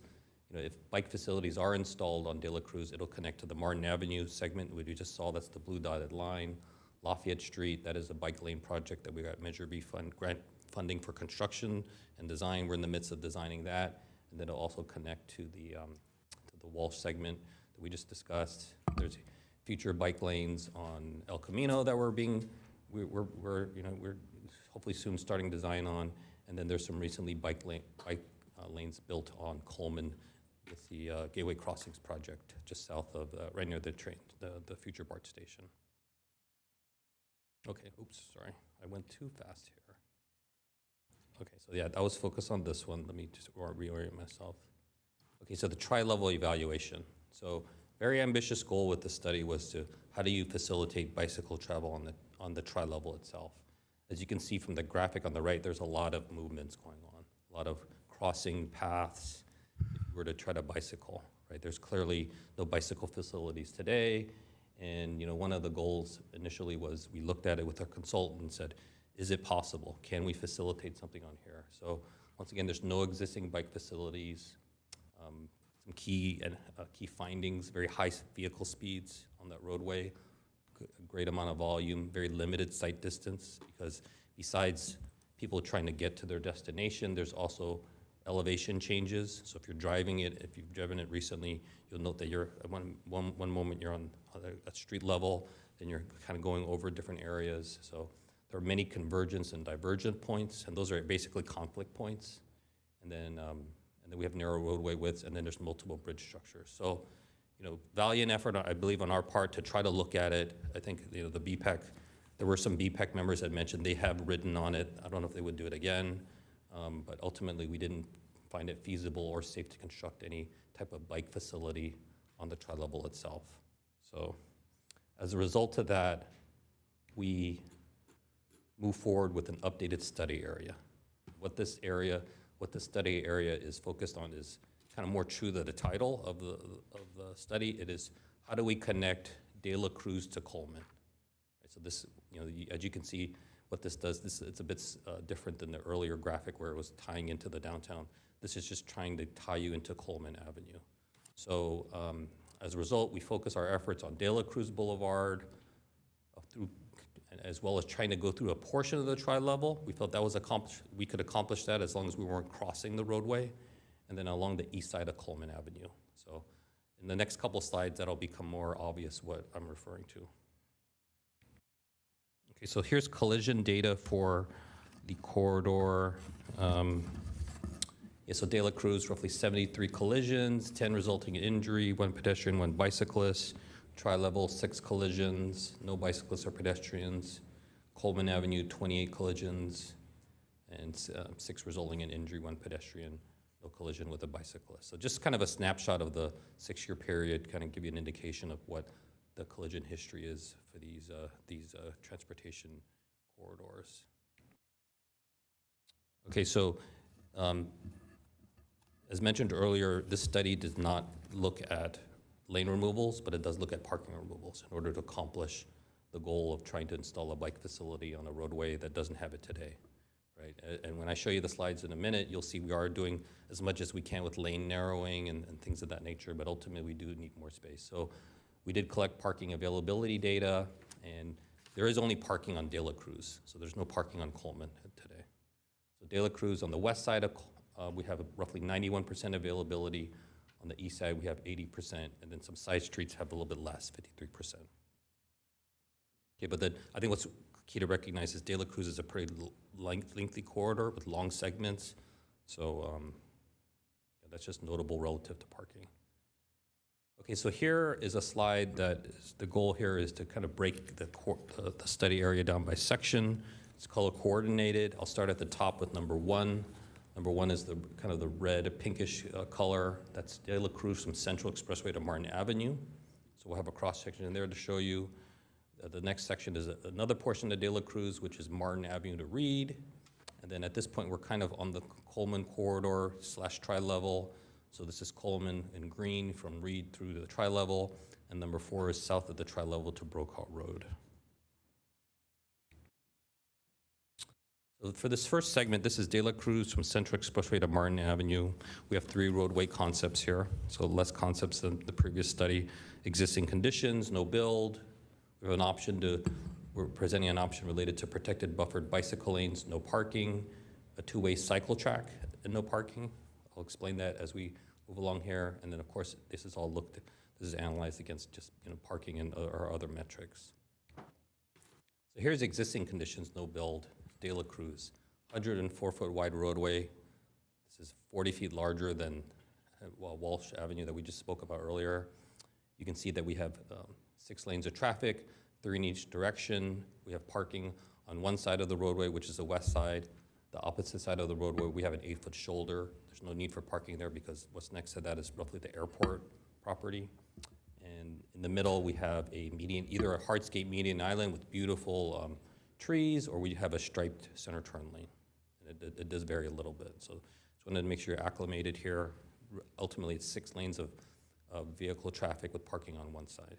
if bike facilities are installed on De La Cruz, it'll connect to the Martin Avenue segment, which we just saw, that's the blue dotted line. Lafayette Street, that is a bike lane project that we got Measure B grant funding for construction and design. We're in the midst of designing that, and then it'll also connect to the Walsh segment that we just discussed. There's future bike lanes on El Camino that we're hopefully soon starting design on, and then there's some recently bike lanes built on Coleman with the Gateway Crossings project just south of, right near the the future BART station. Okay, oops, sorry, I went too fast here. Okay, so yeah, I was focused on this one. Let me just reorient myself. Okay, so the tri-level evaluation. So very ambitious goal with the study was to, how do you facilitate bicycle travel on the tri-level itself? As you can see from the graphic on the right, there's a lot of movements going on, a lot of crossing paths if you were to try to bicycle, right? There's clearly no bicycle facilities today. And one of the goals initially was, we looked at it with our consultant and said, is it possible? Can we facilitate something on here? So once again, there's no existing bike facilities. Some key findings: very high vehicle speeds on that roadway, a great amount of volume, very limited sight distance, because besides people trying to get to their destination, there's also elevation changes. So if you're driving it, if you've driven it recently, you'll note that you're one moment you're on at street level, then you're kind of going over different areas. So there are many convergence and divergent points, and those are basically conflict points. And then we have narrow roadway widths, and then there's multiple bridge structures. So, valiant effort, I believe, on our part to try to look at it. I think, the BPAC, there were some BPAC members that mentioned they have written on it. I don't know if they would do it again, but ultimately we didn't find it feasible or safe to construct any type of bike facility on the tri-level itself. So as a result of that, we move forward with an updated study area. What the study area is focused on is kind of more true to the title of the study. It is, how do we connect De La Cruz to Coleman? Right, so this, as you can see, what this does, it's a bit different than the earlier graphic where it was tying into the downtown. This is just trying to tie you into Coleman Avenue. So as a result, we focus our efforts on De La Cruz Boulevard, as well as trying to go through a portion of the tri-level. We felt that was we could accomplish that as long as we weren't crossing the roadway, and then along the east side of Coleman Avenue. So in the next couple slides, that'll become more obvious what I'm referring to. Okay, so here's collision data for the corridor. So De La Cruz, roughly 73 collisions, 10 resulting in injury, 1 pedestrian, 1 bicyclist. Tri-level, 6 collisions, no bicyclists or pedestrians. Coleman Avenue, 28 collisions, and 6 resulting in injury, 1 pedestrian, no collision with a bicyclist. So just kind of a snapshot of the 6-year period, kind of give you an indication of what the collision history is for these transportation corridors. Okay, so As mentioned earlier, this study does not look at lane removals, but it does look at parking removals in order to accomplish the goal of trying to install a bike facility on a roadway that doesn't have it today, right? And when I show you the slides in a minute, you'll see we are doing as much as we can with lane narrowing and things of that nature, but ultimately we do need more space. So we did collect parking availability data, and there is only parking on De La Cruz, so there's no parking on Coleman today. So De La Cruz on the west side of we have roughly 91% availability. On the east side, we have 80%, and then some side streets have a little bit less, 53%. Okay, but then I think what's key to recognize is De La Cruz is a pretty lengthy corridor with long segments, so yeah, that's just notable relative to parking. Okay, so here is a slide that the goal here is to kind of break the study area down by section. It's color coordinated. I'll start at the top with number 1. Number 1 is the kind of the red pinkish color. That's De La Cruz from Central Expressway to Martin Avenue. So we'll have a cross section in there to show you. The next section is another portion of De La Cruz, which is Martin Avenue to Reed. And then at this point, we're kind of on the Coleman corridor / tri-level. So this is Coleman in green from Reed through to the tri-level. And number 4 is south of the tri-level to Brokaw Road. So for this first segment, this is De La Cruz from Central Expressway to Martin Avenue. We have 3 roadway concepts here, so less concepts than the previous study. Existing conditions, no build. We have an option we're presenting an option related to protected buffered bicycle lanes, no parking, a 2-way cycle track, and no parking. I'll explain that as we move along here. And then of course, this is analyzed against just parking and our other metrics. So here's existing conditions, no build. De La Cruz, 104-foot wide roadway. This is 40 feet larger than Walsh Avenue that we just spoke about earlier. You can see that we have 6 lanes of traffic, 3 in each direction. We have parking on one side of the roadway, which is the west side. The opposite side of the roadway, we have an 8-foot shoulder. There's no need for parking there because what's next to that is roughly the airport property. And in the middle, we have a median, either a hardscape median island with beautiful trees, or we have a striped center turn lane. And it does vary a little bit. So just wanted to make sure you're acclimated here. Ultimately, it's 6 lanes of vehicle traffic with parking on one side.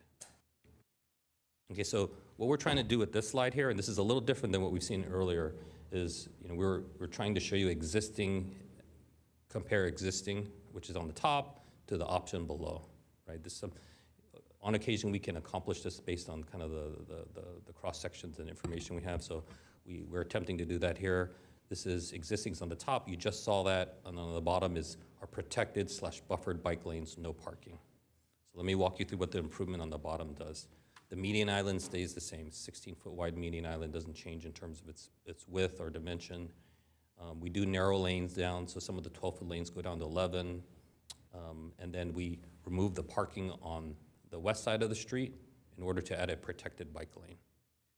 Okay, so what we're trying to do with this slide here, and this is a little different than what we've seen earlier, is we're trying to show you compare existing, which is on the top, to the option below, right? On occasion, we can accomplish this based on kind of the cross sections and information we have. So we're attempting to do that here. This is existings on the top. You just saw that. And on the bottom is our protected / buffered bike lanes, no parking. So let me walk you through what the improvement on the bottom does. The median island stays the same. 16-foot wide median island doesn't change in terms of its width or dimension. We do narrow lanes down. So some of the 12-foot lanes go down to 11. And then we remove the parking on the west side of the street in order to add a protected bike lane.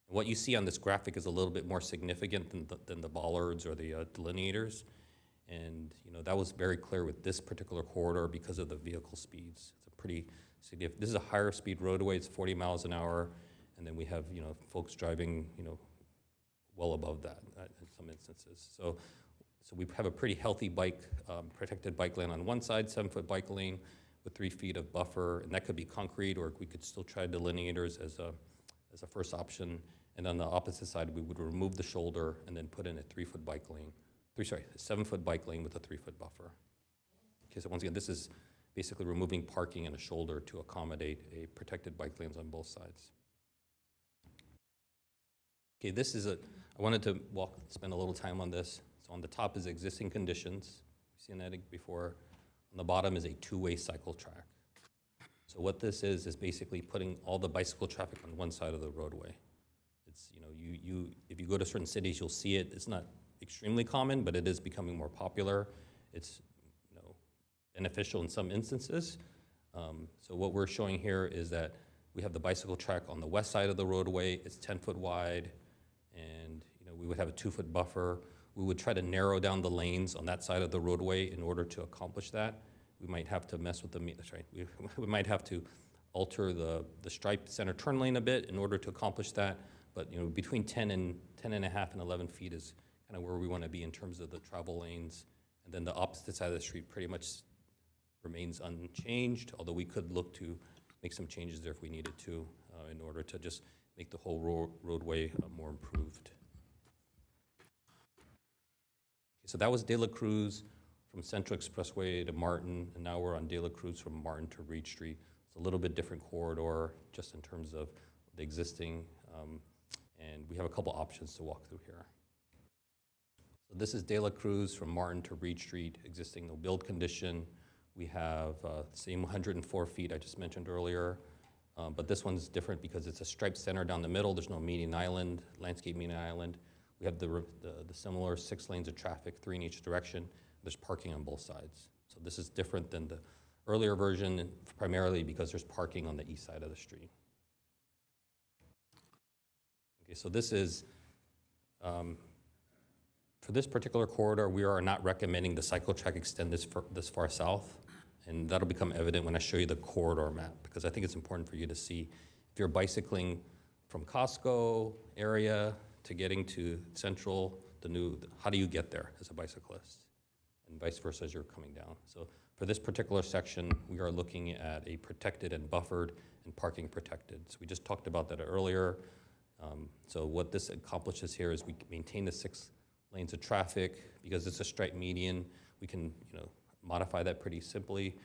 And what you see on this graphic is a little bit more significant than the bollards or the delineators. And that was very clear with this particular corridor because of the vehicle speeds. It's a pretty significant, this is a higher speed roadway, it's 40 miles an hour. And then we have, folks driving, well above that in some instances. So we have a pretty healthy protected bike lane on one side, 7-foot bike lane, with 3 feet of buffer, and that could be concrete, or we could still try delineators as a first option. And on the opposite side, we would remove the shoulder and then put in a 3-foot bike lane. A 7-foot bike lane with a 3-foot buffer. Okay, so once again, this is basically removing parking and a shoulder to accommodate a protected bike lanes on both sides. Okay, I wanted to spend a little time on this. So on the top is existing conditions. We've seen that before. On the bottom is a 2-way cycle track. So what this is basically putting all the bicycle traffic on one side of the roadway. It's, if you go to certain cities, you'll see it. It's not extremely common, but it is becoming more popular. It's, beneficial in some instances. So what we're showing here is that we have the bicycle track on the west side of the roadway. It's 10-foot wide, and we would have a 2-foot buffer. We would try to narrow down the lanes on that side of the roadway in order to accomplish that. We might have to mess with we might have to alter the striped center turn lane a bit in order to accomplish that. But between 10 and 10.5 and 11 feet is kind of where we want to be in terms of the travel lanes And then the opposite side of the street pretty much remains unchanged, although we could look to make some changes there if we needed to in order to just make the whole roadway more improved. Okay, so that was De La Cruz from Central Expressway to Martin, and now we're on De La Cruz from Martin to Reed Street. It's a little bit different corridor just in terms of the existing, and we have a couple options to walk through here. So this is De La Cruz from Martin to Reed Street, existing no build condition. We have same 104 feet I just mentioned earlier, but this one's different because it's a striped center down the middle. There's no median island, landscape median island. We have the similar 6 lanes of traffic, 3 in each direction. There's parking on both sides. So this is different than the earlier version, primarily because there's parking on the east side of the street. Okay, so this is, for this particular corridor, we are not recommending the cycle track extend this far south, and that'll become evident when I show you the corridor map, because I think it's important for you to see if you're bicycling from Costco area to getting to Central, how do you get there as a bicyclist? And vice versa as you're coming down. So for this particular section, we are looking at a protected and buffered and parking protected. So we just talked about that earlier. So what this accomplishes here is we maintain the 6 lanes of traffic. Because it's a striped median, we can modify that pretty simply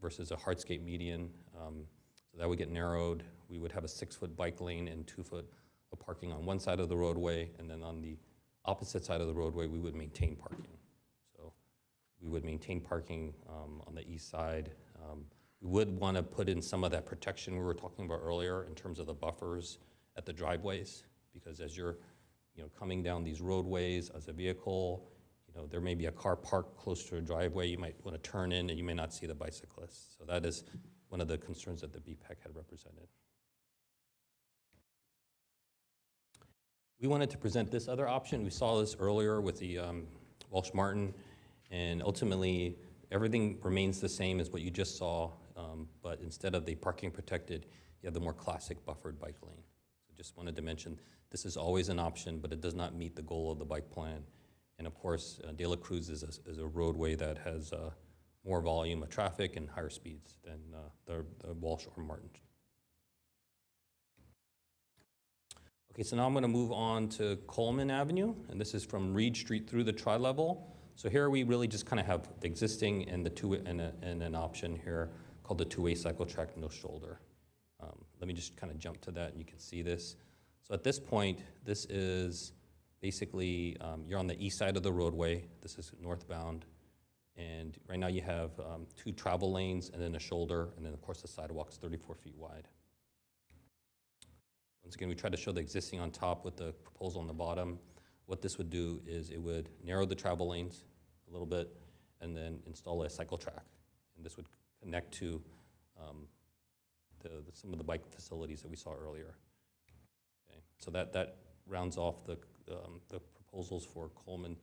versus a hardscape median. So that would get narrowed. We would have a 6-foot bike lane and 2-foot of parking on one side of the roadway, and then on the opposite side of the roadway, we would maintain parking. So we would maintain parking on the east side. We would want to put in some of that protection we were talking about earlier in terms of the buffers at the driveways, because as you're coming down these roadways as a vehicle, there may be a car parked close to a driveway. You might want to turn in and you may not see the bicyclist. So that is one of the concerns that the BPAC had represented. We wanted to present this other option. We saw this earlier with the Walsh Martin, and ultimately everything remains the same as what you just saw, but instead of the parking protected, you have the more classic buffered bike lane. So just wanted to mention this is always an option, but it does not meet the goal of the bike plan. And of course, De La Cruz is a roadway that has more volume of traffic and higher speeds than the Walsh or Martin. Okay, so now I'm going to move on to Coleman Avenue, and this is from Reed Street through the tri-level. So here we really just kind of have the existing and the and an option here called the 2-way cycle track, no shoulder. Let me just kind of jump to that, and you can see this. So at this point, this is basically, you're on the east side of the roadway. This is northbound. And right now you have 2 travel lanes and then a shoulder, and then of course the sidewalk's 34 feet wide. Once again, we try to show the existing on top with the proposal on the bottom. What this would do is it would narrow the travel lanes a little bit and then install a cycle track. And this would connect to some of the bike facilities that we saw earlier. Okay, so that rounds off the proposals for Coleman.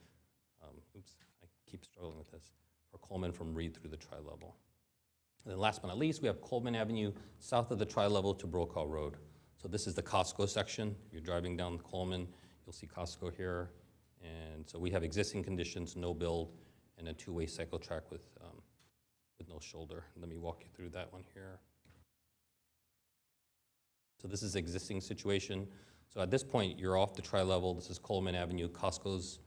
Oops, I keep struggling with this. For Coleman from Reed through the tri-level. And then last but not least, we have Coleman Avenue south of the tri-level to Brokaw Road. So this is the Costco section. If you're driving down Coleman, you'll see Costco here. And so we have existing conditions, no build, and a 2-way cycle track with no shoulder. Let me walk you through that one here. So this is existing situation. So at this point, you're off the tri-level. This is Coleman Avenue. Costco's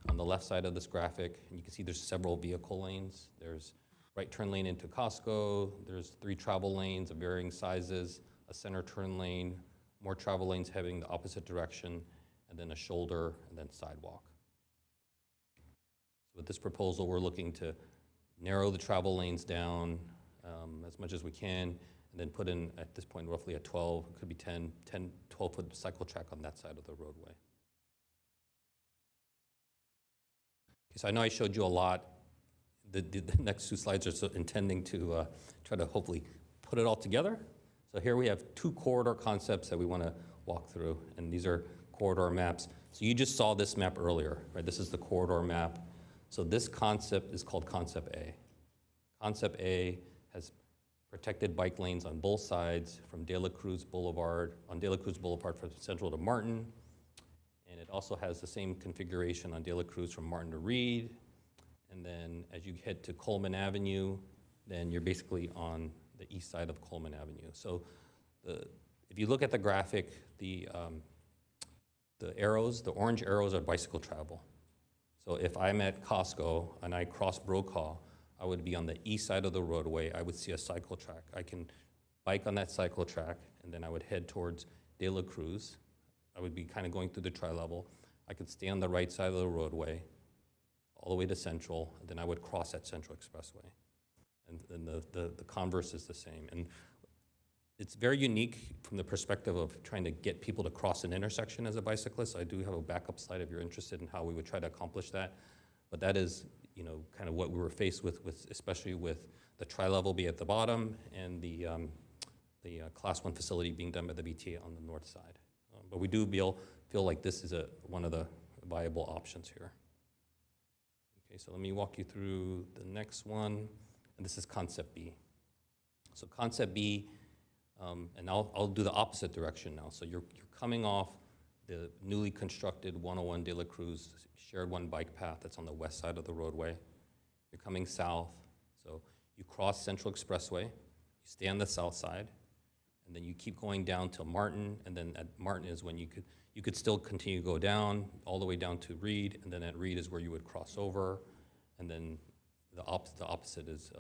on the left side of this graphic. And you can see there's several vehicle lanes. There's right turn lane into Costco. There's 3 travel lanes of varying sizes, a center turn lane, more travel lanes heading the opposite direction, and then a shoulder, and then sidewalk. So with this proposal, we're looking to narrow the travel lanes down as much as we can, and then put in, at this point, roughly a 12, could be 12-foot cycle track on that side of the roadway. Okay, so I know I showed you a lot. The next 2 slides are intending to try to hopefully put it all together. So here we have 2 corridor concepts that we want to walk through, and these are corridor maps. So you just saw this map earlier, right? This is the corridor map. So this concept is called Concept A. Concept A has protected bike lanes on both sides from De La Cruz Boulevard, from Central to Martin. And it also has the same configuration on De La Cruz from Martin to Reed. And then as you head to Coleman Avenue, then you're basically on the east side of Coleman Avenue. So if you look at the graphic, the arrows, the orange arrows are bicycle travel. So if I'm at Costco and I cross Brokaw, I would be on the east side of the roadway. I would see a cycle track. I can bike on that cycle track, and then I would head towards De La Cruz. I would be kind of going through the tri-level. I could stay on the right side of the roadway all the way to Central, and then I would cross at Central Expressway. And then the converse is the same. And it's very unique from the perspective of trying to get people to cross an intersection as a bicyclist. I do have a backup slide if you're interested in how we would try to accomplish that. But that is, kind of what we were faced with especially with the tri-level be at the bottom and the Class 1 facility being done by the BTA on the north side. But we do feel like this is one of the viable options here. Okay, so let me walk you through the next one, and this is Concept B. So Concept B, and I'll do the opposite direction now. So you're coming off the newly constructed 101 De La Cruz shared one bike path that's on the west side of the roadway. You're coming south, so you cross Central Expressway, you stay on the south side, and then you keep going down to Martin, and then at Martin is when you could still continue to go down, all the way down to Reed, and then at Reed is where you would cross over, and then the opposite is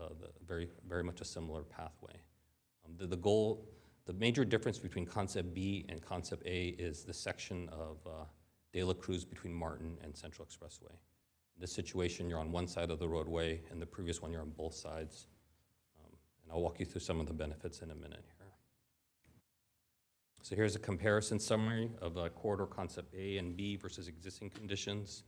very, very much a similar pathway. The major difference between Concept B and Concept A is the section of De La Cruz between Martin and Central Expressway. In this situation, you're on one side of the roadway, and the previous one, you're on both sides. And I'll walk you through some of the benefits in a minute here. So here's a comparison summary of corridor Concept A and B versus existing conditions.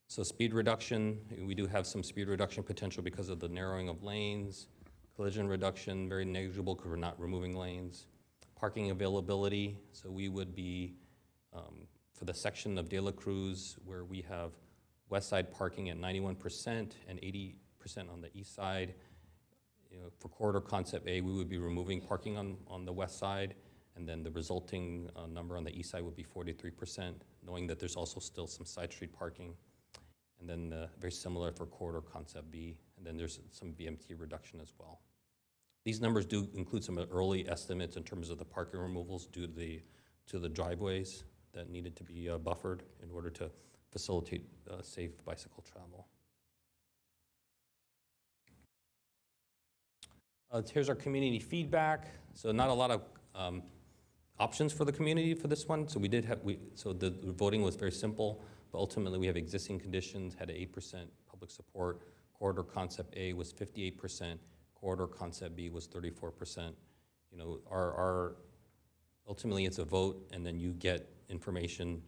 So speed reduction, we do have some speed reduction potential because of the narrowing of lanes. Collision reduction, very negligible because we're not removing lanes. Parking availability, so we would be, for the section of De La Cruz where we have west side parking at 91% and 80% on the east side. For corridor Concept A, we would be removing parking on the west side, and then the resulting number on the east side would be 43%, knowing that there's also still some side street parking. And then very similar for corridor Concept B, and then there's some VMT reduction as well. These numbers do include some early estimates in terms of the parking removals due to the driveways that needed to be buffered in order to facilitate safe bicycle travel. Here's our community feedback. So not a lot of options for the community for this one. So so the voting was very simple, but ultimately we have existing conditions, had an 8% public support. Corridor Concept A was 58%. Corridor Concept B was 34%. Ultimately it's a vote, and then you get information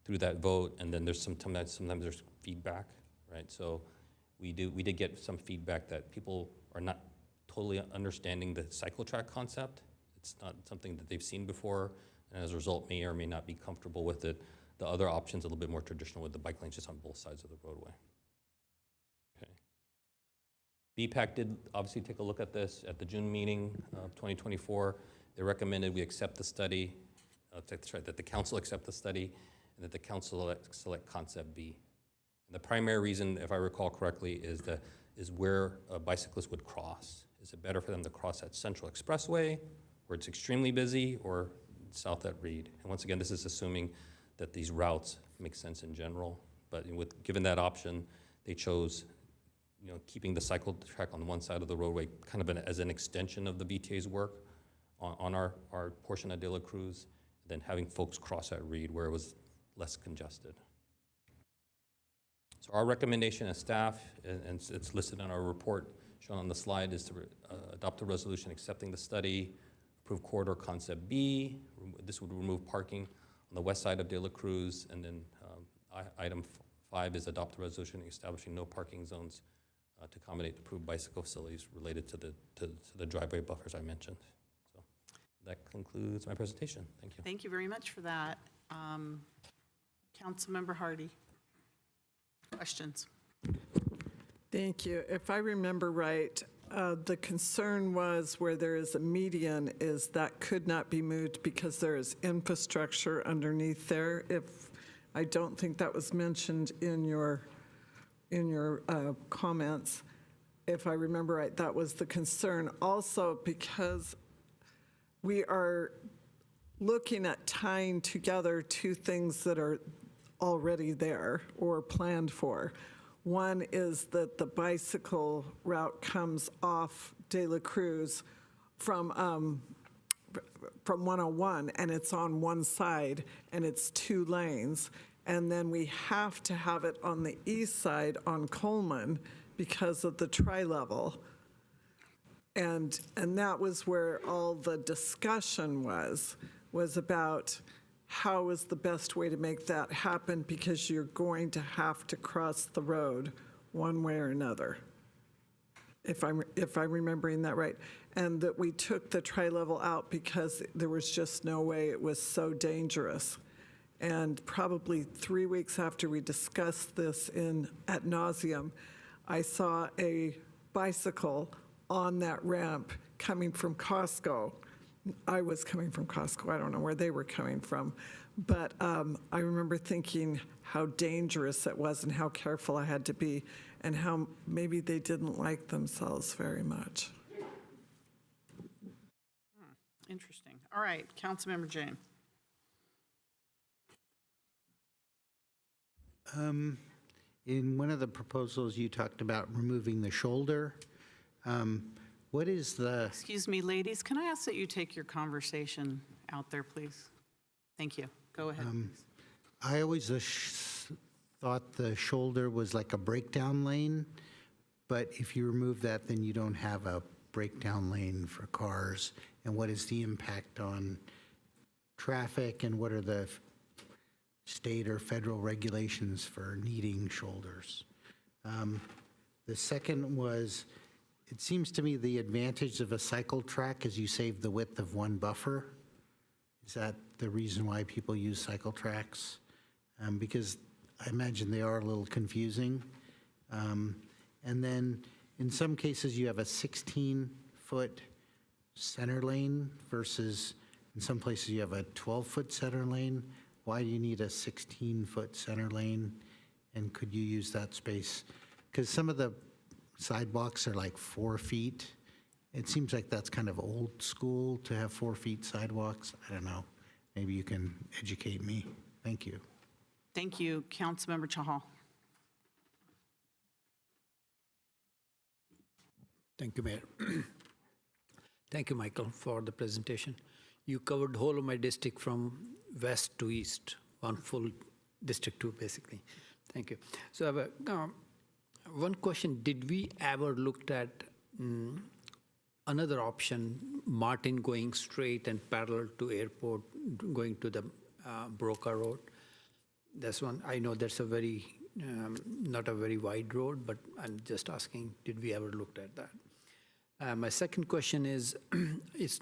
through that vote, and then there's sometimes there's feedback, right? So we did get some feedback that people are not totally understanding the cycle track concept. It's not something that they've seen before, and as a result may or may not be comfortable with it. The other option's a little bit more traditional with the bike lanes just on both sides of the roadway. Okay. BPAC did obviously take a look at this at the June meeting of 2024. They recommended we accept the study, that the council accept the study, and that the council select Concept B. And the primary reason, if I recall correctly, is where a bicyclist would cross. Is it better for them to cross at Central Expressway, where it's extremely busy, or south at Reed? And once again, this is assuming that these routes make sense in general. But given that option, they chose keeping the cycle track on one side of the roadway kind of as an extension of the BTA's work on our portion of De La Cruz, then having folks cross at Reed where it was less congested. So our recommendation as staff, and it's listed on our report shown on the slide, is to adopt a resolution accepting the study, approve corridor Concept B. This would remove parking on the west side of De La Cruz, and then item 5 is adopt a resolution establishing no parking zones to accommodate approved bicycle facilities related to the driveway buffers I mentioned. So that concludes my presentation. Thank you. Thank you very much for that. Councilmember Hardy. Questions? Thank you. If I remember right, the concern was where there is a median is that could not be moved because there is infrastructure underneath there. I don't think that was mentioned in in your comments. If I remember right, that was the concern. Also, because we are looking at tying together two things that are already there or planned for. One is that the bicycle route comes off De La Cruz from 101, and it's on one side, and it's 2 lanes. And then we have to have it on the east side on Coleman because of the tri-level. And that was where all the discussion was about how is the best way to make that happen, because you're going to have to cross the road one way or another, if I'm remembering that right. And that we took the tri-level out because there was just no way, it was so dangerous. And probably 3 weeks after we discussed this ad nauseum, I saw a bicycle on that ramp coming from Costco. I was coming from Costco. I don't know where they were coming from. But I remember thinking how dangerous it was and how careful I had to be and how maybe they didn't like themselves very much. Interesting. All right, Councilmember Jane. In one of the proposals, you talked about removing the shoulder. What is the... Excuse me, ladies, can I ask that you take your conversation out there, please? Thank you. Go ahead, please. I always thought the shoulder was like a breakdown lane, but if you remove that, then you don't have a breakdown lane for cars. And what is the impact on traffic, and what are the state or federal regulations for needing shoulders? The second was, it seems to me the advantage of a cycle track is you save the width of one buffer. Is that the reason why people use cycle tracks? Because I imagine they are a little confusing. And then in some cases you have a 16-foot center lane versus in some places you have a 12-foot center lane. Why do you need a 16-foot center lane? And could you use that space? Because some of the sidewalks are like 4 feet. It seems like that's kind of old school to have 4 feet sidewalks. I don't know. Maybe you can educate me. Thank you. Thank you, Councilmember Chahal. Thank you, Mayor. Thank you, Michael, for the presentation. You covered the whole of my district from west to east, one full district too, basically. Thank you. So I have one question. Did we ever looked at another option, Martin going straight and parallel to airport, going to the Broca Road? That's one. I know that's a very, not a very wide road, but I'm just asking, did we ever looked at that? My second question is, it's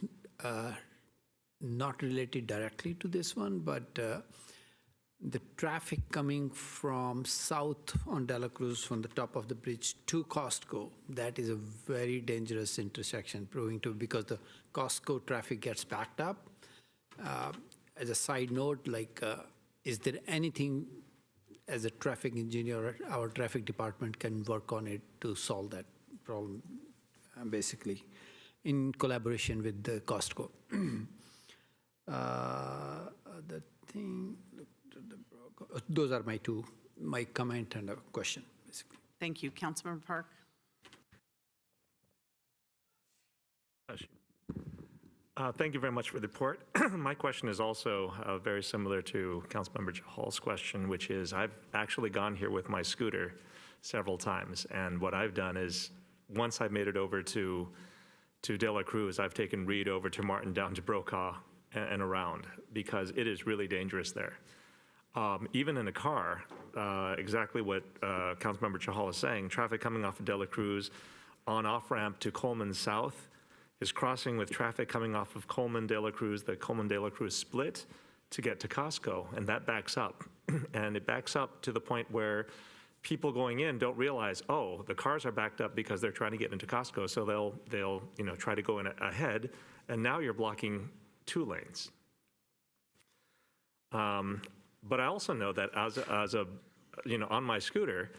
not related directly to this one, but the traffic coming from south on De La Cruz from the top of the bridge to Costco, that is a very dangerous intersection, proving to, because the Costco traffic gets backed up. As a side note, like, is there anything as a traffic engineer, our traffic department can work on it to solve that problem, basically, in collaboration with the Costco? The thing, those are my comment and a question, basically. Thank you. Councilmember Park. Thank you very much for the report. My question is also very similar to Councilmember Chahal's question, which is I've actually gone here with my scooter several times, and what I've done is once I've made it over to De La Cruz, I've taken Reed over to Martin, down to Brokaw, and around, because it is really dangerous there. Even in a car, exactly what Councilmember Chahal is saying, traffic coming off of De La Cruz on off-ramp to Coleman South is crossing with traffic coming off of Coleman De La Cruz, the Coleman De La Cruz split, to get to Costco, and that backs up. And it backs up to the point where people going in don't realize, oh, the cars are backed up because they're trying to get into Costco, so they'll try to go in ahead, and now you're blocking 2 lanes. But I also know that as a on my scooter,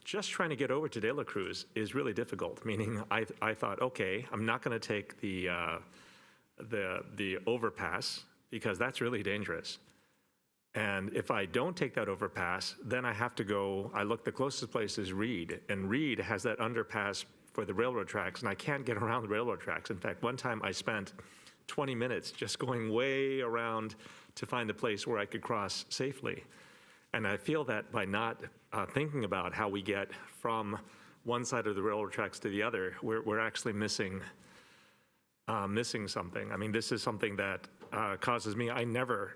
just trying to get over to De La Cruz is really difficult, meaning I thought, okay, I'm not going to take the overpass because that's really dangerous. And if I don't take that overpass, then I have to go, I look, the closest place is Reed, and Reed has that underpass for the railroad tracks, and I can't get around the railroad tracks. In fact, one time I spent 20 minutes just going way around to find a place where I could cross safely. And I feel that by not thinking about how we get from one side of the railroad tracks to the other, we're actually missing something. I mean, this is something that causes me, I never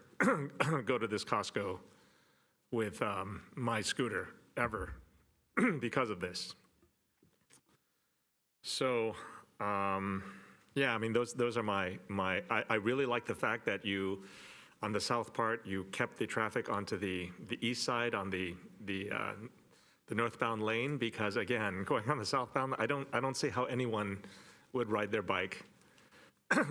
go to this Costco with my scooter, ever, because of this. So, yeah, I mean, those are my I really like the fact that you, on the south part, you kept the traffic onto the east side on the northbound lane, because again, going on the southbound, I don't see how anyone would ride their bike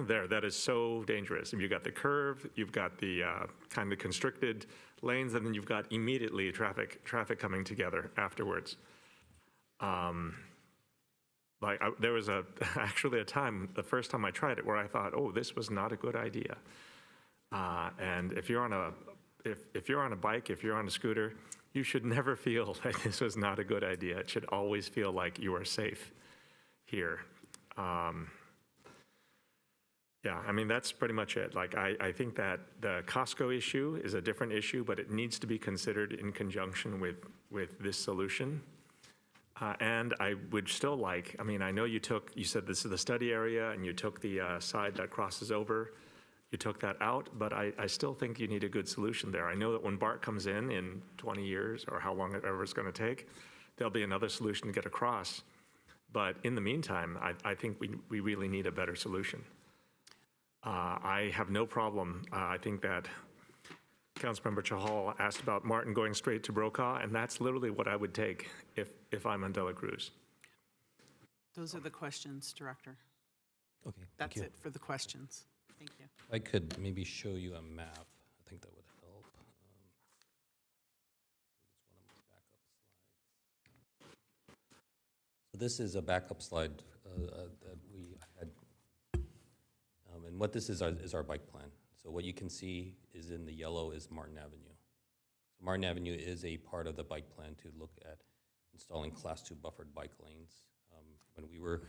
there. That is so dangerous. You've got the curve, you've got the kind of constricted lanes, and then you've got immediately traffic coming together afterwards. There was actually a time, the first time I tried it, where I thought, oh, this was not a good idea. And if you're on a bike, if you're on a scooter, you should never feel that this was not a good idea. It should always feel like you are safe here. Yeah, I mean, that's pretty much it. Like, I think that the Costco issue is a different issue, but it needs to be considered in conjunction with this solution. And I would still like, I mean, I know you said this is the study area, and you took the side that crosses over. You took that out, but I still think you need a good solution there. I know that when BART comes in 20 years, or how long ever it's going to take, there'll be another solution to get across. But in the meantime, I think we really need a better solution. I have no problem. I think that Councilmember Chahal asked about Martin going straight to Brokaw, and that's literally what I would take if I'm on De La Cruz. Those are the questions, Director. Okay, That's it for the questions. Thank you. I could maybe show you a map. I think that would help. So this is a backup slide that we had. And what this is our bike plan. So what you can see is in the yellow is Martin Avenue. So Martin Avenue is a part of the bike plan to look at installing Class 2 buffered bike lanes. When we were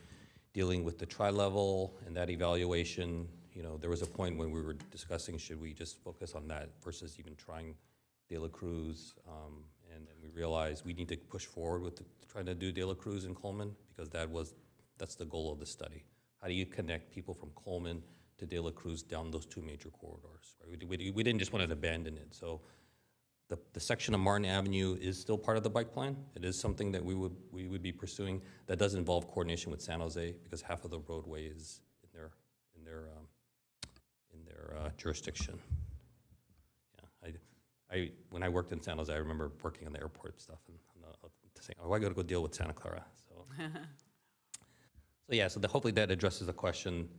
dealing with the tri-level and that evaluation, there was a point when we were discussing, should we just focus on that versus even trying De La Cruz? And we realized we need to push forward with trying to do De La Cruz and Coleman, because that's the goal of the study. How do you connect people from Coleman to De La Cruz down those two major corridors? Right? We didn't just want to abandon it. So the section of Martin Avenue is still part of the bike plan. It is something that we would be pursuing. That does involve coordination with San Jose, because half of the roadway is in their jurisdiction. Yeah, when I worked in San Jose, I remember working on the airport stuff and saying, oh, I got to go deal with Santa Clara. So hopefully that addresses the question.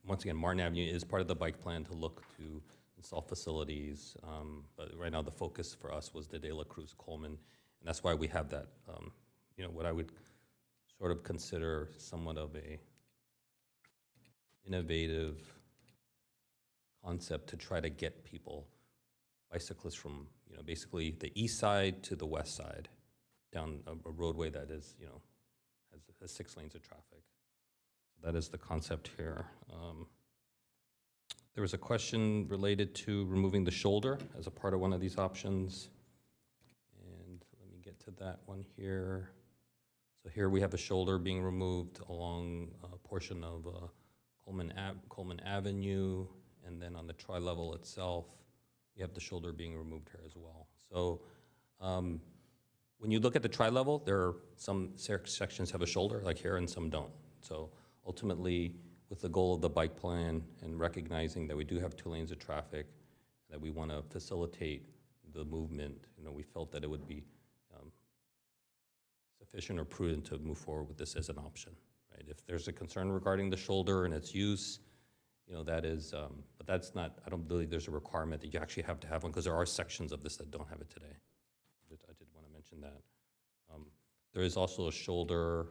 Once again, Martin Avenue is part of the bike plan to look to install facilities, but right now the focus for us was the De La Cruz Coleman, and that's why we have that, what I would sort of consider somewhat of a innovative concept to try to get bicyclists from, basically the east side to the west side down a roadway that is, has 6 lanes of traffic. So that is the concept here. There was a question related to removing the shoulder as a part of one of these options. And let me get to that one here. So here we have the shoulder being removed along a portion of Coleman Avenue, and then on the tri-level itself, you have the shoulder being removed here as well. So when you look at the tri-level, there are some sections have a shoulder, like here, and some don't. So ultimately, with the goal of the bike plan and recognizing that we do have 2 lanes of traffic, that we want to facilitate the movement, we felt that it would be sufficient or prudent to move forward with this as an option. Right? If there's a concern regarding the shoulder and its use, that is, but that's not, I don't believe there's a requirement that you actually have to have one, because there are sections of this that don't have it today. I did want to mention that. There is also a shoulder,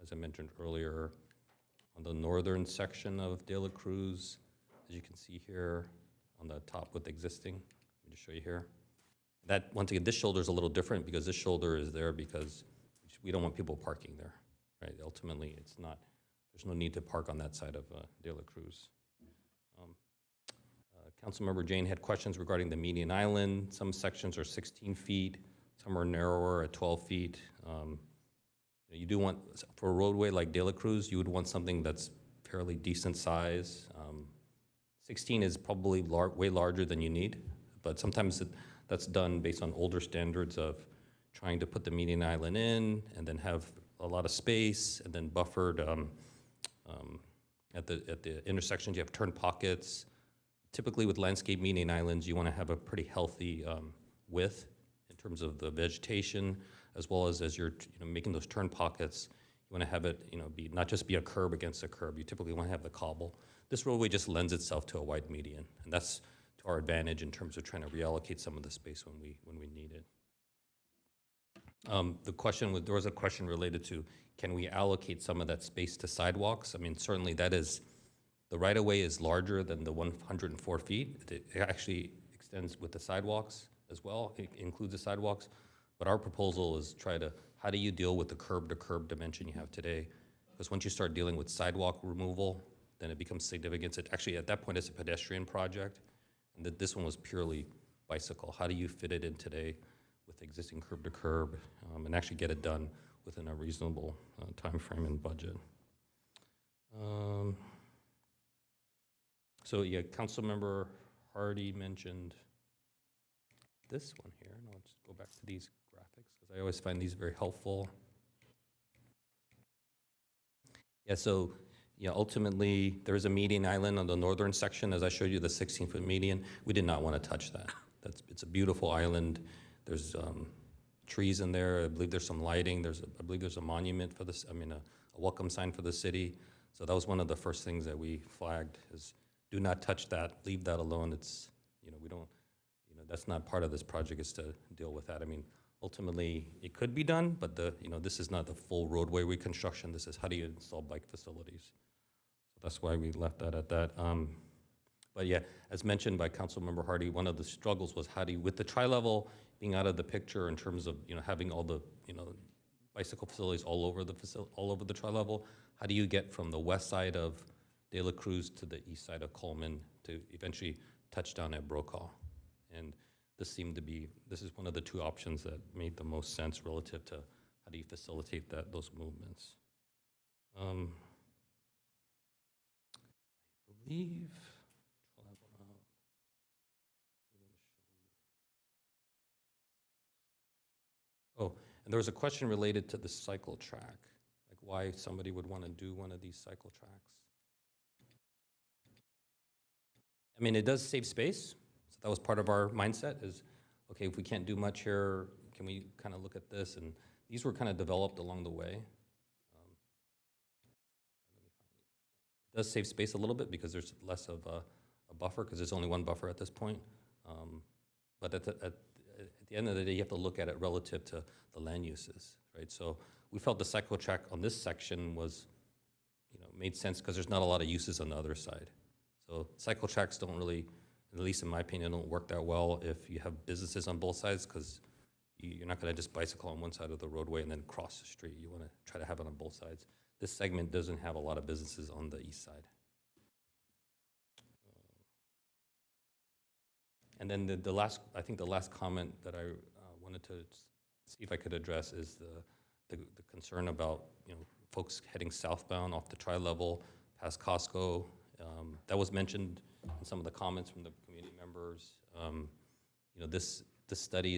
as I mentioned earlier, on the northern section of De La Cruz, as you can see here on the top with existing. Let me just show you here. That, once again, this shoulder is a little different because this shoulder is there because we don't want people parking there, right? Ultimately, it's not, there's no need to park on that side of De La Cruz. Councilmember Jane had questions regarding the median island. Some sections are 16 feet, some are narrower at 12 feet. You do want, for a roadway like De La Cruz, you would want something that's fairly decent size. 16 is probably way larger than you need, but sometimes that's done based on older standards of trying to put the median island in and then have a lot of space and then buffered at the intersections. You have turn pockets. Typically with landscape median islands, you want to have a pretty healthy width in terms of the vegetation, as well as you're making those turn pockets. You want to have it be not just be a curb against a curb. You typically want to have the cobble. This roadway just lends itself to a wide median, and that's to our advantage in terms of trying to reallocate some of the space when we need it. There was a question related to, can we allocate some of that space to sidewalks? I mean, certainly that is, the right-of-way is larger than the 104 feet. It actually extends with the sidewalks as well. It includes the sidewalks. But our proposal is how do you deal with the curb-to-curb dimension you have today? Because once you start dealing with sidewalk removal, then it becomes significant. Actually, at that point, it's a pedestrian project, and this one was purely bicycle. How do you fit it in today with existing curb-to-curb and actually get it done within a reasonable time frame and budget? So yeah, Councilmember Hardy mentioned this one here, and I'll just go back to these graphics because I always find these very helpful. Yeah, so ultimately there is a median island on the northern section, as I showed you, the 16-foot median. We did not want to touch that. It's a beautiful island. There's trees in there. I believe there's some lighting. I believe there's a monument for this. I mean, a welcome sign for the city. So that was one of the first things that we flagged is, do not touch that. Leave that alone. It's we don't. That's not part of this project, is to deal with that. I mean, ultimately, it could be done, but this is not the full roadway reconstruction. This is how do you install bike facilities. So that's why we left that at that. But yeah, as mentioned by Councilmember Hardy, one of the struggles was how do you, with the tri-level being out of the picture in terms of having all the bicycle facilities all over the tri-level, how do you get from the west side of De La Cruz to the east side of Coleman to eventually touch down at Brokaw? And this is one of the two options that made the most sense relative to how do you facilitate those movements. I believe, oh, and there was a question related to the cycle track, like why somebody would want to do one of these cycle tracks. I mean, it does save space. So that was part of our mindset is, okay, if we can't do much here, can we kind of look at this? And these were kind of developed along the way. It does save space a little bit because there's less of a buffer because there's only one buffer at this point. But at the end of the day, you have to look at it relative to the land uses, right? So we felt the cycle track on this section was, made sense because there's not a lot of uses on the other side. So cycle tracks don't really, at least in my opinion, don't work that well if you have businesses on both sides because you're not going to just bicycle on one side of the roadway and then cross the street. You want to try to have it on both sides. This segment doesn't have a lot of businesses on the east side. And then the last comment that I wanted to see if I could address is the concern about folks heading southbound off the tri-level past Costco. That was mentioned in some of the comments from the community members. This study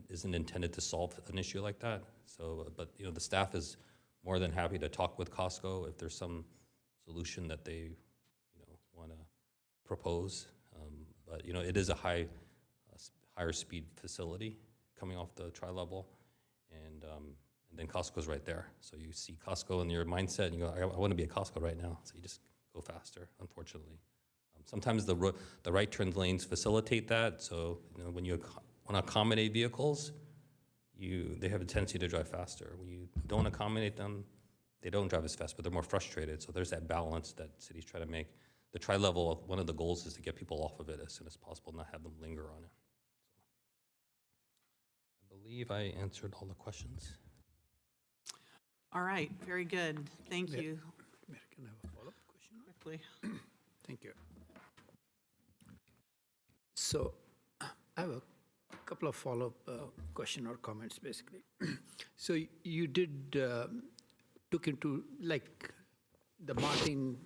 isn't intended to solve an issue like that. So, but the staff is more than happy to talk with Costco if there's some solution that they want to propose. But it is a higher speed facility coming off the tri-level, and then Costco's right there. So you see Costco in your mindset, and you go, I want to be at Costco right now. So you just go faster, unfortunately. Sometimes the right turn lanes facilitate that. So when you want to accommodate vehicles, they have a tendency to drive faster. When you don't accommodate them, they don't drive as fast, but they're more frustrated. So there's that balance that cities try to make. The tri-level, one of the goals is to get people off of it as soon as possible, not have them linger on it. So I believe I answered all the questions. All right, very good. Thank Mayor- you. Mayor, can I have a follow-up question? Quickly. Thank you. So I have a couple of follow-up question or comments, basically. So you did took into, like, the Martin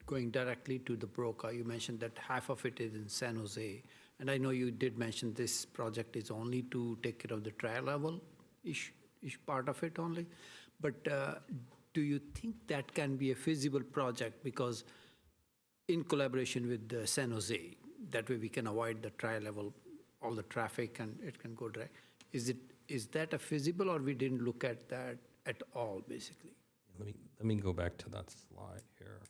going directly to the Broca. You mentioned that half of it is in San Jose. And I know you did mention this project is only to take care of the tri-level ish part of it only. But do you think that can be a feasible project? Because in collaboration with San Jose, that way we can avoid the tri-level, all the traffic, and it can go direct. Is that a feasible, or we didn't look at that at all, basically? Let me go back to that slide here.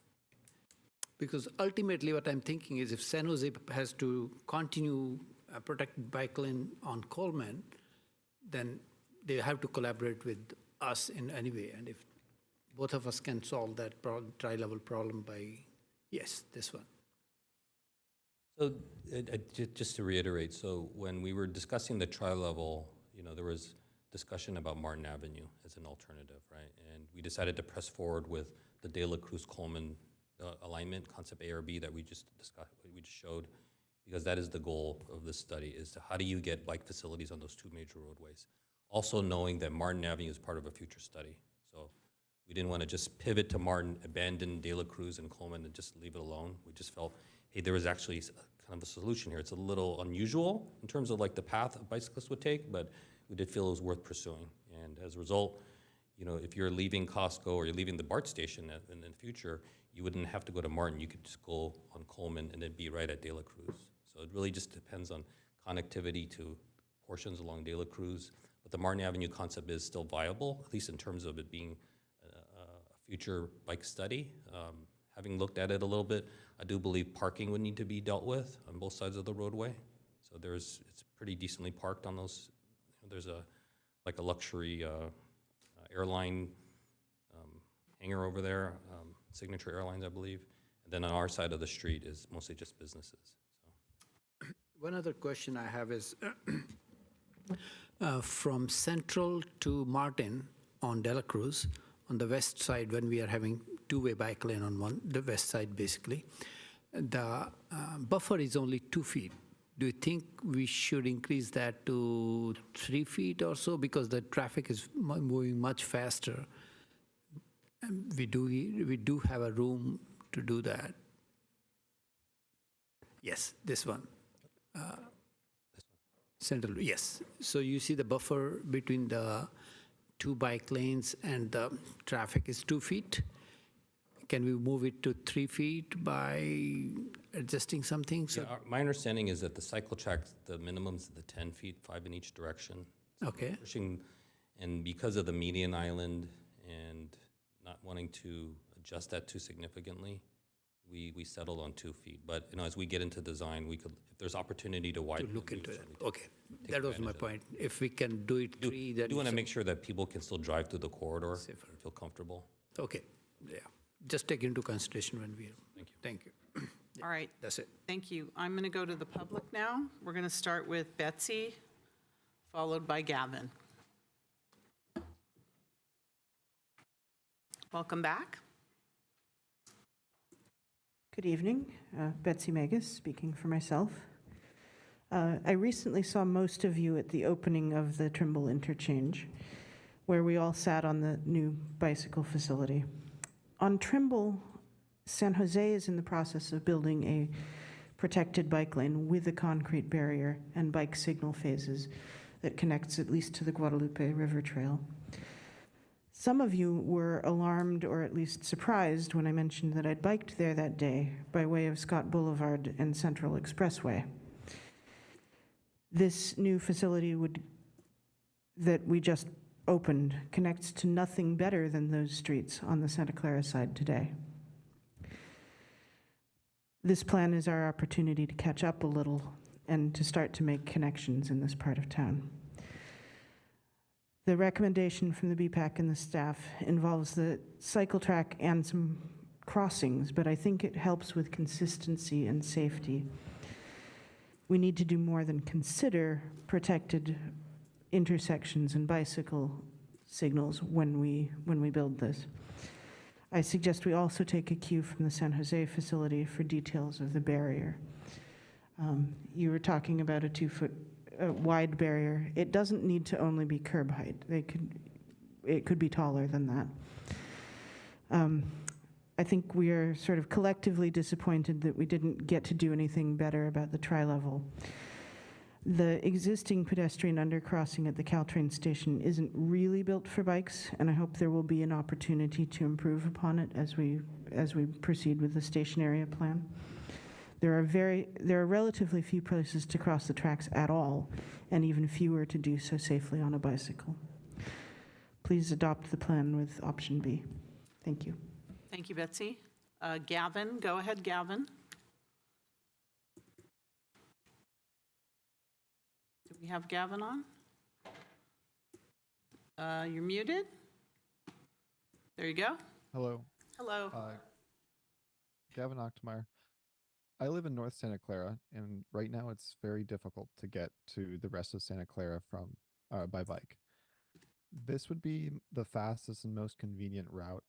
Because ultimately what I'm thinking is if San Jose has to continue protect bike lane on Coleman, then they have to collaborate with us in any way. And if both of us can solve that tri-level problem by, yes, this one. So just to reiterate, so when we were discussing the tri-level, there was discussion about Martin Avenue as an alternative, right? And we decided to press forward with the De La Cruz Coleman alignment, concept A or B that we just discussed, we just showed, because that is the goal of this study, is to how do you get bike facilities on those two major roadways? Also knowing that Martin Avenue is part of a future study. So we didn't want to just pivot to Martin, abandon De La Cruz and Coleman and just leave it alone. We just felt, hey, there was actually kind of a solution here. It's a little unusual in terms of like the path a bicyclist would take, but we did feel it was worth pursuing. And as a result, if you're leaving Costco or you're leaving the BART station in the future, you wouldn't have to go to Martin. You could just go on Coleman and then be right at De La Cruz. So it really just depends on connectivity to portions along De La Cruz. But the Martin Avenue concept is still viable, at least in terms of it being a future bike study. Having looked at it a little bit, I do believe parking would need to be dealt with on both sides of the roadway. So it's pretty decently parked on those. There's a luxury airline hangar over there, Signature Airlines, I believe. And then on our side of the street is mostly just businesses. So. One other question I have is from Central to Martin on De La Cruz, on the west side, when we are having two-way bike lane on the west side, basically, the buffer is only 2 feet. Do you think we should increase that to 3 feet or so? Because the traffic is moving much faster. And we do have a room to do that. Yes, this one. Central, yes. So you see the buffer between the two bike lanes and the traffic is 2 feet. Can we move it to 3 feet by adjusting something? So yeah, my understanding is that the cycle tracks, the minimums the 10 feet, 5 in each direction. So okay. Pushing, and because of the median island and not wanting to adjust that too significantly, we settled on 2 feet. But as we get into design, we could, if there's opportunity to widen, to look into it. Okay, that was my point. If we can do it 3, then we do want to make sure that people can still drive through the corridor and feel comfortable. Okay, yeah. Just take into consideration when we are. Thank you. Thank you. All right. That's it. Thank you. I'm going to go to the public now. We're going to start with Betsy, followed by Gavin. Welcome back. Good evening. Betsy Magus, speaking for myself. I recently saw most of you at the opening of the Trimble Interchange, where we all sat on the new bicycle facility. On Trimble, San Jose is in the process of building a protected bike lane with a concrete barrier and bike signal phases that connects at least to the Guadalupe River Trail. Some of you were alarmed or at least surprised when I mentioned that I'd biked there that day by way of Scott Boulevard and Central Expressway. This new facility that we just opened connects to nothing better than those streets on the Santa Clara side today. This plan is our opportunity to catch up a little and to start to make connections in this part of town. The recommendation from the BPAC and the staff involves the cycle track and some crossings, but I think it helps with consistency and safety. We need to do more than consider protected intersections and bicycle signals when we build this. I suggest we also take a cue from the San Jose facility for details of the barrier. You were talking about a 2-foot wide barrier. It doesn't need to only be curb height. It could be taller than that. I think we are sort of collectively disappointed that we didn't get to do anything better about the tri-level. The existing pedestrian undercrossing at the Caltrain station isn't really built for bikes, and I hope there will be an opportunity to improve upon it as we proceed with the station area plan. There are relatively few places to cross the tracks at all, and even fewer to do so safely on a bicycle. Please adopt the plan with option B. Thank you. Thank you, Betsy. Gavin, go ahead, Gavin. Do we have Gavin on? You're muted. There you go. Hello. Hello. Gavin Ochtmeyer. I live in North Santa Clara, and right now it's very difficult to get to the rest of Santa Clara from by bike. This would be the fastest and most convenient route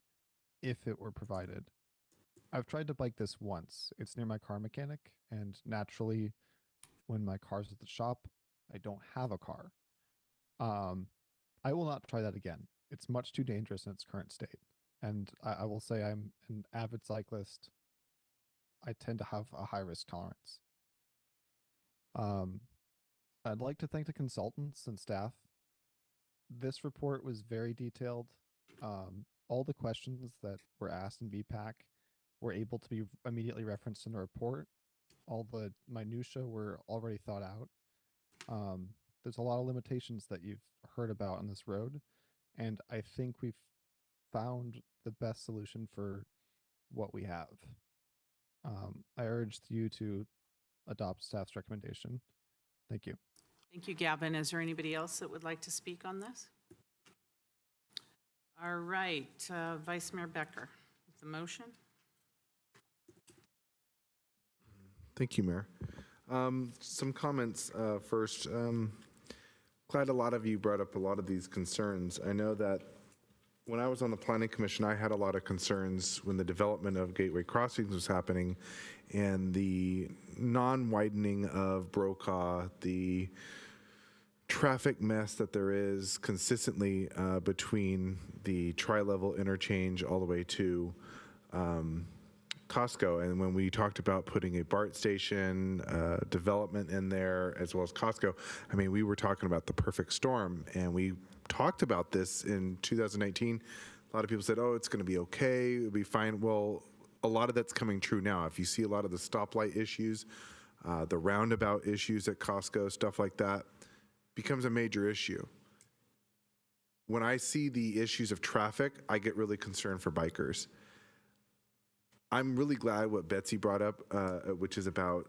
if it were provided. I've tried to bike this once. It's near my car mechanic, and naturally, when my car's at the shop, I don't have a car. I will not try that again. It's much too dangerous in its current state. And I will say I'm an avid cyclist. I tend to have a high risk tolerance. I'd like to thank the consultants and staff. This report was very detailed. All the questions that were asked in VPAC were able to be immediately referenced in the report. All the minutiae were already thought out. There's a lot of limitations that you've heard about on this road, and I think we've found the best solution for what we have. I urge you to adopt staff's recommendation. Thank you. Thank you, Gavin. Is there anybody else that would like to speak on this? All right, Vice Mayor Becker, with the motion. Thank you, Mayor. Some comments first. Glad a lot of you brought up a lot of these concerns. I know that when I was on the Planning Commission, I had a lot of concerns when the development of Gateway Crossings was happening and the non-widening of Brokaw, the traffic mess that there is consistently between the tri-level interchange all the way to Costco. And when we talked about putting a BART station development in there as well as Costco, I mean, we were talking about the perfect storm. And we talked about this in 2019. A lot of people said, oh, it's going to be okay, it'll be fine. Well, a lot of that's coming true now. If you see a lot of the stoplight issues, the roundabout issues at Costco, stuff like that, becomes a major issue. When I see the issues of traffic, I get really concerned for bikers. I'm really glad what Betsy brought up, which is about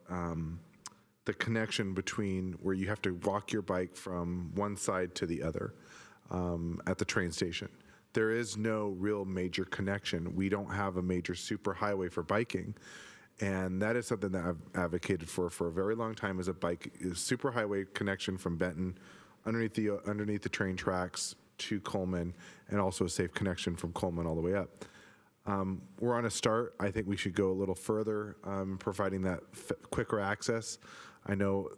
the connection between where you have to walk your bike from one side to the other at the train station. There is no real major connection. We don't have a major superhighway for biking. And that is something that I've advocated for a very long time, is a superhighway connection from Benton underneath the train tracks to Coleman, and also a safe connection from Coleman all the way up. We're on a start. I think we should go a little further, providing that quicker access. I know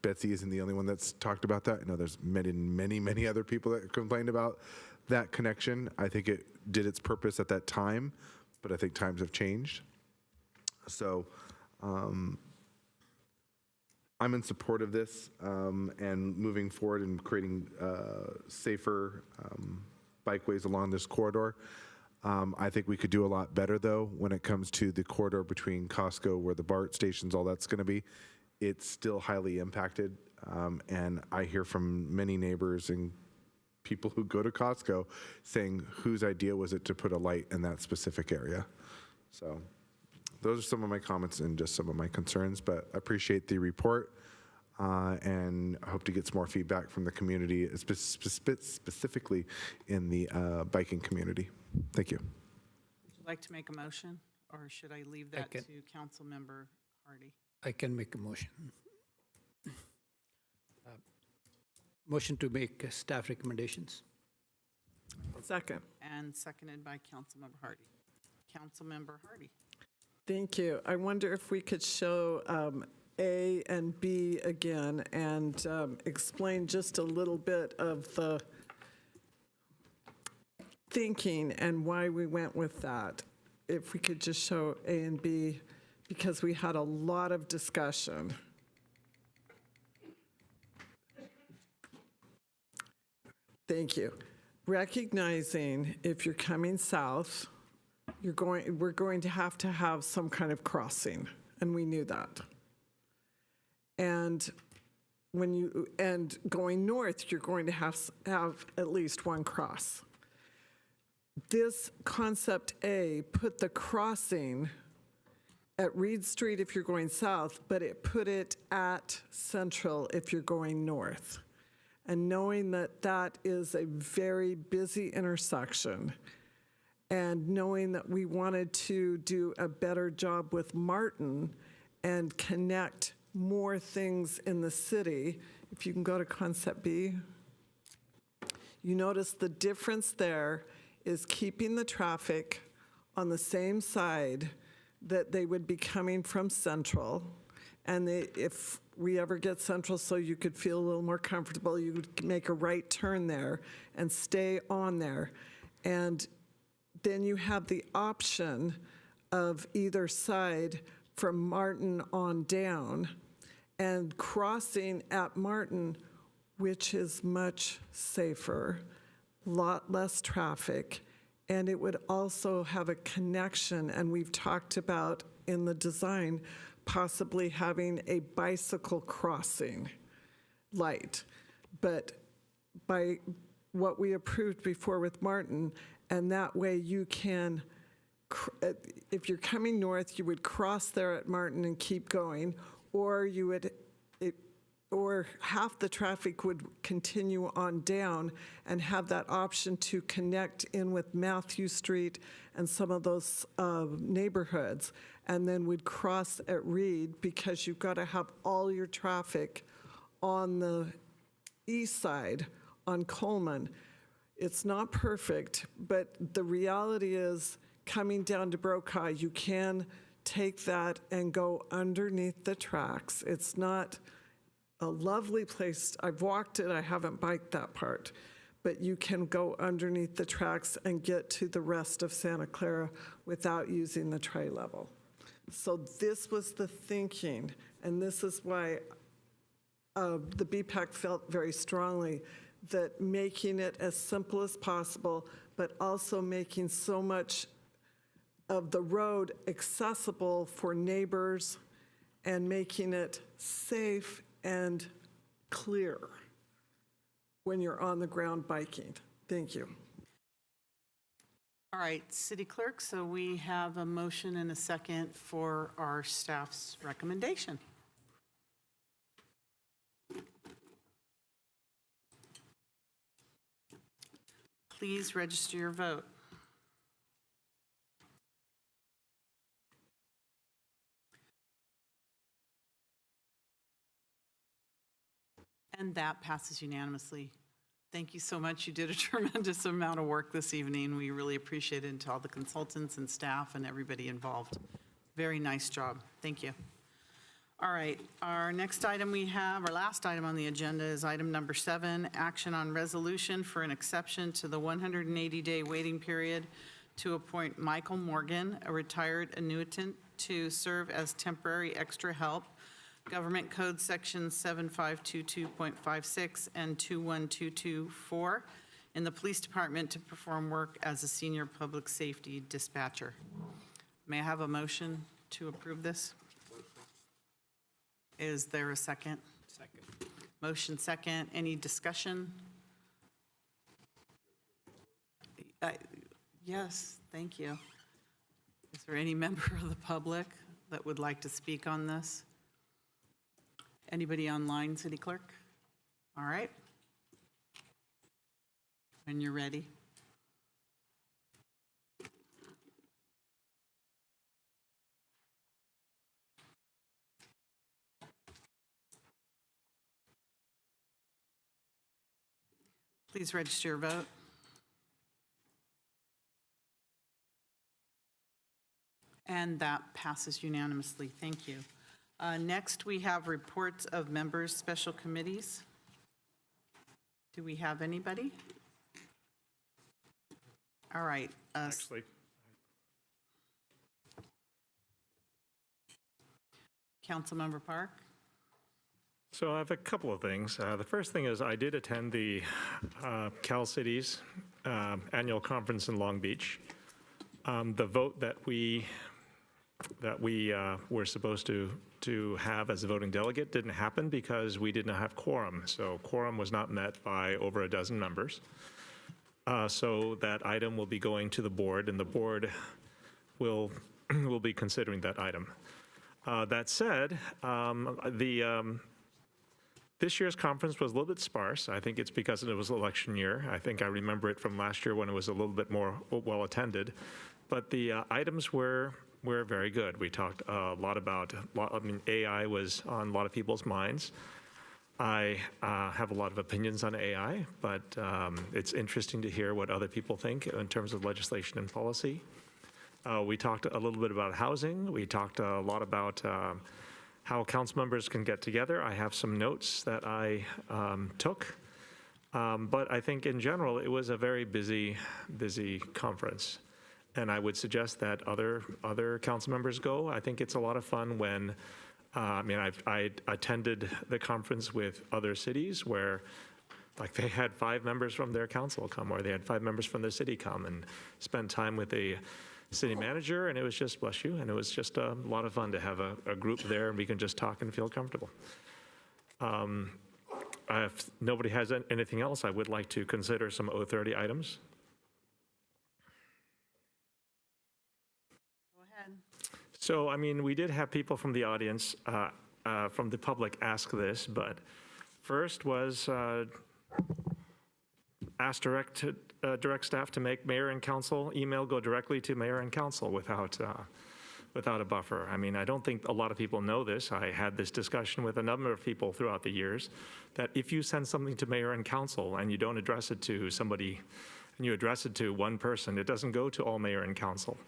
Betsy isn't the only one that's talked about that. I know there's many other people that complained about that connection. I think it did its purpose at that time, but I think times have changed. So I'm in support of this and moving forward and creating safer bikeways along this corridor. I think we could do a lot better, though, when it comes to the corridor between Costco, where the BART stations, all that's going to be. It's still highly impacted, and I hear from many neighbors and people who go to Costco saying, whose idea was it to put a light in that specific area? So those are some of my comments and just some of my concerns, but I appreciate the report. and I hope to get some more feedback from the community, specifically in the biking community. Thank you. Would you like to make a motion, or should I leave that to Councilmember Hardy? I can make a motion. Motion to make staff recommendations. Second. And seconded by Councilmember Hardy. Councilmember Hardy. Thank you. I wonder if we could show A and B again and explain just a little bit of the thinking and why we went with that. If we could just show A and B, because we had a lot of discussion. Thank you. Recognizing if you're coming south, we're going to have some kind of crossing, and we knew that. And going north, you're going to have at least one cross. This concept A put the crossing at Reed Street if you're going south, but it put it at Central if you're going north. And knowing that that is a very busy intersection, and knowing that we wanted to do a better job with Martin and connect more things in the city, if you can go to concept B, you notice the difference there is keeping the traffic on the same side that they would be coming from Central. And if we ever get Central so you could feel a little more comfortable, you would make a right turn there and stay on there. And then you have the option of either side from Martin on down and crossing at Martin, which is much safer, lot less traffic, and it would also have a connection, and we've talked about in the design possibly having a bicycle crossing light. But by what we approved before with Martin, and that way you can, if you're coming north, you would cross there at Martin and keep going, or you would, or half the traffic would continue on down and have that option to connect in with Matthew Street and some of those neighborhoods, and then would cross at Reed, because you've got to have all your traffic on the east side on Coleman. It's not perfect, but the reality is coming down to Brokaw, you can take that and go underneath the tracks. It's not a lovely place. I've walked it, I haven't biked that part, but you can go underneath the tracks and get to the rest of Santa Clara without using the tri-level. So this was the thinking, and this is why the BPAC felt very strongly that making it as simple as possible, but also making so much of the road accessible for neighbors and making it safe and clear when you're on the ground biking. Thank you. All right, City Clerk, so we have a motion and a second for our staff's recommendation. Please register your vote. And that passes unanimously. Thank you so much. You did a tremendous amount of work this evening. We really appreciate it, and to all the consultants and staff and everybody involved. Very nice job. Thank you. All right, our next item we have, our last item on the agenda is item number 7, action on resolution for an exception to the 180-day waiting period to appoint Michael Morgan, a retired annuitant, to serve as temporary extra help, Government Code Section 7522.56 and 21224, in the Police Department to perform work as a senior public safety dispatcher. May I have a motion to approve this? Is there a second? Second. Motion second. Any discussion? Yes, thank you. Is there any member of the public that would like to speak on this? Anybody online, City Clerk? All right. When you're ready. Please register your vote. And that passes unanimously. Thank you. Next, we have reports of members' special committees. Do we have anybody? All right. Actually, Councilmember Park? so I have a couple of things. The first thing is I did attend the Cal Cities annual conference in Long Beach. The vote that we were supposed to have as a voting delegate didn't happen because we did not have quorum. So quorum was not met by over a dozen members. So that item will be going to the board, and the board will be considering that item. That said, this year's conference was a little bit sparse. I think it's because it was election year. I think I remember it from last year when it was a little bit more well attended. But the items were very good. We talked a lot about, AI was on a lot of people's minds. I have a lot of opinions on AI, but it's interesting to hear what other people think in terms of legislation and policy. We talked a little bit about housing. We talked a lot about how council members can get together. I have some notes that I took. But I think in general, it was a very busy conference. And I would suggest that other council members go. I think it's a lot of fun when, I attended the conference with other cities where like they had 5 members from their council come, or they had 5 members from their city come and spend time with the city manager, and it was just, bless you, and it was just a lot of fun to have a group there and we can just talk and feel comfortable. If nobody has anything else, I would like to consider some 030 items. Go ahead. So, we did have people from the audience, from the public ask this, but first was ask direct staff to make mayor and council email go directly to mayor and council without a buffer. I don't think a lot of people know this. I had this discussion with a number of people throughout the years that if you send something to mayor and council and you don't address it to somebody, and you address it to one person, it doesn't go to all mayor and council.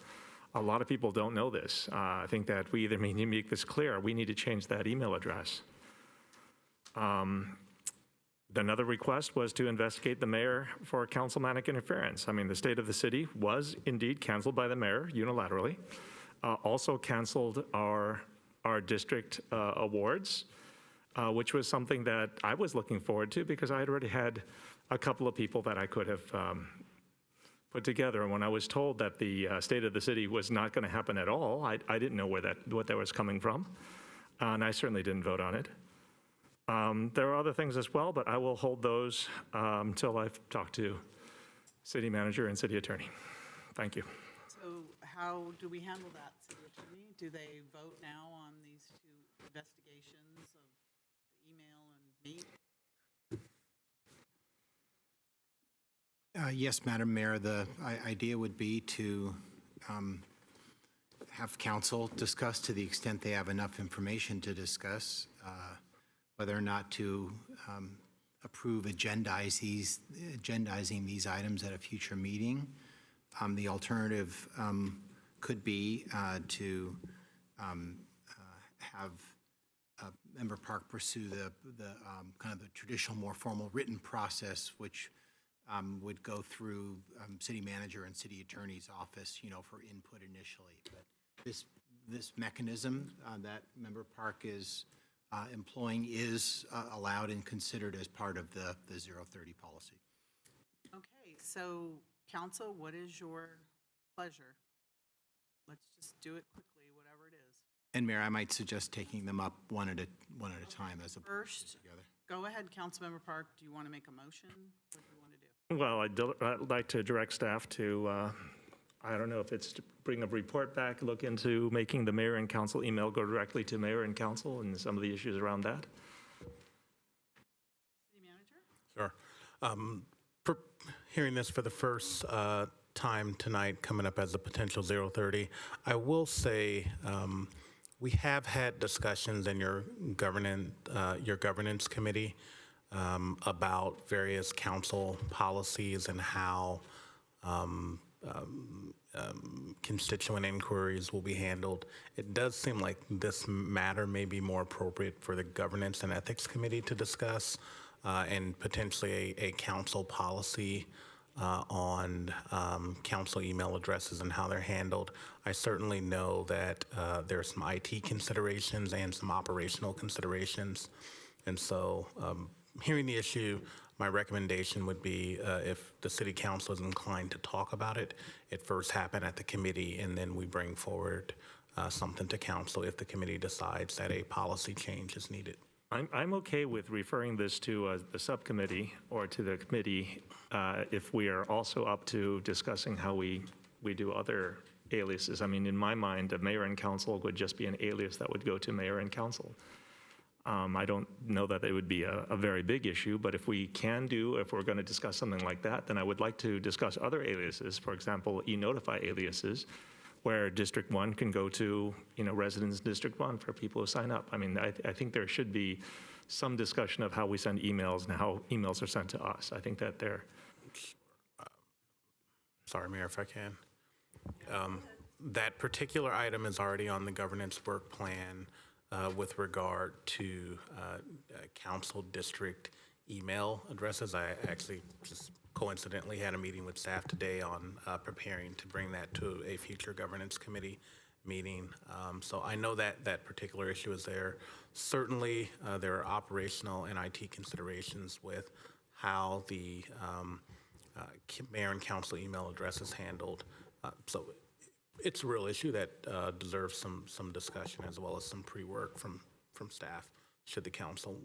A lot of people don't know this. I think that we either need to make this clear, or we need to change that email address. Another request was to investigate the mayor for councilmanic interference. The state of the city was indeed canceled by the mayor unilaterally. Also canceled our district awards, which was something that I was looking forward to because I had already had a couple of people that I could have put together. And when I was told that the state of the city was not going to happen at all, I didn't know what that was coming from, and I certainly didn't vote on it. There are other things as well, but I will hold those until I've talked to city manager and city attorney. Thank you. So how do we handle that, City Attorney? Do they vote now on these 2 investigations of the email and me? Yes, Madam Mayor, the idea would be to have council discuss, to the extent they have enough information to discuss, whether or not to approve agendizing these items at a future meeting. The alternative could be to have Member Park pursue the kind of the traditional, more formal written process, which would go through city manager and city attorney's office, for input initially. But this mechanism that Member Park is employing is allowed and considered as part of the 030 policy. Okay, so council, what is your pleasure? Let's just do it quickly, whatever it is. And Mayor, I might suggest taking them up one at a time as opposed First, to together. go ahead, Councilmember Park. Do you want to make a motion? What do you want to do? Well, I'd like to direct staff to, I don't know if it's to bring a report back, look into making the mayor and council email go directly to mayor and council and some of the issues around that. Hearing this for the first time tonight, coming up as a potential 030, I will say we have had discussions in your governance committee about various council policies and how constituent inquiries will be handled. It does seem like this matter may be more appropriate for the Governance and Ethics Committee to discuss, and potentially a council policy on council email addresses and how they're handled. I certainly know that there are some IT considerations and some operational considerations. And so hearing the issue, my recommendation would be if the city council is inclined to talk about it, it first happen at the committee, and then we bring forward something to council if the committee decides that a policy change is needed. I'm okay with referring this to the subcommittee or to the committee if we are also up to discussing how we do other aliases. I mean, in my mind, a mayor and council would just be an alias that would go to mayor and council. I don't know that it would be a very big issue, but if we're going to discuss something like that, then I would like to discuss other aliases, for example, e-notify aliases, where District 1 can go to, residents in District 1 for people who sign up. I mean, I think there should be some discussion of how we send emails and how emails are sent to us. I think that they're... Sorry, Mayor, if I can. That particular item is already on the governance work plan with regard to council district email addresses. I actually just coincidentally had a meeting with staff today on preparing to bring that to a future governance committee meeting. So I know that that particular issue is there. Certainly, there are operational and IT considerations with how the mayor and council email address is handled. So it's a real issue that deserves some discussion as well as some pre-work from staff should the council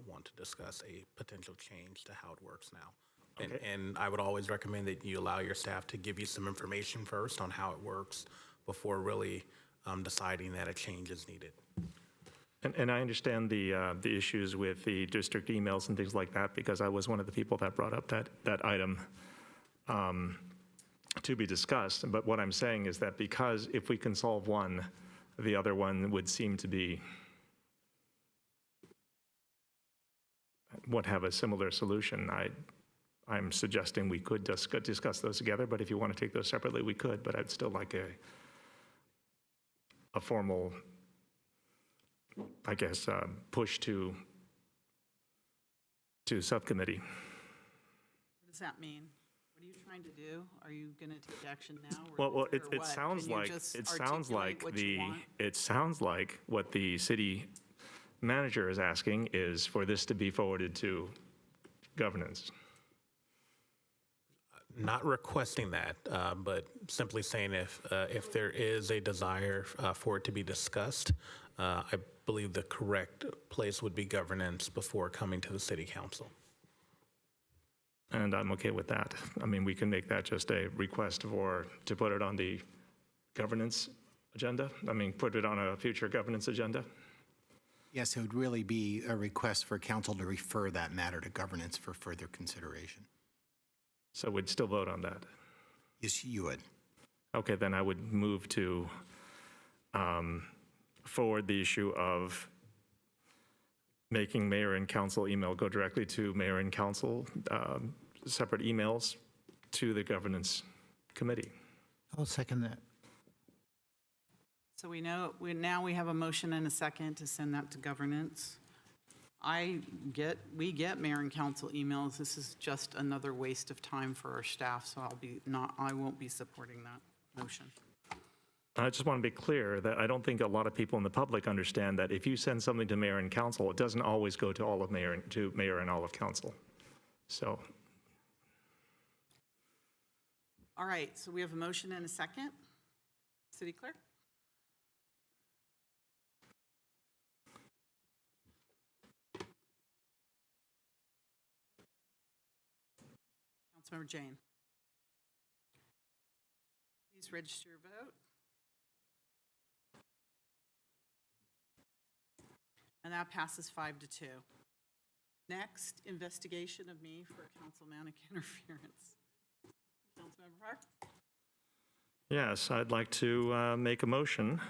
want to discuss a potential change to how it works now. Okay. And I would always recommend that you allow your staff to give you some information first on how it works before really deciding that a change is needed. And I understand the issues with the district emails and things like that, because I was one of the people that brought up that item to be discussed. But what I'm saying is that because if we can solve one, the other one would seem to be would have a similar solution. I'm suggesting we could discuss those together, but if you want to take those separately, we could. But I'd still like a formal, I guess, push to subcommittee. What does that mean? What are you trying to do? Are you going to take action now? Well, it sounds like what the city manager is asking is for this to be forwarded to governance. Not requesting that, but simply saying if there is a desire for it to be discussed, I believe the correct place would be governance before coming to the city council. And I'm okay with that. I mean, we can make that just a request to put it on the governance agenda. I mean, put it on a future governance agenda. Yes, it would really be a request for council to refer that matter to governance for further consideration. So we'd still vote on that? Yes, you would. Okay, then I would move to forward the issue of making mayor and council email go directly to mayor and council, separate emails to the governance committee. I'll second that. So now we have a motion and a second to send that to governance. We get mayor and council emails. This is just another waste of time for our staff, so I won't be supporting that motion. I just want to be clear that I don't think a lot of people in the public understand that if you send something to mayor and council, it doesn't always go to mayor and all of council. So. All right, so we have a motion and a second. City Clerk? Councilmember Jane. Please register your vote. And that passes 5-2. Next, investigation of me for councilmanic interference. Councilmember Park? Yes, I'd like to make a motion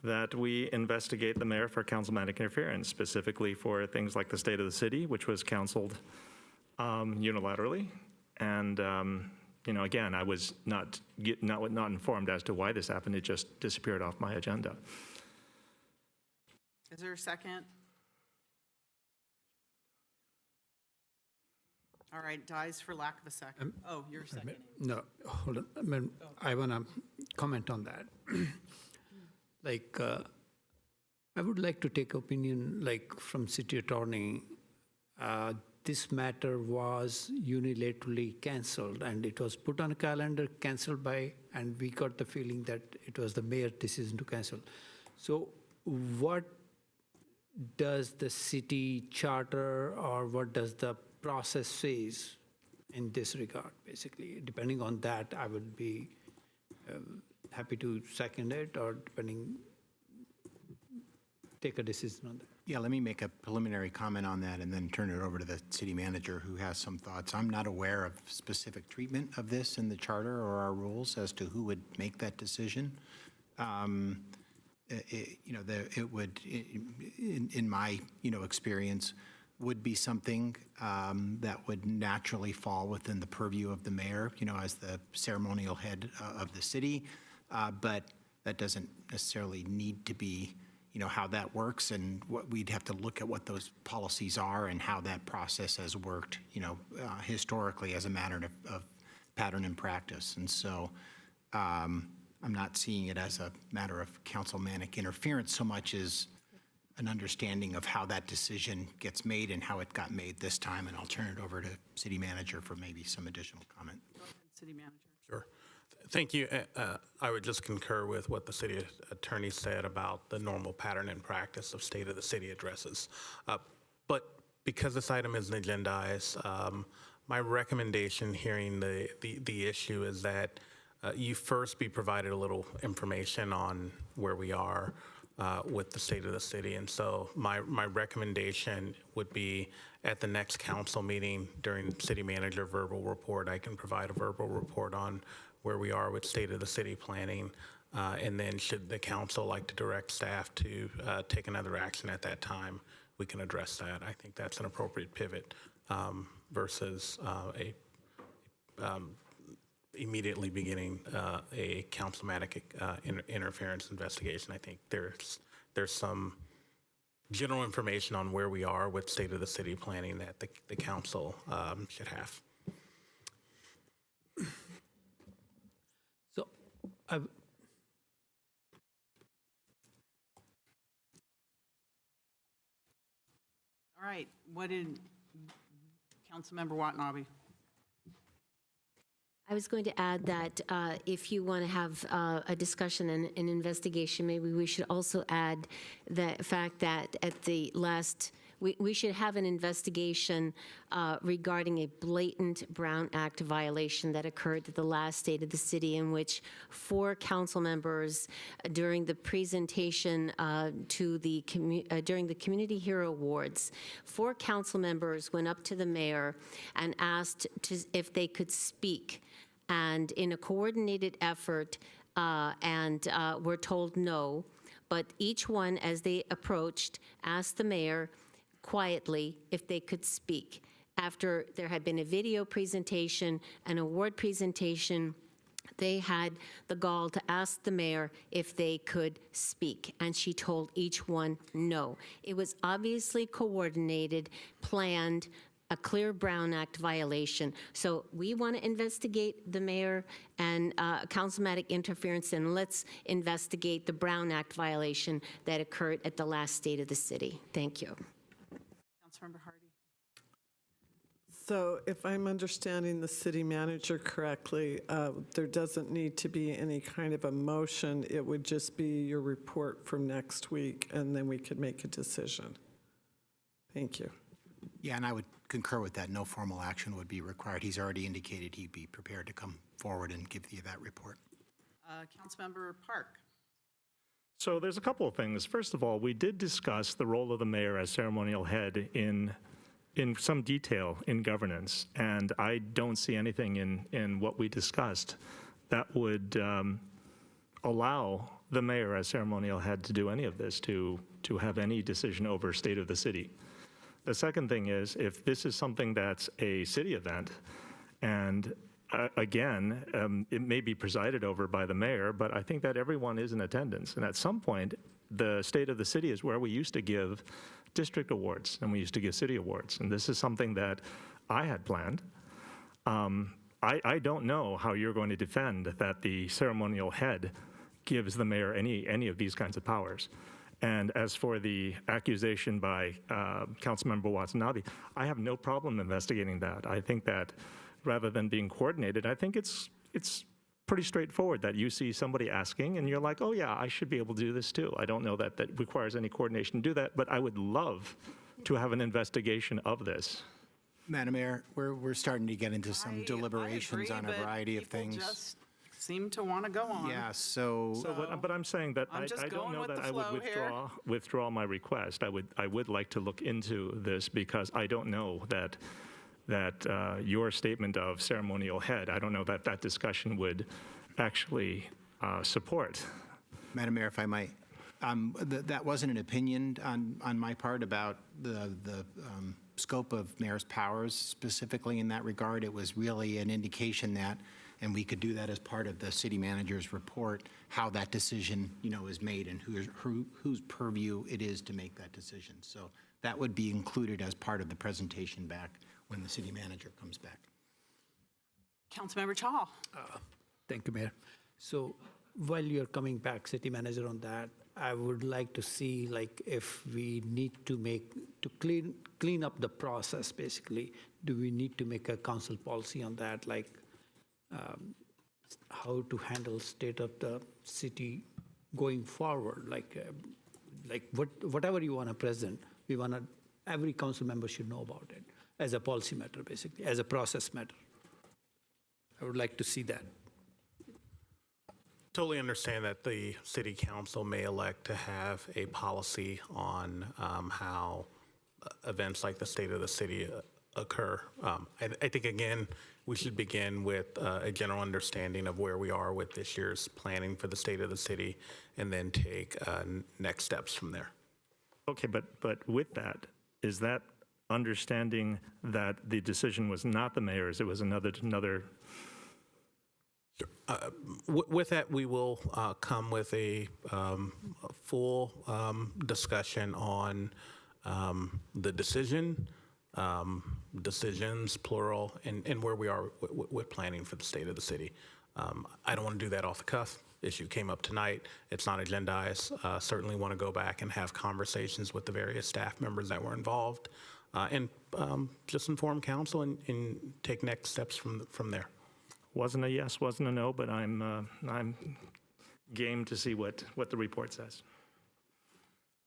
that we investigate the mayor for councilmanic interference, specifically for things like the state of the city, which was canceled unilaterally. And, again, I was not informed as to why this happened. It just disappeared off my agenda. Is there a second? All right, dies for lack of a second. Oh, you're seconding. No, hold on. I want to comment on that. I would like to take opinion, from city attorney. This matter was unilaterally canceled, and it was put on a calendar, canceled by, and we got the feeling that it was the mayor's decision to cancel. So what does the city charter or what does the process says in this regard, basically? Depending on that, I would be happy to second it, or take a decision on that. Yeah, let me make a preliminary comment on that and then turn it over to the city manager who has some thoughts. I'm not aware of specific treatment of this in the charter or our rules as to who would make that decision. It would, in my, experience, would be something that would naturally fall within the purview of the mayor, as the ceremonial head of the city. But that doesn't necessarily need to be, how that works, and what we'd have to look at what those policies are and how that process has worked, historically as a matter of pattern and practice. And so I'm not seeing it as a matter of councilmanic interference so much as an understanding of how that decision gets made and how it got made this time. And I'll turn it over to city manager for maybe some additional comment. Go ahead, city manager. Sure. Thank you. I would just concur with what the city attorney said about the normal pattern and practice of state of the city addresses. But because this item isn't agendized, my recommendation hearing the issue is that you first be provided a little information on where we are with the state of the city. And so my recommendation would be at the next council meeting during city manager verbal report, I can provide a verbal report on where we are with state of the city planning. And then should the council like to direct staff to take another action at that time, we can address that. I think that's an appropriate pivot versus immediately beginning a councilmanic interference investigation. I think there's some general information on where we are with state of the city planning that the council should have. So All right, what did Councilmember Watanabe? I was going to add that if you want to have a discussion and an investigation, maybe we should also add the fact that at the last, we should have an investigation regarding a blatant Brown Act violation that occurred at the last State of the City, in which 4 council members during the presentation during the Community Hero Awards, 4 council members went up to the mayor and asked if they could speak. And in a coordinated effort, were told no, but each one, as they approached, asked the mayor quietly if they could speak. After there had been a video presentation, an award presentation, they had the gall to ask the mayor if they could speak, and she told each one no. It was obviously coordinated, planned, a clear Brown Act violation. So we want to investigate the mayor and councilmanic interference, and let's investigate the Brown Act violation that occurred at the last State of the City. Thank you. Councilmember Hardy. So if I'm understanding the city manager correctly, there doesn't need to be any kind of a motion. It would just be your report from next week, and then we could make a decision. Thank you. Yeah, and I would concur with that. No formal action would be required. He's already indicated he'd be prepared to come forward and give you that report. Councilmember Park. So there's a couple of things. First of all, we did discuss the role of the mayor as ceremonial head in in some detail in governance, and I don't see anything in what we discussed that would allow the mayor as ceremonial head to do any of this, to have any decision over state of the city. The second thing is, if this is something that's a city event, and again, it may be presided over by the mayor, but I think that everyone is in attendance. And at some point, the state of the city is where we used to give district awards and we used to give city awards. And this is something that I had planned. I don't know how you're going to defend that the ceremonial head gives the mayor any of these kinds of powers. And as for the accusation by Councilmember Watanabe, I have no problem investigating that. I think that rather than being coordinated, I think it's pretty straightforward that you see somebody asking and you're like, oh yeah, I should be able to do this too. I don't know that that requires any coordination to do that, but I would love to have an investigation of this. Madam Mayor, we're starting to get into some deliberations on a variety of things. Just seem to want to go on. Yeah, so But I'm saying that I'm just I don't going know with that the I would flow here. withdraw my request. I would like to look into this because I don't know that your statement of ceremonial head, I don't know that that discussion would actually support. Madam Mayor, if I might, that wasn't an opinion on my part about the scope of mayor's powers specifically in that regard. It was really an indication that, and we could do that as part of the city manager's report, how that decision, is made and whose purview it is to make that decision. So that would be included as part of the presentation back when the city manager comes back. Councilmember Chao. Thank you, Mayor. So while you're coming back, city manager, on that, I would like to see, like, if we need to clean up the process, basically, do we need to make a council policy on that, like how to handle state of the city going forward, like whatever you want to present, every council member should know about it as a policy matter, basically, as a process matter. I would like to see that. Totally understand that the city council may elect to have a policy on how events like the State of the City occur. I think, again, we should begin with a general understanding of where we are with this year's planning for the State of the City and then take next steps from there. Okay, but with that, is that understanding that the decision was not the mayor's, it was another With that, we will come with a full discussion on the decisions, plural, and where we are with planning for the state of the city. I don't want to do that off the cuff. Issue came up tonight. It's not agendized. Certainly want to go back and have conversations with the various staff members that were involved and just inform council and take next steps from there. Wasn't a yes, wasn't a no, but I'm game to see what the report says.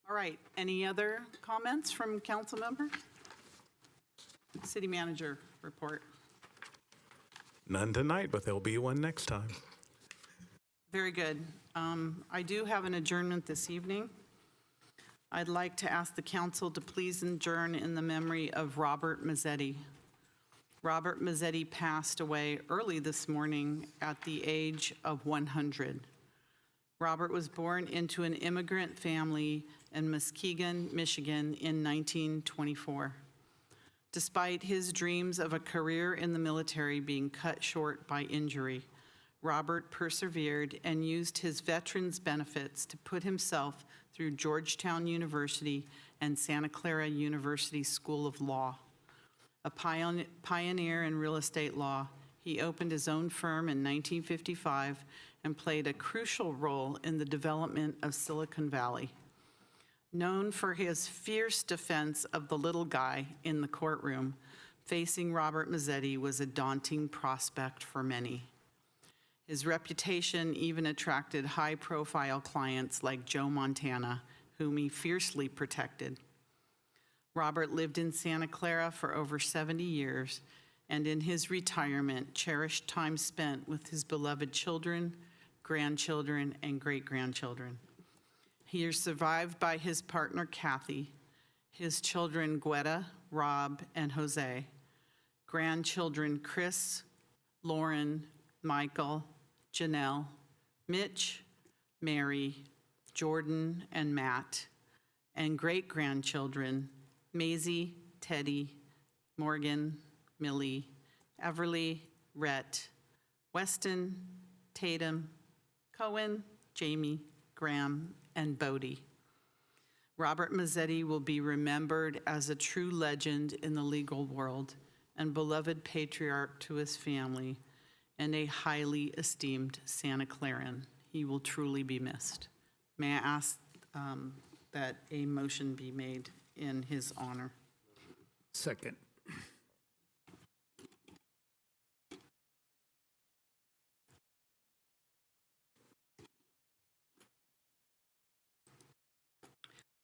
All right, any other comments from council members? City manager report. None tonight, but there'll be one next time. Very good. I do have an adjournment this evening. I'd like to ask the council to please adjourn in the memory of Robert Mazzetti. Robert Mazzetti passed away early this morning at the age of 100. Robert was born into an immigrant family in Muskegon, Michigan in 1924. Despite his dreams of a career in the military being cut short by injury, Robert persevered and used his veterans benefits to put himself through Georgetown University and Santa Clara University School of Law. A pioneer in real estate law, he opened his own firm in 1955 and played a crucial role in the development of Silicon Valley. Known for his fierce defense of the little guy in the courtroom, facing Robert Mazzetti was a daunting prospect for many. His reputation even attracted high-profile clients like Joe Montana, whom he fiercely protected. Robert lived in Santa Clara for over 70 years, and in his retirement, cherished time spent with his beloved children, grandchildren, and great-grandchildren. He is survived by his partner, Kathy, his children Guetta, Rob, and Jose, grandchildren Chris, Lauren, Michael, Janelle, Mitch, Mary, Jordan, and Matt, and great-grandchildren Maisie, Teddy, Morgan, Millie, Everly, Rhett, Weston, Tatum, Cohen, Jamie, Graham, and Bodie. Robert Mazzetti will be remembered as a true legend in the legal world and beloved patriarch to his family and a highly esteemed Santa Claran. He will truly be missed. May I ask that a motion be made in his honor? Second.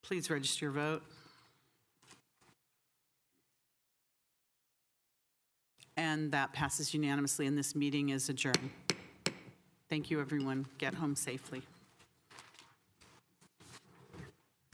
Please register your vote. And that passes unanimously, and this meeting is adjourned. Thank you, everyone. Get home safely.